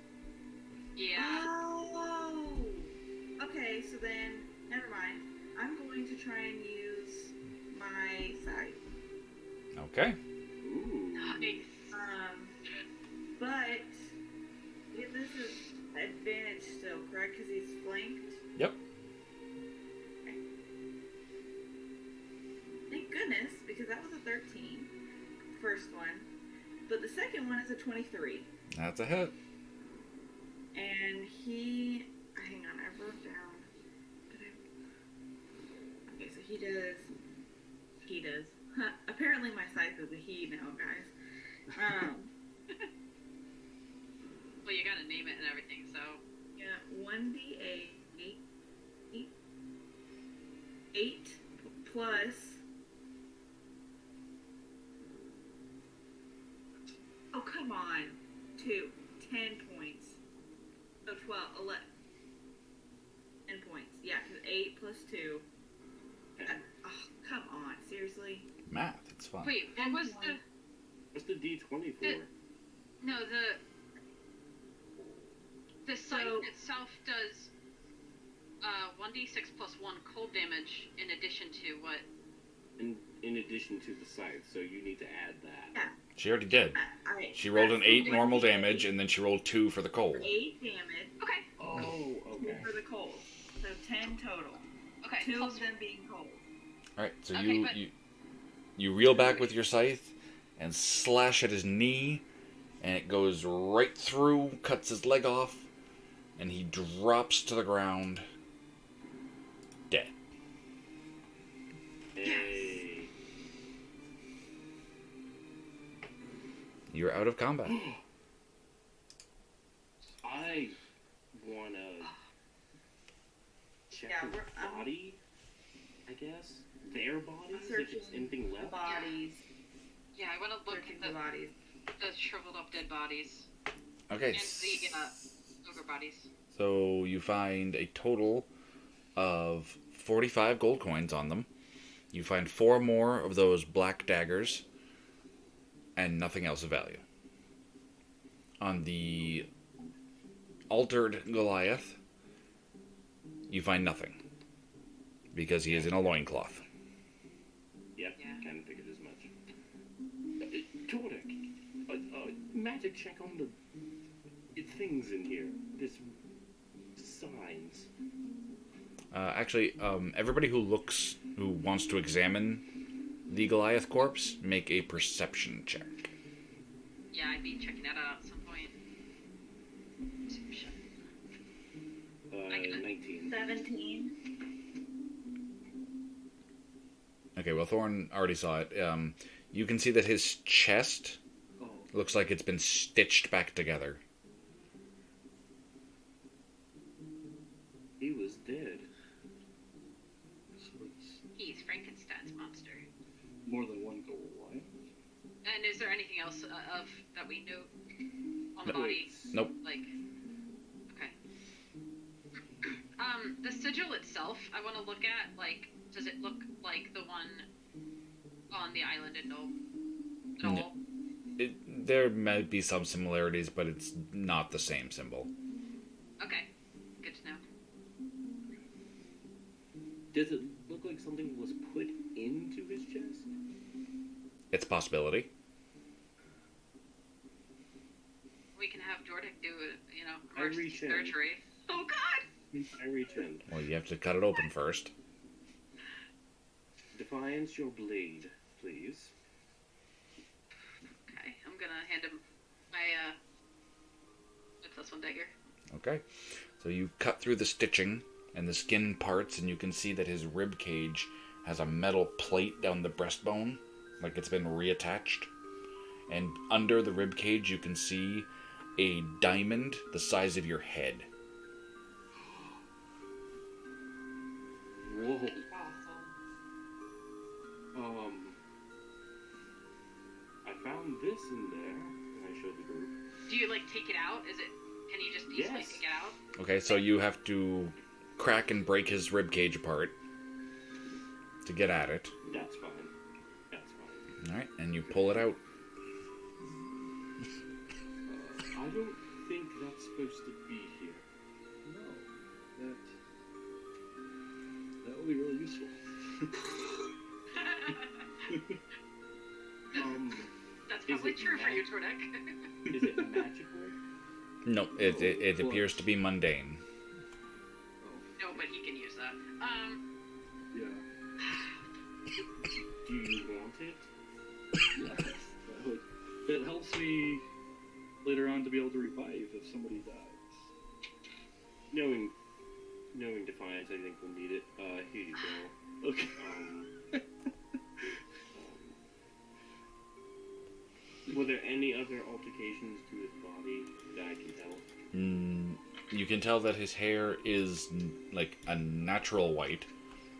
Yeah. Oh! Okay, so then, never mind. I'm going to try and use my scythe. Okay. Ooh. Nice. But this is advantage still, correct? Because he's flanked? Yep. Okay. Thank goodness, because that was a 13. First one. But the second one is a 23. That's a hit. And he... Hang on, I wrote down... Okay, so he does... Huh, apparently my scythe is a he now, guys. Well, you gotta name it and everything, so. Yeah, 1d8, 8 plus. Oh, come on. 10 points. So 12, 11. 10 points. Yeah, because 8 plus 2. Oh, come on. Seriously? Math, it's fun. Wait, what was the. What's the D20 for? No, the scythe So- itself does 1d6 plus 1 cold damage in addition to what? In addition to the scythe, so you need to add that. Yeah. She already did. She rolled an 8 normal damage, and then she rolled 2 for the cold. 8 damage Okay. Oh, okay. for the cold. So 10 total. Okay. 2 plus- of them being cold. Alright, so Okay, but- you reel back with your scythe and slash at his knee, and it goes right through, cuts his leg off, and he drops to the ground, dead. Hey. You're out of combat. I wanna check Yeah, his we're- body, I guess. Their bodies, if Searching it's anything the left. bodies. Yeah, I want to look Searching at the bodies. the shriveled up dead bodies Okay, and the ogre bodies. so you find a total of 45 gold coins on them. You find 4 more of those black daggers, and nothing else of value. On the altered Goliath, you find nothing, because he is in a loincloth. Yep, Yeah. kind of figured as much. Tordek, magic check on the things in here. This signs. Actually, everybody who wants to examine the Goliath corpse, make a perception check. Yeah, I'd be checking that out at some point. Perception. 19. 17. Okay, well, Thorn already saw it. You can see that his chest Oh, looks like it's been stitched back together. He was dead. so it's He's Frankenstein's monster. more than one goal, right? And is there anything else of that we know on the No. body? Nope. Like, okay. The sigil itself, I want to look at. Like, does it look like the one on the island in Knoll? No. There might be some similarities, but it's not the same symbol. Okay, good to know. Does it look like something was put into his chest? It's a possibility. I reach in. surgery. Oh God! I reach in. Well, you have to cut it open first. Defiance, your blade, please. Okay, I'm gonna hand him my +1 dagger. Okay. So you cut through the stitching, and the skin parts, and you can see that his rib cage has a metal plate down the breastbone, like it's been reattached. And under the rib cage, you can see a diamond the size of your head. Whoa. Awesome. I found this in there, and I showed the group. Do you like take it out? Can you just easily Yes. take it out? Okay, so you have to crack and break his rib cage apart to get at it. That's fine. That's fine. Alright, and you pull it out. I don't think that's supposed to be here. No, that would be really useful. That's Is probably it true for mag- you, Tordek. Is it magical? No, it appears to be mundane. No, but he can use that. Yeah. Do you want it? Yes. That helps me later on to be able to revive if somebody dies. Knowing Defiance, I think we'll need it. Here you go. Okay. Were there any other altercations to his body that I can tell? You can tell that his hair is like a natural white,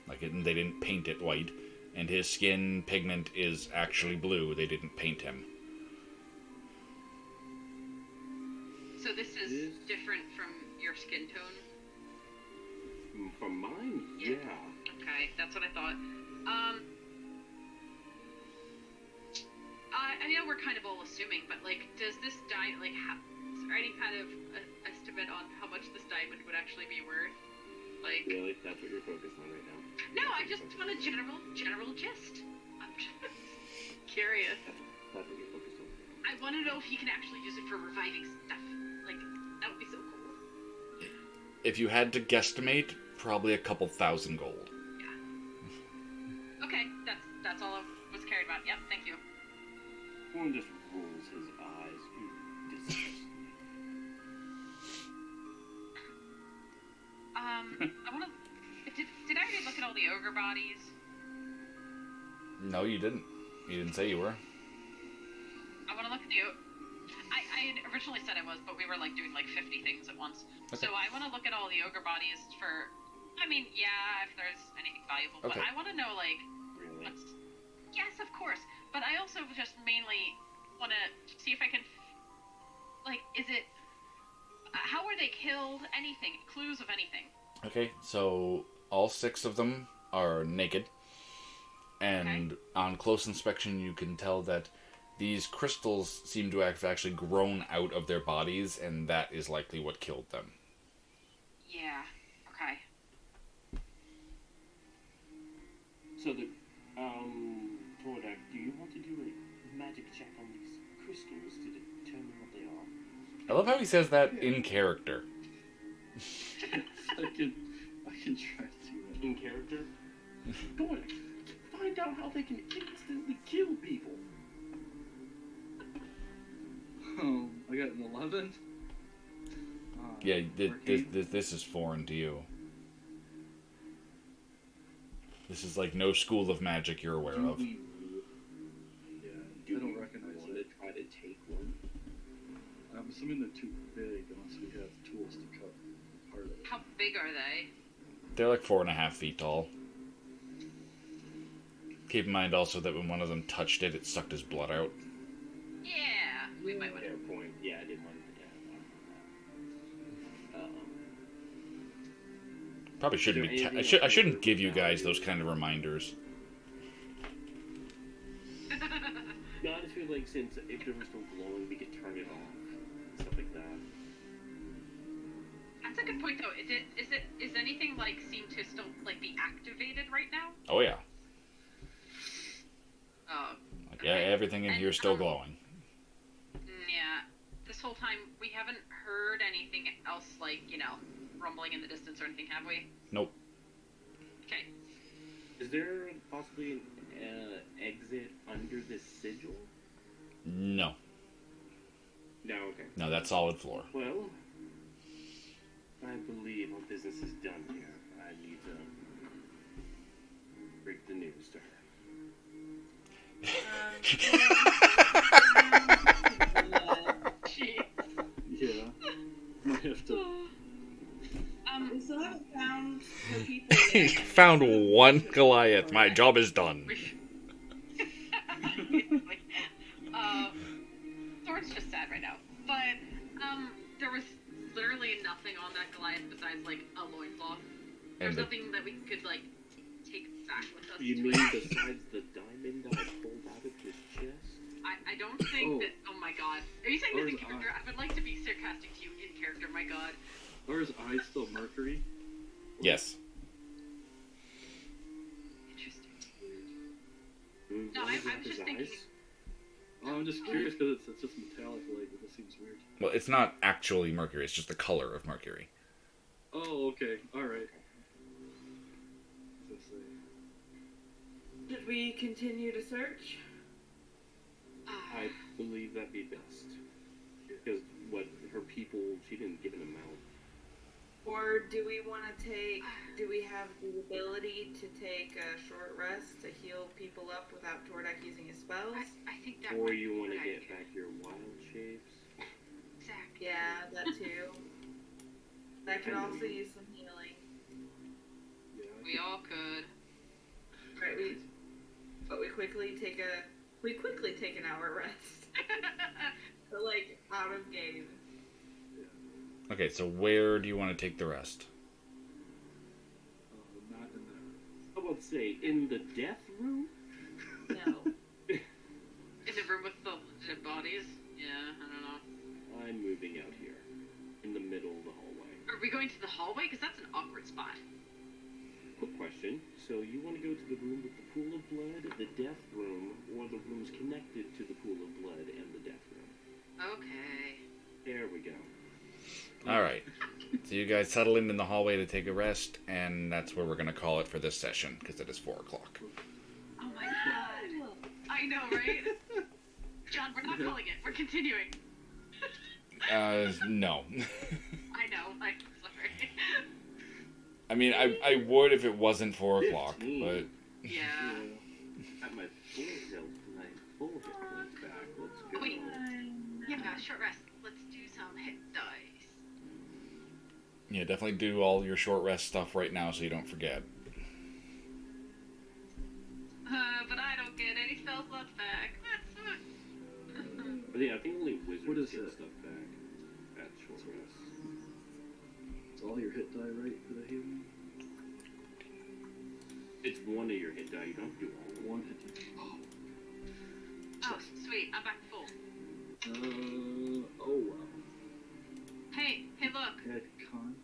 they didn't paint it white, and his skin pigment is actually blue. They didn't paint him. So this is different from your skin tone? From mine? Yeah. Yeah. Okay, that's what I thought. I know we're kind of all assuming, but like, does this diamond, like, is there any kind of estimate on how much this diamond would actually be worth? Like, Really? That's what you're focused on right now? no, I just want a general gist. I'm just curious. That's what you're focused on. I want to know if you can actually use it for reviving stuff. Like, that would be so cool. If you had to guesstimate, probably a couple thousand gold. Yeah. Okay, that's all I was cared about. Yep, thank you. One just rolls his eyes. You disgust me. I want to. Did I already look at all the ogre bodies? No, you didn't. You didn't say you were. I want to look at the. I had originally said I was, but we were like doing like 50 things at once. Okay. So I want to look at all the ogre bodies for. I mean, yeah, if there's anything valuable, but Okay. I want to know like Really? what's. Yes, of course, but I also just mainly want to see if I can. Like, is it? How were they killed? Anything? Clues of anything? Okay, so all 6 of them are naked. And on close inspection, you can tell that these crystals seem to have actually grown out of their bodies, and that is likely what killed them. Yeah. Okay. So Tordak, do you want to do a magic check on these crystals to determine what they are? I love how he says that in character. I can try to do that. In character? Tordak, find out how they can instantly kill people. I got an 11. Yeah, Arcane? this is foreign to you. This is like no school of magic you're aware of. Yeah, Do I don't you recognize want it. to try to take one? I'm assuming they're too big unless we have tools to cut part of it. How big are they? They're like 4.5 feet tall. Keep in mind also that when one of them touched it, it sucked his blood out. Yeah, we might want to. Fair point. Yeah, I did want to. Probably shouldn't Is be. there I anything shouldn't else give you that guys would those kind of reminders. No, I just feel like since if they were still glowing, we could turn it off, stuff like that. That's a good point, though. Is anything like seem to still like be activated right now? Oh yeah, Oh. like, yeah, everything in And, here is still glowing. Yeah. This whole time we haven't heard anything anything else, like, rumbling in the distance or anything, have we? Nope. Okay. Is there possibly an exit under this sigil? No. No, okay. No, that's solid floor. Well, I believe our business is done here. I need to break the news to her. Jeez. Yeah. Might have to. We still haven't found the people yet. Found one Goliath. My job is done. Thor's just sad right now. But, there was literally nothing on that Goliath besides, like, a loincloth. There's And nothing that we could, like, take back with us. You to mean it. besides the diamond that I pulled out of his chest? I don't think that. Oh my god. Are you saying this in Thor's character? I would like to be sarcastic to you in character, my god. Are his eyes still mercury? Yes. Interesting. Mm, No, what I is was with his just thinking. eyes? Oh, I'm just curious because it's just metallic light. It just seems weird. Well, it's not actually mercury. It's just the color of mercury. Oh, okay. Alright. Should we continue to search? I believe that'd be best. Because her people, she didn't give an amount. Or do we want to do we have the ability to take a short rest to heal people up without Tordek using his spells? I think that. Or might you be a want to good get idea. back your wild shapes. Exactly. Yeah, that too. That could also use some healing. Yeah. We all could. Right, but we quickly take an hour rest. But like out of game. Okay, so where do you want to take the rest? Not in How about say, in the death room? No. In the room with the dead bodies? Yeah, I don't know. I'm moving out here. In the middle of the hallway. Are we going to the hallway? Because that's an awkward spot. Quick question. So you want to go to the room with the pool of blood, the death room, or the rooms connected to the pool of blood and the death room? Okay. There we go. Alright. So you guys settle in the hallway to take a rest, and that's where we're going to call it for this session, because it is 4 o'clock. Oh my god. I know, right? John, we're not calling it. We're continuing. No. I know. I'm sorry. I mean, I would if it wasn't 4 o'clock, but... Yeah. At my full health, my full hit points back. Let's go. Wait. Yeah, short rest. Let's do some hit dice. Yeah, definitely do all your short rest stuff right now so you don't forget. But I don't get any spell slots back. That's fine. But yeah, I think only wizards What is get it? stuff back at short rest. It's all your hit die, right, for the healing? It's one of your hit die. You don't do all. One hit die. Oh, sweet. I'm back full. Oh wow. Hey, look. Head con.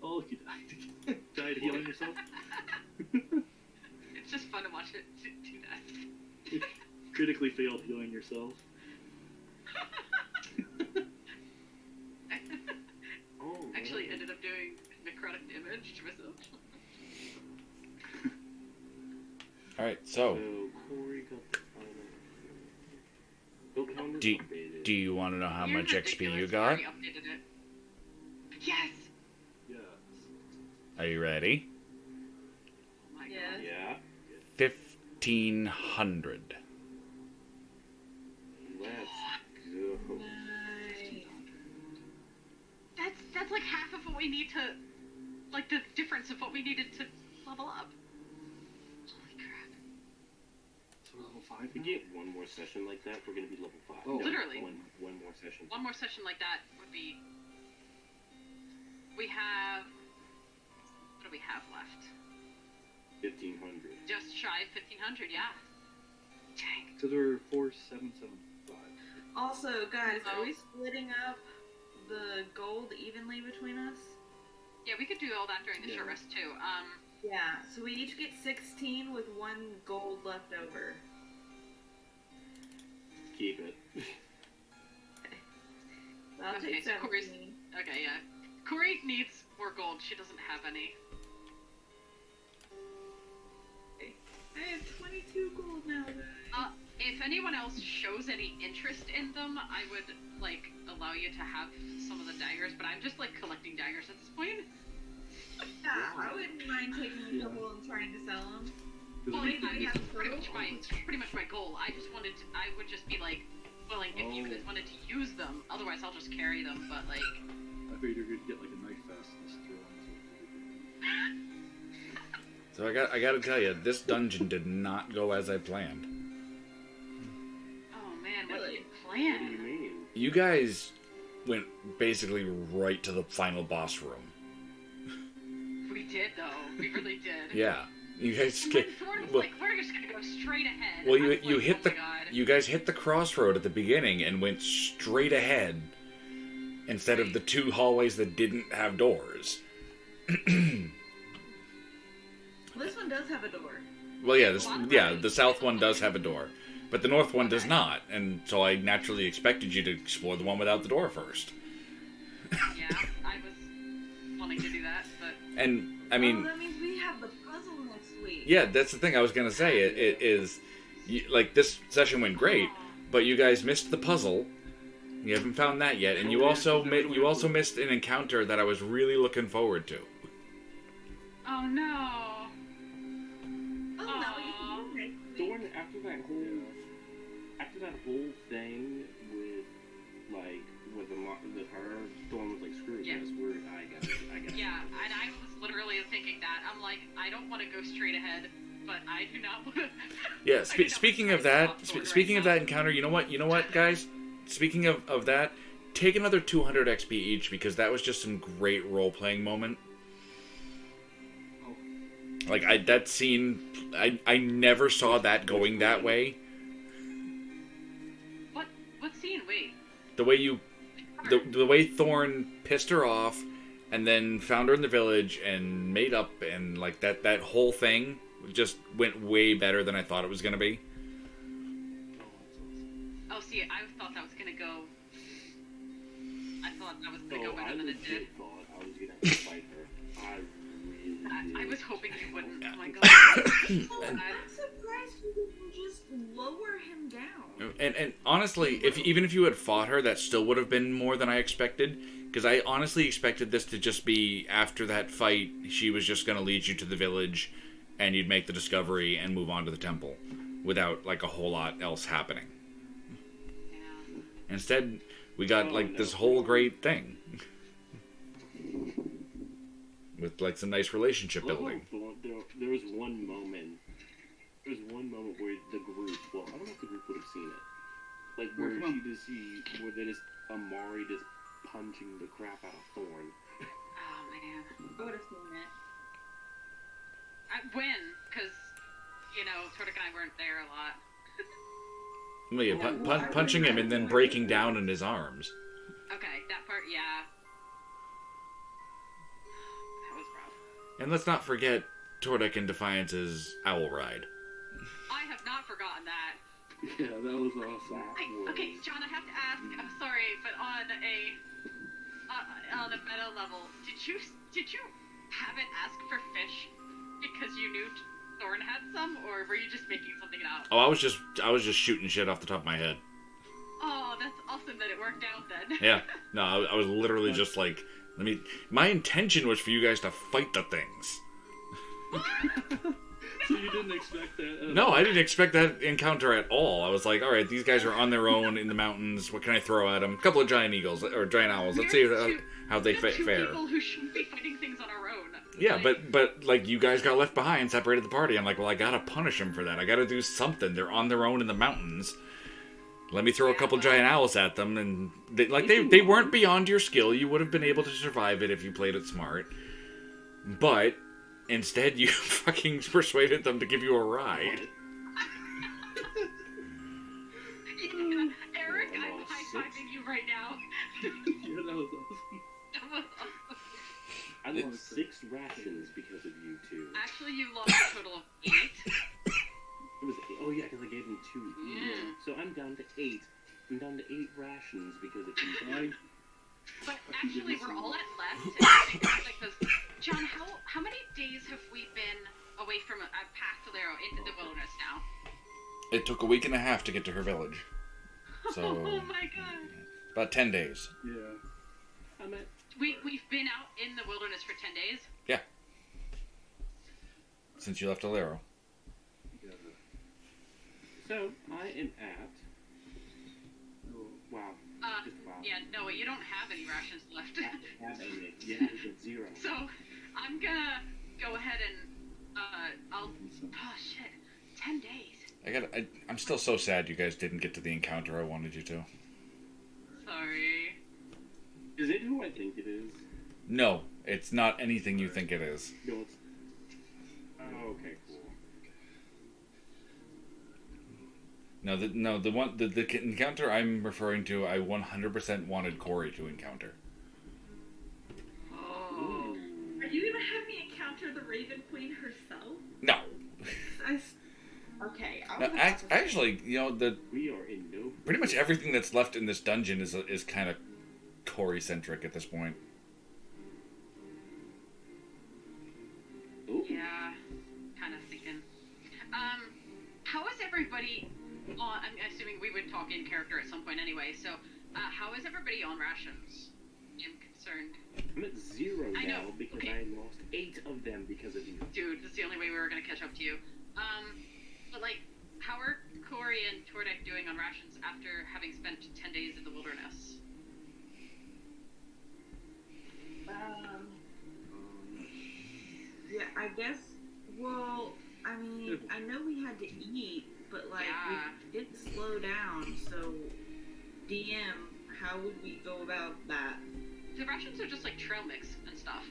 Oh, look, you died. Died healing yourself? It's just fun to watch it do that. Critically failed healing yourself. Oh, Actually ended up doing necrotic damage to myself. Alright, So so, Corey got the final. Bill counters Do- updated. do you want to know how You're much XP you ridiculous. got? already updated it. Yes! Yes. Are you ready? Oh my Yeah. god. Yeah. 1,500. Let's go. That's like half of what we need to, like the difference of what we needed to level up. Holy crap. So level 5 If we get one more session like that, we're gonna be level 5. Oh. Literally. One more session. One more session like that would be. We have. What do we have left? 1,500. Just shy of 1,500, yeah. Dang. Because we're 4,775. Also, guys, are we splitting up the gold evenly between us? Yeah, we could do all that during the short Yeah. rest too. Yeah, so we each get 16 with 1 gold left over. Keep it. I'll Okay, take so Corey's- 17. Okay, yeah. Corey needs more gold. She doesn't have any. I have 22 gold now, guys. If anyone else shows any interest in them, I would, like, allow you to have some of the daggers, but I'm just, like, collecting daggers at this point. Yeah, I wouldn't mind taking a couple and trying to sell them. Well, Anybody yeah, have it's pretty much my goal. I would just be, like, willing if you guys wanted to use them. Otherwise, I'll just carry them, but, like... I figured you're gonna get like a knife fest and just throw them. So I gotta tell you, this dungeon did not go as I planned. Oh man, what did you What do you plan? mean? You guys went basically right to the final boss room. We did, though. We really did. Yeah, you guys. And when Thorn was like, we're just gonna go straight ahead. Well, I was you like, hit oh the my God. you guys hit the crossroad at the beginning and went straight ahead instead of the two hallways that didn't have doors. This one does have a door. Well, yeah, the south one does have a door, but the north one does not, and so I naturally expected you to explore the one without the door first. Yeah, I was wanting to do that, but And I mean, that means we have the puzzle next week. yeah, that's the thing I was gonna say. It is like this session went great, but you guys missed the puzzle. You haven't found that yet, and you also missed an encounter that I was really looking forward to. oh no. Oh, no, you can do it next week. Thorn, after that whole thing with her, Thorn was like, screw Yeah. this, I got it. Yeah, and I was literally thinking that. I'm like, I don't want to go straight ahead, but I do not want to. Yeah. Speaking of that, speaking of that encounter, you know what, guys? Speaking of that, take another 200 XP each because that was just some great role playing moment. Like that scene, I never saw that going that way. What scene? Wait. The way the way Thorn pissed her off, and then found her in the village and made up, and like that whole thing just went way better than I thought it was gonna be. Oh, see, I thought that was gonna go. I thought that was gonna go better than it did. I thought I was gonna fight her. I really did. I was hoping you wouldn't. Oh my God. I'm surprised you didn't just lower him down. And honestly, even if you had fought her, that still would have been more than I expected. Because I honestly expected this to just be after that fight, she was just gonna lead you to the village, and you'd make the discovery and move on to the temple, without like a whole lot else happening. Yeah. Instead, we got like this whole great thing. With like some nice relationship building. There was one moment. There was one moment where the group. Well, I don't know if the group would have seen it. Like where where they just Amari just punching the crap out of Thorn. Oh man. I would have seen it. When? Because, Tordik and I weren't there a lot. Well, yeah, punching him and then breaking down in his arms. Okay, that part, yeah. That was rough. And let's not forget Tordik and Defiance's owl ride. I have not forgotten that. Yeah, that was awesome. Okay, John, I have to ask. I'm sorry, but on a meta level, did you have it ask for fish because you knew Thorn had some, or were you just making something up? Oh, I was just shooting shit off the top of my head. Oh, that's awesome that it worked out then. Yeah, no, I was literally just like, my intention was for you guys to fight the things. So you didn't expect that? No, I didn't expect that encounter at all. I was like, all right, these guys are on their own in the mountains. What can I throw at them? A couple of giant eagles or giant owls. Let's see how they fare. People who shouldn't be fighting things on our own. Yeah, but like you guys got left behind, separated the party. I'm like, well, I gotta punish them for that. I gotta do something. They're on their own in the mountains. Let me throw a couple giant owls at them, and they weren't beyond your skill. You would have been able to survive it if you played it smart. But instead, you fucking persuaded them to give you a ride. Yeah, Eric, I'm high-fiving you right now. Yeah, that was awesome. That was awesome. I lost 6 rations because of you two. Actually, you lost a total of 8. It was yeah, because I gave them 2 each. Yeah. So I'm down to 8. I'm down to 8 rations because of you. But actually, we're all at less. Because, John, how many days have we been away from past Tolero into the wilderness now? It took a week and a half to get to her village. So, oh my god. About 10 days. Yeah. We've been out in the wilderness for 10 days? Yeah. Since you left Alero. Yeah. So, I am at... Oh, wow. Just wow. Yeah, Noah, you don't have any rations left. Yeah, it's 0. So, I'm gonna go ahead and, oh shit, 10 days. I'm still so sad you guys didn't get to the encounter I wanted you to. Sorry. Is it who I think it is? No, it's not anything you think it is. No, it's... Oh, okay, cool. No, the encounter I'm referring to, I 100% wanted Corey to encounter. Oh. Are you gonna have me encounter the Raven Queen herself? No. Okay. No, actually, you know, We are in no... pretty much everything that's left in this dungeon is kind of Corey-centric at this point. Ooh. Yeah, kind of thinking. How is everybody on... I'm assuming we would talk in character at some point anyway, so how is everybody on rations? I'm concerned. I'm at 0 I now know, because okay. I lost 8 of them because of you. Dude, that's the only way we were going to catch up to you. But like, how are Corey and Tordek doing on rations after having spent 10 days in the wilderness? Yeah, I guess. Well, I mean, I know we had to eat, but like we did slow down. So, DM, how would we go about that? The rations are just like trail mix and stuff.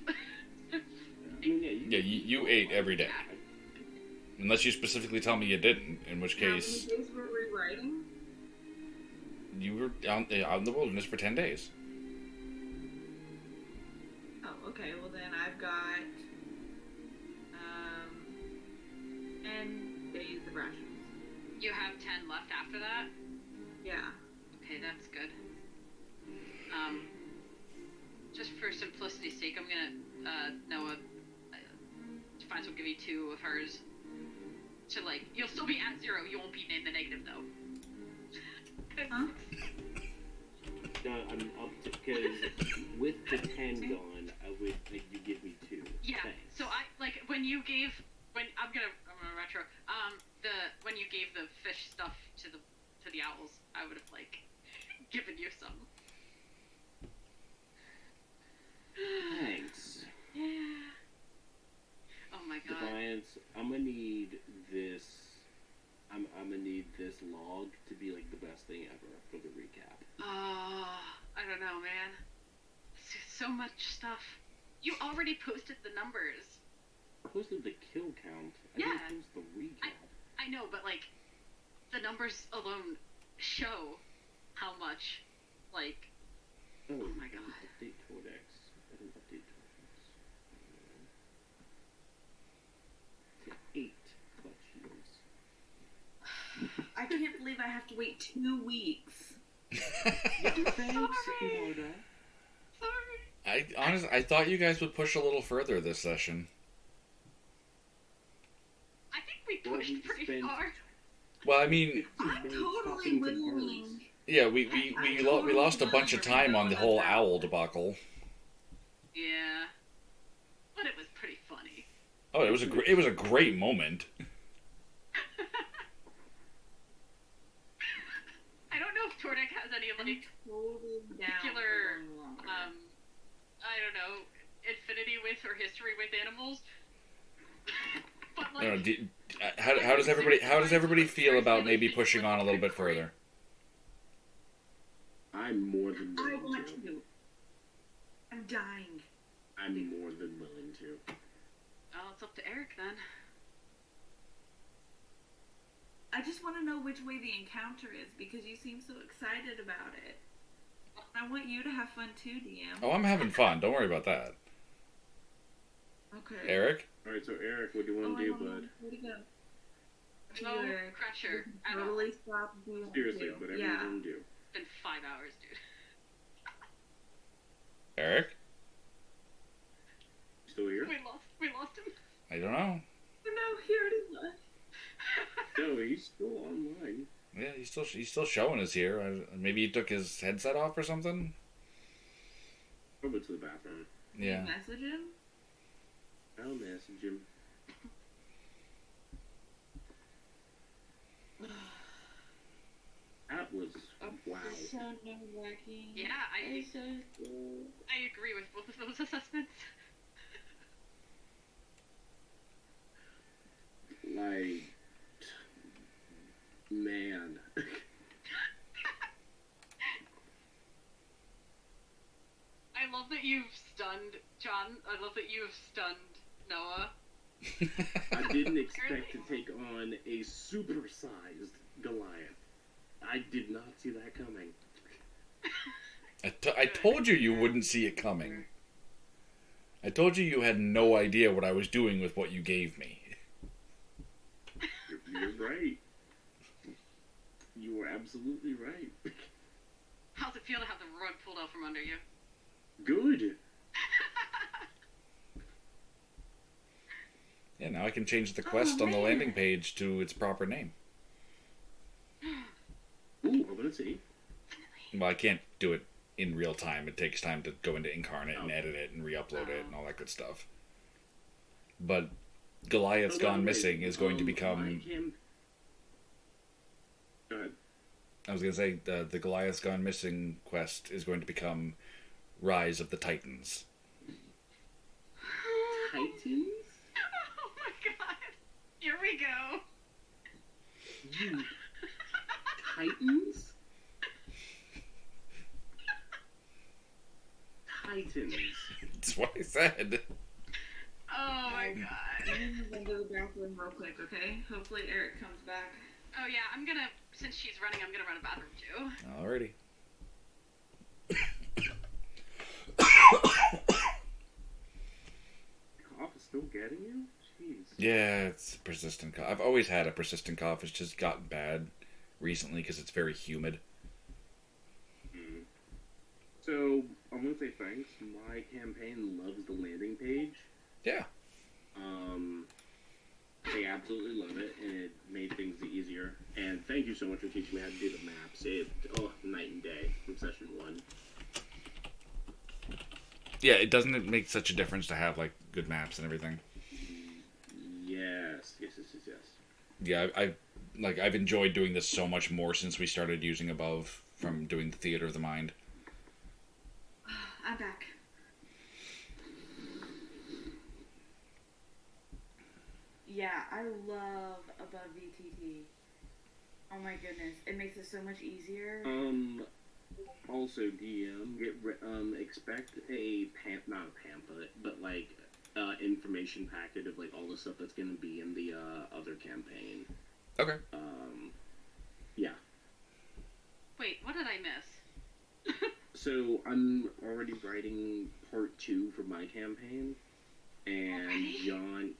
Yeah, you ate every day. Unless you specifically tell me you didn't, in which case... How many days were we riding? You were out in the wilderness for 10 days. Oh, okay. Well, then I've got 10 days of rations. You have 10 left after that? Yeah. Okay, that's good. Just for simplicity's sake, I'm gonna, Noah, Defiance will give you 2 of hers. To like, you'll still be at 0, you won't be in the negative though. Huh? I'm up to, because with the 10 gone, I would think you give me 2. Yeah, Thanks. so I, like, I'm gonna retro, when you gave the fish stuff to the owls, I would have, like, given you some. Thanks. Yeah. Oh my god. Defiance, I'm gonna need this. I'm gonna need this log to be like the best thing ever for the recap. I don't know, man. So much stuff. You already posted the numbers. I posted the kill count. I Yeah. didn't post the recap. I know, but like, the numbers alone show how much, like, oh my I didn't god. update Codex. I didn't update Codex. To 8 clutch heals. I can't believe I have to wait 2 weeks. Thanks, Sorry. Mona. Sorry. I thought you guys would push a little further this session. I think we Well, pushed we pretty spent- far. Well, I mean, I'm totally willing. yeah, we lost a bunch of time on the whole owl debacle. Yeah. But it was pretty funny. Oh, it was a great moment. I don't know if Tordek has any, like, Totally down particular, for going longer. I don't know, affinity with or history with animals. But I don't like, know, how does everybody feel about maybe pushing on a little bit further? I'm more than I willing want to. to. I'm dying. I'm more than willing to. well, it's up to Eric then. I just want to know which way the encounter is because you seem so excited about it. I want you to have fun too, DM. Oh, I'm having fun. Don't worry about that. Okay. Eric? Alright, so Eric, what do you want to do, bud? Where'd he go? No Eric. pressure at all. Totally stop doing Seriously, it. whatever Yeah. you want to do. It's been 5 hours, dude. Eric? Still here? We lost him. I don't know. No, he already left. No, he's still online. Yeah, he's still showing us here. Maybe he took his headset off or something. Probably to the bathroom. Yeah. Message him? I'll message him. That was wow. It's so nerve-wracking. Yeah, It's so cool. I agree with both of those assessments. Like, man. I love that you've stunned John. I love that you've stunned Noah. I didn't expect to take on a supersized Goliath. I did not see that coming. I told you wouldn't see it coming. I told you had no idea what I was doing with what you gave me. You're right. You were absolutely right. How's it feel to have the rug pulled out from under you? Good. Yeah, now I can change the quest on the landing page to its proper name. Ooh, I'm gonna see. Well, I can't do it in real time. It takes time to go into Incarnate and edit it and re-upload it and all that good stuff. But Goliath's Gone Missing is going to become... Go ahead. I was going to say, the Goliath's Gone Missing quest is going to become Rise of the Titans. Titans? Oh my god. Here we go. You Titans? Titans. That's what I said. Oh my god. I'm gonna go to the bathroom real quick, okay? Hopefully Eric comes back. Oh yeah, I'm gonna, since she's running, I'm gonna run a bathroom too. Alrighty. Cough is still getting you? Jeez. Yeah, it's a persistent cough. I've always had a persistent cough. It's just gotten bad recently because it's very humid. So, I'm gonna say thanks. My campaign loves the landing page. Yeah. They absolutely love it, and it made things easier. And thank you so much for teaching me how to do the maps. Night and day from session 1. Yeah, it doesn't make such a difference to have, like, good maps and everything. Yes. Yeah, I've enjoyed doing this so much more since we started using Above from doing the Theater of the Mind. I'm back. Yeah, I love Above VTT. Oh my goodness, it makes it so much easier. Also, DM, expect not a pamphlet, but like, information packet of like all the stuff that's gonna be in the other campaign. Okay. Yeah. Wait, what did I miss? So I'm already writing part 2 for my campaign, and Already? John.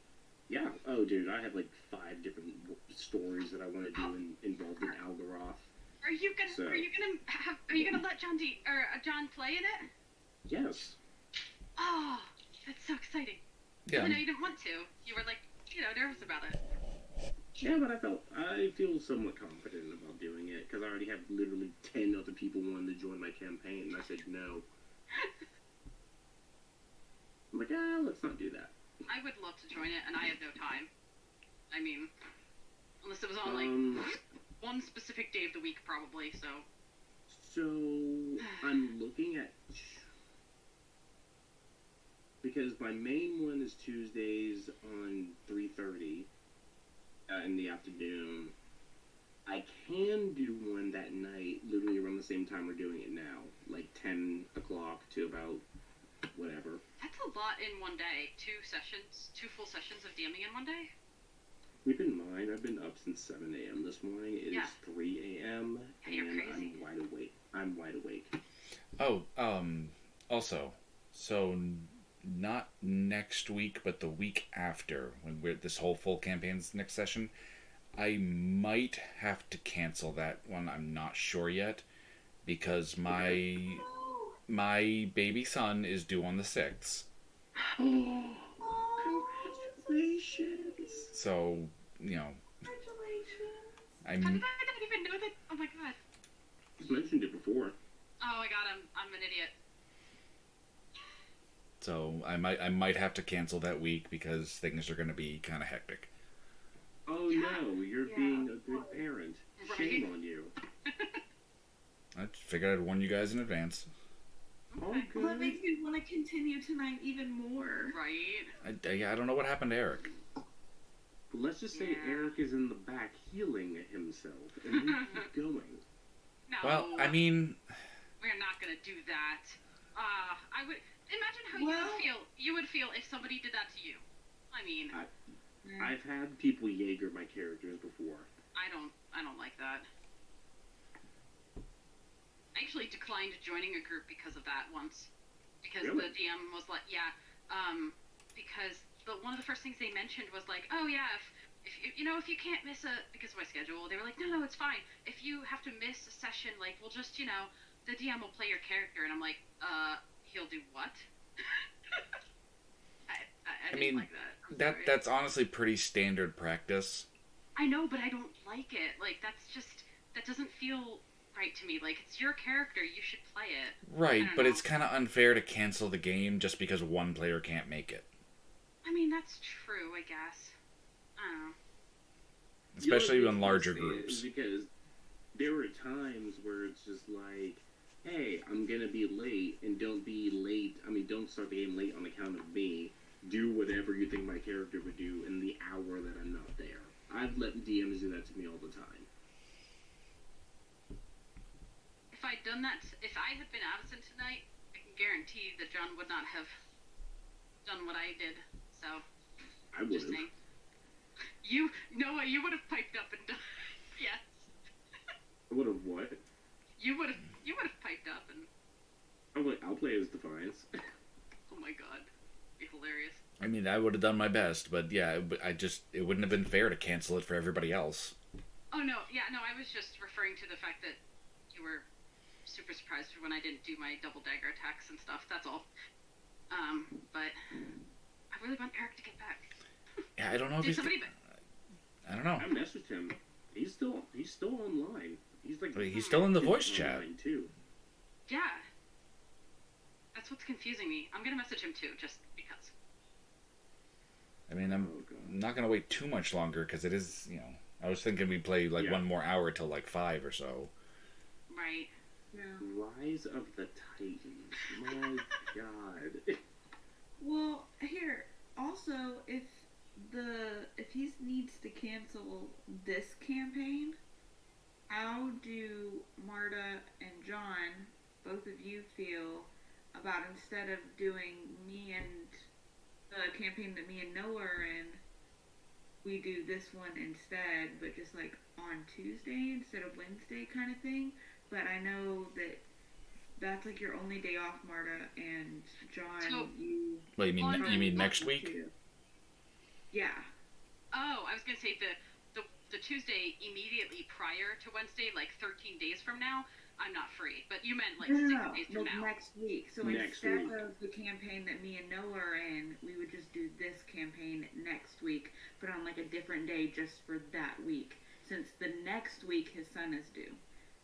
Yeah. Oh, dude, I have like 5 different stories that I want to do involved in Algaroth. Are you gonna let John play in it? Yes. Oh, that's so exciting. Yeah. Even though you didn't want to, you were like, nervous about it. Yeah, but I feel somewhat confident about doing it because I already have literally 10 other people wanting to join my campaign, and I said no. I'm like, let's not do that. I would love to join it, and I have no time. I mean, unless it was on like one specific day of the week, probably. So I'm looking at, because my main one is Tuesdays on 3:30 in the afternoon. I can do one that night, literally around the same time we're doing it now, like 10 o'clock to about whatever. That's a lot in one day. 2 full sessions of DMing in one day. Keep in mind, I've been up since 7 a.m. this morning. It is 3 a.m. Yeah, you're and crazy. I'm wide awake. Oh, also, so not next week, but the week after, when this whole full campaign's next session, I might have to cancel that one. I'm not sure yet, because my My baby son is due on the 6th. Oh, Oh, congratulations! So, congratulations. How I'm did I not even know that? Oh my god. Just mentioned it before. Oh my god, I'm an idiot. so I might have to cancel that week because things are going to be kind of hectic. Oh no, you're Yeah. being a good parent. Shame on you. I figured I'd warn you guys in advance. All Okay. Well, that good. makes me want to continue tonight even more. Right. I don't know what happened to Eric. But let's just say Yeah. Eric is in the back healing himself, and we keep going. No. Well, I mean, We're not gonna do that. I would imagine how Well- you would feel if somebody did that to you. I mean, I've had people Jaeger my characters before. I don't like that. I actually declined joining a group because of that once. Because Really? the DM was like, yeah, because one of the first things they mentioned was like, oh yeah, if you can't miss because of my schedule, they were like, no, it's fine. If you have to miss a session, like, we'll just, the DM will play your character, and I'm like, he'll do what? I didn't mean, like that. I'm sorry. that's honestly pretty standard practice. I know, but I don't like it. Like, that doesn't feel right to me. Like, it's your character, you should play it. Right, I don't but know. it's kind of unfair to cancel the game just because one player can't make it. I mean, that's true, I guess. I don't know. Especially The in only larger reason I say it groups. is because there were times where it's just like, hey, I'm gonna be late, and don't be late. I mean, don't start the game late on account of me. Do whatever you think my character would do in the hour that I'm not there. I've let DMs do that to me all the time. If I'd done that, if I had been absent tonight, I can guarantee that John would not have done what I did. So, I would just have. saying. Noah, you would have piped up and done. Yes. I would have what? You would have piped up and. I'll play as Defiance. Oh my god. Be hilarious. I mean, I would have done my best, but yeah, it wouldn't have been fair to cancel it for everybody else. Oh no, yeah, no, I was just referring to the fact that you were super surprised when I didn't do my double dagger attacks and stuff. That's all. But I really want Eric to get back. Yeah, I don't know if Did he's. somebody? I don't know. I messaged him. He's still online. He's like He's still in the voice chat. online too. Yeah. That's what's confusing me. I'm gonna message him too, just because. I mean, I'm Oh, God. not gonna wait too much longer because it is, I was thinking we'd play like Yeah. one more hour till like 5 or so. Right. Yeah. Rise of the Titans. My God. Well, here also, if he needs to cancel this campaign, how do Marta and John, both of you, feel about instead of doing me and the campaign that me and Noah are in, we do this one instead, but just like on Tuesday instead of Wednesday kind of thing? But I know that that's like your only day off, Marta, and John, So- you... Well, you mean next week? Yeah. Oh, I was gonna say the Tuesday immediately prior to Wednesday, like 13 days from now, I'm not free. But you meant like No, 6 days from like now. next week. So Next instead week. of the campaign that me and Noah are in, we would just do this campaign next week, but on like a different day just for that week. Since the next week his son is due.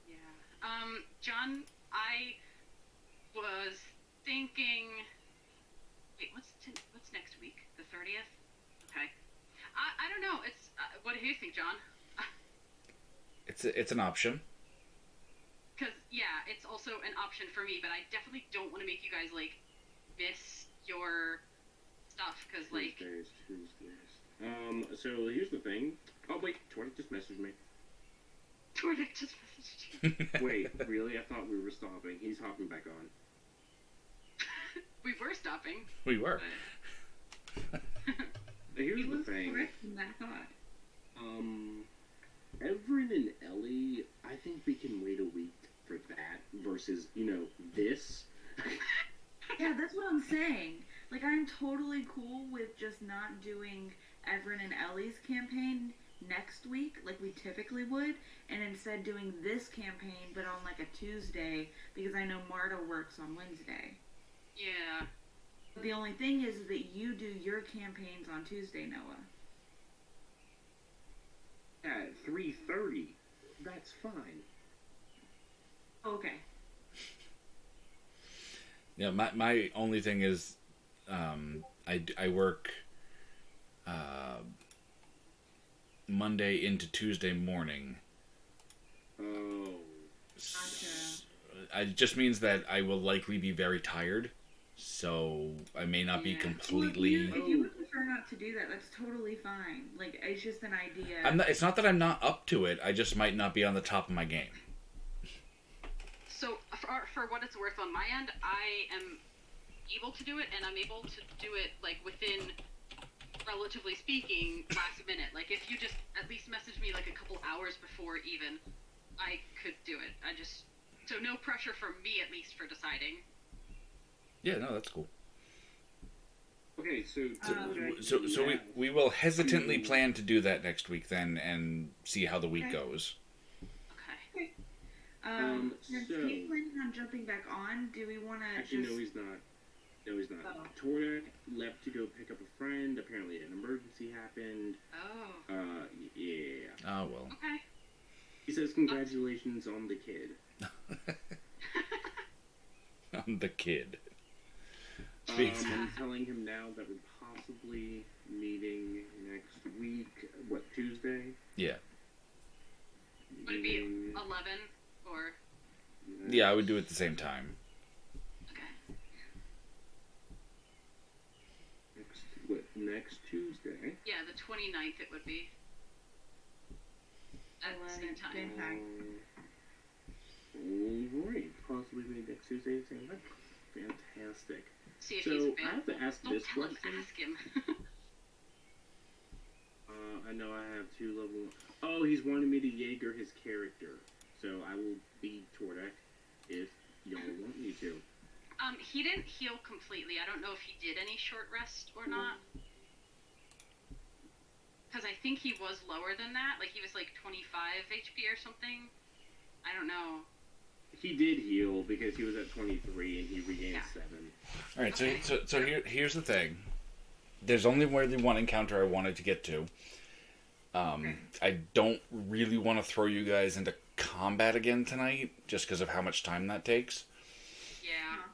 Yeah. John, I was thinking. Wait, what's next week? The 30th? Okay. I don't know. It's what do you think, John? It's an option. Because yeah, it's also an option for me, but I definitely don't want to make you guys like miss your stuff. Because like, Tuesdays. So here's the thing. Oh wait, Twitter just messaged me. Jordan just messaged you. Wait, really? I thought we were stopping. He's hopping back on. We were stopping. We were. But... Here's He the was thing. correct in that thought. Everin and Ellie, I think we can wait a week for that versus, this. Yeah, that's what I'm saying. Like, I'm totally cool with just not doing Everin and Ellie's campaign next week like we typically would, and instead doing this campaign but on like a Tuesday because I know Marta works on Wednesday. Yeah. The only thing is that you do your campaigns on Tuesday, Noah. At 3:30. That's fine. Okay. Yeah, my only thing is, I work Monday into Tuesday morning. Oh. Gotcha. It just means that I will likely be very tired, so I may not be Yeah. completely. Well, if you would prefer not to do that, that's totally fine. Like, it's just an idea. It's not that I'm not up to it. I just might not be on the top of my game. So, for what it's worth on my end, I am able to do it, and I'm able to do it, like, within, relatively speaking, last minute. Like, if you just at least message me, like, a couple hours before even, I could do it. So no pressure from me, at least, for deciding. Yeah, no, that's cool. Okay, So we will hesitantly plan to do that next week then, and see how the week Okay. goes. Okay. Since so- he's planning on jumping back on, do we want to Actually, just... no, he's not. No, he's not. Oh. Tordak left to go pick up a friend. Apparently, an emergency happened. Oh. Yeah. Oh, well. Okay. He says congratulations on the kid. I'm the kid. I'm telling him now that we're possibly meeting next week. What, Tuesday? Yeah. Would it be 11 or... Yeah, I would do it at the same time. Okay. Next Tuesday? Yeah, the 29th it would be. At the same time. Same time. Alright, possibly meeting next Tuesday at the same time. Fantastic. See if So, he's I available. have to ask Don't this tell him, question. ask him. I know I have 2 level... Oh, he's wanting me to Jaeger his character. So I will be Tordak if y'all want me to. He didn't heal completely. I don't know if he did any short rest or not. Because I think he was lower than that. Like, he was like 25 HP or something. I don't know. He did heal because he was at 23 and he regained Yeah. 7. All right, Okay. so here's the thing. There's only really one encounter I wanted to get to. I don't really want to throw you guys into combat again tonight, just because of how much time that takes. Yeah.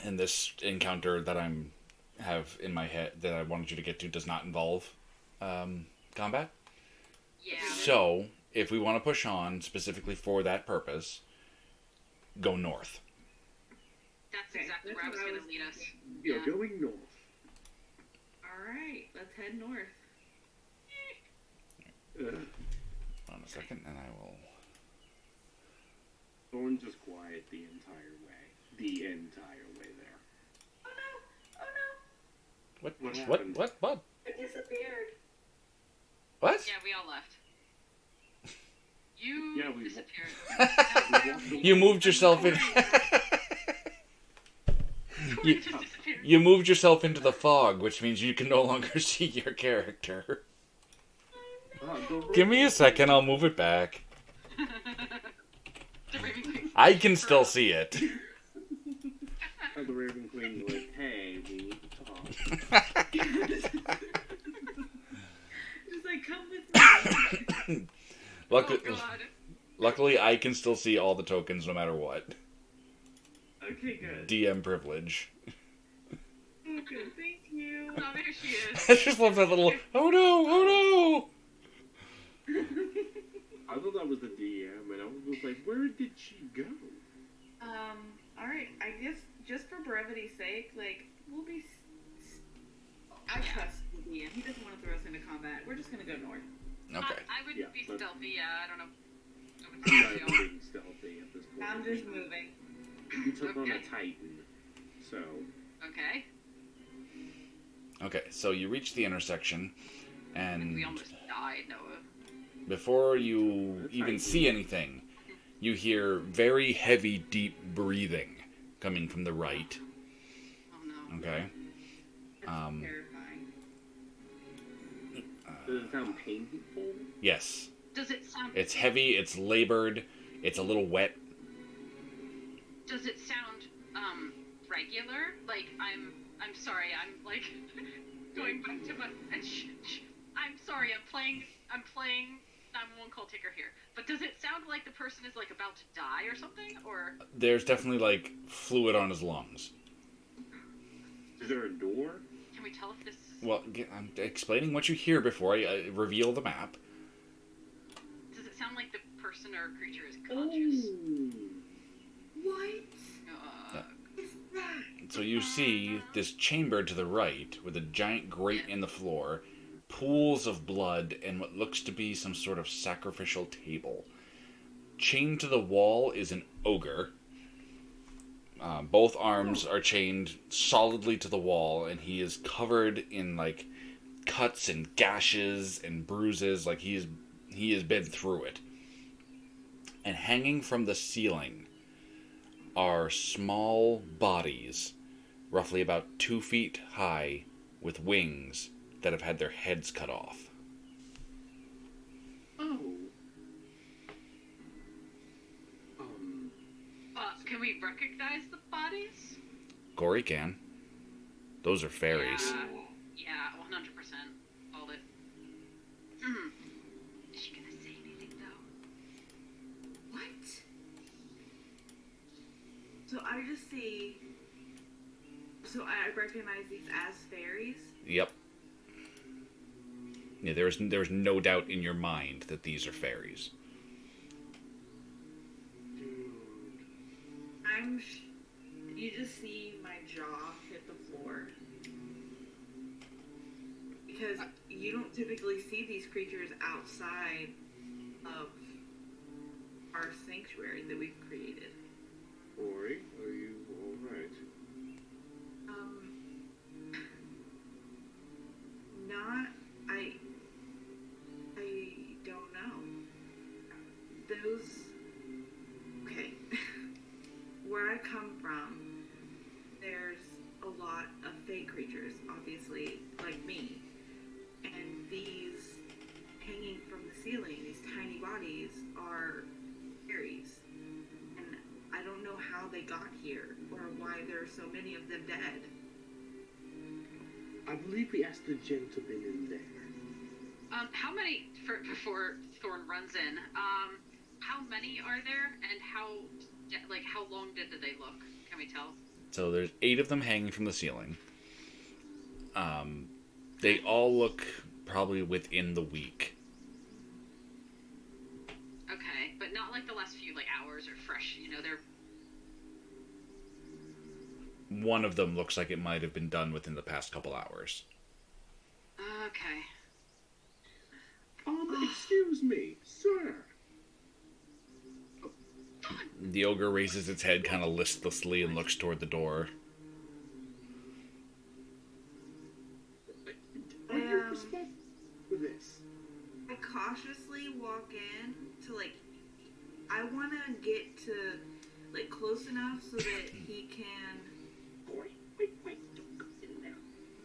And this encounter that have in my head that I wanted you to get to does not involve combat. Yeah. So, if we want to push on specifically for that purpose, go north. That's Okay, exactly that's where I was what I going was to lead us. thinking. You're Yeah. going north. Alright, let's head north. Hold on a second, and I will... Thorn's just quiet the entire way. The entire way there. Oh no! Oh no! What? What What? happened? What? I disappeared. What? Yeah, we all left. You Yeah, we- disappeared. You moved yourself in... You you, just disappeared. you moved yourself into the fog, which means you can no longer see your character. Give me a second, I'll move it back. The Raven Queen. I can still see it. The Raven Queen was, hey, we need to talk. Just like, come with me. Luckily, Oh god. luckily, I can still see all the tokens no matter what. Okay, good. DM privilege. Okay, thank you. Oh, there she is. I just love that little, oh no, oh I thought that was the DM, and I was like, where did she go? Alright, I guess just for brevity's sake, like, we'll be... I trust the DM. He doesn't want to throw us into combat. We're just gonna go north. no. Okay. I would Yeah, be but- stealthy, yeah, I don't know. I would I'm stealthy. not being stealthy at this point. I'm just moving. You took on a Okay. Titan, so... Okay. Okay, so you reach the intersection, and We almost died, Noah. before you even see anything, you hear very heavy, deep breathing coming from the right. Oh no. Okay? That's Um, terrifying. Does it sound painful? Yes. Does it sound? It's heavy, it's labored, it's a little wet. Does it sound regular? Like I'm sorry. I'm like going back to my. I'm sorry. I'm playing 911 call taker here. But does it sound like the person is like about to die or something? Or There's definitely like fluid on his lungs. Is there a door? can we tell if this? Well, I'm explaining what you hear before I reveal the map. Does it sound like the person or creature is conscious? What Uh, is that? So you see this chamber to the right with a giant grate in the floor, pools of blood, and what looks to be some sort of sacrificial table. Chained to the wall is an ogre. Both arms are chained solidly to the wall, and he is covered in like cuts and gashes and bruises, like he has been through it. And hanging from the ceiling are small bodies, roughly about 2 feet high, with wings that have had their heads cut off. Oh. can we recognize the bodies? Gory can. Those are fairies. Yeah, 100%. Called it. Is she gonna say anything though? What? So I just see. So I recognize these as fairies. Yep. Yeah, there's no doubt in your mind that these are fairies. You just see my jaw hit the floor. Because you don't typically see these creatures outside of our sanctuary that we've created. Ori, are you alright? Not. I don't know. Those. Okay. Where I come from, there's a lot of fey creatures, obviously, like me. And these hanging from the ceiling, these tiny bodies, are fairies. And I don't know how they got here, or why there are so many of them dead. I believe we asked the gentleman in there. How many, before Thorn runs in, how many are there, and how long did they look? Can we tell? So there's 8 of them hanging from the ceiling. They all look probably within the week. Okay, but not like the last few hours or fresh. They're. One of them looks like it might have been done within the past couple hours. Okay. Excuse me, sir. The ogre raises its head kind of listlessly and looks toward the door. Are you responsible for this? I cautiously walk in to I want to get to close enough so that he can. Wait, don't go in there.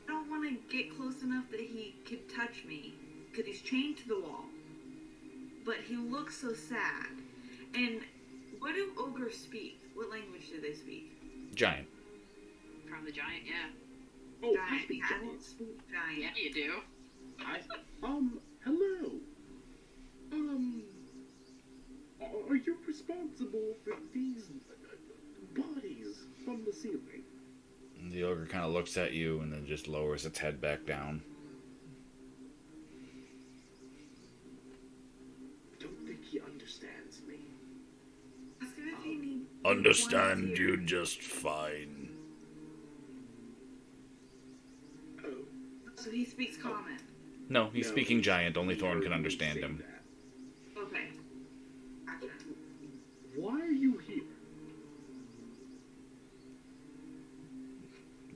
I don't want to get close enough that he can touch me because he's chained to the wall. But he looks so sad. And what do ogres speak? What language do they speak? Giant. From the giant, yeah. Oh, Giant. I speak I giant. don't speak giant. Yeah, you do. Hello. Are you responsible for these bodies from the ceiling? The ogre kind of looks at you and then just lowers its head back down. I don't think he understands me. Ask him if he needs. Understand you just fine. Oh. So he speaks common. No, he's No, speaking giant. Only he Thorn can heard me understand say him. that. Okay. Gotcha. Why are you here?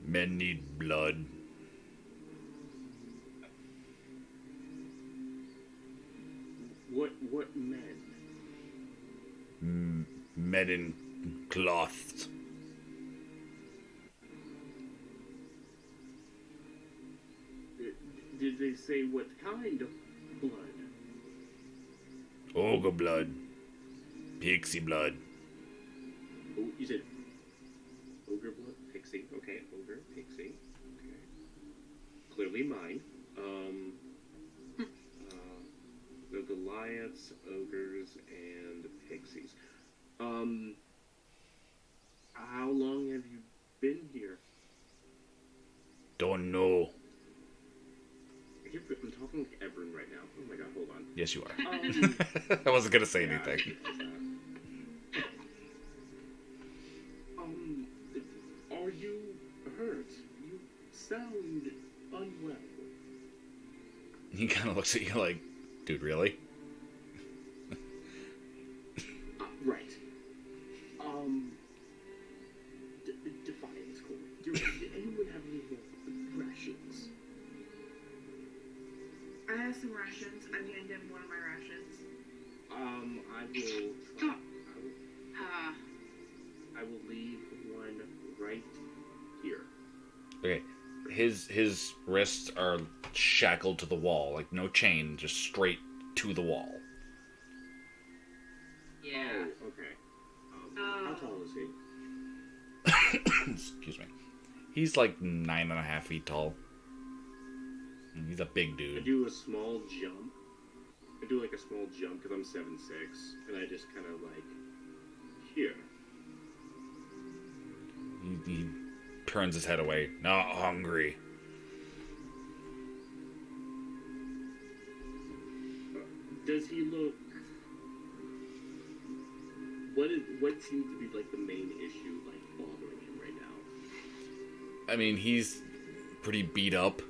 Men need blood. What men? Men in cloths. Did Did they say what kind of blood? Ogre blood. Pixie blood. Oh, you said ogre blood? Pixie. Okay, ogre, pixie. Okay. Clearly mine. The Goliaths, ogres, and pixies. How long have you been here? Don't know. I'm talking to Everin right now. Oh my god, hold on. Yes, you are. I wasn't gonna say Yeah, anything. Are you hurt? You sound unwell. He kind of looks at you like, dude, really? Right. Defiance Corps. Do anyone have any more rations? I have some rations. I'm handing him one of my rations. I will try. I will leave one right here. Okay. His wrists are shackled to the wall, like no chain, just straight to the wall. Yeah. Oh, okay. How tall is he? Excuse me. He's like 9.5 feet tall. He's a big I dude. do a small jump. I do like a small jump because I'm 7'6", and I just kind of like here. He turns his head away. Not hungry. Does he look? What seems to be like the main issue, like bothering him right now? I mean, he's pretty beat up.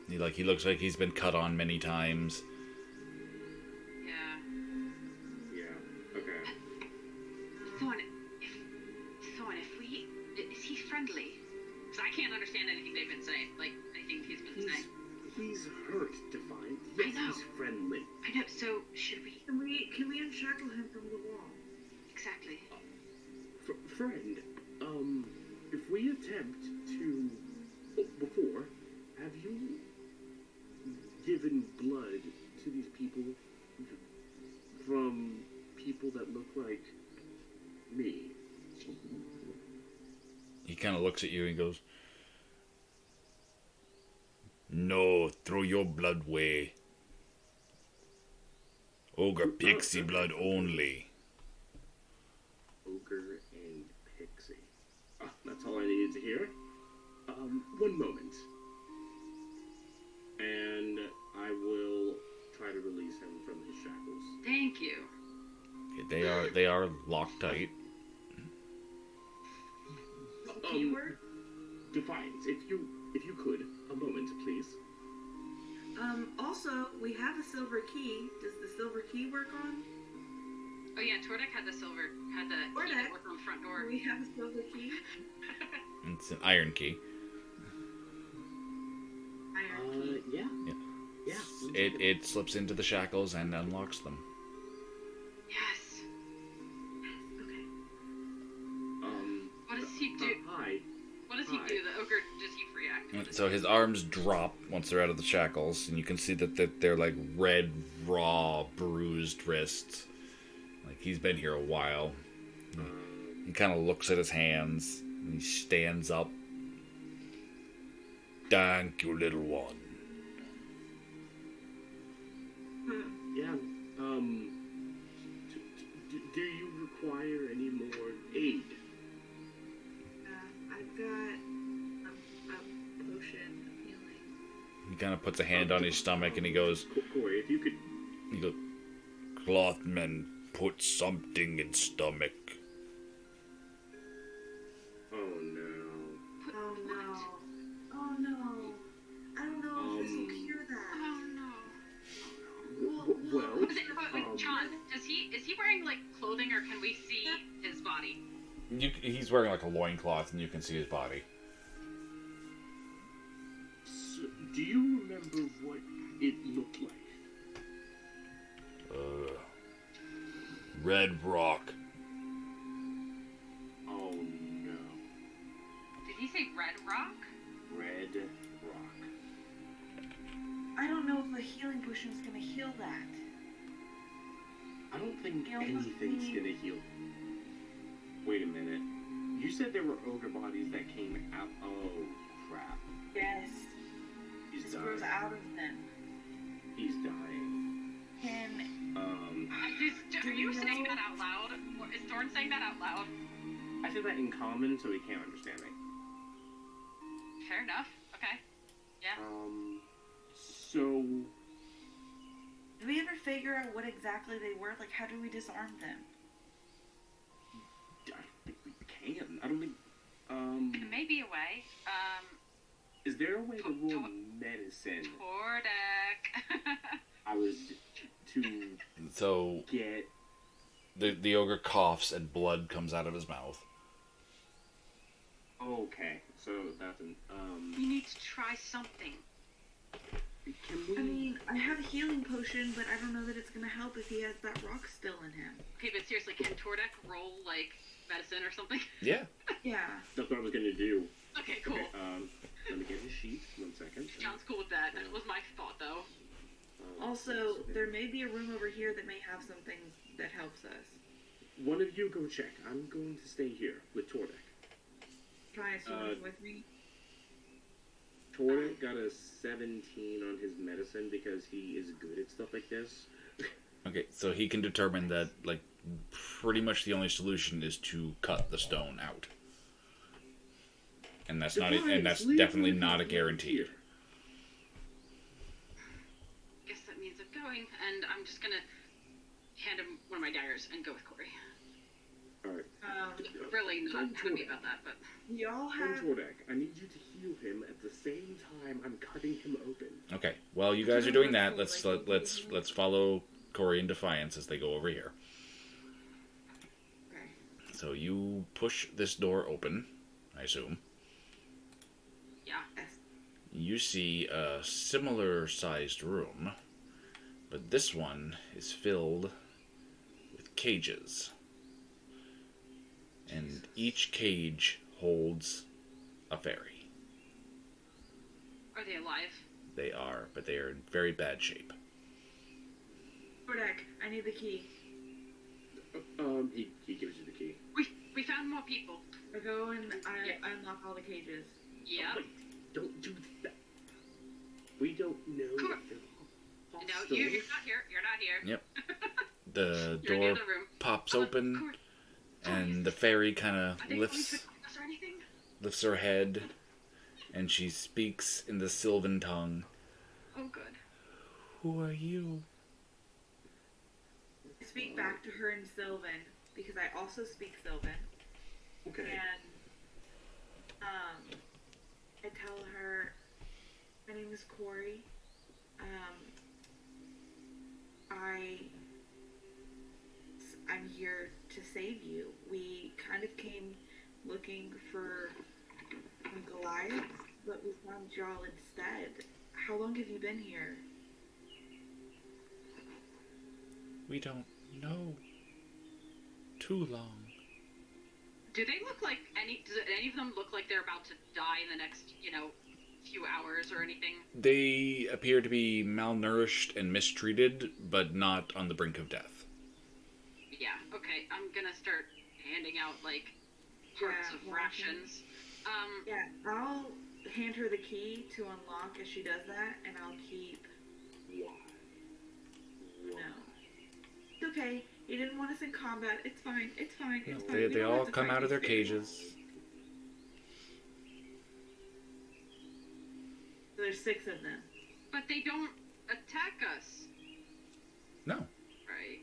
He looks like he's been cut on many times. Yeah. Yeah. Okay. Thorn, if we... Is he friendly? Because I can't understand anything they've been saying. Like, anything he's been saying. He's hurt, Defiant. Yes, I know. he's friendly. I know, so should we... Can we unshackle him from the wall? Exactly. Friend, if we attempt to... Before, have you given blood to these people from people that look like me? He kind of looks at you and goes, "No, throw your blood away. Ogre pixie blood only." Ogre and Pixie. That's all I needed to hear. One moment. And I will try to release him from his shackles. Thank you. Okay, they are locked tight. Keyword? Defiance, if you could, a moment, please. Also, we have a silver key. Does the silver key work on? Oh yeah, Tordek had the key that worked on the front door. We have a silver key. It's an iron key. Iron key. Yeah. It slips into the shackles and unlocks them. Yes. Okay. What does he do? Hi. What does he do? The ogre, does he react? So his arms drop once they're out of the shackles, and you can see that they're like red, raw, bruised wrists. Like he's been here a while. He kind of looks at his hands, and he stands up. "Thank you, little one." Yeah. Do you require any more aid? I've got a potion of healing. He kind of puts a hand on his stomach, and he goes, Corey, if you could. "Clothman, put something in stomach." Oh no. Oh no. Oh no. I don't know if this will cure that. Oh no. Well, Wait, John, is he wearing like clothing, or can we see his body? He's wearing like a loincloth, and you can see his body. so, do you remember what it looked like? Red rock. Oh no. Did he say red rock? Red rock. potion's gonna heal that. I don't think You almost anything's need- gonna heal. Wait a minute. You said there were ogre bodies that came out. Oh, crap. Yes. He's This grows dying. out of them. He's dying. Can Are you saying that out loud? Is Dorn saying that out loud? I said that in common, so he can't understand me. Fair enough. Okay. Yeah. So did we ever figure out what exactly they were? Like, how do we disarm them? I don't think we can. I don't think. There may be a way. Is there a way to roll medicine? Tordek. I was to So get. the ogre coughs and blood comes out of his mouth. Okay, so that's an. You need to try something. Can we? I mean, I have a healing potion, but I don't know that it's gonna help if he has that rock still in him. Okay, but seriously, can Tordek roll, like, medicine or something? Yeah. Yeah. That's what I was gonna do. Okay, cool. Okay, let me get his sheet. 1 second. John's cool with that. That was my thought, though. Also, there may be a room over here that may have something that helps us. One of you go check. I'm going to stay here with Tordek. Try someone with me. Tordek got a 17 on his medicine because he is good at stuff like this. Okay, so he can determine that, like, pretty much the only solution is to cut the stone out. And that's not, and that's definitely not a guarantee. Guess that means I'm going, and I'm just gonna hand him one of my daggers and go with Corey. Alright. Really not happy about that, but... Y'all From have... Tordek, I need you to heal him at the same time I'm cutting him open. Okay, while you guys are doing that, let's follow Corey and Defiance as they go over here. Okay. So you push this door open, I assume. Yeah. Yes. You see a similar sized room, but this one is filled with cages. And each cage holds a fairy. Are they alive? They are, but they are in very bad shape. Tordek, I need the key. He gives you the key. We found more people. I go and I Yeah. unlock all the cages. Yeah. Wait, don't do that. We don't know Cool. if they're No, hostile. you're not here. You're not here. Yep. The You're in the door other room. pops open, Corey, and the fairy kind are of they going to lifts attack us or anything? her head, and she speaks in the Sylvan tongue. Oh, good. Who are you? I speak back to her in Sylvan, because I also speak Sylvan. Okay. And, I tell her, my name is Corey. I'm here to save you. We kind of came looking for Goliath, but we found y'all instead. How long have you been here? We don't know. Too long. Do they look like does any of them look like they're about to die in the next, few hours or anything? They appear to be malnourished and mistreated, but not on the brink of death. Yeah, okay. I'm gonna start handing out, parts Yeah, of well, rations. Yeah, I'll hand her the key to unlock as she does that, and I'll keep... Why? No. It's okay. You didn't want us in combat. It's fine. It's fine. It's fine. They We don't all have to come fight out of their these things. cages. So there's 6 of them. But they don't attack us, No. right?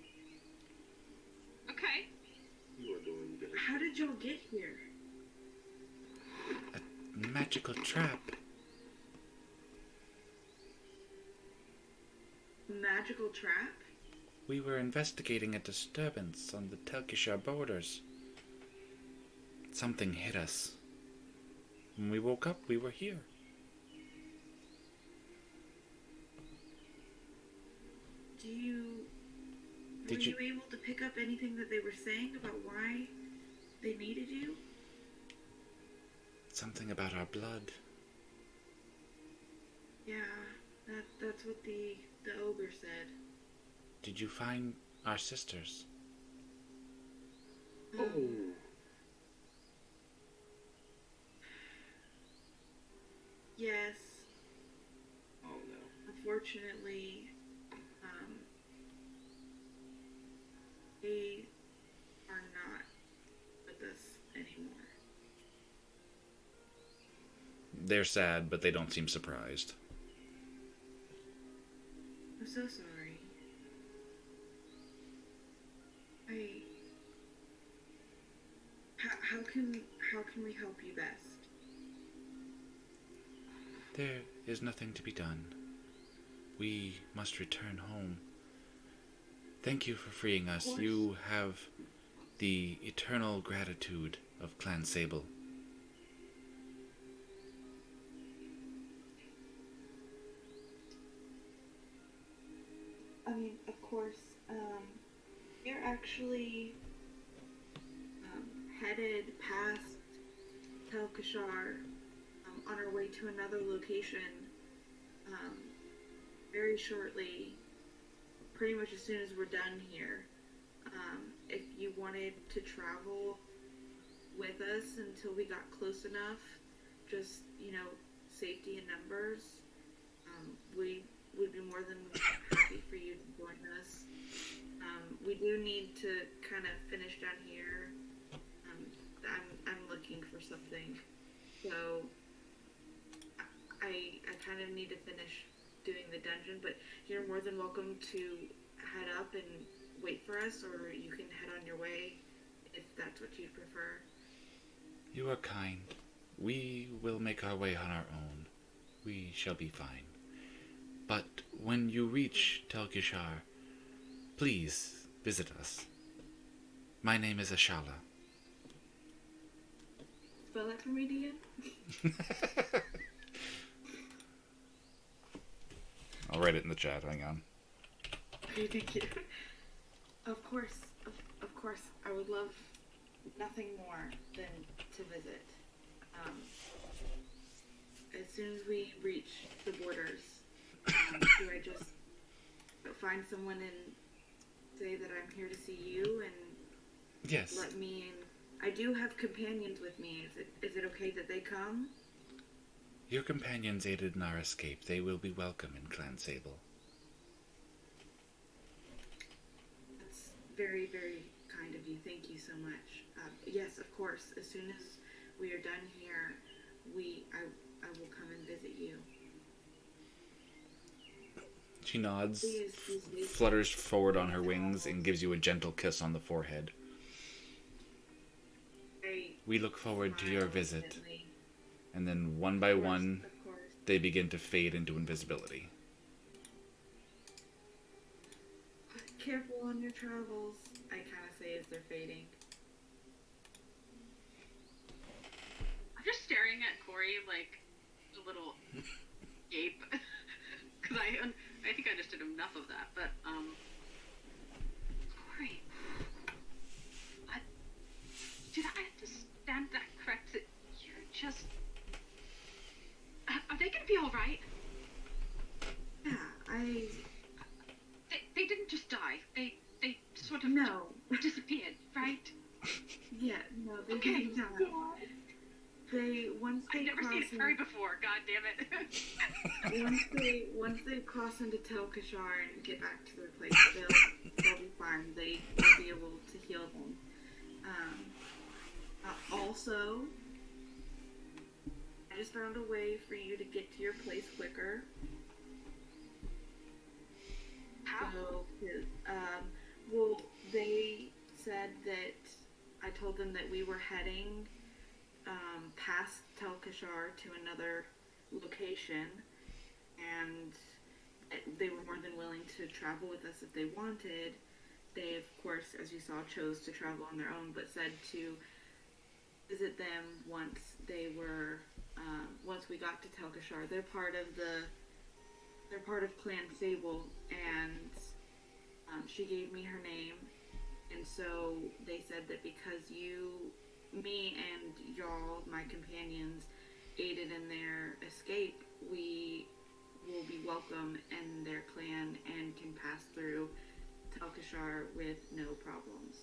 Okay. You are doing good. How did y'all get here? Magical trap. Magical trap? We were investigating a disturbance on the Telkishar borders. Something hit us. When we woke up, we were here. Were Did you you- able to pick up anything that they were saying about why they needed you? Something about our blood. Yeah, that That's what the ogre said. Did you find our sisters? Oh. Yes. Oh no. Unfortunately, they are not with us anymore. They're sad, but they don't seem surprised. I'm so sorry. How can we help you best? There is nothing to be done. We must return home. Thank you for freeing us. You have the eternal gratitude of Clan Sable. I mean, of course, we're actually headed past Tel Kashar on our way to another location very shortly, pretty much as soon as we're done here. If you wanted to travel with us until we got close enough, just, safety in numbers, we would be more than happy for you to join us. We do need to kind of finish down here. I'm looking for something, so I kind of need to finish doing the dungeon. But you're more than welcome to head up and wait for us, or you can head on your way if that's what you prefer. You are kind. We will make our way on our own. We shall be fine. But when you reach Tel Kishar, please visit us. My name is Ashala. Spell that for me, Dean? I'll write it in the chat. Hang on. Okay, thank you. Of course, of course, I would love nothing more than to visit. As soon as we reach the borders, do I just find someone and say that I'm here to see you and Yes. let me in? I do have companions with me. Is it okay that they come? Your companions aided in our escape. They will be welcome in Clan Sable. That's very, very kind of you. Thank you so much. Yes, of course. As soon as we are done here, I will come and visit you. She nods, Please. flutters forward on her wings, and gives you a gentle kiss on the forehead. We look forward to your visit. Instantly. And then one by one, Of course. they begin to fade into invisibility. Careful on your travels, I kind of say as they're fading. I'm just staring at Corey like a little gape. Because I think I just did enough of that. But, Corey, did I understand that correct? That you're just... Are they going to be alright? Yeah, They didn't just die. They sort of No. disappeared, right? Yeah, no, they Okay. didn't die. Once I've they never cross seen a fairy before, god damn it. once they cross into Tel Kashar and get back to their place, they'll be fine. They will be able to heal them. Also, I just found a way for you to get to your place quicker. How? So, well, they said that I told them that we were heading past Tel Kashar to another location, and they were more than willing to travel with us if they wanted. They, of course, as you saw, chose to travel on their own, but said to visit them once they were, once we got to Tel Kashar. They're part of Clan Sable, and she gave me her name, and so they said that because me and y'all, my companions, aided in their escape, we will be welcome in their clan and can pass through to Alcashar with no problems.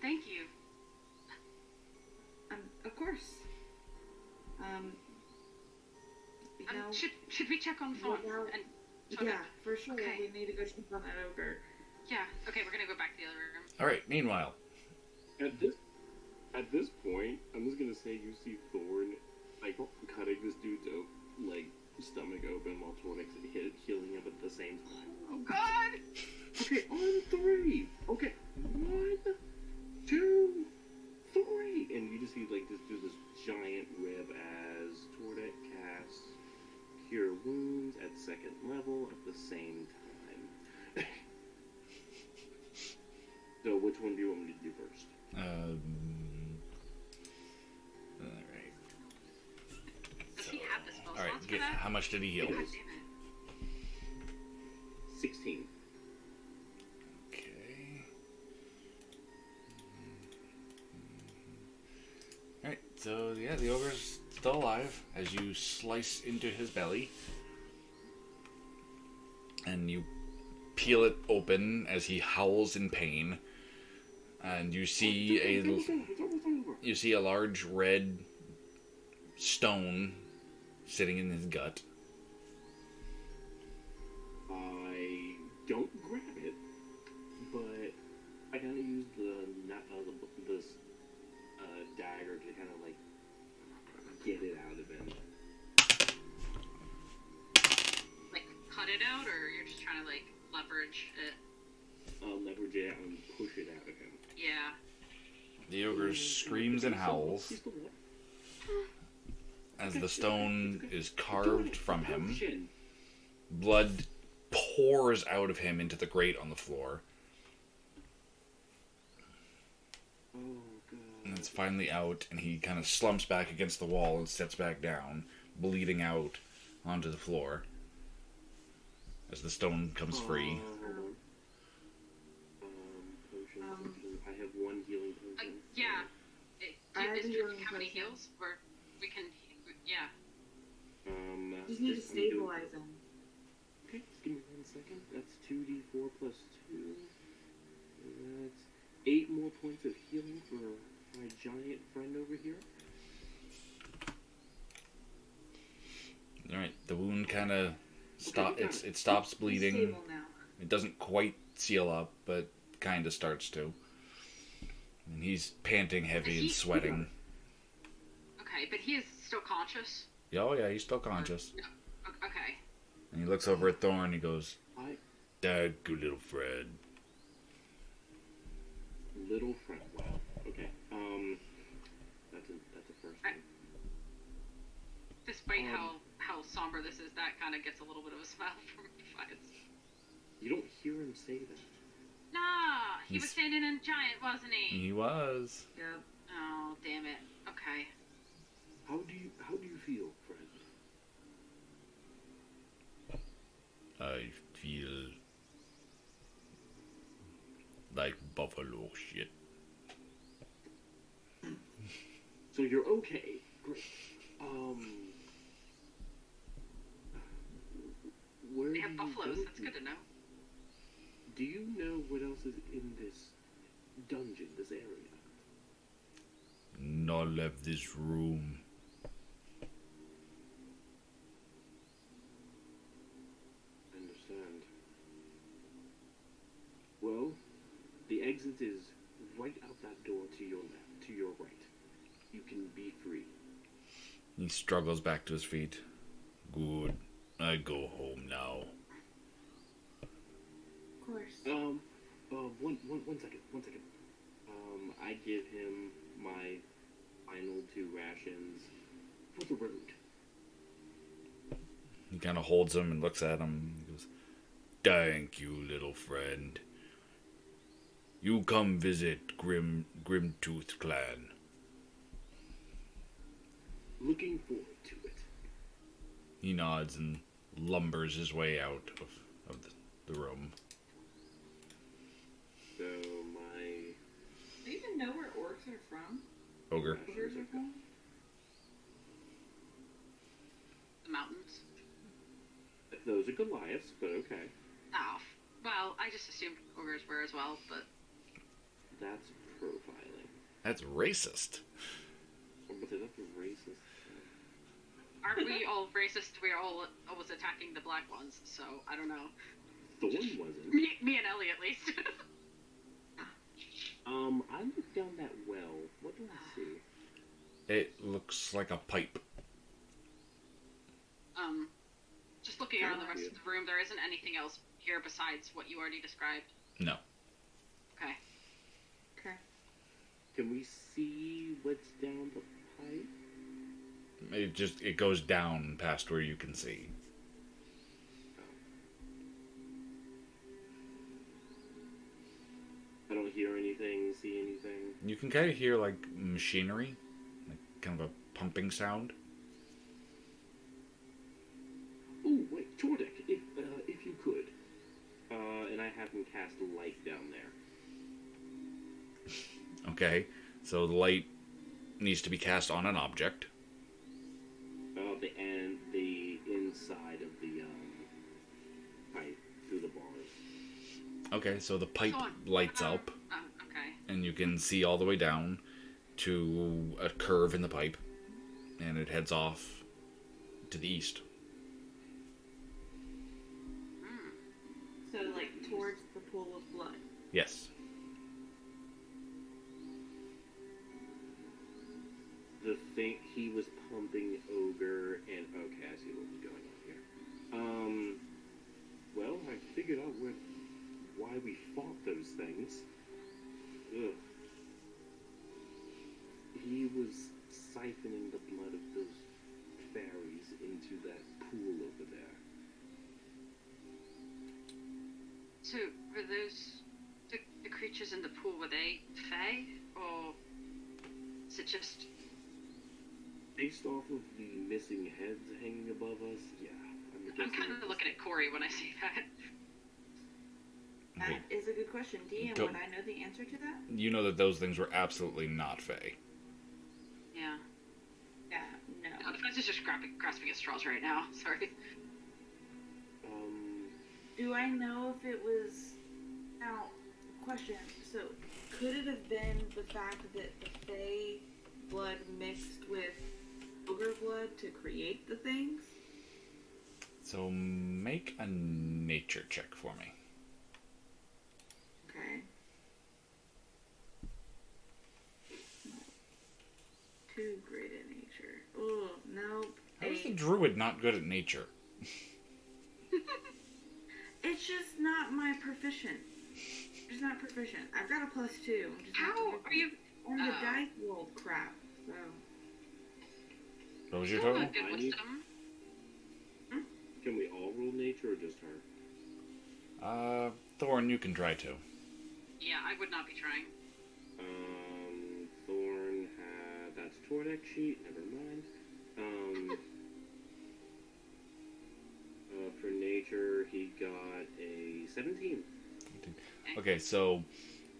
Thank you. Of course. You know, Should we check on Fawn? yeah, for sure. Okay. We need to go check on that ogre. Yeah. Okay, we're gonna go back to the other room. All right. Meanwhile, At this point, I'm just gonna say you see Thorn like cutting this dude's like stomach open while Tornix healing him at the same time. Oh God! Okay, on 3. Okay, 1, 2, 3, and you just see like this giant rib as Tornix casts Cure Wounds at 2nd level at the same time. So, which one do you want me to do first? all right. Does he have the spell All slots right. for that? How much did he heal? God damn it. 16. Okay. All right. So yeah, the ogre's still alive as you slice into his belly, and you peel it open as he howls in pain, and you see a large red stone sitting in his gut. I don't grab it, but I kind of use this dagger to kind of like get it out of him. Like cut it out, or you're just trying to like leverage it? Leverage it out and push it out of him. Yeah. The ogre screams and howls as the stone is carved from him. Blood pours out of him into the grate on the floor. Oh god. And it's finally out, and he kind of slumps back against the wall and steps back down, bleeding out onto the floor as the stone comes free. Hold on. Potion. I have 1 healing potion. Yeah. I have a healing How many potion. heals? Or we can. Yeah. Just need to I'm doing- stabilize him. Okay, just give me 1 second. That's 2d4 plus 2. That's 8 more points of healing for my giant friend over here. All right, the wound kind of Okay, it stops He's bleeding. stable now. It doesn't quite seal up, but kind of starts to. And he's panting heavy and sweating. Okay, but he is still conscious. Oh yeah, he's still conscious. No. Okay. And he looks over at Thorn and he goes, I "Thank you, little friend." little friend. Wow. Okay. That's a first one. Despite how somber this is, that kind of gets a little bit of a smile from Defiance. You don't hear him say that. Nah, he was He's- standing in giant, wasn't he? He was. Yep. Oh, damn it. Okay. How do you feel, friend? I feel like buffalo shit. So you're okay. Great. Where They do have you buffaloes, go that's to? good to know. Do you know what else is in this dungeon, this area? Not left this room. I understand. Well, the exit is right out that door to your left, to your right. You can be free. He struggles back to his feet. Good. I go home now. Of course. One second. I give him my final 2 rations for the road. He kind of holds him and looks at him. He goes, "Thank you, little friend. You come visit Grimtooth Clan." Looking forward to it. He nods and lumbers his way out of the room. So my Do you even know where orcs are from? Ogre. Ogres are from? mountains. Those are Goliaths, but okay. Oh, well, I just assumed ogres were as well, but... That's profiling. That's racist. But that's racist. Aren't we all racist? We're all always attacking the black ones, so I don't know. Thorn wasn't. Me and Ellie, at least. I looked down that well. What do I see? It looks like a pipe. Just looking around the rest of the room, there isn't anything else here besides what you already described. No. Okay. Okay. Can we see what's down the pipe? It goes down past where you can see. I don't hear anything, see anything. You can kind of hear like machinery, like kind of a pumping sound. Oh wait, Tordek, if you could, and I have him cast light down there. Okay, so the light needs to be cast on an object. The inside of the pipe through the bars. Okay, so the pipe lights up, Okay. and you can see all the way down to a curve in the pipe, and it heads off to the east. So, like, towards the pool of blood. Yes. The thing he was pumping ogre and okay, I see what was going on here. Well, I figured out why we fought those things. Ugh. He was siphoning the blood of those fairies into that pool over there. So, were those... The creatures in the pool, were they fae? Or... is it just... Based off of the missing heads hanging above us, yeah. I'm kind of looking at Corey when I say that. That is a good question. DM, Go. would I know the answer to that? You know that those things were absolutely not Fae. Yeah. Yeah, no. No, Defense is just grasping at straws right now. Sorry. Do I know if it was... Now, question. So, could it have been the fact that the Fae blood mixed with ogre blood to create the things? So make a nature check for me. Okay. Too great at nature. Oh, nope. How is the 8. druid not good at nature? It's just not my proficient. It's not proficient. I've got a +2. I'm just not How proficient. are you... And the dice rolled crap, so... What was your Oh, total? good wisdom. Can we all roll nature or just her? Thorn, you can try to. Yeah, I would not be trying. Thorn had... That's Tordek sheet, never mind. For nature, he got a 17. Okay, so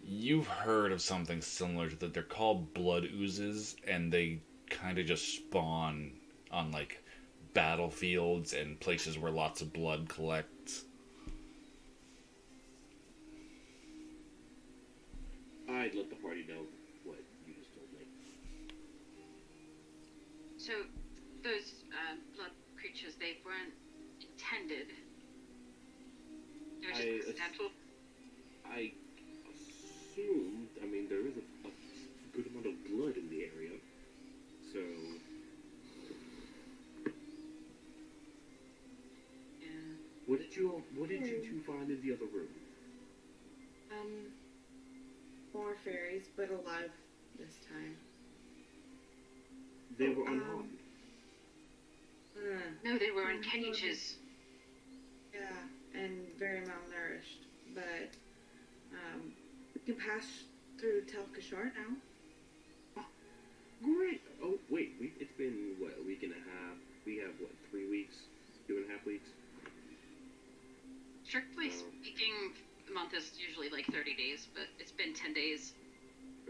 you've heard of something similar to that. They're called blood oozes, and they kind of just spawn on, like, battlefields and places where lots of blood collects. I'd let the party know what you just told me. So, those blood creatures, they weren't intended. They were just accidental. I assumed, I mean, there is a good amount of blood in the area, so... Yeah. What did you two find in the other room? More fairies, but alive this time. They were unharmed. No, they were in cages. Yeah, and very malnourished. But, we can pass through Tel Kashar now. Great! Oh, wait, it's been, what, a week and a half? We have, what, 3 weeks? 2.5 weeks? Strictly speaking, the month is usually like 30 days, but it's been 10 days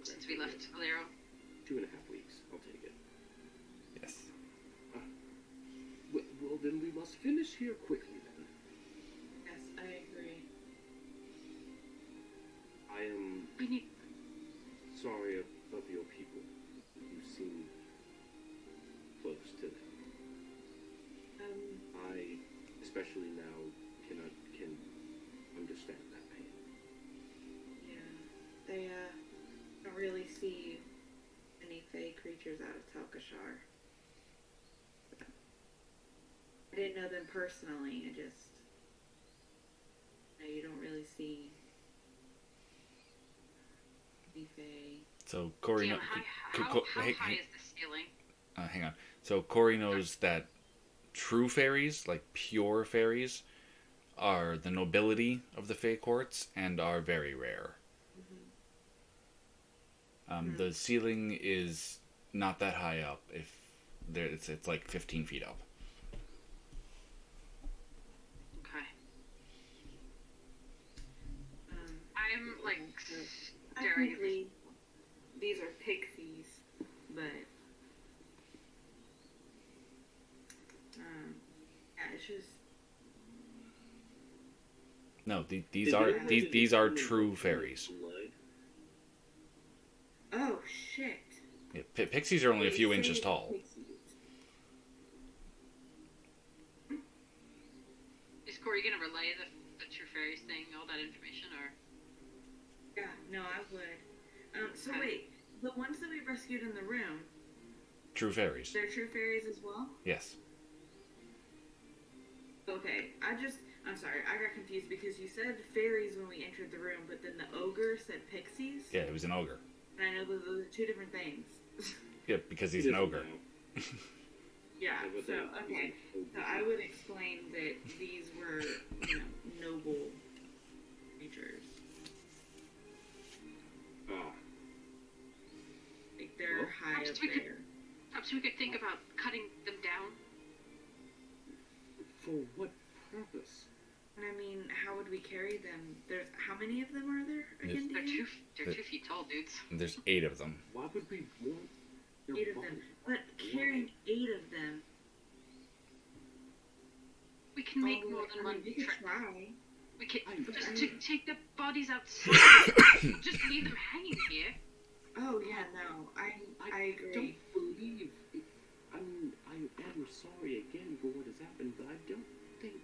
since we left Valero. 2.5 weeks. I'll take it. Yes. Well, then must finish here quickly then. Yes, I agree. I am We need. sorry of your people. You seem close to them. I, especially now, can understand that pain. Yeah. They, don't really see any fey creatures out of Telkashar. I didn't know them personally, you don't really see any fey. So Corey, Damn, how high is the ceiling? hang on. So Corey knows that true fairies, like pure fairies, are the nobility of the Fey courts and are very rare. The ceiling is not that high up. If there, it's like 15 feet up. Okay. I'm like staring at Technically, these are pixies, but yeah, it's just No, these Is are there these any are kind of true fairies. blood? oh shit. Yeah, pixies are only a few They inches say tall. pixies. Is Corey gonna relay the true fairies thing, all that information, or? Yeah, no, I would. So Okay. wait, the ones that we rescued in the room, True fairies. they're true fairies as well? Yes. Okay, I'm sorry, I got confused because you said fairies when we entered the room, but then the ogre said pixies? Yeah, it was an ogre. And I know those are two different things. Yeah, because he's He an doesn't ogre. know. Yeah, But so, then- okay. So I would explain that these were, noble creatures. Ah, Like, they're Well, high up perhaps we could- there. Perhaps we could think about cutting them down. for what purpose? And I mean, how would we carry them? How many of them are there again, They're Dan? they're 2 feet tall, dudes. There's 8 of them. Why would we want their 8 of them. bodies? But carrying 8 of them. We can make oh, more I than mean, one we could trip. try. We can I- just I- to take the bodies outside. Just leave them hanging here. Oh yeah, no, I agree. don't believe it. I am sorry again for what has happened, but I don't think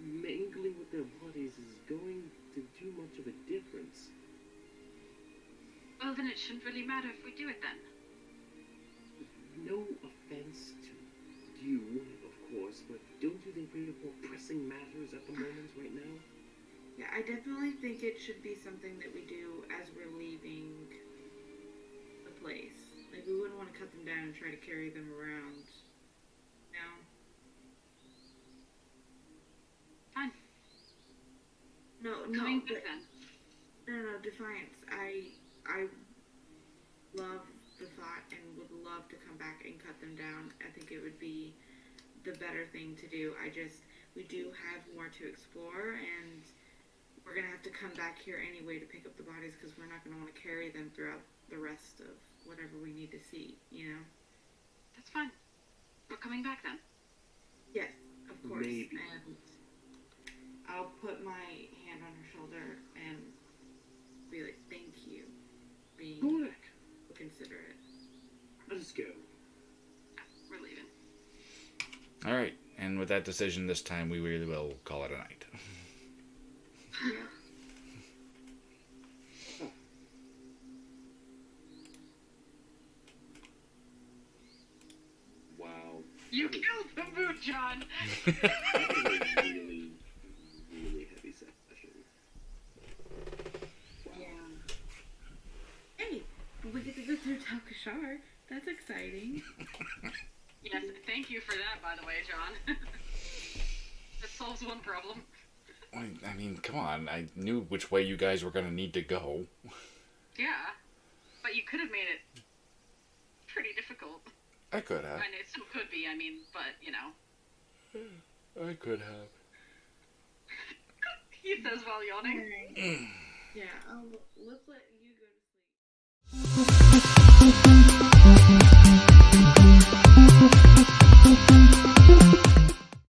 mingling with their bodies is going to do much of a difference. Well, then it shouldn't really matter if we do it then. No offense to you, of course, but don't you think we have more pressing matters at the moment right now? Yeah, I definitely think it should be something that we do as we're leaving the place. Like, we wouldn't want to cut them down and try to carry them around. No? Fine. No, Coming but, back then. no, Defiance. I love the thought and would love to come back and cut them down. I think it would be the better thing to do. We do have more to explore, and we're going to have to come back here anyway to pick up the bodies because we're not going to want to carry them throughout the rest of whatever we need to see, That's fine. We're coming back then. Yes, of course. Maybe. And I'll put my hand on her shoulder and be like, thank you for being Correct. considerate. Let us go. We're leaving. All right, and with that decision this time, we really will call it a night. Yeah. Wow. You killed the mood, John! That was a really, really heavy session. Wow. Yeah. Hey, we get to go through Talkashar. That's exciting. Yes, thank you for that, by the way, John. That solves one problem. I mean, come on. I knew which way you guys were going to need to go. Yeah. But you could have made it pretty difficult. I could have. And it still could be, but, I could have. He says while yawning. Alright. Yeah, let's let you go to sleep.